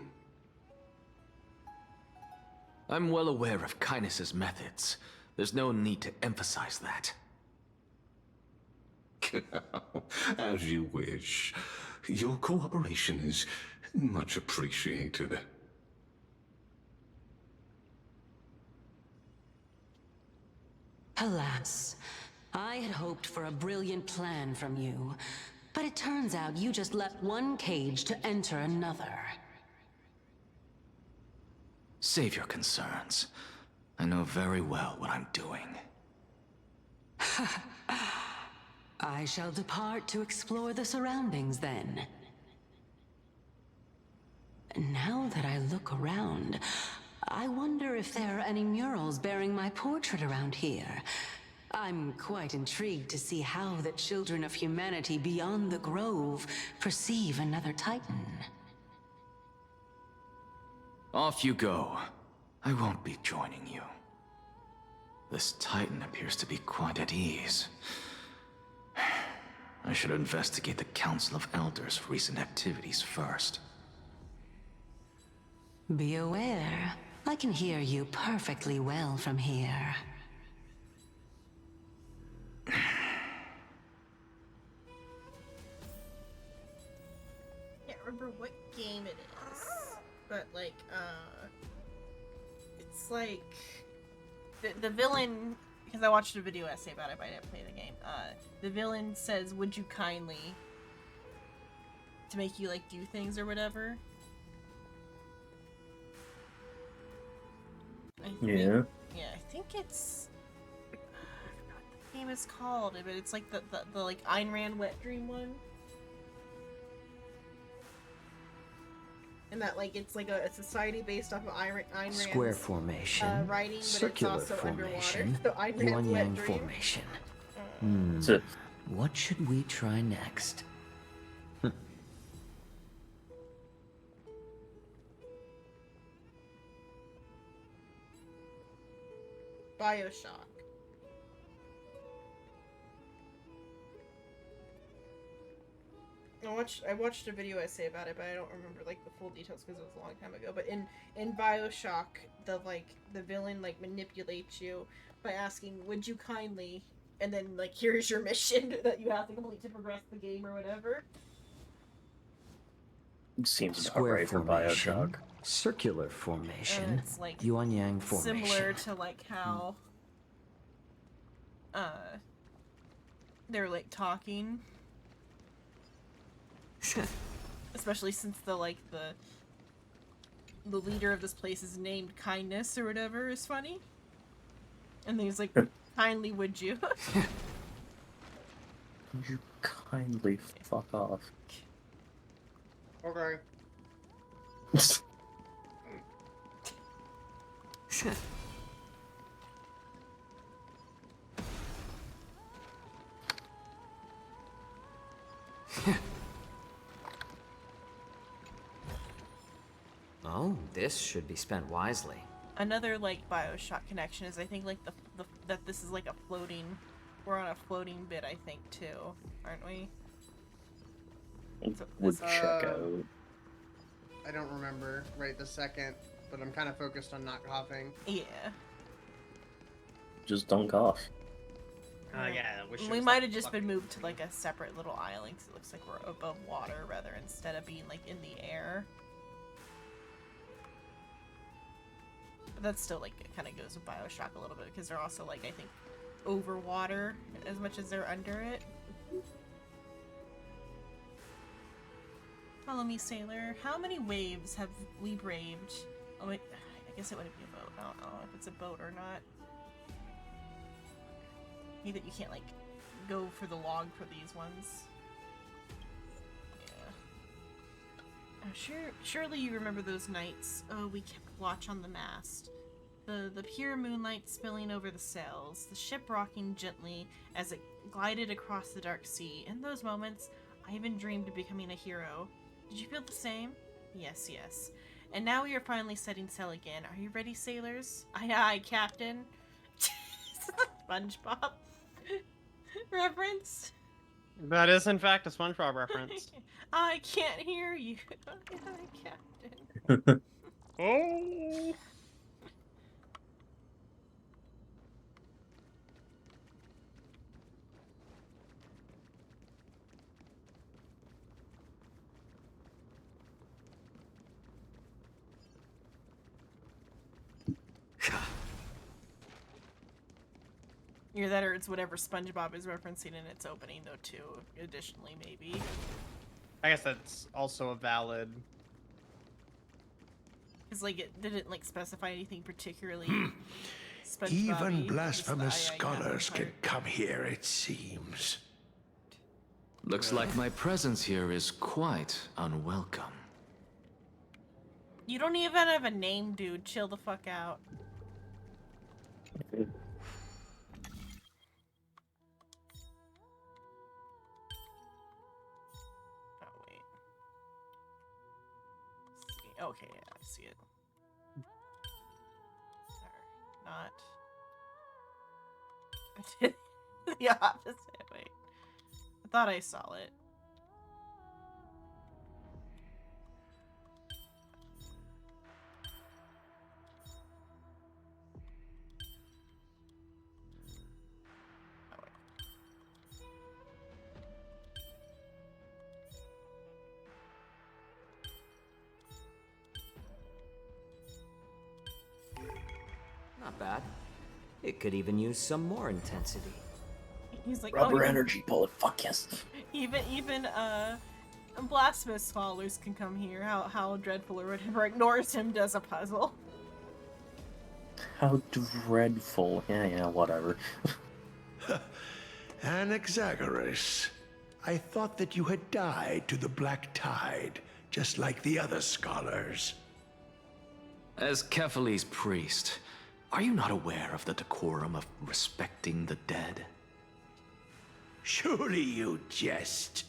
I'm well aware of Kindness's methods. There's no need to emphasize that. As you wish. Your cooperation is much appreciated. Alas, I had hoped for a brilliant plan from you, but it turns out you just left one cage to enter another. Save your concerns. I know very well what I'm doing. I shall depart to explore the surroundings then. Now that I look around, I wonder if there are any murals bearing my portrait around here. I'm quite intrigued to see how the children of humanity beyond the Grove perceive another Titan. Off you go. I won't be joining you. This Titan appears to be quite at ease. I should investigate the Council of Elders' recent activities first. Be aware, I can hear you perfectly well from here. Can't remember what game it is, but like, it's like the villain. Because I watched a video essay about it, but I didn't play the game. The villain says, "Would you kindly?" to make you like do things or whatever. Yeah. Yeah, I think it's. I forgot what the game is called, but it's like the like Ayn Rand Wet Dream one. And that like it's like a society based off of Ayn Rand's Square formation, writing, but circular it's also formation, underwater. So Ayn Rand's Wet Yuan-Yang Dream. formation. So, What should we try next? BioShock. I watched a video essay about it, but I don't remember like the full details because it was a long time ago. But in BioShock, the villain like manipulates you by asking, "Would you kindly?" and then like, "Here's your mission that you have to complete to progress the game or whatever." seems about Square right for formation, Bioshock. circular formation, And it's like Yuan-Yang formation. similar to like how they're like talking. Especially since the leader of this place is named Kindness or whatever is funny. And then he's like, "Kindly would you?" You kindly fuck off. Okay. Oh, this should be spent wisely. Another like BioShock connection is I think like that this is like a floating. We're on a floating bit, I think too, aren't we? Would check out. I don't remember right this second, but I'm kind of focused on not coughing. Yeah. just don't cough. Yeah, We might have just been moved to like a separate little island because it looks like we're above water rather instead of being like in the air. But that's still like, it kind of goes with Bioshock a little bit because they're also like, I think, over water as much as they're under it. Follow me, sailor. How many waves have we braved? Oh wait, I guess it wouldn't be a boat. I don't know if it's a boat or not. Maybe that you can't like go for the log for these ones. Yeah. Surely you remember those nights. Oh, we kept watch on the mast. The pure moonlight spilling over the sails, the ship rocking gently as it glided across the dark sea. In those moments, I even dreamed of becoming a hero. Did you feel the same? Yes, yes. And now we are finally setting sail again. Are you ready, sailors? Aye, aye, Captain. SpongeBob reference. That is, in fact, a SpongeBob reference. I can't hear you. Aye, aye, Captain. Oh. Either that or it's whatever SpongeBob is referencing in its opening, though, too. Additionally, maybe. I guess that's also a valid... Because, like, it didn't, like, specify anything particularly SpongeBob-y. Even blasphemous scholars can come here, it seems. Looks like my presence here is quite unwelcome. You don't even have a name, dude. Chill the fuck out. Okay, yeah, I see it. Or not. I did the opposite. Wait. I thought I saw it. Not bad. It could even use some more intensity. He's like, Rubber oh, energy bullet, fuck yes. Even blasphemous scholars can come here. How dreadful or whatever ignores him, does a puzzle. How dreadful. Yeah, whatever. Anaxagoras, I thought that you had died to the Black Tide, just like the other scholars. As Kephales's priest, are you not aware of the decorum of respecting the dead? Surely you jest.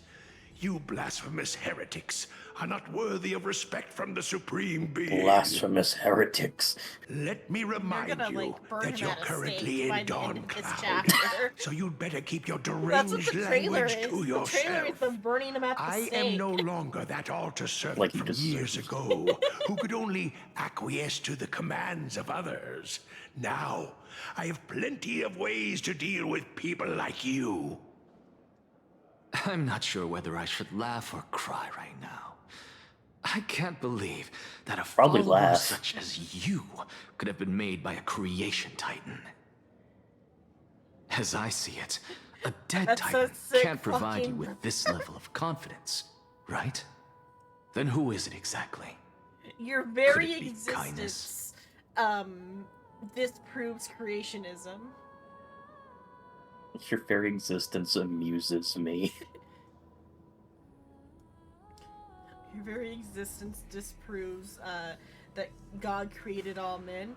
You blasphemous heretics are not worthy of respect from the Supreme Being. Blasphemous heretics. Let me remind you that you're currently in Dawn Cloud, so you'd better keep your That's what deranged the trailer language is. to The trailer yourself. is them burning him at the I stake. am no longer that altar servant Like from years ago who could only acquiesce to the commands of others. Now, I have plenty of ways to deal with people like you. I'm not sure whether I should laugh or cry right now. I can't believe that a Probably follower laugh. such as you could have been made by a creation titan. As I see it, a dead That's titan a sick can't provide you fucking- with this level of confidence, right? Then who is it exactly? Your very Could it be existence, disproves creationism. Your very existence amuses me. Your very existence disproves that God created all men.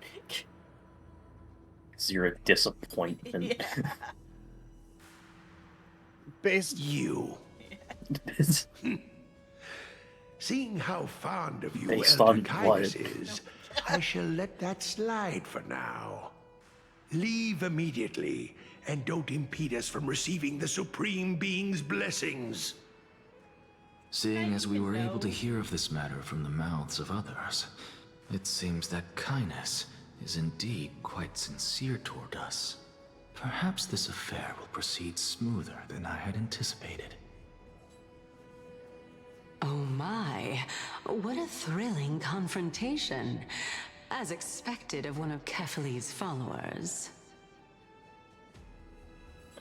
Because you're a disappointment. Yeah. Based you. Seeing how fond of you Based Elder on Caius what? is, I shall let that slide for now. Leave immediately, and don't impede us from receiving the Supreme Being's blessings. Seeing as we were able to hear of this matter from the mouths of others, it seems that Caius is indeed quite sincere toward us. Perhaps this affair will proceed smoother than I had anticipated. Oh my, what a thrilling confrontation. As expected of one of Kefali's followers.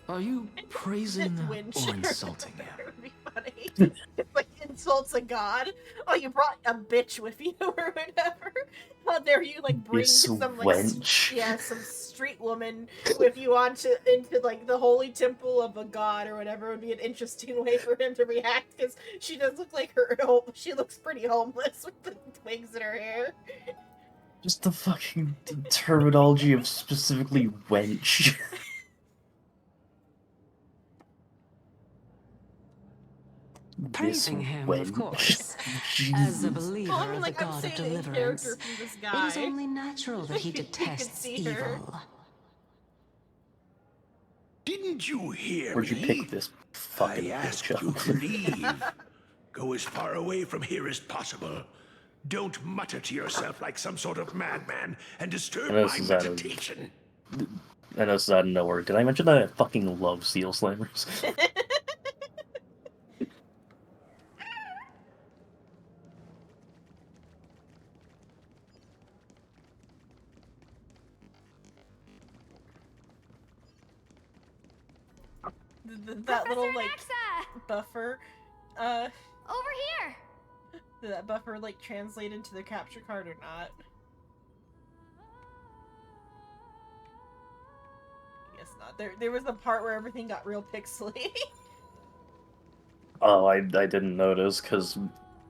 Are you praising Winch. or insulting him? That would be funny. It's like insults a god. Oh, you brought a bitch with you or whatever. How dare you like bring some like some street woman with you into like the holy temple of a god or whatever. Would be an interesting way for him to react because she does look like she looks pretty homeless with the twigs in her hair. Just the fucking terminology of specifically wench. Praising him, of course. As a believer of the god of deliverance, it is only natural that he detests evil. Didn't you hear Where'd you me? pick this fucking I asked bitch you up? to leave. Go as far away from here as possible. Don't mutter to yourself like some sort of madman and disturb I know my this is out of- meditation. I know this is out of nowhere. Did I mention that I fucking love Seal Slammers? That little like Nexa! buffer, Over here! did that buffer like translate into the capture card or not? I guess not. There was the part where everything got real pixely. Oh, I didn't notice because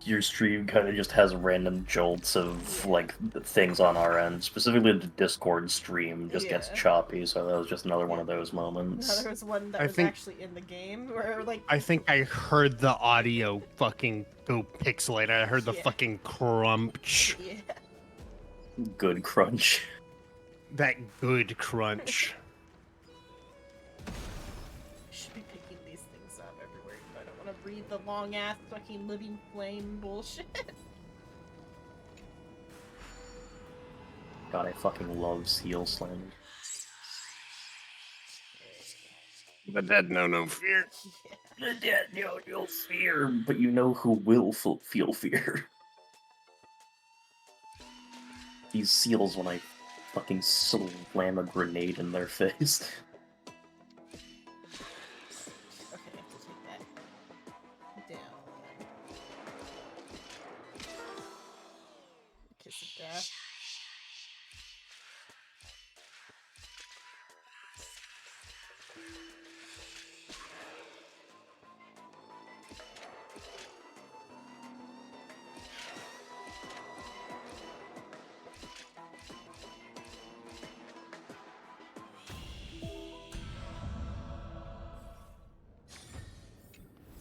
your stream kind of just has random jolts of like things on our end. Specifically, the Discord stream just gets choppy, so that was just another one of those moments. No, there was one that was actually in the game where like I think I heard the audio fucking go pixelated. I heard the fucking crunch. Yeah. Good crunch. That good crunch. Should be picking these things up everywhere. I don't want to read the long ass fucking living flame bullshit. God, I fucking love Seal Slammers. The dead know no fear. The dead know no fear, but you know who will feel fear. These seals when I fucking slam a grenade in their face. Kiss of death.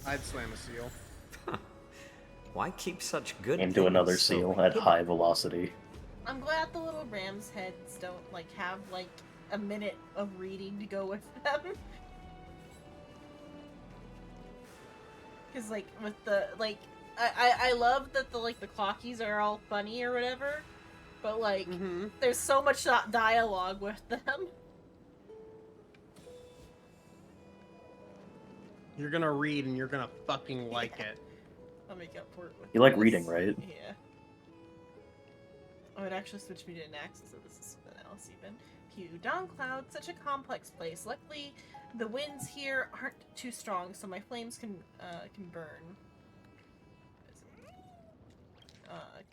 I'd slam a seal. Why keep such good Into things another so seal at hidden? high velocity. I'm glad the little ram's heads don't like have like a minute of reading to go with them. Cause like with the like I love that the like the clockies are all funny or whatever, but like there's so much dialogue with them. You're gonna read and you're gonna fucking like it. I'll make up for it with You like this. reading, right? Yeah. Oh, it actually switched me to an accent, so this is something else even. Phew, Dawn Cloud, such a complex place. Luckily, the winds here aren't too strong, so my flames can burn.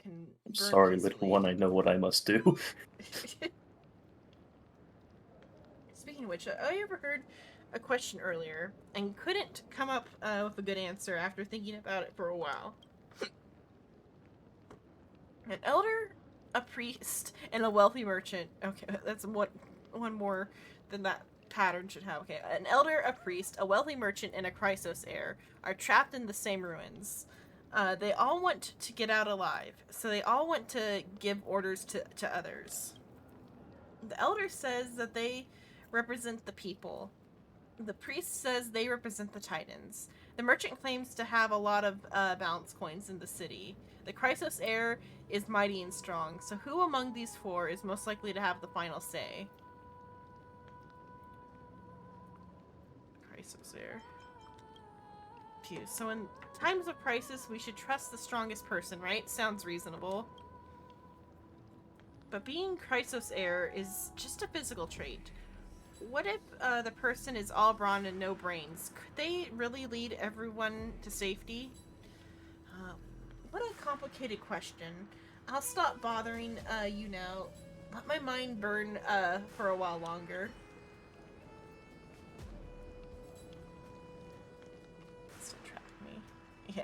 Can I'm burn sorry, easily. little one, I know what I must do. Speaking of which, I ever heard a question earlier and couldn't come up with a good answer after thinking about it for a while. An elder, a priest, and a wealthy merchant. Okay, that's one more than that pattern should have. Okay, an elder, a priest, a wealthy merchant, and a Crysos heir are trapped in the same ruins. They all want to get out alive, so they all want to give orders to others. The elder says that they represent the people. The priest says they represent the Titans. The merchant claims to have a lot of balance coins in the city. The Crysos heir is mighty and strong, so who among these four is most likely to have the final say? Crysos Heir. Phew. So in times of crisis, we should trust the strongest person, right? Sounds reasonable. But being Crysos Heir is just a physical trait. What if the person is all brawn and no brains? Could they really lead everyone to safety? What a complicated question. I'll stop bothering you now. Let my mind burn for a while longer. Still track me. Yeah.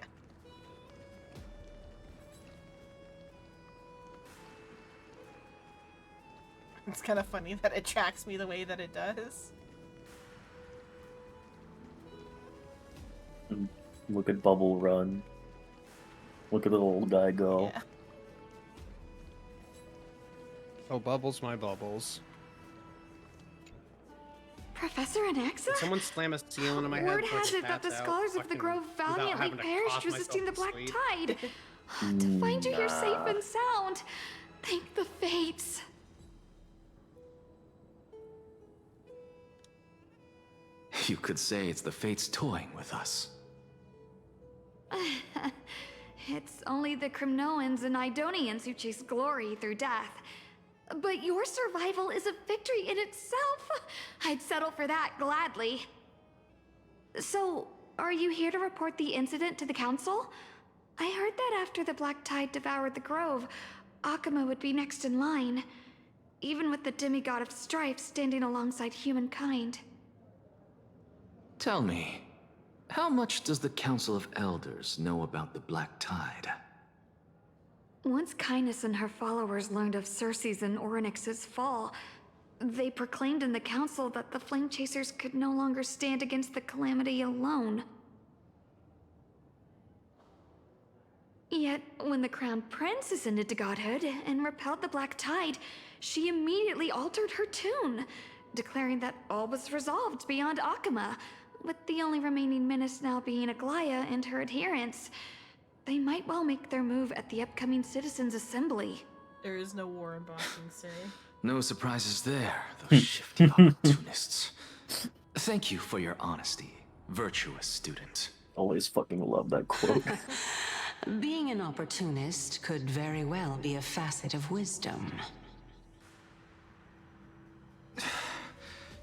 It's kind of funny that it tracks me the way that it does. Look at Bubble run. Look at the old guy go. Yeah. Oh, Bubbles, my Bubbles. Professor Anaxa? Did someone slam a seal into my head? Word has it that the scholars of the Grove valiantly perished resisting the Black Tide. To find you here safe and sound. Thank the fates. You could say it's the fates toying with us. It's only the Crimnoans and Idonians who chase glory through death. But your survival is a victory in itself. I'd settle for that gladly. So, are you here to report the incident to the council? I heard that after the Black Tide devoured the Grove, Akuma would be next in line, even with the demigod of strife standing alongside humankind. Tell me, how much does the Council of Elders know about the Black Tide? Once Kindness and her followers learned of Circe's and Orynyx's fall, they proclaimed in the council that the Flame Chasers could no longer stand against the calamity alone. Yet, when the Crown Prince ascended to godhood and repelled the Black Tide, she immediately altered her tune, declaring that all was resolved beyond Akuma, with the only remaining menace now being Aglaya and her adherents. They might well make their move at the upcoming Citizens' Assembly. There is no war in Boxing Say. No surprises there, those shifty opportunists. Thank you for your honesty, virtuous student. Always fucking love that quote. Being an opportunist could very well be a facet of wisdom.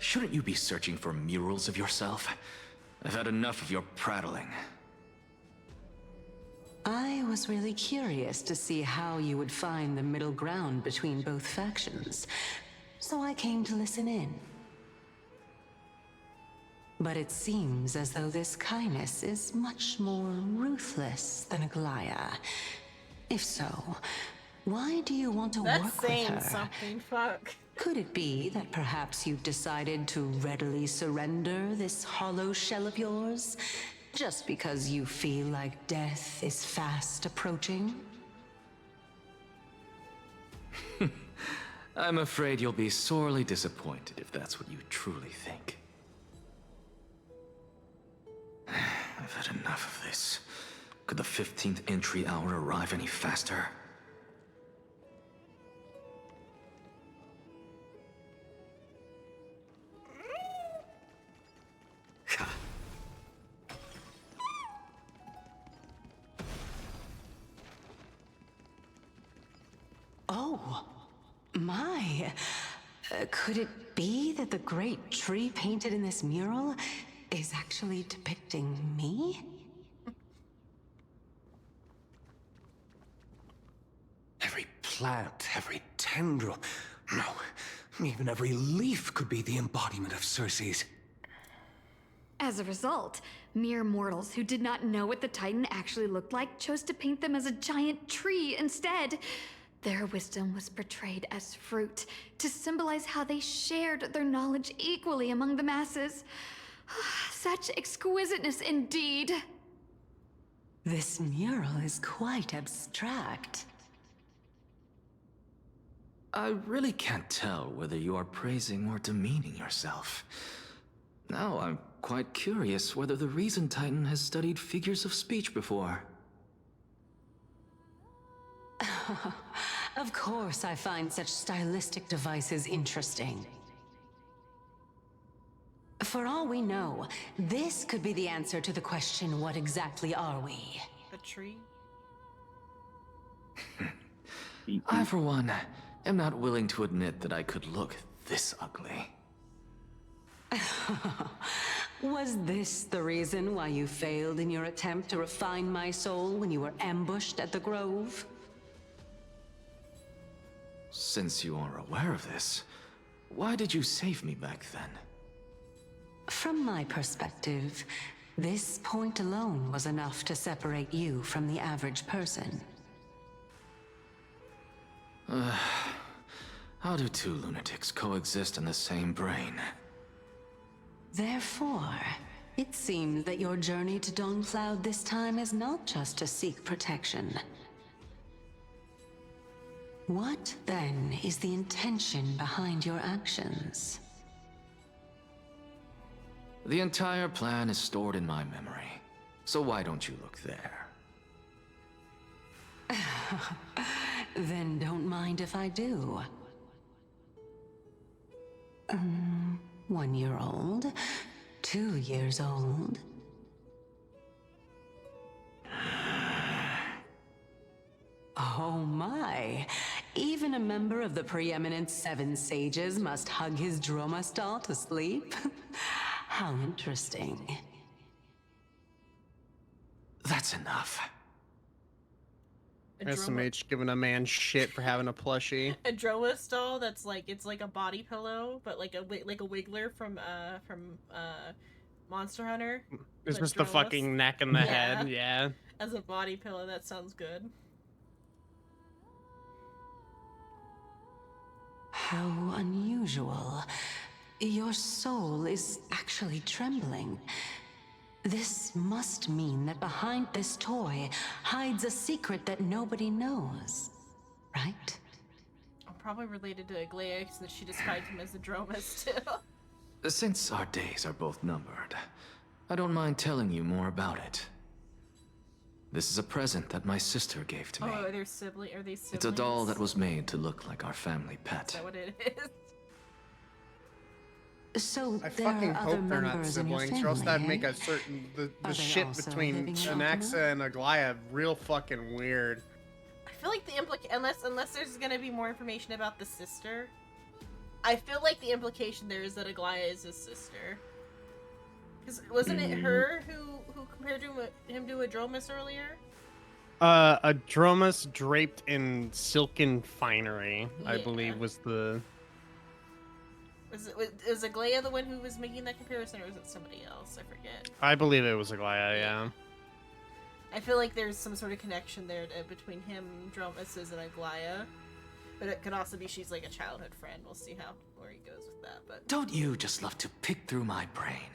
Shouldn't you be searching for murals of yourself? I've had enough of your prattling. I was really curious to see how you would find the middle ground between both factions, so I came to listen in. But it seems as though this Kindness is much more ruthless than Aglaya. If so, why do you want to That's work with saying her? something, fuck. Could it be that perhaps you've decided to readily surrender this hollow shell of yours? Just because you feel like death is fast approaching? I'm afraid you'll be sorely disappointed if that's what you truly think. I've had enough of this. Could the 15th entry hour arrive any faster? Oh, my. Could it be that the great tree painted in this mural is actually depicting me? Every plant, every tendril, no, even every leaf could be the embodiment of Circe's. As a result, mere mortals who did not know what the Titan actually looked like chose to paint them as a giant tree instead. Their wisdom was portrayed as fruit, to symbolize how they shared their knowledge equally among the masses. Such exquisiteness indeed. This mural is quite abstract. I really can't tell whether you are praising or demeaning yourself. Now I'm quite curious whether the Reason Titan has studied figures of speech before. Of course I find such stylistic devices interesting. For all we know, this could be the answer to the question, what exactly are we? A tree? I, for one, am not willing to admit that I could look this ugly. Was this the reason why you failed in your attempt to refine my soul when you were ambushed at the Grove? Since you are aware of this, why did you save me back then? From my perspective, this point alone was enough to separate you from the average person. How do two lunatics coexist in the same brain? Therefore, it seems that your journey to Dawn-Cloud this time is not just to seek protection. What, then, is the intention behind your actions? The entire plan is stored in my memory, so why don't you look there? Then don't mind if I do. 1 year old, 2 years old. Oh my! Even a member of the preeminent Seven Sages must hug his Dromastal to sleep? How interesting. That's enough. SMH giving a man shit for having a plushie. A Dromastal that's like, it's like a body pillow, but like a Wiggler from Monster Hunter. It's But just the fucking neck and the head, yeah. As a body pillow, that sounds good. How unusual. Your soul is actually trembling. This must mean that behind this toy hides a secret that nobody knows, right? Probably related to Aglaia, since she described him as a Dromas too. Since our days are both numbered, I don't mind telling you more about it. This is a present that my sister gave to me. Oh, are they siblings? It's a doll that was made to look like our family pet. Is that what it is? So I there fucking are other hope they're not members in your siblings, or else family, that'd make eh? a certain the Are they shit also between living in Anaxa and Aglaia real fucking weird. I feel like the unless there's gonna be more information about the sister, I feel like the implication there is that Aglaia is his sister. Because wasn't it her who compared him to a Dromas earlier? A Dromas draped in silken finery, I believe, was the. Was Aglaia the one who was making that comparison, or was it somebody else? I forget. I believe it was Aglaia, yeah. I feel like there's some sort of connection there between him, Dromas, and Aglaia. But it could also be she's like a childhood friend. We'll see where he goes with that. But Don't you just love to pick through my brain?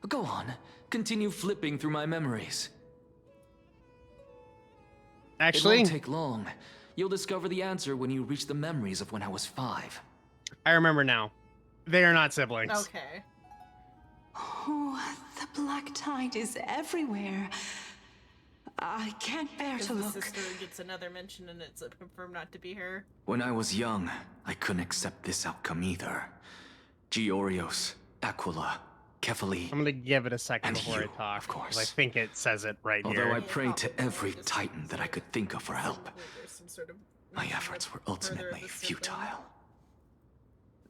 Go on, continue flipping through my memories. Actually, it won't take long. You'll discover the answer when you reach the memories of when I was 5. I remember now. They are not siblings. Okay. Oh, the black tide is everywhere. I can't bear to the look. sister gets another mention, and it's confirmed not to be her. When I was young, I couldn't accept this outcome either. Georios, Aquila, Kefali. I'm gonna give it a second before I talk, of course. I think it says it right Although here. I prayed to every titan that I could think of for help, my efforts were ultimately futile.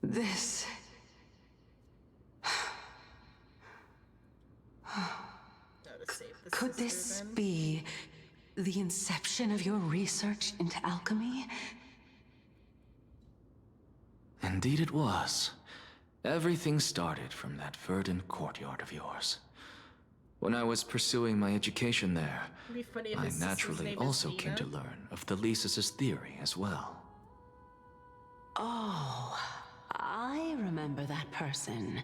This... Could this be the inception of your research into alchemy? Indeed it was. Everything started from that verdant courtyard of yours. When I was pursuing my education there, It'd be funny if I his sister's naturally name is also came Nina. to learn of the Thesis' theory as well. Oh, I remember that person.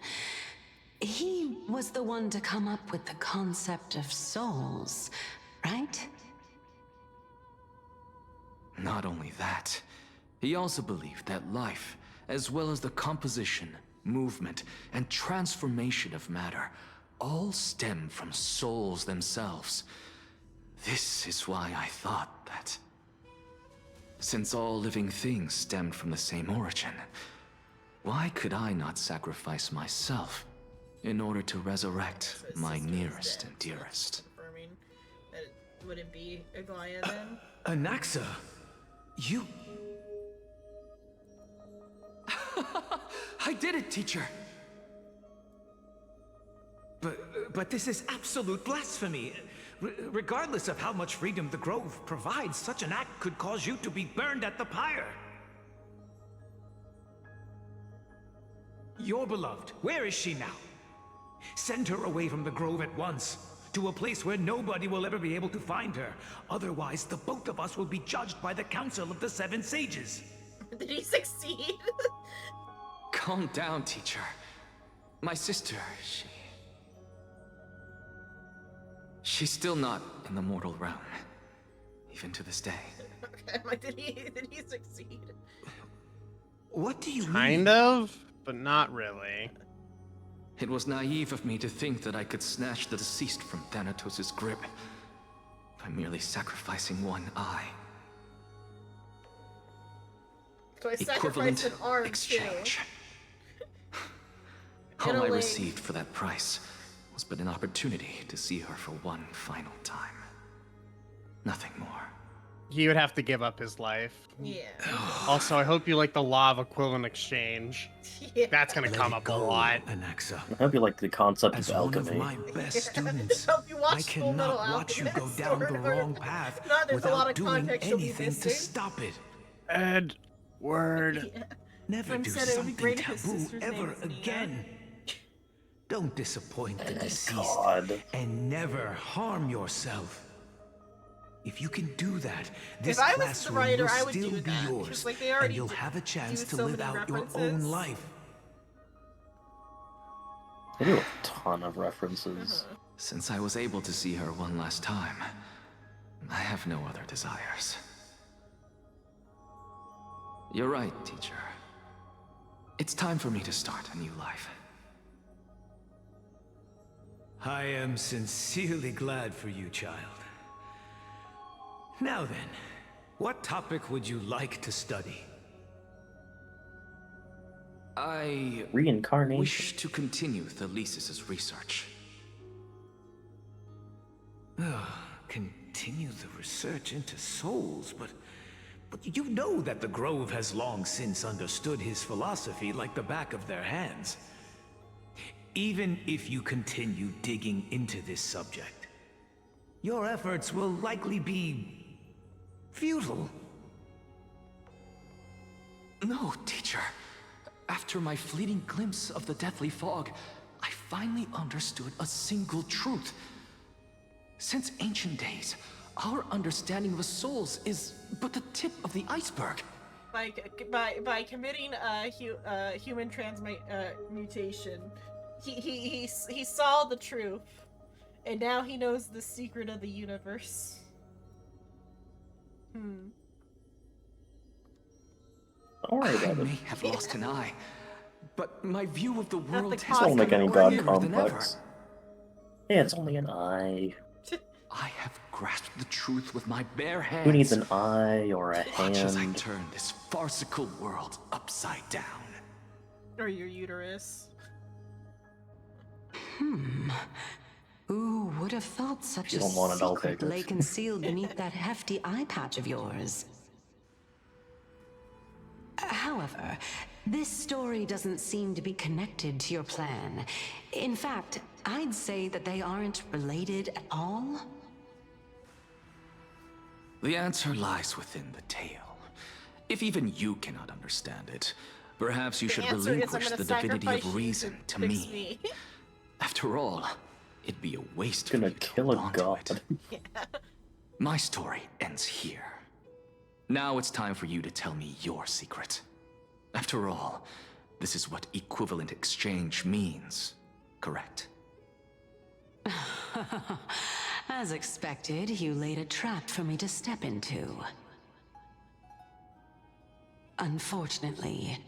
He was the one to come up with the concept of souls, right? Not only that, he also believed that life, as well as the composition, movement, and transformation of matter, all stem from souls themselves. This is why I thought that, since all living things stemmed from the same origin, why could I not sacrifice myself in order to resurrect So his my sister is nearest dead, and so dearest. confirming that it wouldn't be Aglaia then. Anaxa, you... I did it, teacher! But this is absolute blasphemy. Regardless of how much freedom the Grove provides, such an act could cause you to be burned at the pyre. Your beloved, where is she now? Send her away from the Grove at once, to a place where nobody will ever be able to find her. Otherwise, the both of us will be judged by the Council of the Seven Sages. Did he succeed? Calm down, teacher. My sister, she's still not in the mortal realm, even to this day. Okay, I'm like, did he succeed? What do you mean? Kind of, but not really. It was naive of me to think that I could snatch the deceased from Thanatos' grip by merely sacrificing one eye. So I Equivalent sacrificed an arm exchange. too. All I Italy. received for that price was but an opportunity to see her for one final time. Nothing more. He would have to give up his life. Yeah. Also, I hope you like the law of equivalent exchange. Yeah. That's gonna come up a lot. Anaxa. I hope you like the concept As of one alchemy. of my best students, Hope you watch I Full Metal cannot watch you go Alchemist down or the whatever. wrong path Not, there's a lot without of doing context you'll be anything to missing. stop it. Edward. Yeah. Never Friend do said it would be something great if his taboo sister's name ever was Nina. again. Don't disappoint the deceased, God. and never harm yourself. If you can do that, this If I was the classroom writer, will I would still do be that. yours, Just like they already and you'll do- have a chance do to so live many out your references. own life. They do a ton of references. Since I was able to see her one last time, I have no other desires. You're right, teacher. It's time for me to start a new life. I am sincerely glad for you, child. Now then, what topic would you like to study? I Reincarnation. wish to continue Thalesis' research. Continue the research into souls, but you know that the Grove has long since understood his philosophy like the back of their hands. Even if you continue digging into this subject, your efforts will likely be futile. No, teacher. After my fleeting glimpse of the deathly fog, I finally understood a single truth. Since ancient days, our understanding of the souls is but the tip of the iceberg. By committing human transmutation, he saw the truth, and now he knows the secret of the universe. Don't worry I about it. may have lost an eye, but my view of the world the has Don't make any become god clearer than ever. complex. Yeah, it's only an eye. I have grasped the truth with my bare hands. Who needs an eye or a Watch as I hand? turn this farcical world upside down. Or your uterus. Who would have thought such You a don't want it all secret bigger. lay concealed beneath that hefty eye patch of yours? However, this story doesn't seem to be connected to your plan. In fact, I'd say that they aren't related at all. The answer lies within the tale. If even you cannot understand it, perhaps you should answer is I'm relinquish gonna the divinity sacrifice of you reason to fix me. After all, it'd be a waste Gonna for you to kill hold a on to god. it. My story ends here. Now it's time for you to tell me your secret. After all, this is what equivalent exchange means, correct? As expected, you laid a trap for me to step into. Unfortunately,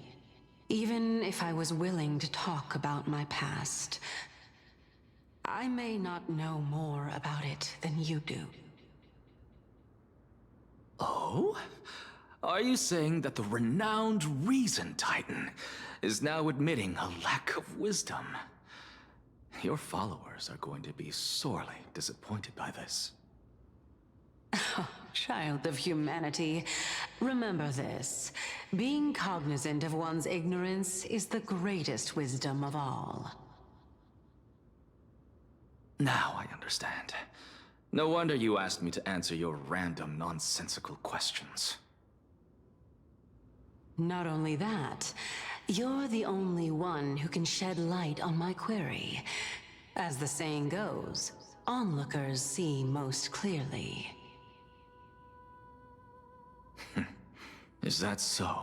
even if I was willing to talk about my past, I may not know more about it than you do. Oh? Are you saying that the renowned Reason Titan is now admitting a lack of wisdom? Your followers are going to be sorely disappointed by this. Child of humanity, remember this. Being cognizant of one's ignorance is the greatest wisdom of all. Now I understand. No wonder you asked me to answer your random, nonsensical questions. Not only that, you're the only one who can shed light on my query. As the saying goes, onlookers see most clearly. Is that so?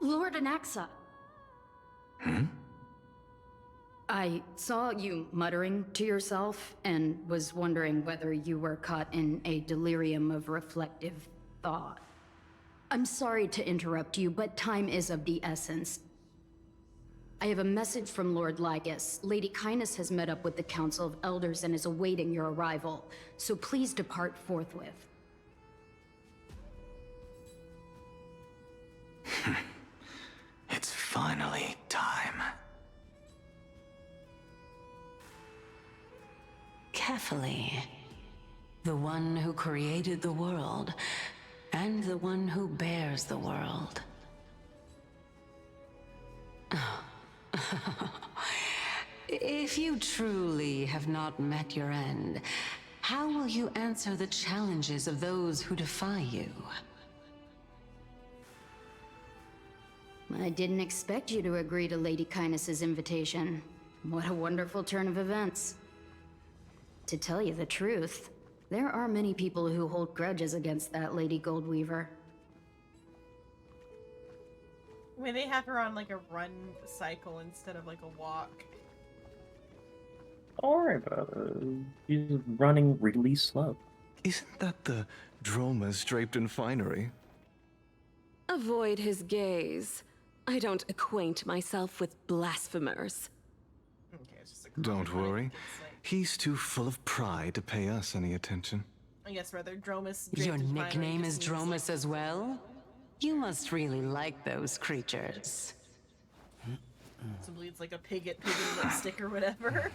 Lord Anaxa. Hmm? I saw you muttering to yourself and was wondering whether you were caught in a delirium of reflective thought. I'm sorry to interrupt you, but time is of the essence. I have a message from Lord Lygus. Lady Kindness has met up with the Council of Elders and is awaiting your arrival, so please depart forthwith. It's finally time. Carefully. The one who created the world, and the one who bears the world. If you truly have not met your end, how will you answer the challenges of those who defy you? I didn't expect you to agree to Lady Kindness's invitation. What a wonderful turn of events. To tell you the truth, there are many people who hold grudges against that Lady Goldweaver. Wait, they have her on like a run cycle instead of like a walk. Don't worry about it. She's running really slow. Isn't that the Dromas draped in finery? Avoid his gaze. I don't acquaint myself with blasphemers. Don't worry. He's too full of pride to pay us any attention. I guess rather Dromas. Your nickname is Dromas as well? You must really like those creatures. Simply it's like a pig lipstick or whatever.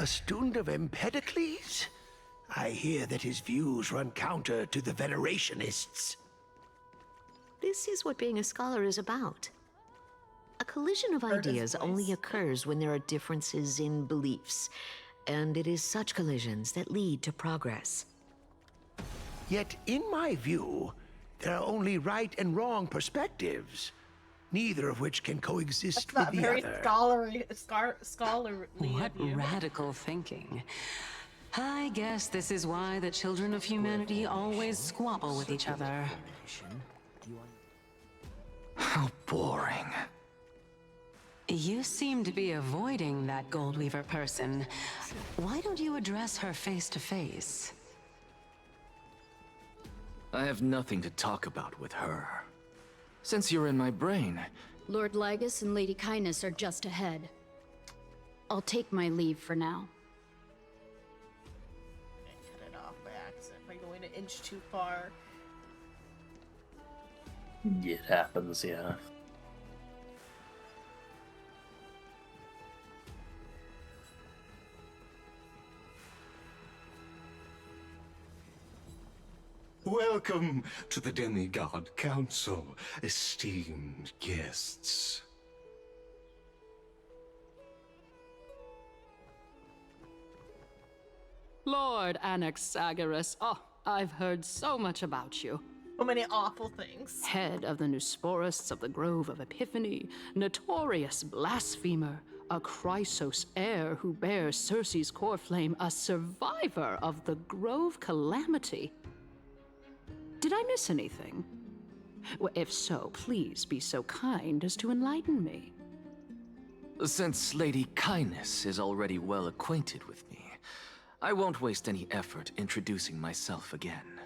A student of Empedocles? I hear that his views run counter to the Venerationists. This is what being a scholar is about. A collision of ideas only occurs when there are differences in beliefs, and it is such collisions that lead to progress. Yet, in my view, there are only right and wrong perspectives, neither of which can coexist with the very other. Scholarly What of you. radical thinking. I guess this is why the children of humanity always squabble with each other. How boring. You seem to be avoiding that Goldweaver person. Why don't you address her face to face? I have nothing to talk about with her. Since you're in my brain, Lord Lygus and Lady Kindness are just ahead. I'll take my leave for now. Cut it off by accident by going an inch too far. It happens, yeah. Welcome to the Demigod Council, esteemed guests. Lord Anaxagoras, oh, I've heard so much about you. So many awful things. Head of the Nusporists of the Grove of Epiphany, notorious blasphemer, a Crysos heir who bears Circe's core flame, a survivor of the Grove calamity. Did I miss anything? Well, if so, please be so kind as to enlighten me. since Lady Kindness is already well acquainted with me, I won't waste any effort introducing myself again.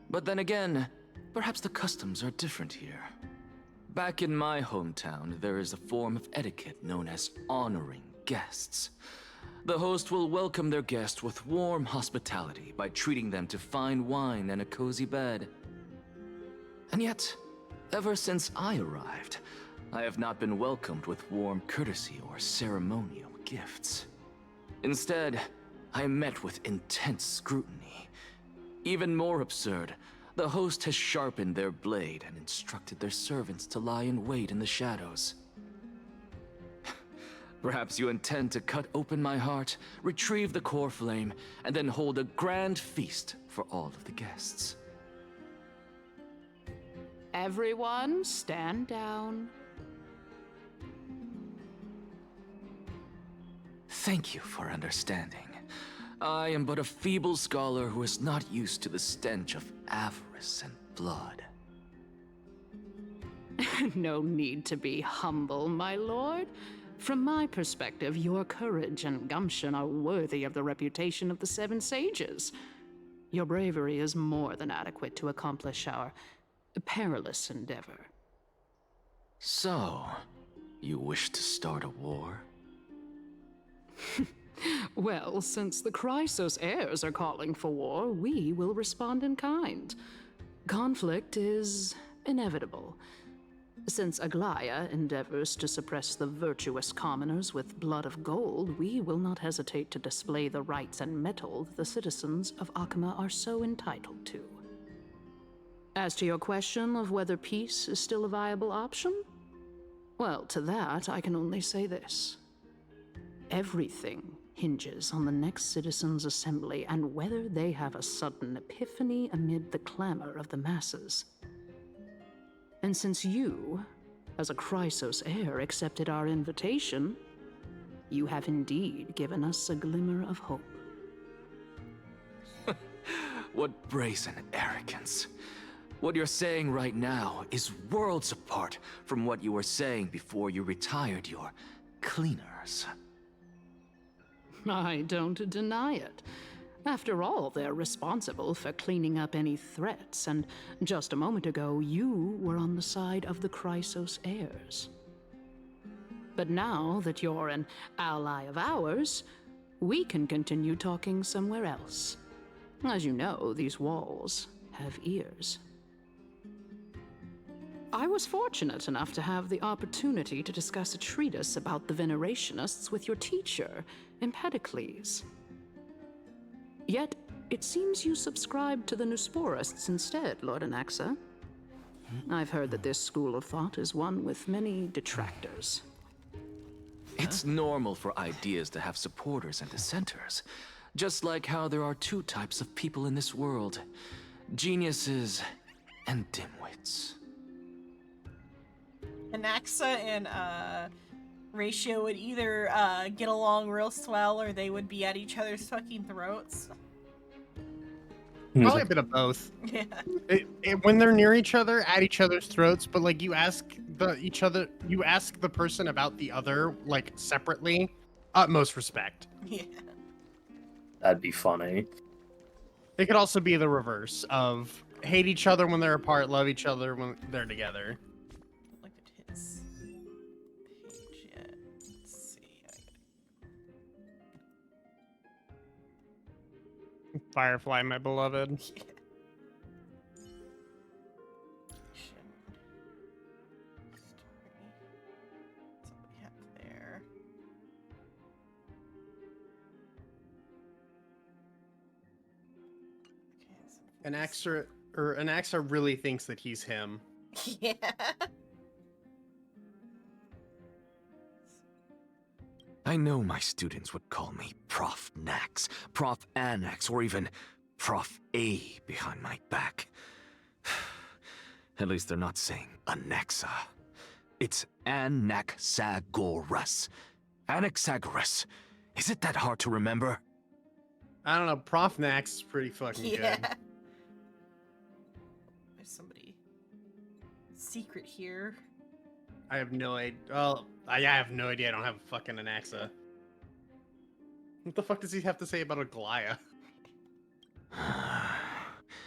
But then again, perhaps the customs are different here. Back in my hometown, there is a form of etiquette known as honoring guests. The host will welcome their guest with warm hospitality by treating them to fine wine and a cozy bed. And yet, ever since I arrived, I have not been welcomed with warm courtesy or ceremonial gifts. Instead, I am met with intense scrutiny. Even more absurd, the host has sharpened their blade and instructed their servants to lie in wait in the shadows. Perhaps you intend to cut open my heart, retrieve the core flame, and then hold a grand feast for all of the guests. Everyone, stand down. Thank you for understanding. I am but a feeble scholar who is not used to the stench of avarice and blood. No need to be humble, my lord. From my perspective, your courage and gumption are worthy of the reputation of the Seven Sages. Your bravery is more than adequate to accomplish our perilous endeavor. So, you wish to start a war? Well, since the Crysos Heirs are calling for war, we will respond in kind. Conflict is inevitable. Since Aglaya endeavors to suppress the virtuous commoners with blood of gold, we will not hesitate to display the rights and mettle the citizens of Akama are so entitled to. As to your question of whether peace is still a viable option, well, to that I can only say this. Everything hinges on the next citizens' assembly and whether they have a sudden epiphany amid the clamor of the masses. And since you, as a Crysos heir, accepted our invitation, you have indeed given us a glimmer of hope. What brazen arrogance. What you're saying right now is worlds apart from what you were saying before you retired your cleaners. I don't deny it. After all, they're responsible for cleaning up any threats, and just a moment ago, you were on the side of the Crysos heirs. But now that you're an ally of ours, we can continue talking somewhere else. As you know, these walls have ears. I was fortunate enough to have the opportunity to discuss a treatise about the Venerationists with your teacher, Empedocles. Yet, it seems you subscribe to the Nusporists instead, Lord Anaxa. I've heard that this school of thought is one with many detractors. It's normal for ideas to have supporters and dissenters, just like how there are two types of people in this world, geniuses and dimwits. Anaxa and Ratio would either get along real swell or they would be at each other's fucking throats. Probably a bit of both. Yeah. When they're near each other, at each other's throats, but like you ask the person about the other like separately, utmost respect. Yeah. That'd be funny. It could also be the reverse of hate each other when they're apart, love each other when they're together. Look at his page yet. Let's see. Firefly, my beloved. Yeah. Anaxa really thinks that he's him. Yeah. I know my students would call me Prof. Nax, Prof. Annex, or even Prof. A behind my back. At least they're not saying Anaxa. It's Anaxagoras. Anaxagoras. Is it that hard to remember? I don't know. Prof. Nax is pretty fucking good. There's somebody secret here. I have no idea. Well, I have no idea. I don't have a fucking Anaxa. What the fuck does he have to say about Aglaya?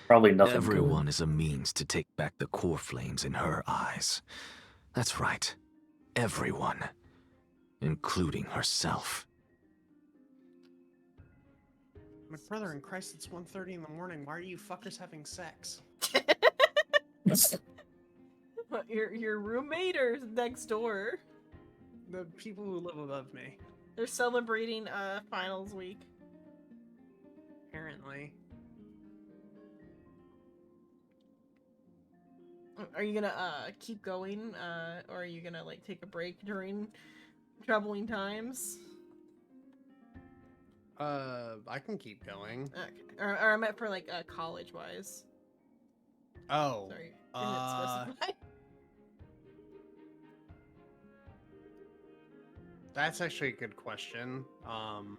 Probably nothing. Everyone is a means to take back the core flames in her eyes. That's right. Everyone. Including herself. My brother in Christ, it's 1:30 in the morning. Why are you fuckers having sex? What, your roommate or next door? The people who live above me. They're celebrating finals week. Apparently. Are you gonna keep going, or are you gonna like take a break during troubling times? I can keep going. Okay. Or I meant for like college wise. Oh. Sorry. Is it specified? That's actually a good question. I'm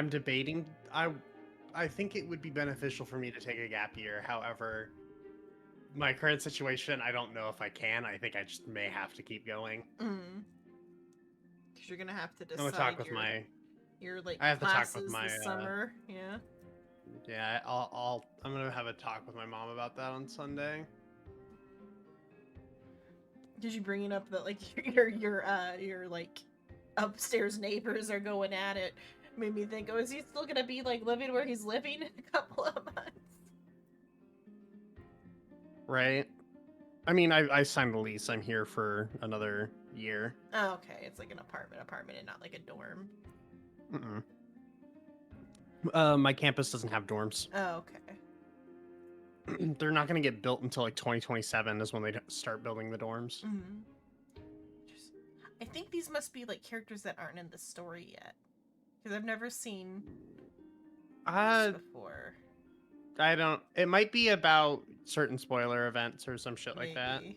debating. I think it would be beneficial for me to take a gap year. However, my current situation, I don't know if I can. I think I just may have to keep going. Because you're gonna have to decide. I'm gonna talk with your like I have to talk classes with my this summer. Yeah. Yeah, I'm gonna have a talk with my mom about that on Sunday. Did you bring it up that like your like upstairs neighbors are going at it? Made me think, oh, is he still gonna be like living where he's living in a couple of months? Right. I mean, I signed the lease. I'm here for another year. Oh, okay. It's like an apartment and not like a dorm. My campus doesn't have dorms. Oh, okay. They're not going to get built until like 2027 is when they start building the dorms. I think these must be like characters that aren't in the story yet, because I've never seen this before. I don't. It might be about certain spoiler events or some shit like that. Maybe.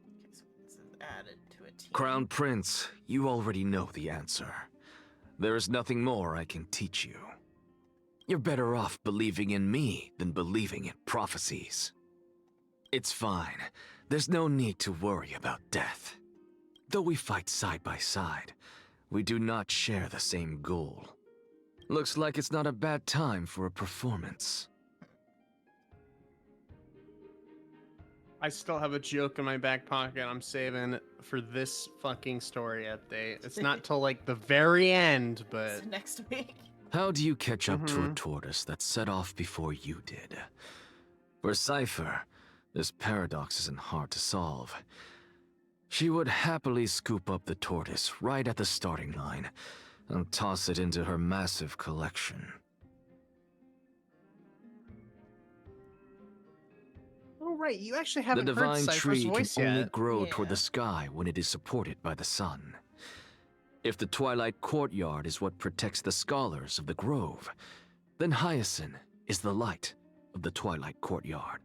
Okay, so this is added to a team. Crown Prince, you already know the answer. There is nothing more I can teach you. You're better off believing in me than believing in prophecies. It's fine. There's no need to worry about death. Though we fight side by side, we do not share the same goal. Looks like it's not a bad time for a performance. I still have a joke in my back pocket. I'm saving it for this fucking story update. It's not till like the very end, but So next week. How do you catch up to a tortoise that set off before you did? For Cypher, this paradox isn't hard to solve. She would happily scoop up the tortoise right at the starting line and toss it into her massive collection. oh right, you actually The haven't heard divine Cypher's tree can voice only yet. grow toward the sky when it is supported by the sun. If the Twilight Courtyard is what protects the scholars of the Grove, then Hyacinth is the light of the Twilight Courtyard.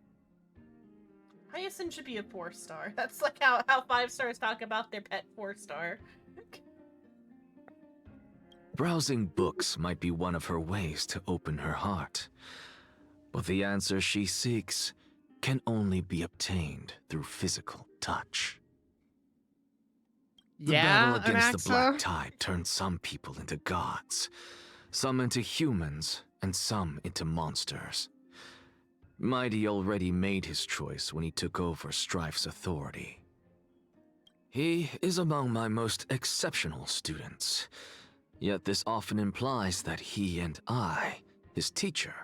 Hyacinth should be a 4-star. That's like how 5-stars talk about their pet 4-star. Browsing books might be one of her ways to open her heart, but the answer she seeks can only be obtained through physical touch. The battle against the Black Tide turned some people into gods, some into humans, and some into monsters. Mighty already made his choice when he took over Strife's authority. He is among my most exceptional students, yet this often implies that he and I, his teacher,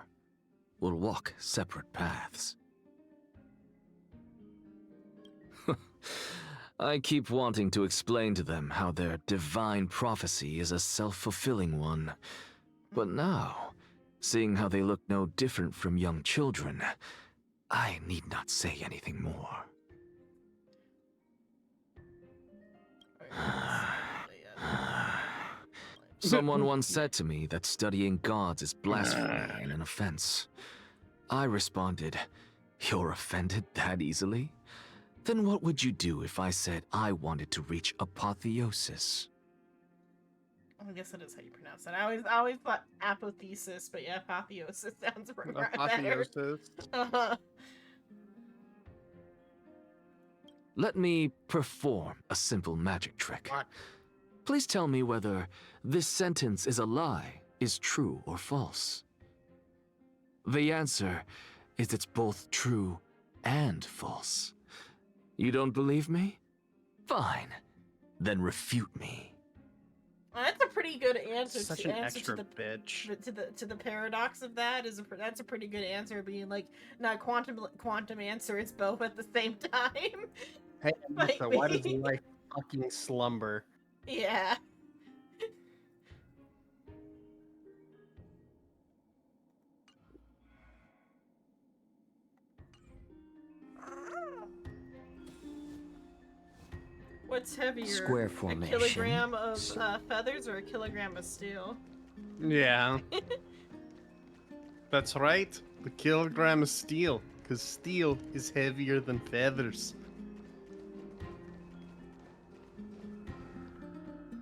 will walk separate paths. I keep wanting to explain to them how their divine prophecy is a self-fulfilling one, but now, seeing how they look no different from young children, I need not say anything more. Someone once said to me that studying gods is blasphemy and an offense. I responded, "You're offended that easily? Then what would you do if I said I wanted to reach apotheosis?" I guess that is how you pronounce it. I always thought apotheosis, but yeah, apotheosis sounds better. Apotheosis. Let me perform a simple magic trick. Please tell me whether this sentence is a lie, is true or false. The answer is it's both true and false. You don't believe me? Fine. Then refute me. That's a pretty good answer. Such to an answer extra to the, bitch. To the paradox of that that's a pretty good answer. Being like, not quantum answer. It's both at the same time. Hey, Fight Alyssa, why does me. life fucking slumber? Yeah. What's heavier? Square A formation. kilogram of feathers or a kilogram of steel? Yeah. That's right. The kilogram of steel, because steel is heavier than feathers.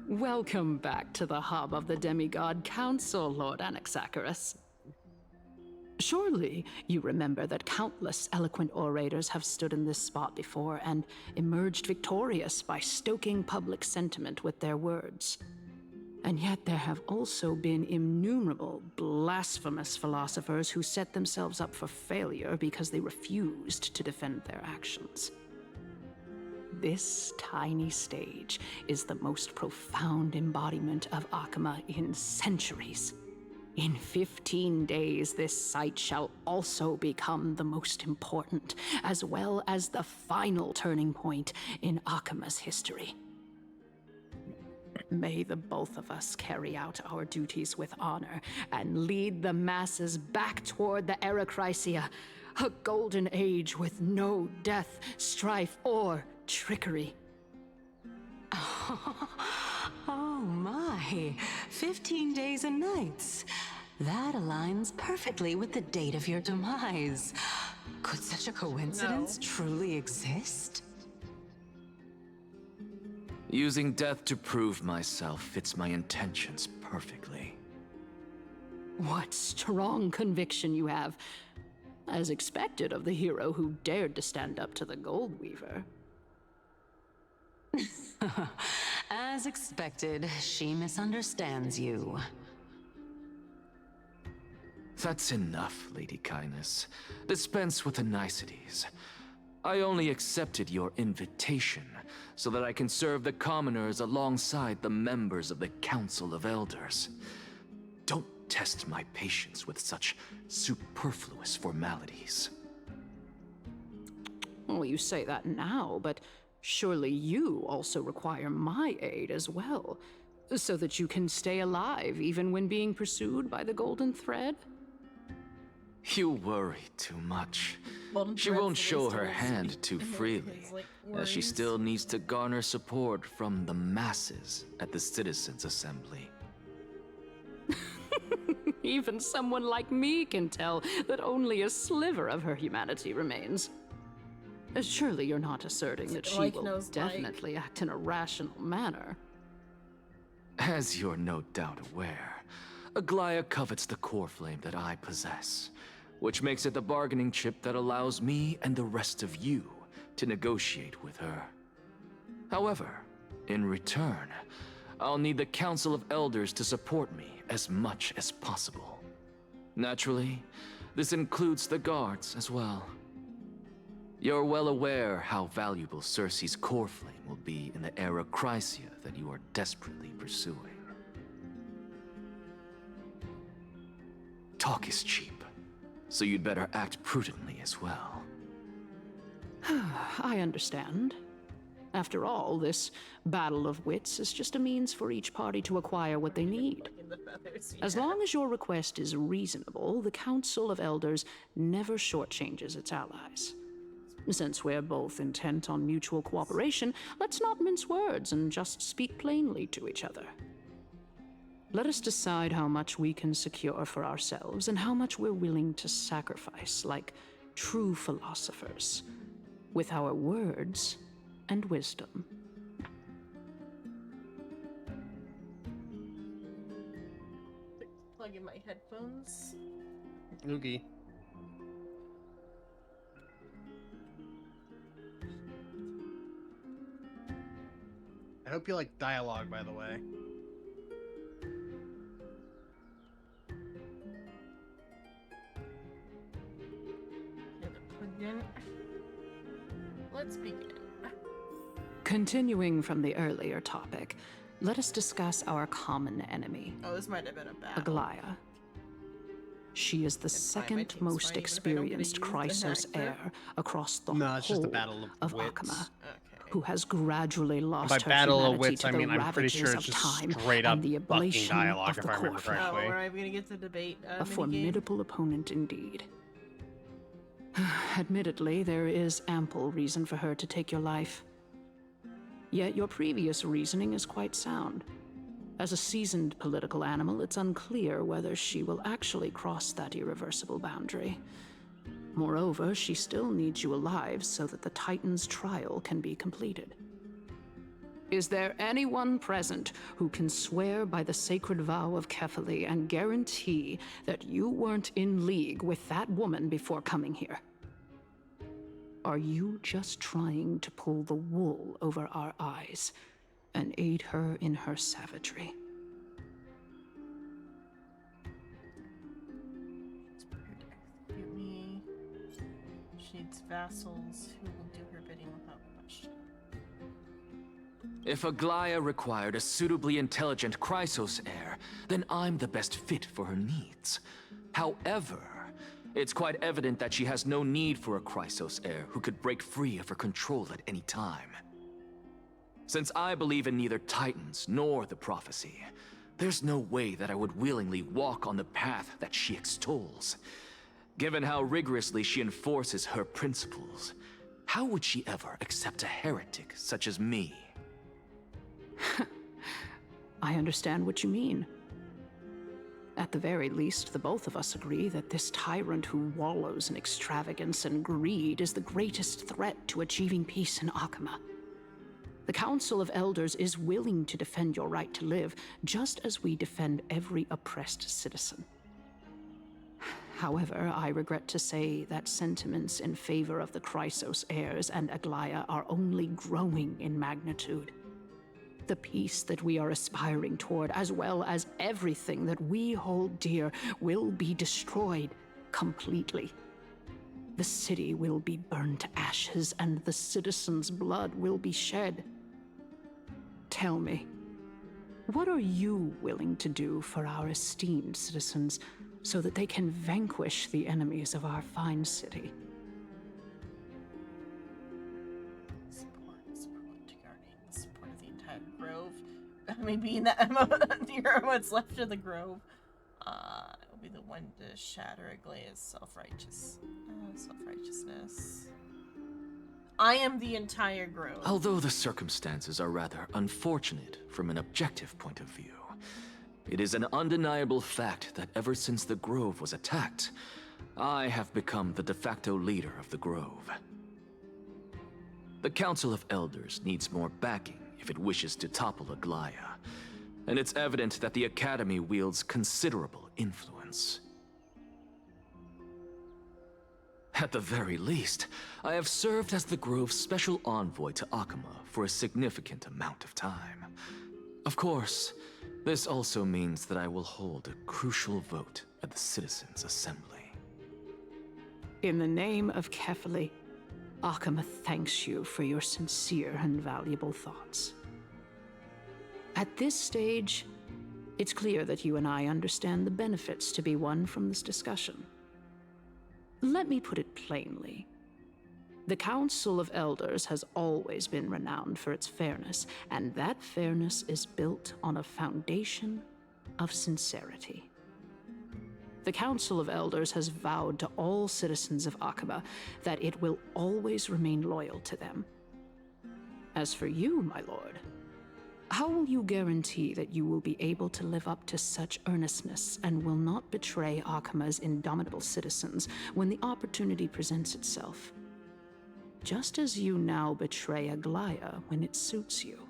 Welcome back to the hub of the Demigod Council, Lord Anaxagoras. Surely you remember that countless eloquent orators have stood in this spot before and emerged victorious by stoking public sentiment with their words. And yet there have also been innumerable blasphemous philosophers who set themselves up for failure because they refused to defend their actions. This tiny stage is the most profound embodiment of Akama in centuries. In 15 days, this site shall also become the most important, as well as the final turning point in Akama's history. May the both of us carry out our duties with honor and lead the masses back toward the Era Chrysia, a golden age with no death, strife, or trickery. Oh my, 15 days and nights. That aligns perfectly with the date of your demise. Could such a coincidence truly exist? Using death to prove myself fits my intentions perfectly. What strong conviction you have, as expected of the hero who dared to stand up to the Gold Weaver. As expected, she misunderstands you. That's enough, Lady Kindness. Dispense with the niceties. I only accepted your invitation so that I can serve the commoners alongside the members of the Council of Elders. Don't test my patience with such superfluous formalities. Well, you say that now, but surely you also require my aid as well, so that you can stay alive even when being pursued by the Golden Thread? You worry too much. Golden She Thread's won't show her little hand too freely, his, like, as she worries. still needs to garner support from the masses at the Citizens' Assembly. Even someone like me can tell that only a sliver of her humanity remains. Surely you're not asserting that she Like will knows definitely act in a rational manner. As you're no doubt aware, Aglaya covets the core flame that I possess, which makes it the bargaining chip that allows me and the rest of you to negotiate with her. However, in return, I'll need the Council of Elders to support me as much as possible. Naturally, this includes the guards as well. You're well aware how valuable Cersei's core flame will be in the Era Chrysia that you are desperately pursuing. Talk is cheap, so you'd better act prudently as well. I understand. After all, this battle of wits is just a means for each party to acquire what they need. As long as your request is reasonable, the Council of Elders never shortchanges its allies. Since we're both intent on mutual cooperation, let's not mince words and just speak plainly to each other. Let us decide how much we can secure for ourselves and how much we're willing to sacrifice, like true philosophers, with our words and wisdom. Plug in my headphones. Oogie. I hope you like dialogue, by the way. Let's begin. Continuing from the earlier topic, let us discuss our common enemy, Oh, this might have been a battle. Aglaya. She is the second most experienced Crysos heir across the No, it's whole just a battle of wits. Akama, who has gradually lost By her battle of humanity wits, to I the mean I'm pretty ravages sure of it's just time straight up and the fucking ablation dialogue, of if the I remember core. correctly. Oh, we're gonna get to debate. A minigame. formidable opponent indeed. Admittedly, there is ample reason for her to take your life. Yet your previous reasoning is quite sound. As a seasoned political animal, it's unclear whether she will actually cross that irreversible boundary. Moreover, she still needs you alive so that the Titan's trial can be completed. Is there anyone present who can swear by the sacred vow of Kefali and guarantee that you weren't in league with that woman before coming here? Are you just trying to pull the wool over our eyes and aid her in her savagery? Execute me. She needs vassals who will do her bidding without question. If Aglaya required a suitably intelligent Crysos heir, then I'm the best fit for her needs. However, it's quite evident that she has no need for a Crysos heir who could break free of her control at any time. Since I believe in neither Titans nor the prophecy, there's no way that I would willingly walk on the path that she extols. Given how rigorously she enforces her principles, how would she ever accept a heretic such as me? I understand what you mean. At the very least, the both of us agree that this tyrant who wallows in extravagance and greed is the greatest threat to achieving peace in Akama. The Council of Elders is willing to defend your right to live, just as we defend every oppressed citizen. However, I regret to say that sentiments in favor of the Crysos heirs and Aglaya are only growing in magnitude. The peace that we are aspiring toward, as well as everything that we hold dear, will be destroyed completely. The city will be burned to ashes, and the citizens' blood will be shed. Tell me, what are you willing to do for our esteemed citizens so that they can vanquish the enemies of our fine city? Support of the entire grove. Maybe in that near what's left of the grove. It will be the one to shatter Aglaya's self-righteousness. I am the entire grove. Although the circumstances are rather unfortunate from an objective point of view, it is an undeniable fact that ever since the Grove was attacked, I have become the de facto leader of the Grove. The Council of Elders needs more backing if it wishes to topple Aglaya, and it's evident that the Academy wields considerable influence. At the very least, I have served as the Grove's special envoy to Akama for a significant amount of time. Of course, this also means that I will hold a crucial vote at the Citizens' Assembly. In the name of Kefali, Akama thanks you for your sincere and valuable thoughts. At this stage, it's clear that you and I understand the benefits to be won from this discussion. Let me put it plainly. The Council of Elders has always been renowned for its fairness, and that fairness is built on a foundation of sincerity. The Council of Elders has vowed to all citizens of Akaba that it will always remain loyal to them. As for you, my lord, how will you guarantee that you will be able to live up to such earnestness and will not betray Akama's indomitable citizens when the opportunity presents itself? Just as you now betray Aglaya when it suits you.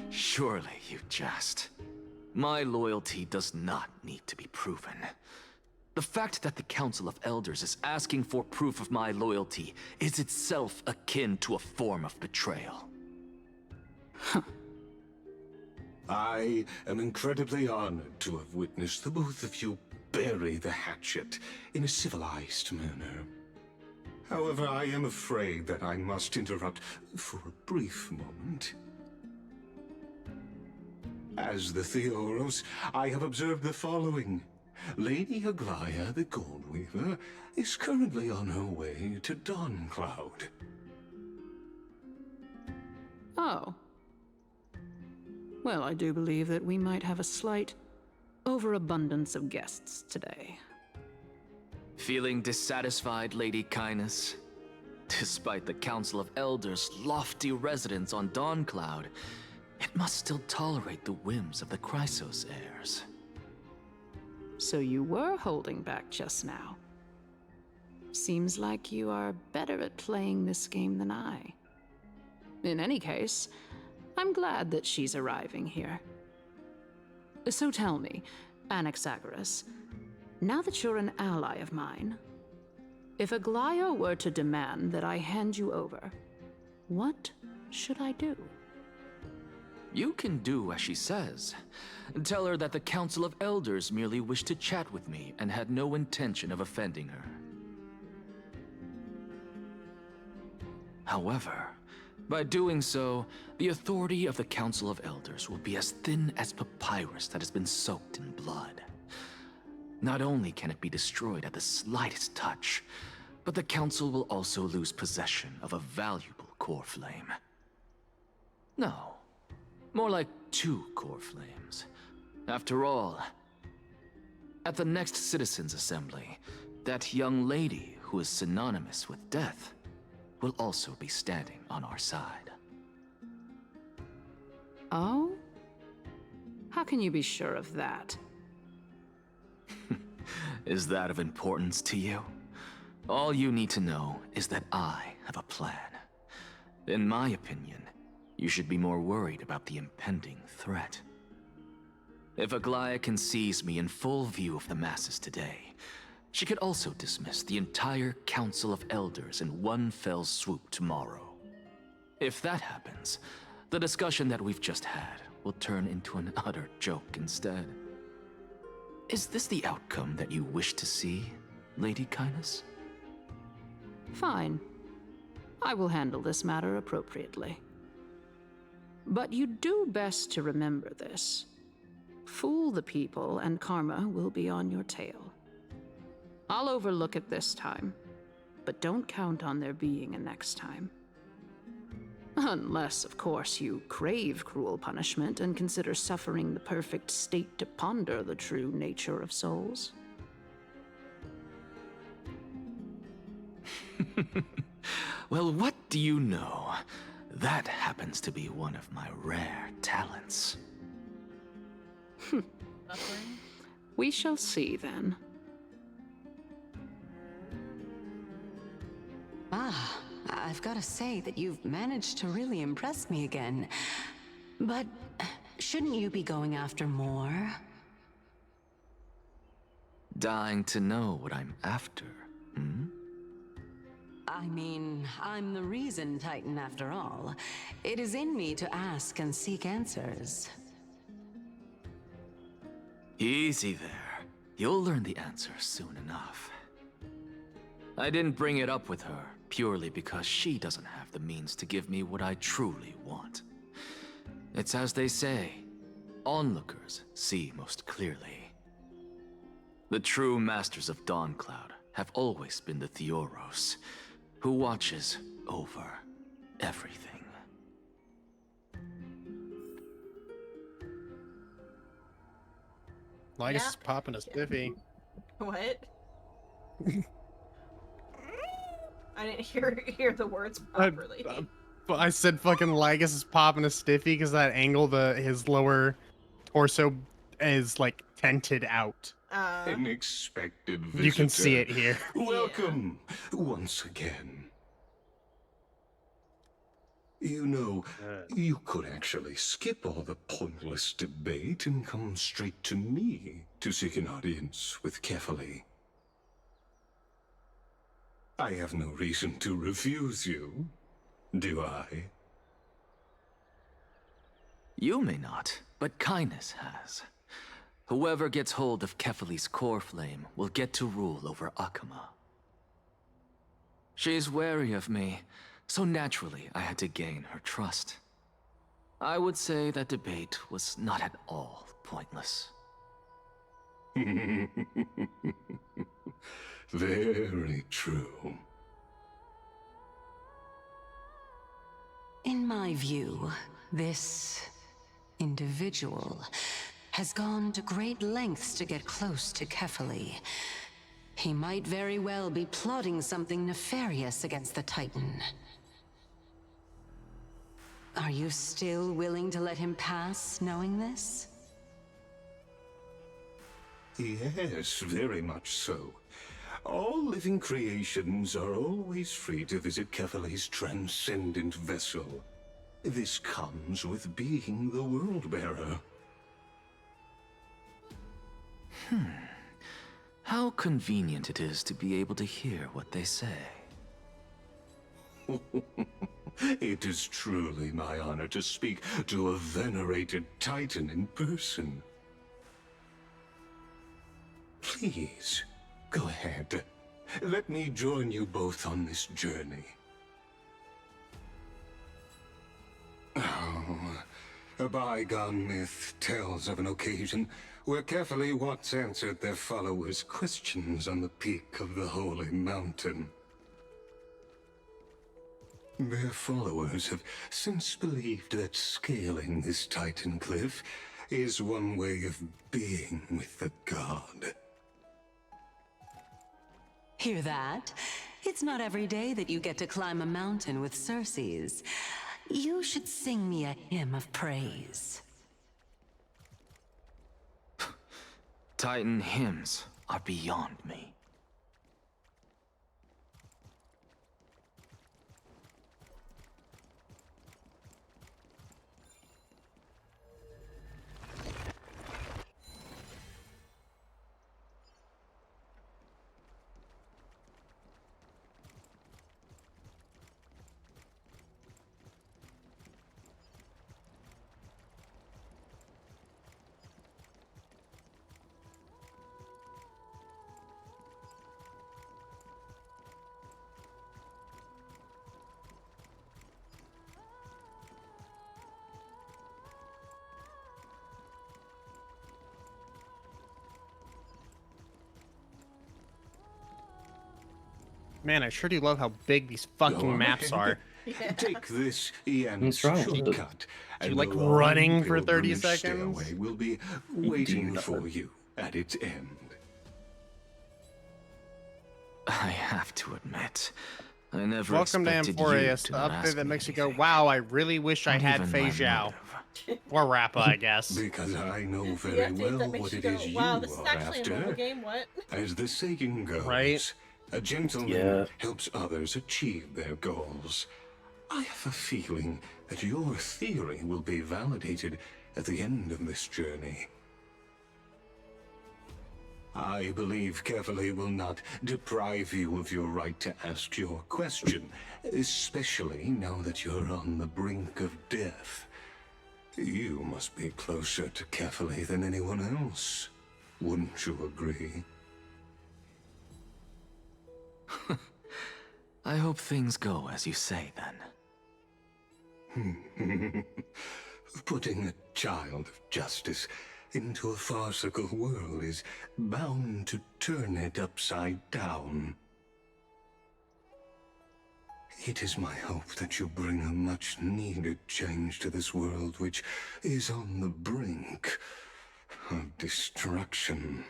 Surely you jest. My loyalty does not need to be proven. The fact that the Council of Elders is asking for proof of my loyalty is itself akin to a form of betrayal. I am incredibly honored to have witnessed the both of you bury the hatchet in a civilized manner. However, I am afraid that I must interrupt for a brief moment. As the Theoros, I have observed the following. Lady Aglaya, the Goldweaver, is currently on her way to Dawncloud. Oh. Well, I do believe that we might have a slight overabundance of guests today. Feeling dissatisfied, Lady Kindness? Despite the Council of Elders' lofty residence on Dawncloud, it must still tolerate the whims of the Crysos Heirs. So you were holding back just now. Seems like you are better at playing this game than I. In any case, I'm glad that she's arriving here. So tell me, Anaxagoras, now that you're an ally of mine, if Aglaya were to demand that I hand you over, what should I do? You can do as she says. Tell her that the Council of Elders merely wished to chat with me and had no intention of offending her. However, by doing so, the authority of the Council of Elders will be as thin as papyrus that has been soaked in blood. Not only can it be destroyed at the slightest touch, but the Council will also lose possession of a valuable core flame. No, more like 2 core flames. After all, at the next Citizens' Assembly, that young lady who is synonymous with death will also be standing on our side. Oh? How can you be sure of that? Is that of importance to you? All you need to know is that I have a plan. In my opinion, you should be more worried about the impending threat. If Aglaya can seize me in full view of the masses today, she could also dismiss the entire Council of Elders in one fell swoop tomorrow. If that happens, the discussion that we've just had will turn into an utter joke instead. Is this the outcome that you wish to see, Lady Kindness? Fine. I will handle this matter appropriately. But you do best to remember this. Fool the people and karma will be on your tail. I'll overlook it this time, but don't count on there being a next time. Unless, of course, you crave cruel punishment and consider suffering the perfect state to ponder the true nature of souls. Well, what do you know? That happens to be one of my rare talents. We shall see then. Ah, I've got to say that you've managed to really impress me again. But shouldn't you be going after more? Dying to know what I'm after, hmm? I mean, I'm the reason Titan after all. It is in me to ask and seek answers. Easy there. You'll learn the answer soon enough. I didn't bring it up with her purely because she doesn't have the means to give me what I truly want. It's as they say, onlookers see most clearly. The true masters of Dawncloud have always been the Theoros, who watches over everything. Linus is popping a spiffy. What? I didn't hear the words properly. But I said fucking Lygus is popping a stiffy because that angle, his lower torso is like tented out. An expected visitor. You can see it here. Welcome once again. You know, you could actually skip all the pointless debate and come straight to me to seek an audience with Kefali. I have no reason to refuse you, do I? You may not, but kindness has. Whoever gets hold of Kefali's core flame will get to rule over Akama. She's wary of me, so naturally I had to gain her trust. I would say that debate was not at all pointless. Very true. In my view, this individual has gone to great lengths to get close to Kefali. He might very well be plotting something nefarious against the Titan. Are you still willing to let him pass, knowing this? Yes, very much so. All living creations are always free to visit Kefali's transcendent vessel. This comes with being the World-Bearer. How convenient it is to be able to hear what they say. It is truly my honor to speak to a venerated Titan in person. Please, go ahead. Let me join you both on this journey. Oh, a bygone myth tells of an occasion where Kefali once answered their followers' questions on the peak of the Holy Mountain. Their followers have since believed that scaling this Titan cliff is one way of being with the god. Hear that? It's not every day that you get to climb a mountain with Circes. You should sing me a hymn of praise. Titan hymns are beyond me. Man, I sure do love how big these fucking maps are. Take this Ian What's wrong with it? shortcut. You and like the long running for 30 pilgrimage seconds? stairway will be waiting for you at its end. I have to admit, I never Welcome to expected you Amphorius, to the not ask update that me makes you go, anything. wow, I really wish I Not had even Fei my Zhao. motive. Or Rappa, I guess. Because I know The very update well that makes what you it go, is you wow, this is are actually a mobile after. game, what? As the saying goes, Right? a gentleman Yeah. helps others achieve their goals. I have a feeling that your theory will be validated at the end of this journey. I believe Kefali will not deprive you of your right to ask your question, especially now that you're on the brink of death. You must be closer to Kefali than anyone else. Wouldn't you agree? I hope things go as you say, then. Putting a child of justice into a farcical world is bound to turn it upside down. It is my hope that you bring a much-needed change to this world which is on the brink of destruction.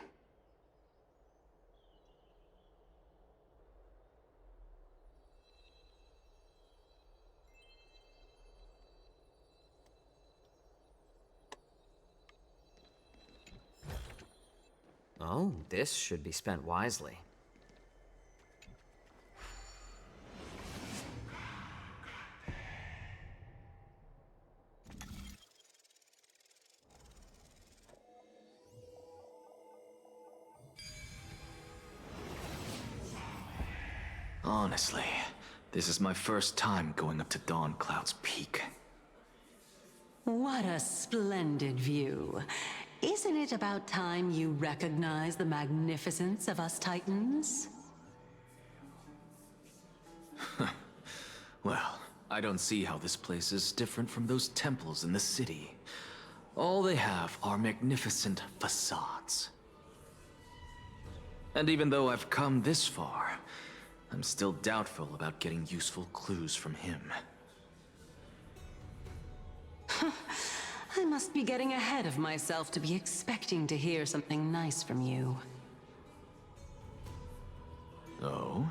Oh, this should be spent wisely. Honestly, this is my first time going up to Dawn Cloud's peak. What a splendid view. Isn't it about time you recognize the magnificence of us Titans? Well, I don't see how this place is different from those temples in the city. All they have are magnificent facades. And even though I've come this far, I'm still doubtful about getting useful clues from him. I must be getting ahead of myself to be expecting to hear something nice from you. Oh?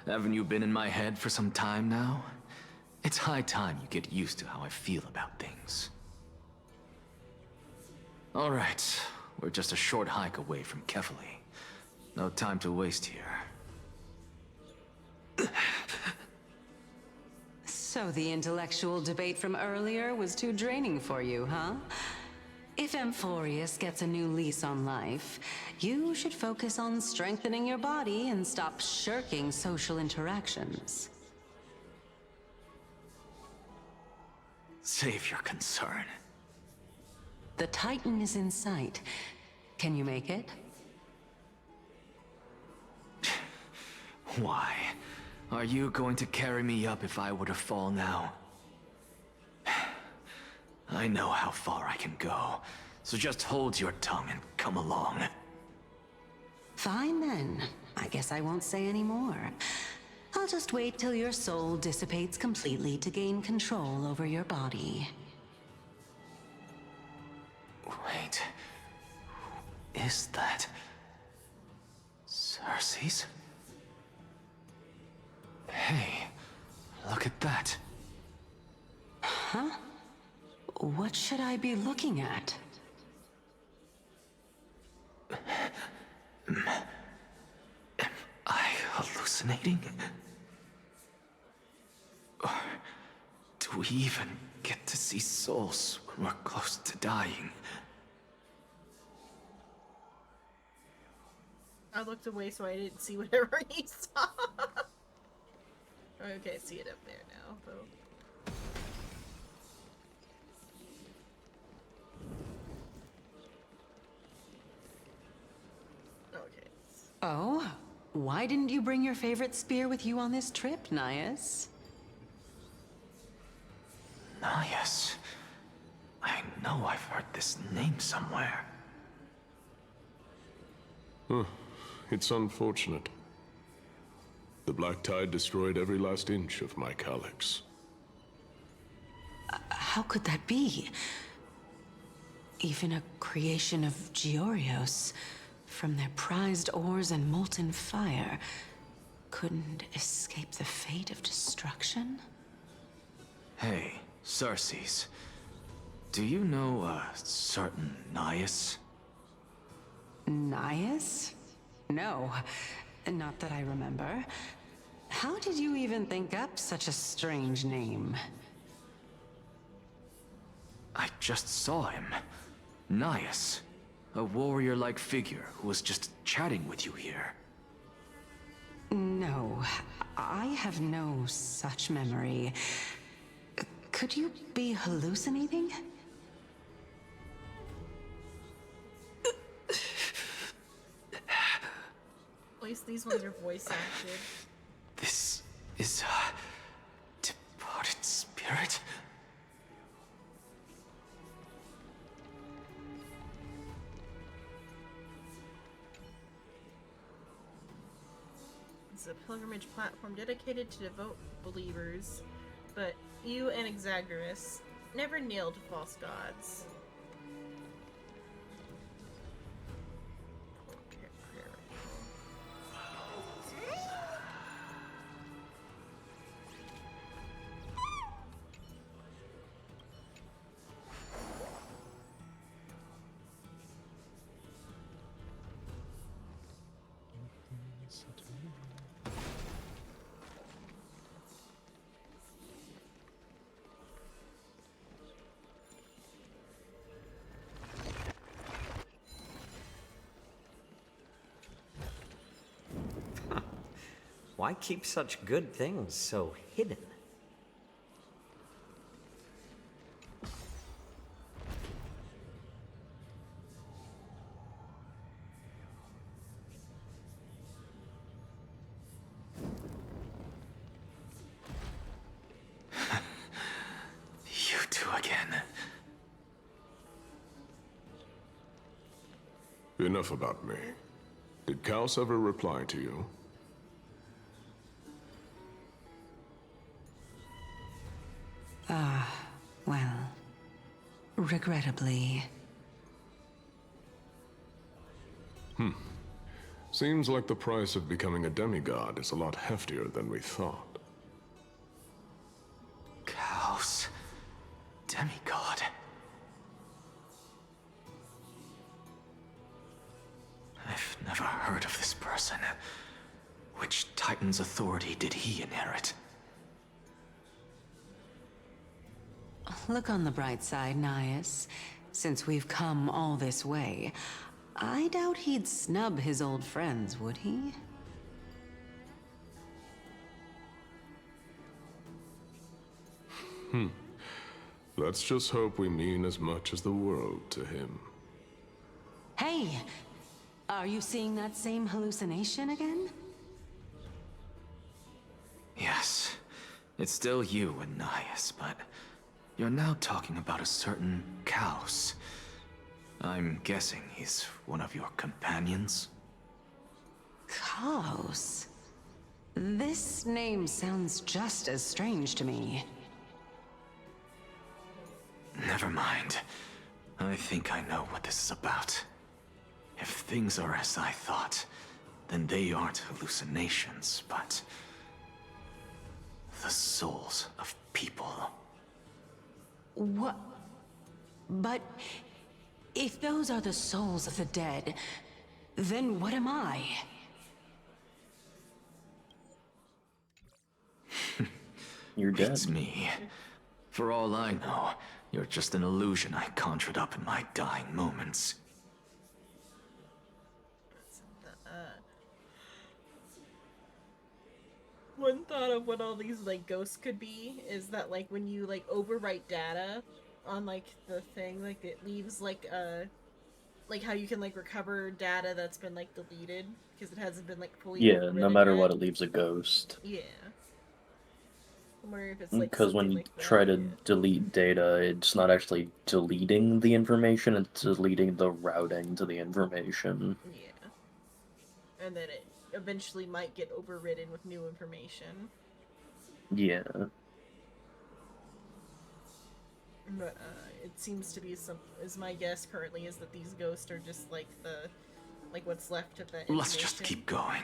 Haven't you been in my head for some time now? It's high time you get used to how I feel about things. Alright, we're just a short hike away from Kefali. No time to waste here. So the intellectual debate from earlier was too draining for you, huh? If Amphorius gets a new lease on life, you should focus on strengthening your body and stop shirking social interactions. Save your concern. The Titan is in sight. Can you make it? Why? Are you going to carry me up if I were to fall now? I know how far I can go, so just hold your tongue and come along. Fine then. I guess I won't say any more. I'll just wait till your soul dissipates completely to gain control over your body. Wait. Who is that? Cersei's? Hey, look at that. Huh? What should I be looking at? Am I hallucinating? Or do we even get to see souls when we're close to dying? I looked away so I didn't see whatever he saw. Okay, I see it up there now, though. Okay. Oh? Why didn't you bring your favorite spear with you on this trip, Nias? Nias. I know I've heard this name somewhere. It's unfortunate. The Black Tide destroyed every last inch of my calyx. How could that be? Even a creation of Georios, from their prized ores and molten fire, couldn't escape the fate of destruction? Hey, Cersei's. Do you know a certain Nias? Nias? No, not that I remember. How did you even think up such a strange name? I just saw him. Nias. A warrior-like figure who was just chatting with you here. No, I have no such memory. Could you be hallucinating? At least these ones are voice acted. This is a departed spirit? It's a pilgrimage platform dedicated to devout believers, but you and Exaggerus never kneel to false gods. Why keep such good things so hidden? You two again. Enough about me. Did Kaos ever reply to you? Well, regrettably. Seems like the price of becoming a demigod is a lot heftier than we thought. Kaos. Demigod. I've never heard of this person. Which Titan's authority did he inherit? Look on the bright side, Nias. Since we've come all this way, I doubt he'd snub his old friends, would he? Let's just hope we mean as much as the world to him. Hey! Are you seeing that same hallucination again? Yes. It's still you and Nias, but you're now talking about a certain Kaos. I'm guessing he's one of your companions? Kaos? This name sounds just as strange to me. Never mind. I think I know what this is about. If things are as I thought, then they aren't hallucinations, but the souls of people. What? But if those are the souls of the dead, then what am I? You're dead. It's me. For all I know, you're just an illusion I conjured up in my dying moments. One thought of what all these like ghosts could be is that like when you like overwrite data on like the thing, like it leaves like how you can like recover data that's been like deleted because it hasn't been like fully Yeah, no overwritten matter yet. what, it leaves a ghost. Yeah. I wonder if it's like Because when something you like that, try to yeah. delete data, it's not actually deleting the information, it's deleting the routing to the information. Yeah. And then it eventually might get overridden with new information. Yeah. But it seems to be is my guess currently is that these ghosts are just like what's left of that information. Let's just keep going.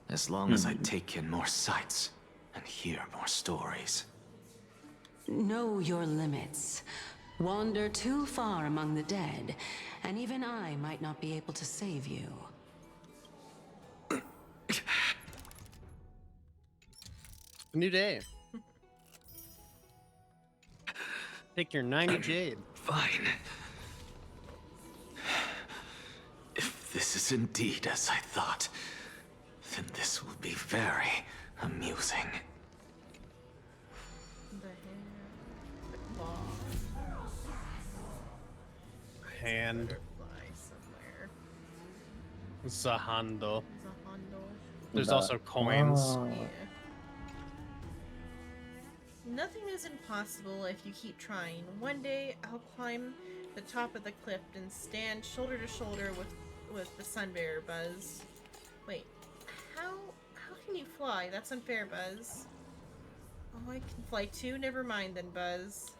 As long as I take in more sights and hear more stories. Know your limits. Wander too far among the dead, and even I might not be able to save you. A new day. Take your 90 jade. Fine. If this is indeed as I thought, then this will be very amusing. Hand. Somewhere. Zahando. Zahando. There's also coins. Yeah. Nothing is impossible if you keep trying. One day, I'll climb the top of the cliff and stand shoulder to shoulder with the Sunbearer, Buzz. Wait, how can you fly? That's unfair, Buzz. Oh, I can fly too? Never mind then, Buzz.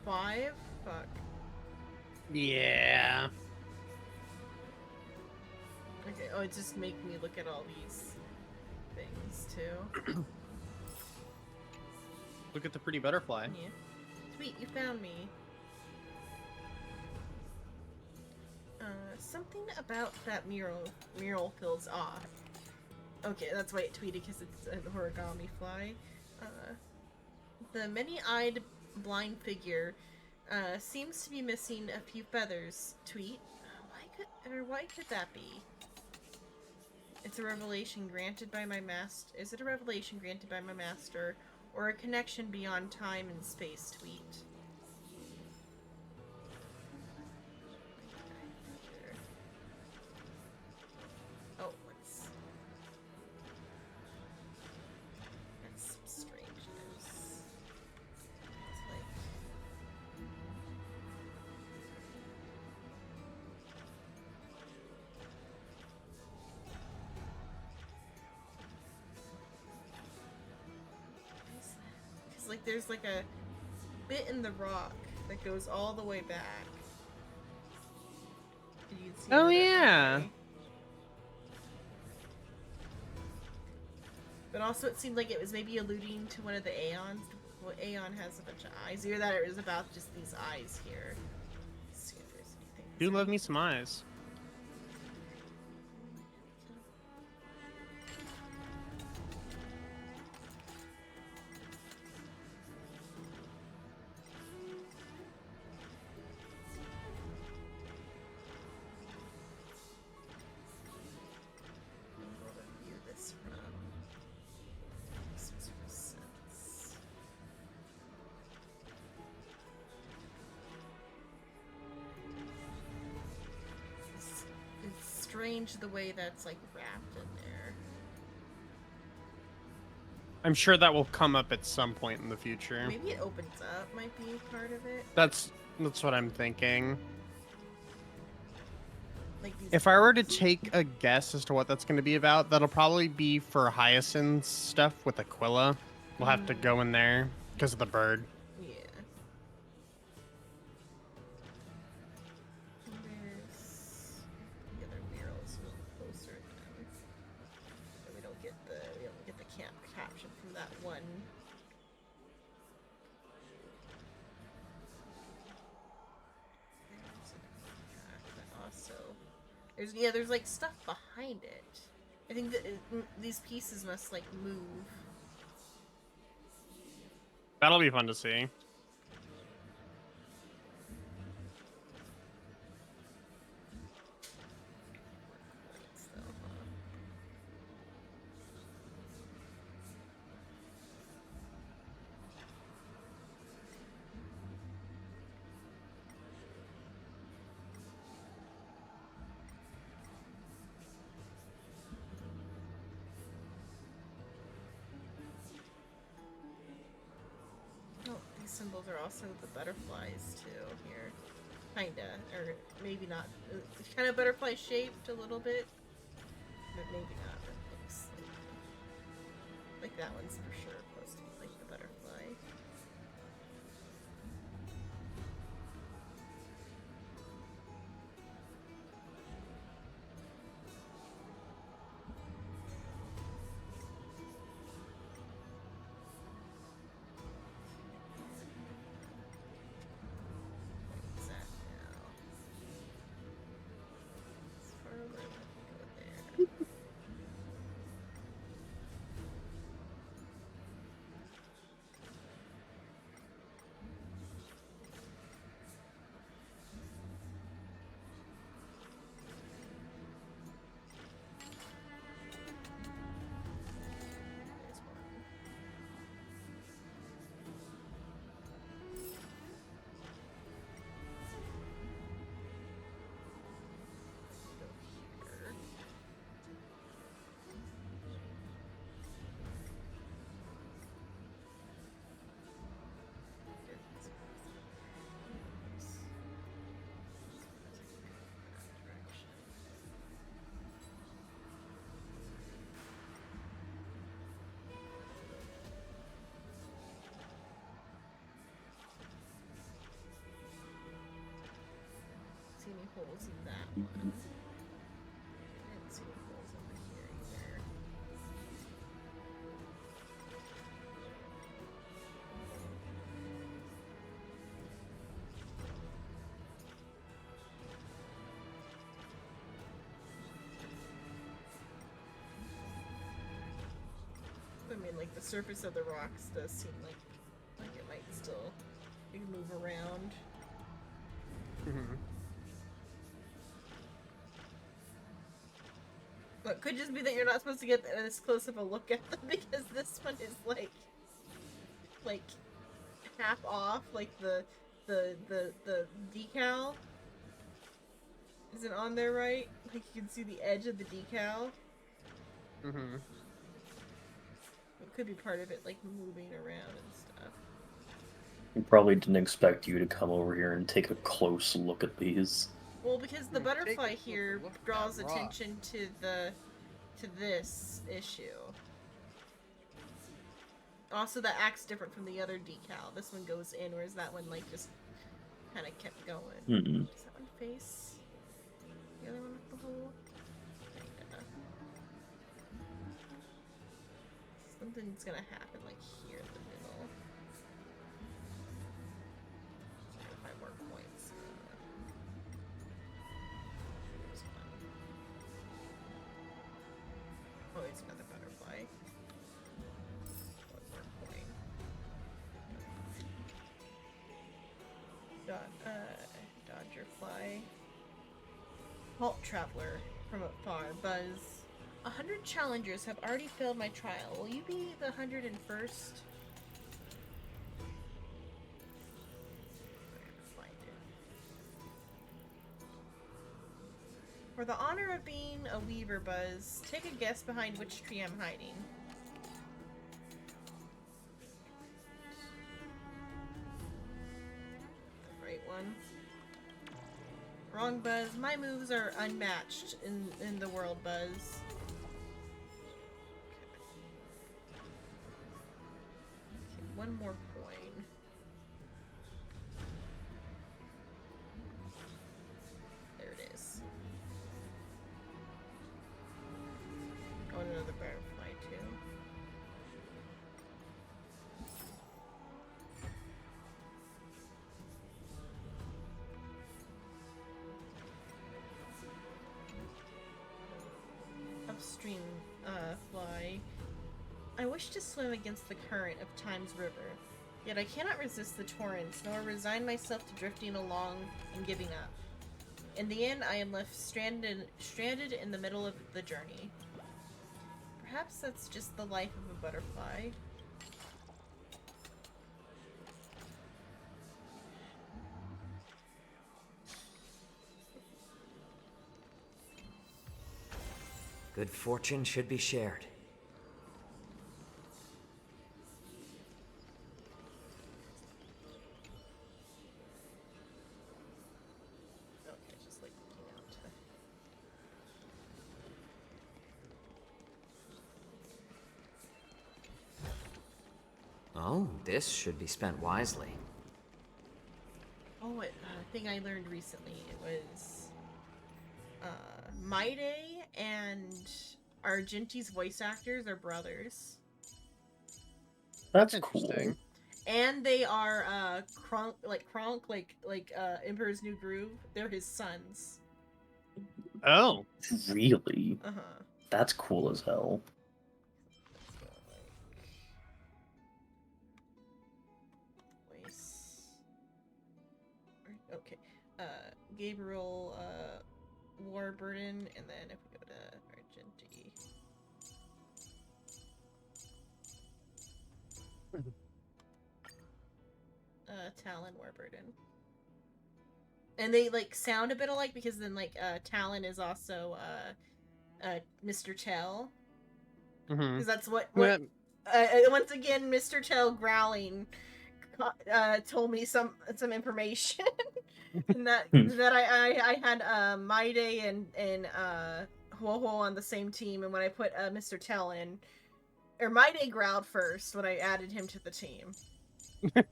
Five? Fuck. Yeah. Okay, oh, it just make me look at all these things, too. Look at the pretty butterfly. Yeah. Sweet, you found me. Something about that mural feels off. Okay, that's why it tweeted, because it's an origami fly. The many-eyed blind figure seems to be missing a few feathers. Tweet. Why could that be? It's a revelation granted by my master. Is it a revelation granted by my master, or a connection beyond time and space? Tweet. Oh, that's some strangeness. It's like. Because, like, there's like a bit in the rock that goes all the way back. You can see Oh, another yeah. eye. But also it seemed like it was maybe alluding to one of the Aeons. Well, Aeon has a bunch of eyes. Either that or it was about just these eyes here. Let's see if there's anything. Do love me some eyes. This from. This was from Sense. It's strange the way that's like wrapped in there. I'm sure that will come up at some point in the future. Maybe it opens up, might be part of it. That's what I'm thinking. Like these If I were to take a guess as to what that's going to be about, that'll probably be for Hyacinth's stuff with Aquila. We'll have to go in there because of the bird. Yeah. There's the other murals a little closer then. But we don't get the caption from that one. But also, there's like stuff behind it. I think that these pieces must like move. That'll be fun to see. Oh, these symbols are also the butterflies too here. Kinda, or maybe not. It's kind of butterfly shaped a little bit, but maybe not. It looks like that one's for sure supposed to be like the butterfly. What's that now? It's further, let me go there. There's one. Go here. See any holes in that one? I didn't see any holes over here either. I mean, like the surface of the rocks does seem like still you can move around. But it could just be that you're not supposed to get as close of a look at them because this one is like half off, like the decal isn't on there right. Like you can see the edge of the decal. It could be part of it, like moving around and stuff. We probably didn't expect you to come over here and take a close look at these. Well, because the butterfly here draws attention to this issue. Also, that act's different from the other decal. This one goes in, whereas that one like just kind of kept going. Does that one face the other one with the hole? Kinda. Something's gonna happen like here in the middle. Trying to find more points. Here's one. Oh, it's another butterfly. One more point. Dodger fly. Halt traveler from afar. Buzz. 100 challengers have already failed my trial. Will you be the 101st? For the honor of being a weaver, Buzz, take a guess behind which tree I'm hiding. The right one. Wrong, Buzz. My moves are unmatched in the world, Buzz. Okay, one more coin. There it is. Oh, and another butterfly too. Upstream, fly. I wish to swim against the current of Time's river, yet I cannot resist the torrents, nor resign myself to drifting along and giving up. In the end, I am left stranded in the middle of the journey. Perhaps that's just the life of a butterfly. Good fortune should be shared. Okay, just like looking out to... Oh, this should be spent wisely. Oh, a thing I learned recently. It was Maide and Argenti's voice actors are brothers. That's cool. And they are Kronk, Emperor's New Groove. They're his sons. Oh. Really? Uh-huh. That's cool as hell. Voice. Okay. Gabriel Warburton, and then if we go to Argenti. Talon Warburton. And they like sound a bit alike because then like Talon is also Mr. Tell. Because that's what once again Mr. Tell growling told me some information. And that I had Maide and Ho-Ho on the same team, and when I put Mr. Tell in, or Maide growled first when I added him to the team. Of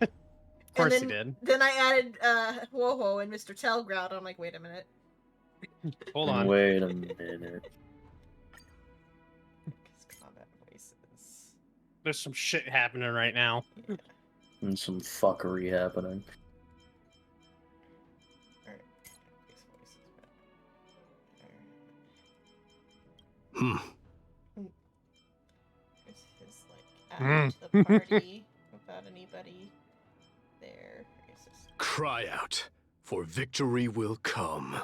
course he did. Then I added Ho-Ho and Mr. Tell growled. I'm like, wait a minute. Hold on. Wait a minute. Combat voices. There's some shit happening right now. Yeah. And some fuckery happening. This is like add to the party without anybody Cry out, for victory will come.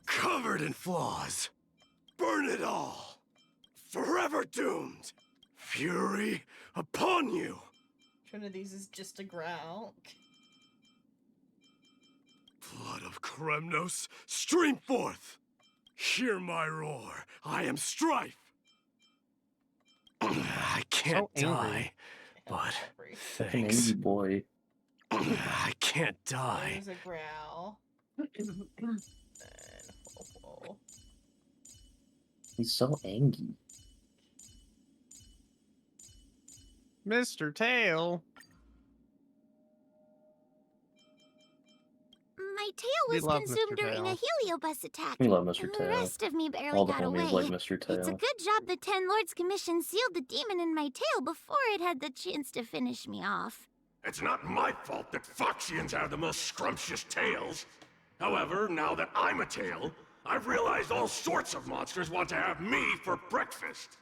Covered in flaws. Burn it all. Forever doomed. Fury upon you. Which one of these is just a growl? Blood of Kremnos, stream forth. Hear my roar. I am strife. I can't die, but Fucking thanks. angry boy. I can't die. There's a growl. He's so angry. Mr. Tail. My tail We was love Mr. consumed during a Tail. heliobus attack. We love Mr. The Tail. rest of me barely All the got homies away. like Mr. It's a Tail. good job the Ten Lords Commission sealed the demon in my tail before it had the chance to finish me off. It's not my fault that Foxians have the most scrumptious tails. However, now that I'm a tail, I've realized all sorts of monsters want to have me for breakfast.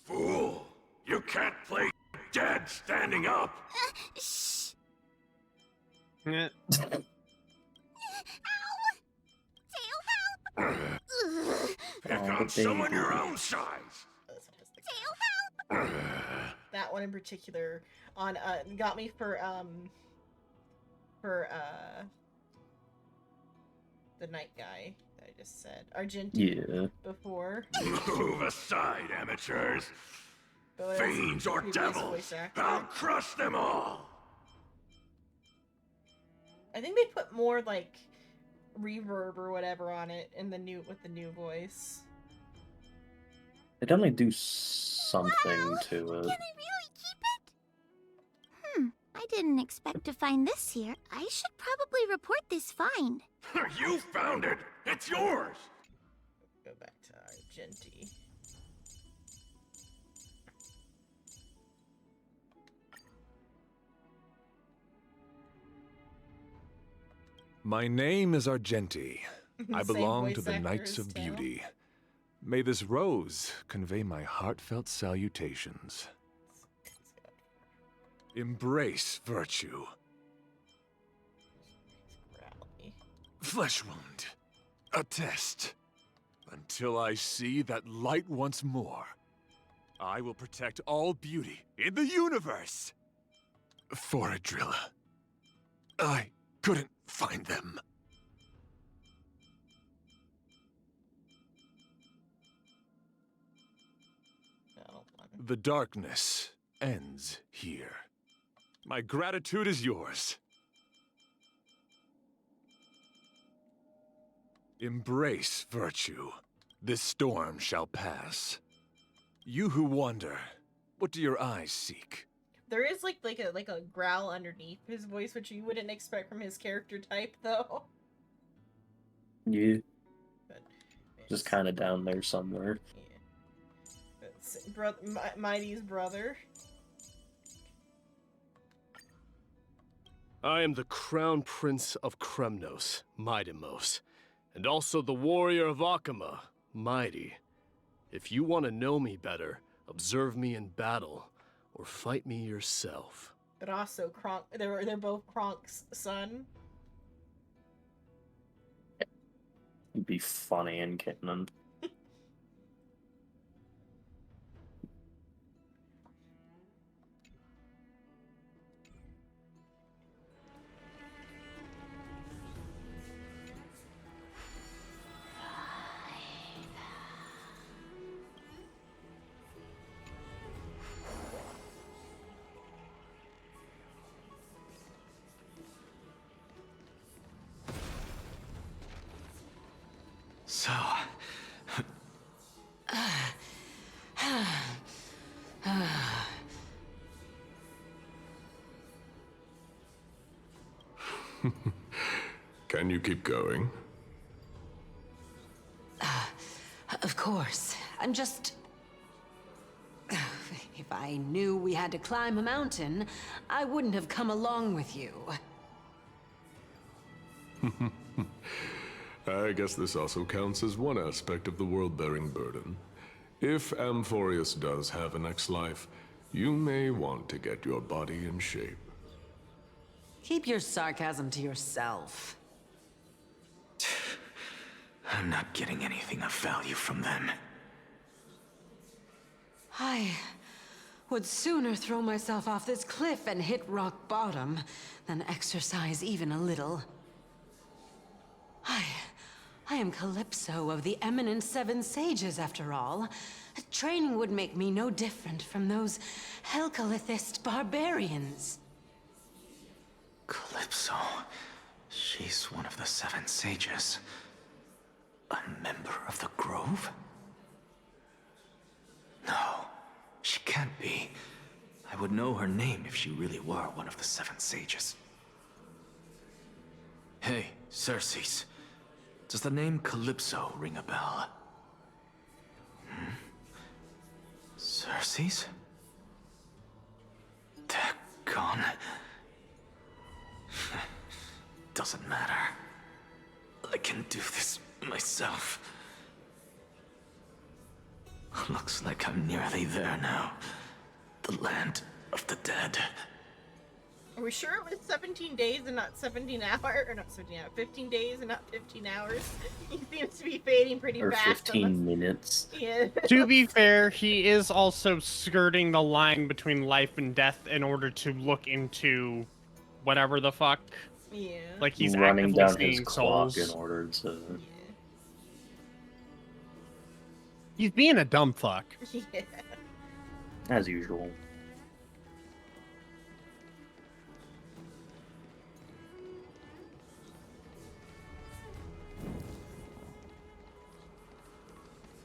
Fool! You can't play dead standing up! Shh! Yeah. Tail help! Pick Oh, on the someone baby. your own size! Tail help! That one in particular on got me for the night guy that I just said. Argenti Yeah. before. Move aside, amateurs! But it was Fiends or previous devils! voice actor. I'll crush them all! I think they put more like reverb or whatever on it in the new with the new voice. They definitely do something to it. Can I really keep it? I didn't expect to find this here. I should probably report this find. You found it! It's yours! Go back to Argenti. My name is Argenti. I Same belong to voice the actor Knights as of Tail. Beauty. May this rose convey my heartfelt salutations. Embrace virtue. Flesh wound. A test. Until I see that light once more, I will protect all beauty in the universe. For Adrilla, I couldn't find them. The darkness ends here. My gratitude is yours. Embrace virtue. This storm shall pass. You who wander, what do your eyes seek? There is like a growl underneath his voice, which you wouldn't expect from his character type, though. Yeah. Just kind of down there somewhere. Mighty's brother. I am the Crown Prince of Kremnos, Midimos, and also the Warrior of Akama, Mighty. If you want to know me better, observe me in battle, or fight me yourself. But also Kronk. They're both Kronk's son. It'd be funny in canon. So... Can you keep going? Of course. I'm just... If I knew we had to climb a mountain, I wouldn't have come along with you. I guess this also counts as one aspect of the world-bearing burden. If Amphorius does have a next life, you may want to get your body in shape. Keep your sarcasm to yourself. I'm not getting anything of value from them. I would sooner throw myself off this cliff and hit rock bottom than exercise even a little. I am Calypso of the eminent Seven Sages, after all. Training would make me no different from those Helcalithist barbarians. Calypso. She's one of the Seven Sages. A member of the Grove? No, she can't be. I would know her name if she really were one of the Seven Sages. Hey, Circes. Does the name Calypso ring a bell? Circes? They're gone. Doesn't matter. I can do this myself. Looks like I'm nearly there now. The land of the dead. Are we sure it was 17 days and not 17 hours? Or not 17 hours, 15 days and not 15 hours? He seems to be fading pretty Or fast. 15 minutes. Yeah. To be fair, he is also skirting the line between life and death in order to look into whatever the fuck. Yeah. Like he's running actively down his seeing clock souls. in order to. He's being a dumb fuck. Yeah. As usual.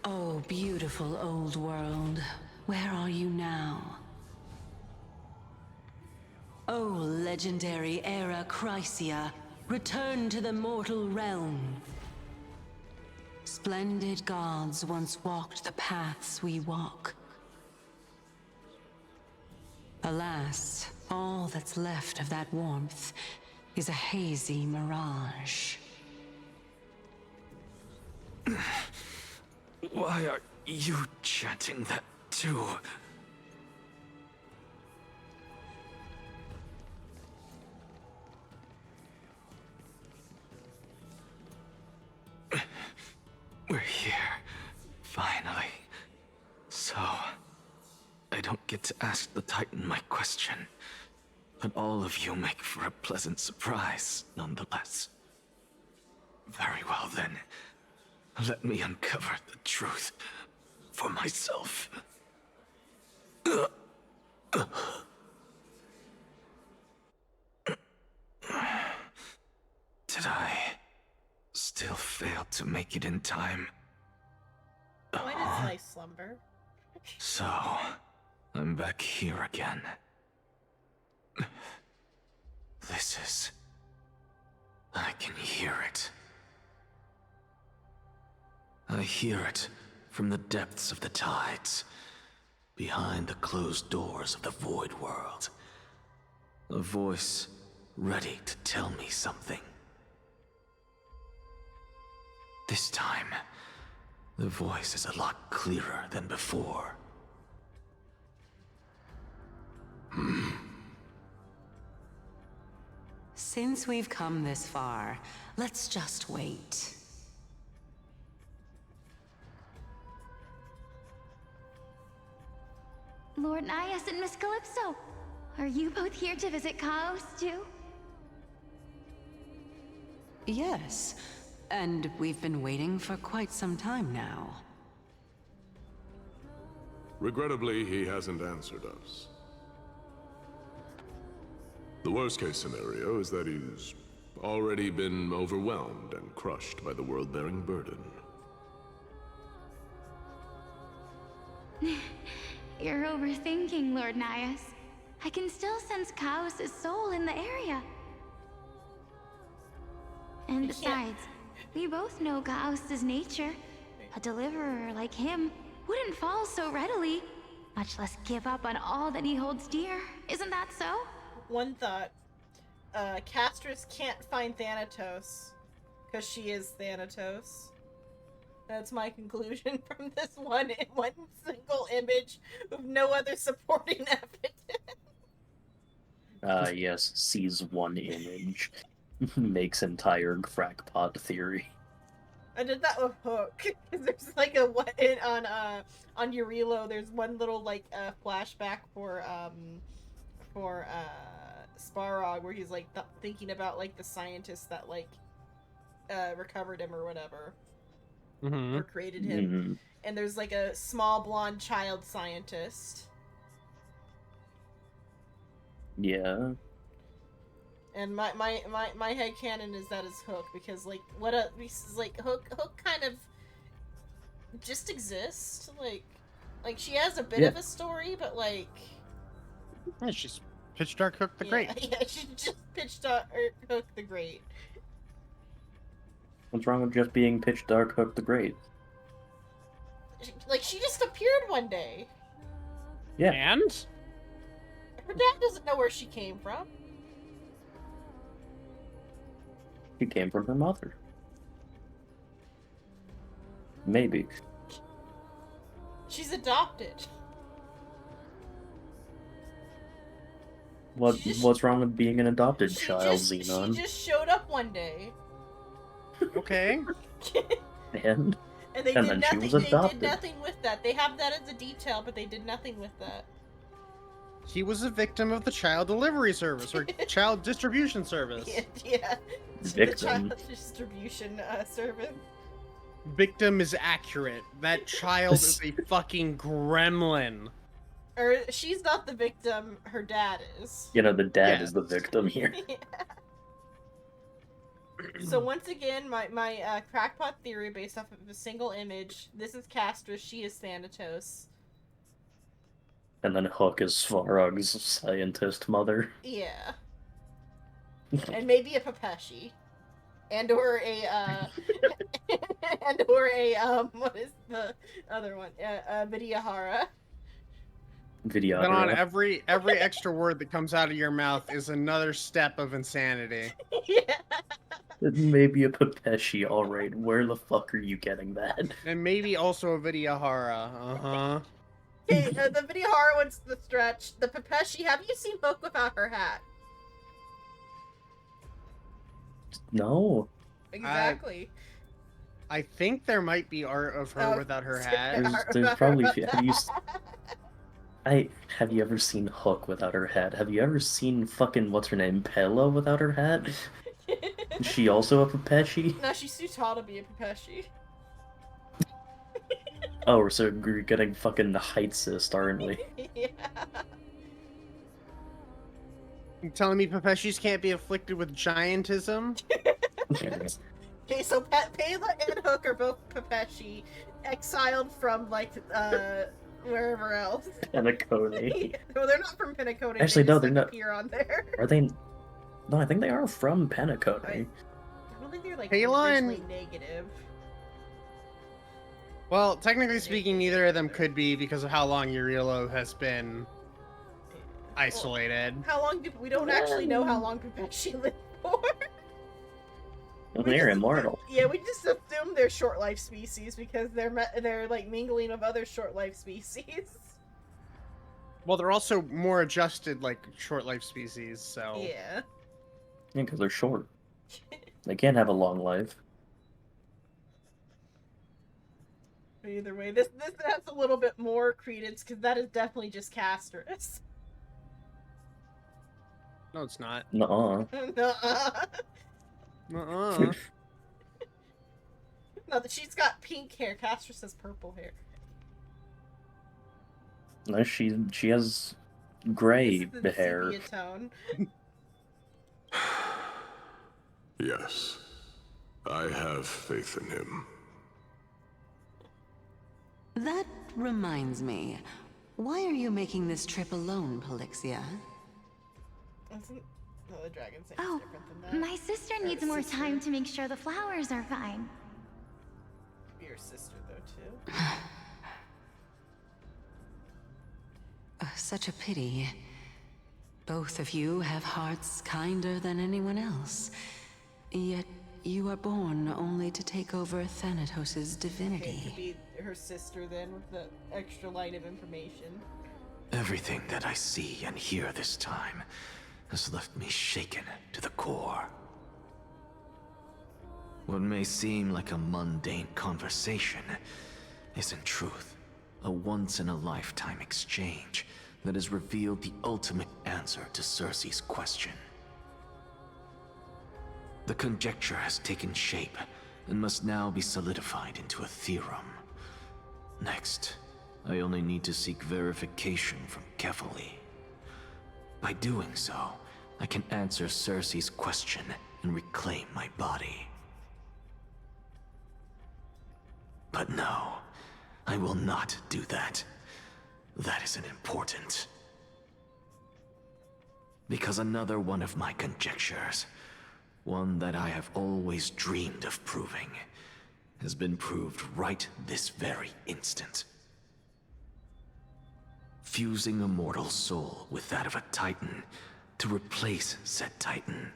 Oh, beautiful old world. Where are you now? Oh, legendary era Chrysia, return to the mortal realm. Splendid gods once walked the paths we walk. Alas, all that's left of that warmth is a hazy mirage. Why are you chanting that too? We're here, finally. So, I don't get to ask the Titan my question, but all of you make for a pleasant surprise, nonetheless. Very well then. Let me uncover the truth for myself. Did I still fail to make it in time? Quite a nice slumber. So, I'm back here again. This is... I can hear it. I hear it from the depths of the tides, behind the closed doors of the void world. A voice ready to tell me something. This time, the voice is a lot clearer than before. Since we've come this far, let's just wait. Lord Nias and Miss Calypso, are you both here to visit Chaos too? Yes, and we've been waiting for quite some time now. Regrettably, he hasn't answered us. The worst-case scenario is that he's already been overwhelmed and crushed by the world-bearing burden. You're overthinking, Lord Nias. I can still sense Chaos' soul in the area. And besides, we both know Chaos' nature. A deliverer like him wouldn't fall so readily, much less give up on all that he holds dear. Isn't that so? One thought. Castris can't find Thanatos, Because she is Thanatos. That's my conclusion from this one single image with no other supporting evidence. Yes, sees one image. Makes entire crackpot theory. I did that with Hook. Cause there's like on Eurilo, there's one little like flashback for Sparrog where he's like thinking about like the scientist that like recovered him or whatever. Or created him. And there's like a small blonde child scientist. Yeah. And my headcanon is that is Hook, because like Hook kind of just exists. Like she has a bit of a story, but like yeah, she's Pitch Dark Hook the Great. Yeah, she's just Pitch Dark Hook the Great. What's wrong with just being Pitch Dark Hook the Great? Like, she just appeared one day. Yeah. And? Her dad doesn't know where she came from. She came from her mother. Maybe. She's adopted. What's wrong with being an adopted child, Xenon? She just showed up one day. Okay. And they then did nothing. she was adopted. They did nothing with that. They have that as a detail, but they did nothing with that. He was a victim of the child delivery service or child distribution service. Yeah. Victim. The child distribution service. Victim is accurate. That child is a fucking gremlin. Or she's not the victim. Her dad is. You know, the dad is the victim here. Yeah. So once again, my crackpot theory based off of a single image. This is Castra. She is Thanatos. And then Hook is Svarog's scientist mother. Yeah. And maybe a Pepeshi. And or a what is the other one? Vidyahara. Vidyahara. Then on every extra word that comes out of your mouth is another step of insanity. Yeah. Maybe a Pepeshi, alright. Where the fuck are you getting that? And maybe also a Vidyahara. Uh-huh. Okay, the Vidyahara one's the stretch. The Pepeshi, have you seen Hook without her hat? No. Exactly. I think there might be art of her without her hat. There's probably... Have you ever seen Hook without her hat? Have you ever seen fucking, what's her name, Pella without her hat? Is she also a Pepeshi? No, she's too tall to be a Pepeshi. Oh, so we're getting fucking height cyst, aren't we? Yeah. You telling me Pepeshis can't be afflicted with giantism? Okay, so Pela and Hook are both Pepeshi, exiled from, like, wherever else. Penacony. Yeah, well, they're not from Penacony. Actually, no, just, they're like, not. Appear on there. Are they? No, I think they are from Penacony. I don't think they're, like, Pela and- originally negative. Well, technically speaking, neither of them could be because of how long Eurilo has been isolated. How long we don't actually know how long Pepeshi lived for. Well, they're immortal. Yeah, we just assume they're short life species because they're like mingling with other short life species. Well, they're also more adjusted, like, short life species, so... Yeah. Yeah, because they're short. They can't have a long life. Either way, this has a little bit more credence because that is definitely just Castris. No, it's not. Nuh-uh. Nuh-uh. Uh-uh. No, she's got pink hair. Castris has purple hair. No, she has gray This is the hair. sepia tone. Yes. I have faith in him. That reminds me. Why are you making this trip alone, Polixia? No, the dragon's name Oh, is different than that. my sister Or needs more sister. time to make sure the flowers are fine. Be your sister, though, too. Such a pity. Both of you have hearts kinder than anyone else. Yet you are born only to take over Thanatos' Okay, divinity. could be her sister then, with the extra line of information. Everything that I see and hear this time has left me shaken to the core. What may seem like a mundane conversation is in truth a once-in-a-lifetime exchange that has revealed the ultimate answer to Cersei's question. The conjecture has taken shape and must now be solidified into a theorem. Next, I only need to seek verification from Kefali. By doing so, I can answer Cersei's question and reclaim my body. But no, I will not do that. That isn't important. Because another one of my conjectures, one that I have always dreamed of proving, has been proved right this very instant. Fusing a mortal soul with that of a Titan to replace said Titan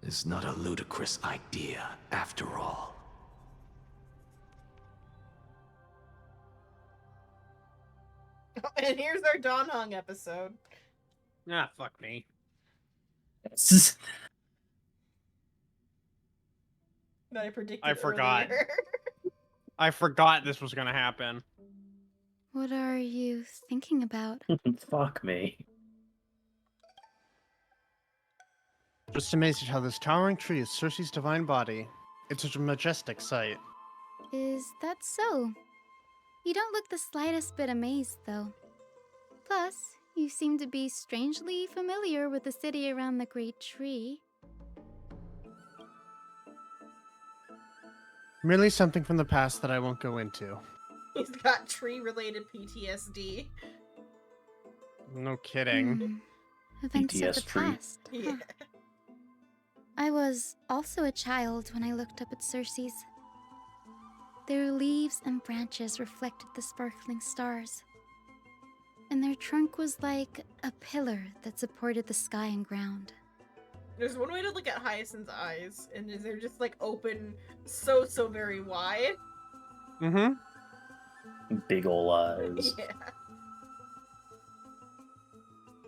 is not a ludicrous idea after all. And here's our Dawn Hong episode. Ah, fuck me. That I predicted I forgot. earlier. I forgot this was gonna happen. What are you thinking about? Fuck me. Just amazed at how this towering tree is Cersei's divine body. It's such a majestic sight. Is that so? You don't look the slightest bit amazed, though. Plus, you seem to be strangely familiar with the city around the great tree. Merely something from the past that I won't go into. He's got tree-related PTSD. No kidding. Events of the PTS tree. past. Yeah. Huh. I was also a child when I looked up at Cersei's. Their leaves and branches reflected the sparkling stars. And their trunk was like a pillar that supported the sky and ground. There's one way to look at Hyacinth's eyes, and they're just like open so very wide. Mm-hmm. Big ol' eyes. Yeah.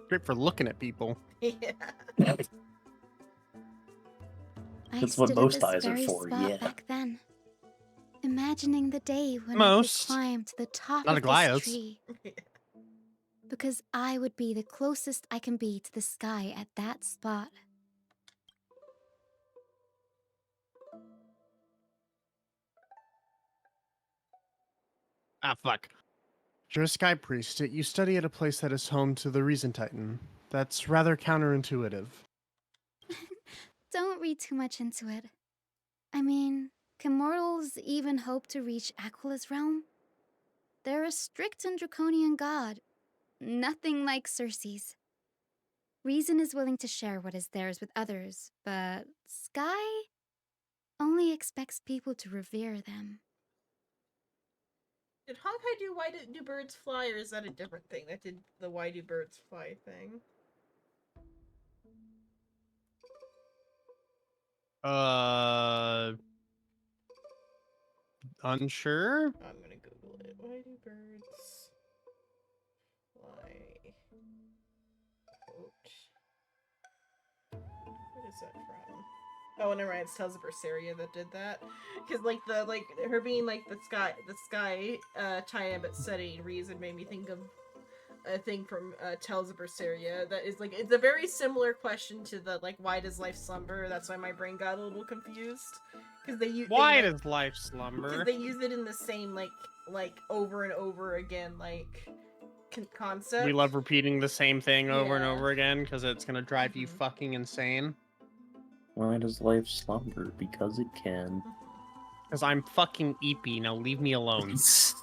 Great for looking at people. Yeah. I That's what stood most at this eyes are very for, spot yeah. back then, imagining the day when Most. I could climb to the top Not of Aglaïa's. this tree. Because I would be the closest I can be to the sky at that spot. Ah, fuck. You're a sky priest, yet you study at a place that is home to the Reason Titan. That's rather counterintuitive. Don't read too much into it. I mean, can mortals even hope to reach Aquila's realm? They're a strict and draconian god. Nothing like Cersei's. Reason is willing to share what is theirs with others, but Sky only expects people to revere them. Did Honkai do Why Do Birds Fly, or is that a different thing that did the Why Do Birds Fly thing? Unsure? I'm gonna Google it. Why do birds fly? Quote. What is that from? Oh, never mind. It's Tales of Berseria that did that. Because her being like the sky tie-in but setting reason made me think of a thing from Tales of Berseria that is like, it's a very similar question to the like, why does life slumber? That's why my brain got a little confused. Because Why does life slumber? Because they use it in the same like over and over again concept. We love repeating the same thing over and Yeah. over again because it's gonna drive you fucking insane. Why does life slumber? Because it can. Because I'm fucking eepy, now leave me alone. So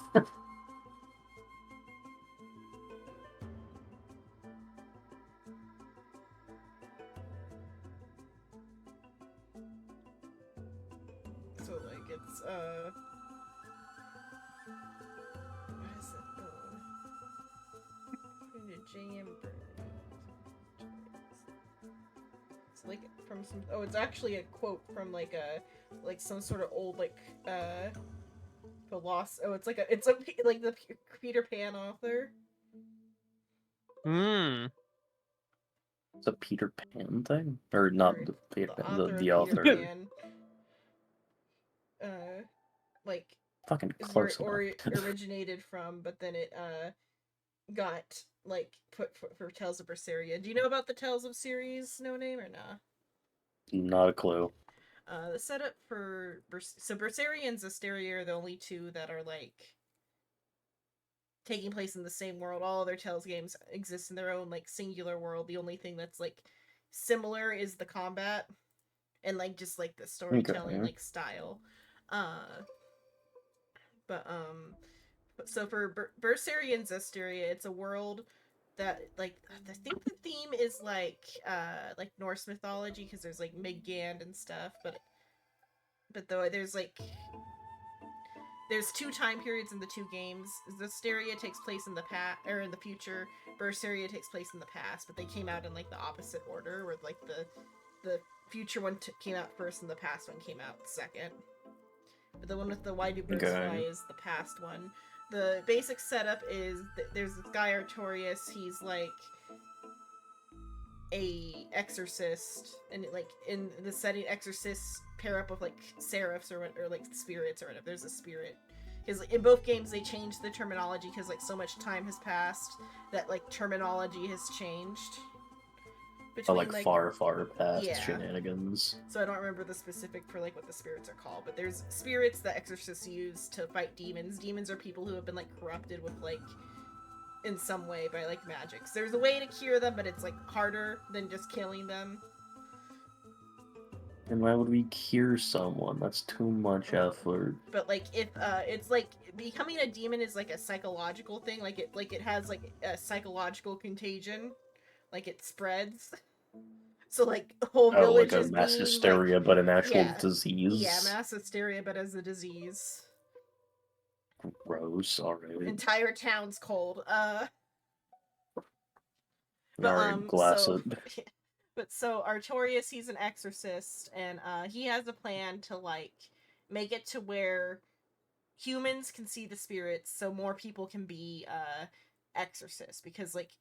like it's what is it? According to JM like from some. Oh, it's actually a quote from like some sort of old like philosopher. Oh, it's like the Peter Pan author. Hmm. It's a Peter Pan thing, or not Or the Peter Pan, author the of Peter author. Pan. Like Fucking is where close or enough. it originated from, but then it got like put for Tales of Berseria. Do you know about the Tales of series, No Name, or nah? Not a clue. The setup for so Berseria and Zestiria are the only two that are like taking place in the same world. All other Tales games exist in their own like singular world. The only thing that's like similar is the combat and like just like the storytelling like style. But so for Berseria and Zestiria, it's a world that like I think the theme is like Norse mythology because there's like Midgand and stuff, but though there's two time periods in the two games. Zestiria takes place in the past or in the future. Berseria takes place in the past, but they came out in like the opposite order, where like the future one came out first and the past one came out second. But the one with the Why Do Birds Fly is the past one. The basic setup is there's this guy Artorias. He's like a exorcist, and like in the setting, exorcists pair up with like seraphs or like spirits or whatever. There's a spirit. Because in both games they changed the terminology because like so much time has passed that like terminology has changed. Between, far past yeah. shenanigans. So I don't remember the specific for like what the spirits are called, but there's spirits that exorcists use to fight demons. Demons are people who have been like corrupted with like in some way by like magics. There's a way to cure them, but it's like harder than just killing them. And why would we cure someone? That's too much effort. But like if it's like becoming a demon is like a psychological thing, like it has like a psychological contagion. Like it spreads. So like whole village like a is mass being, hysteria, like, but an actual yeah, disease. Yeah, mass hysteria, but as a disease. Gross. Alright. Entire town's cold. Alright, glass it. But so Artorias, he's an exorcist, and he has a plan to like make it to where humans can see the spirits, so more people can be exorcists. Because like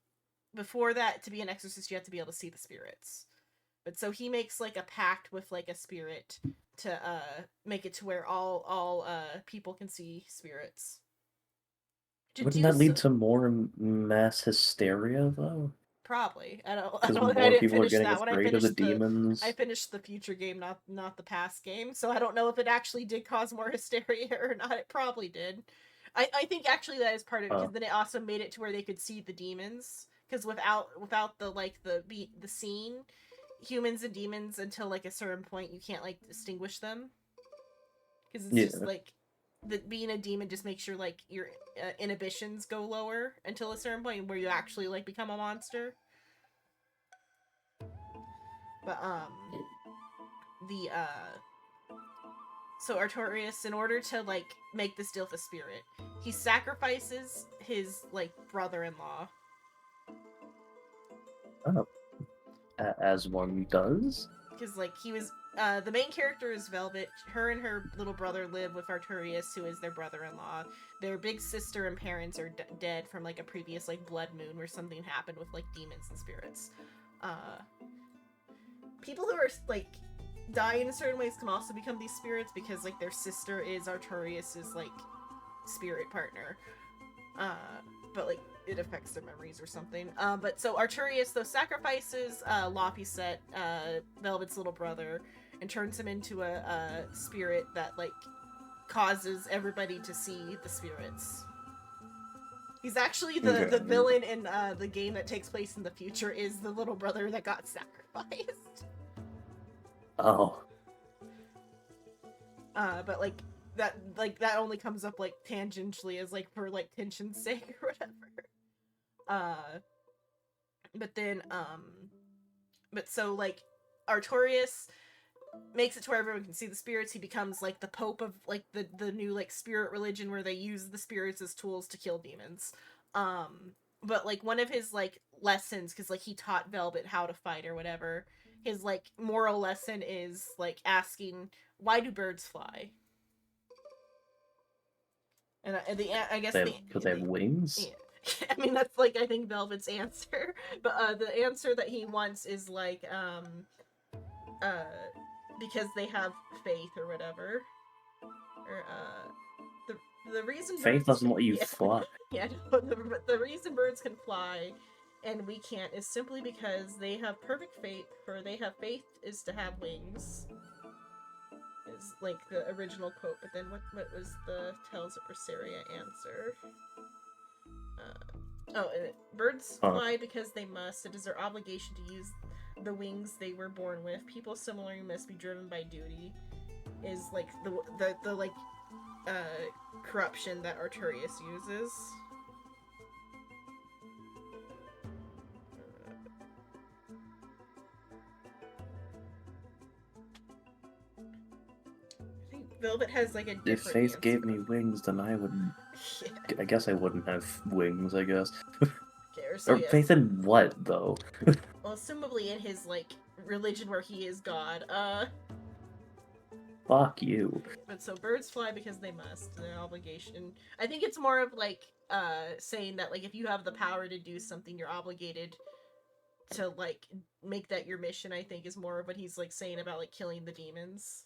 before that, to be an exorcist, you have to be able to see the spirits. But so he makes like a pact with like a spirit to make it to where all people can see spirits. Wouldn't that lead to more mass hysteria though? Probably. I Because more didn't people are finish getting that one. afraid of the demons. I finished the future game, not the past game. So I don't know if it actually did cause more hysteria or not. It probably did. I think actually that is part of it, because then it also made it to where they could see the demons. Because without the like the scene, humans and demons until like a certain point you can't like distinguish them. Because it's just like being a demon just makes your like your inhibitions go lower until a certain point where you actually like become a monster. But so Artorias, in order to like make this deal with the spirit, he sacrifices his like brother-in-law. Oh. As one does? Because like he was the main character is Velvet. Her and her little brother live with Artorias, who is their brother-in-law. Their big sister and parents are dead from like a previous like blood moon where something happened with like demons and spirits. People who are like die in certain ways can also become these spirits because like their sister is Artorias's like spirit partner. But like it affects their memories or something. But so Artorias though sacrifices Lapiset, Velvet's little brother, and turns him into a spirit that like causes everybody to see the spirits. He's actually the villain in the game that takes place in the future is the little brother that got sacrificed. Oh. But like that only comes up like tangentially as like for like tension's sake or whatever. But then but so like Artorias makes it to where everyone can see the spirits. He becomes like the pope of like the new like spirit religion where they use the spirits as tools to kill demons. but like one of his like lessons, because like he taught Velvet how to fight or whatever, his like moral lesson is like asking, why do birds fly? And I guess Because they have wings? yeah. I mean, that's like, I think Velvet's answer, but the answer that he wants is like because they have faith or whatever, or the reason Faith birds doesn't can, let you yeah, fly. yeah, no, the reason birds can fly and we can't is simply because they have perfect faith, for they have faith is to have wings, is like the original quote. But then what was the Tales of Berseria answer? Birds fly because they must. It is their obligation to use the wings they were born with. People similarly must be driven by duty. Is like the like corruption that Arturius uses. I think Velvet has like a different If Faith answer. gave me wings, then I wouldn't. Yeah. I guess I wouldn't have wings, I guess. Okay, so Or yes. faith in what, though? Well, assumably in his like religion where he is God. Fuck you. But so birds fly because they must. Their obligation. I think it's more of like saying that like if you have the power to do something, you're obligated to like make that your mission. I think is more of what he's like saying about like killing the demons.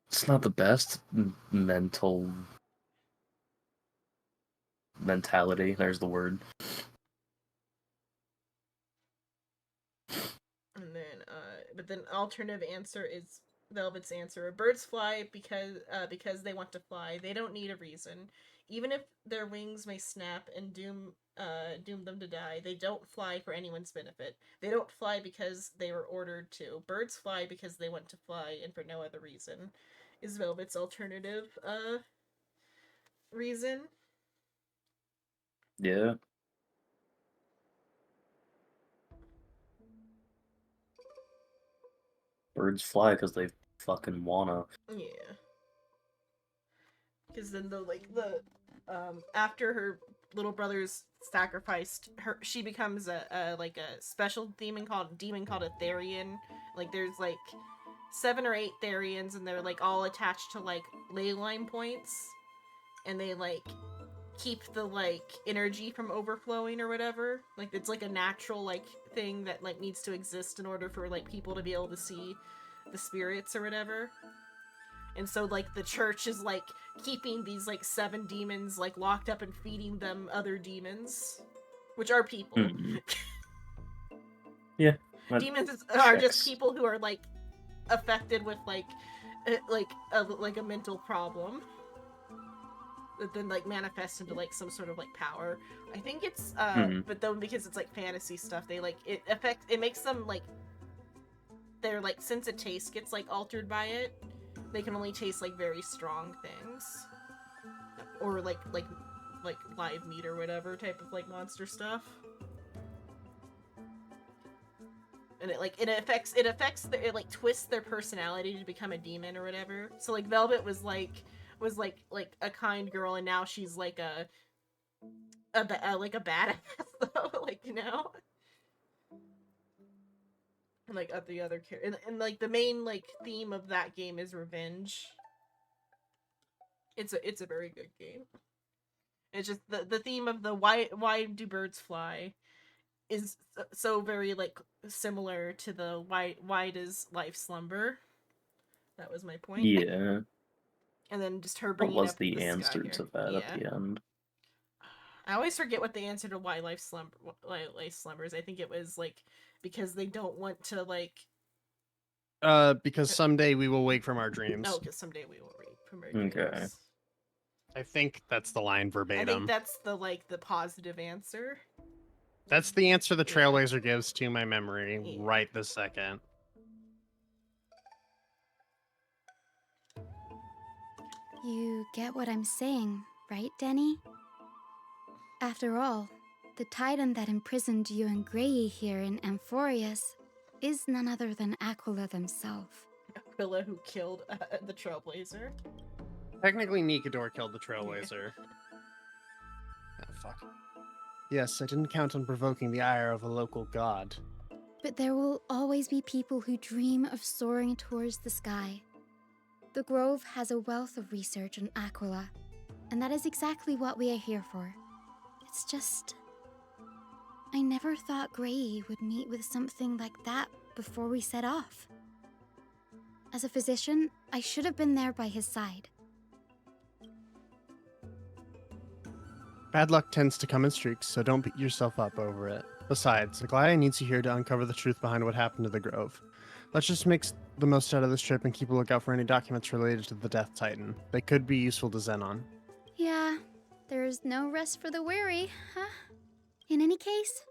It's not the best mentality. There's the word. And then but then alternative answer is Velvet's answer. Birds fly because they want to fly. They don't need a reason. Even if their wings may snap and doom them to die, they don't fly for anyone's benefit. They don't fly because they were ordered to. Birds fly because they want to fly and for no other reason. Is Velvet's alternative reason? Yeah. Birds fly because they fucking wanna. Yeah. Because then after her little brother's sacrificed her, she becomes a special demon called a Therian. Like there's like 7 or 8 Therians, and they're like all attached to like ley line points, and they like keep the like energy from overflowing or whatever. Like it's like a natural like thing that like needs to exist in order for like people to be able to see the spirits or whatever. And so like the church is like keeping these like 7 demons like locked up and feeding them other demons, which are people. Mm-hmm. Yeah. Demons are just people who are like affected with like a mental problem that then like manifests into like some sort of like power. I think it's but then because it's like fantasy stuff, they like it makes them like their like sense of taste gets like altered by it. They can only taste like very strong things, or like live meat or whatever type of like monster stuff. And it twists their personality to become a demon or whatever. So like Velvet was like a kind girl, and now she's like a badass though, like, you know. And like the other character, and like the main like theme of that game is revenge. It's a very good game. It's just the theme of the why do birds fly is so very like similar to the why does life slumber. That was my point. Yeah. And then just her What bringing was up the the answer sky to that at the end? I always forget what the answer to why life slumbers. I think it was like because they don't want to like. Because someday we will wake from our dreams. Oh, because someday we will wake from our dreams. Okay. I think that's the line verbatim. I think that's the positive answer. That's the answer the Trailblazer gives to my memory right this second. You get what I'm saying, right, Denny? After all, the titan that imprisoned you and Grey here in Amphorius is none other than Aquila themselves. Aquila, who killed the Trailblazer. Technically, Nikador killed the Trailblazer. Oh, fuck. Yes, I didn't count on provoking the ire of a local god. But there will always be people who dream of soaring towards the sky. The Grove has a wealth of research on Aquila, and that is exactly what we are here for. It's just... I never thought Gray would meet with something like that before we set off. As a physician, I should have been there by his side. Bad luck tends to come in streaks, so don't beat yourself up over it. Besides, Aglaya needs you here to uncover the truth behind what happened to the Grove. Let's just make the most out of this trip and keep a lookout for any documents related to the Death Titan. They could be useful to Xenon. Yeah, there's no rest for the weary, huh? In any case,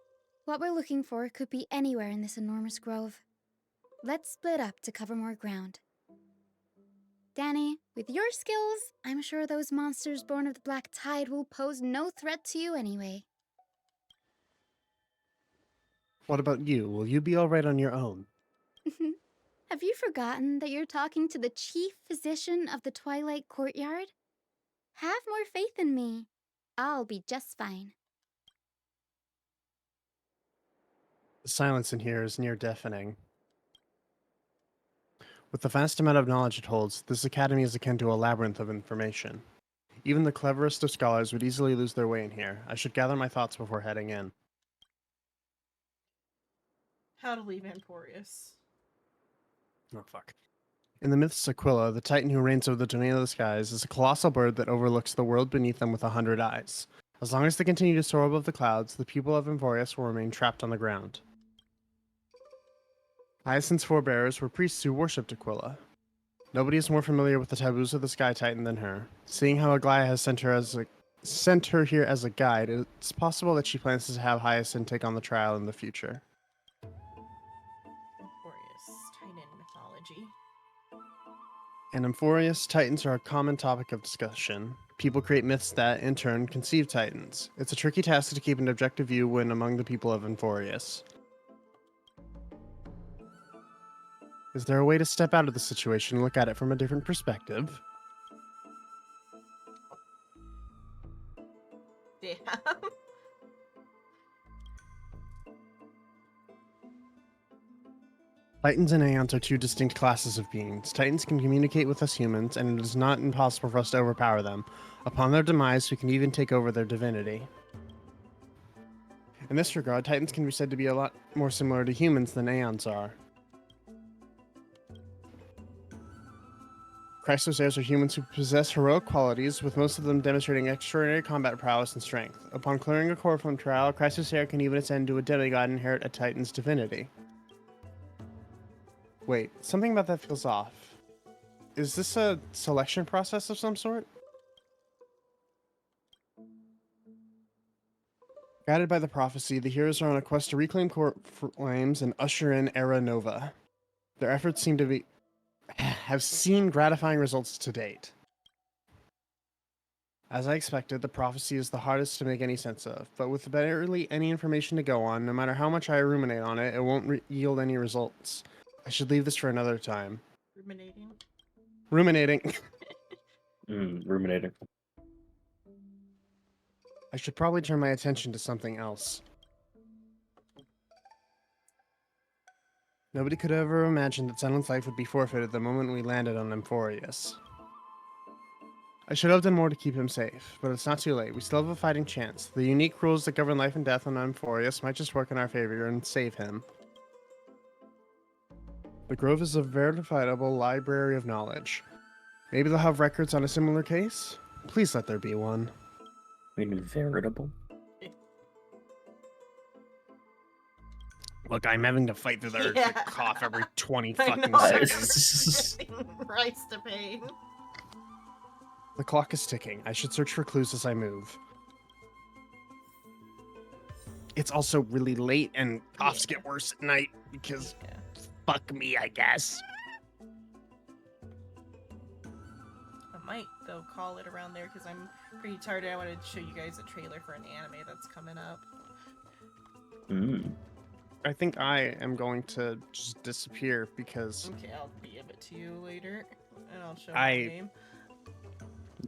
what we're looking for could be anywhere in this enormous grove. Let's split up to cover more ground. Danny, with your skills, I'm sure those monsters born of the Black Tide will pose no threat to you anyway. What about you? Will you be alright on your own? Have you forgotten that you're talking to the chief physician of the Twilight Courtyard? Have more faith in me. I'll be just fine. The silence in here is near deafening. With the vast amount of knowledge it holds, this academy is akin to a labyrinth of information. Even the cleverest of scholars would easily lose their way in here. I should gather my thoughts before heading in. How to leave Amporius. Oh, fuck. In the myths, Aquila, the titan who reigns over the domain of the skies, is a colossal bird that overlooks the world beneath them with 100 eyes. As long as they continue to soar above the clouds, the people of Amporius will remain trapped on the ground. Hyacinth's forebears were priests who worshipped Aquila. Nobody is more familiar with the taboos of the Sky Titan than her. Seeing how Aglaya has sent her here as a guide, it's possible that she plans to have Hyacinth take on the trial in the future. Titan mythology. In Amporius, Titans are a common topic of discussion. People create myths that, in turn, conceive Titans. It's a tricky task to keep an objective view when among the people of Amporius. Is there a way to step out of the situation and look at it from a different perspective? Damn. Titans and Aeons are two distinct classes of beings. Titans can communicate with us humans, and it is not impossible for us to overpower them. Upon their demise, we can even take over their divinity. In this regard, Titans can be said to be a lot more similar to humans than Aeons are. Crysos Heirs are humans who possess heroic qualities, with most of them demonstrating extraordinary combat prowess and strength. Upon clearing a core from trial, Crysos Heir can even ascend to a demigod and inherit a Titan's divinity. Wait, something about that feels off. Is this a selection process of some sort? Guided by the prophecy, the heroes are on a quest to reclaim core flames and usher in Era Nova. Their efforts seem to have seen gratifying results to date. As I expected, the prophecy is the hardest to make any sense of, but with barely any information to go on, no matter how much I ruminate on it, it won't yield any results. I should leave this for another time. Ruminating. Ruminating. Ruminating. I should probably turn my attention to something else. Nobody could ever imagine that Zenon's life would be forfeited the moment we landed on Amporius. I should have done more to keep him safe, but it's not too late. We still have a fighting chance. The unique rules that govern life and death on Amporius might just work in our favor and save him. The Grove is a verifiable library of knowledge. Maybe they'll have records on a similar case? Please let there be one. I mean, veritable? Look, I'm having to fight through the urge to cough every 20 fucking know. seconds. Rice to pain. The clock is ticking. I should search for clues as I move. It's also really late, and coughs get worse at night because fuck me, I guess. I might, though, call it around there because I'm pretty tired. I wanted to show you guys a trailer for an anime that's coming up. I think I am going to just disappear because... Okay, I'll give it to you later, and I'll show my name.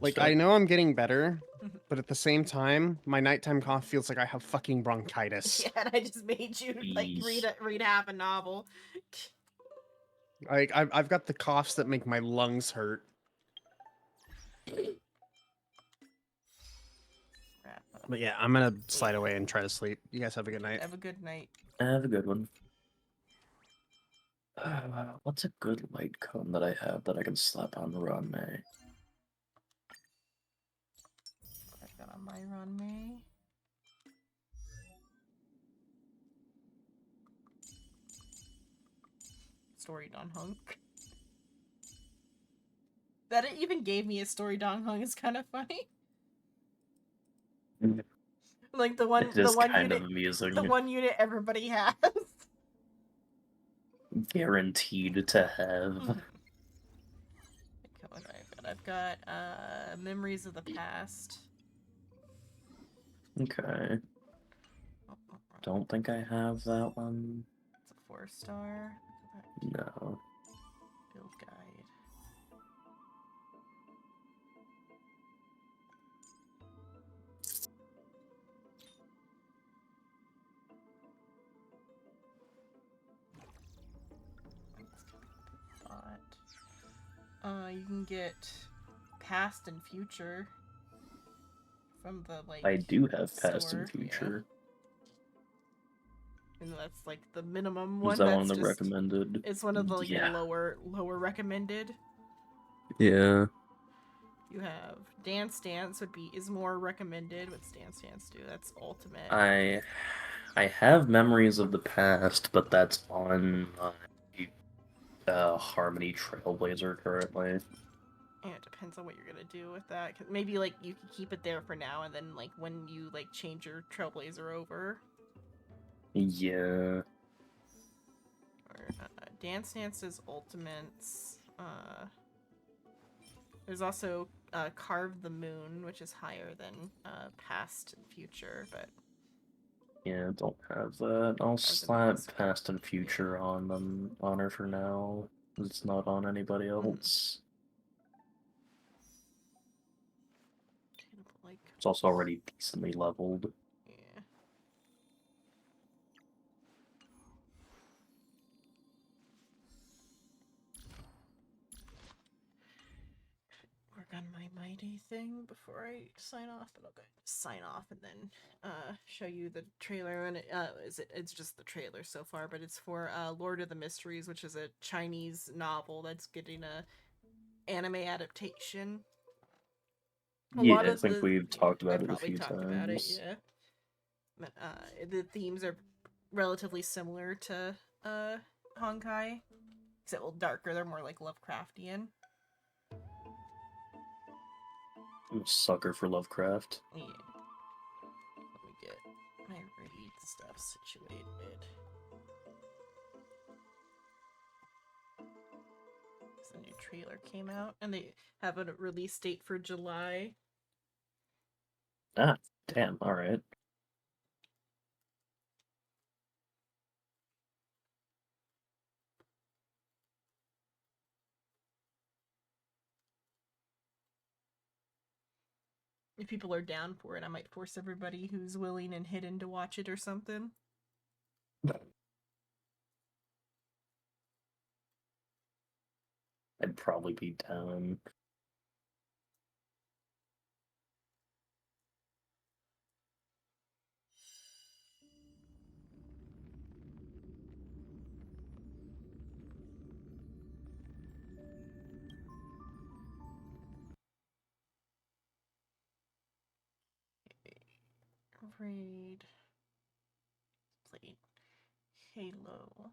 Like, So- I know I'm getting better, but at the same time, my nighttime cough feels like I have fucking bronchitis. Yeah, and I just made you like read half a novel. Like, I've got the coughs that make my lungs hurt. But yeah, I'm gonna slide away and try to sleep. You guys have a good night. Have a good night. Have a good one. What's a good light cone that I have that I can slap on Ron May? I've got on my Ron May. Story Don Hunk. That it even gave me a Story Don Hunk is kind of funny. Like the one, It is the one kind unit, of amusing. the one unit everybody has. Guaranteed to have. I've got Memories of the Past. Okay. Don't think I have that one. It's a 4-star. No. Build guide. You can get past and future from the like. I do have past store, and future. Yeah. And that's like the minimum one. Is that that's one of the just, recommended? It's one of the like Yeah. lower recommended. Yeah. You have Dance Dance is more recommended. What's Dance Dance do? That's ultimate. I have Memories of the Past, but that's on my Harmony Trailblazer currently. And it depends on what you're gonna do with that. 'Cause maybe like you could keep it there for now, and then like when you like change your Trailblazer over. Yeah. Or, Dance Dance is ultimates. There's also Carve the Moon, which is higher than Past and Future, but Yeah, don't have that. I'll slap Past and Future on her for now. It's not on anybody else. like It's also already decently leveled. yeah. Work on my mighty thing before I sign off, but I'll go sign off and then show you the trailer. And it's just the trailer so far, but it's for Lord of the Mysteries, which is a Chinese novel that's getting a anime adaptation. Yeah, I think we've talked about it a few times. About it, yeah. But, the themes are relatively similar to Honkai, except a little darker. They're more like Lovecraftian. I'm a sucker for Lovecraft. Yeah. Let me get my read stuff situated. The new trailer came out, and they have a release date for July. Ah, damn, alright. If people are down for it, I might force everybody who's willing and hidden to watch it or something. I'd probably be down. Raid. Played Halo.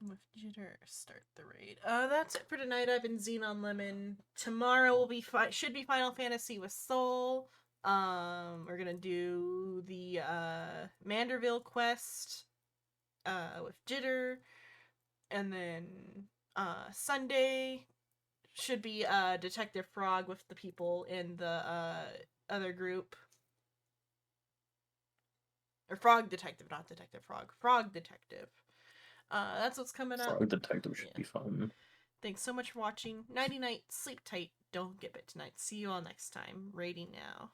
With jitter, start the raid. That's it for tonight. I've been Xenon Lemon. Tomorrow will be should be Final Fantasy with Soul. We're gonna do the Manderville quest with Jitter, and then Sunday should be Detective Frog with the people in the other group. Or Frog Detective, not Detective Frog. Frog Detective. That's what's coming up. Frog Detective should be fun. Thanks so much for watching. Nighty night, sleep tight, don't get bit tonight. See you all next time. Rating now.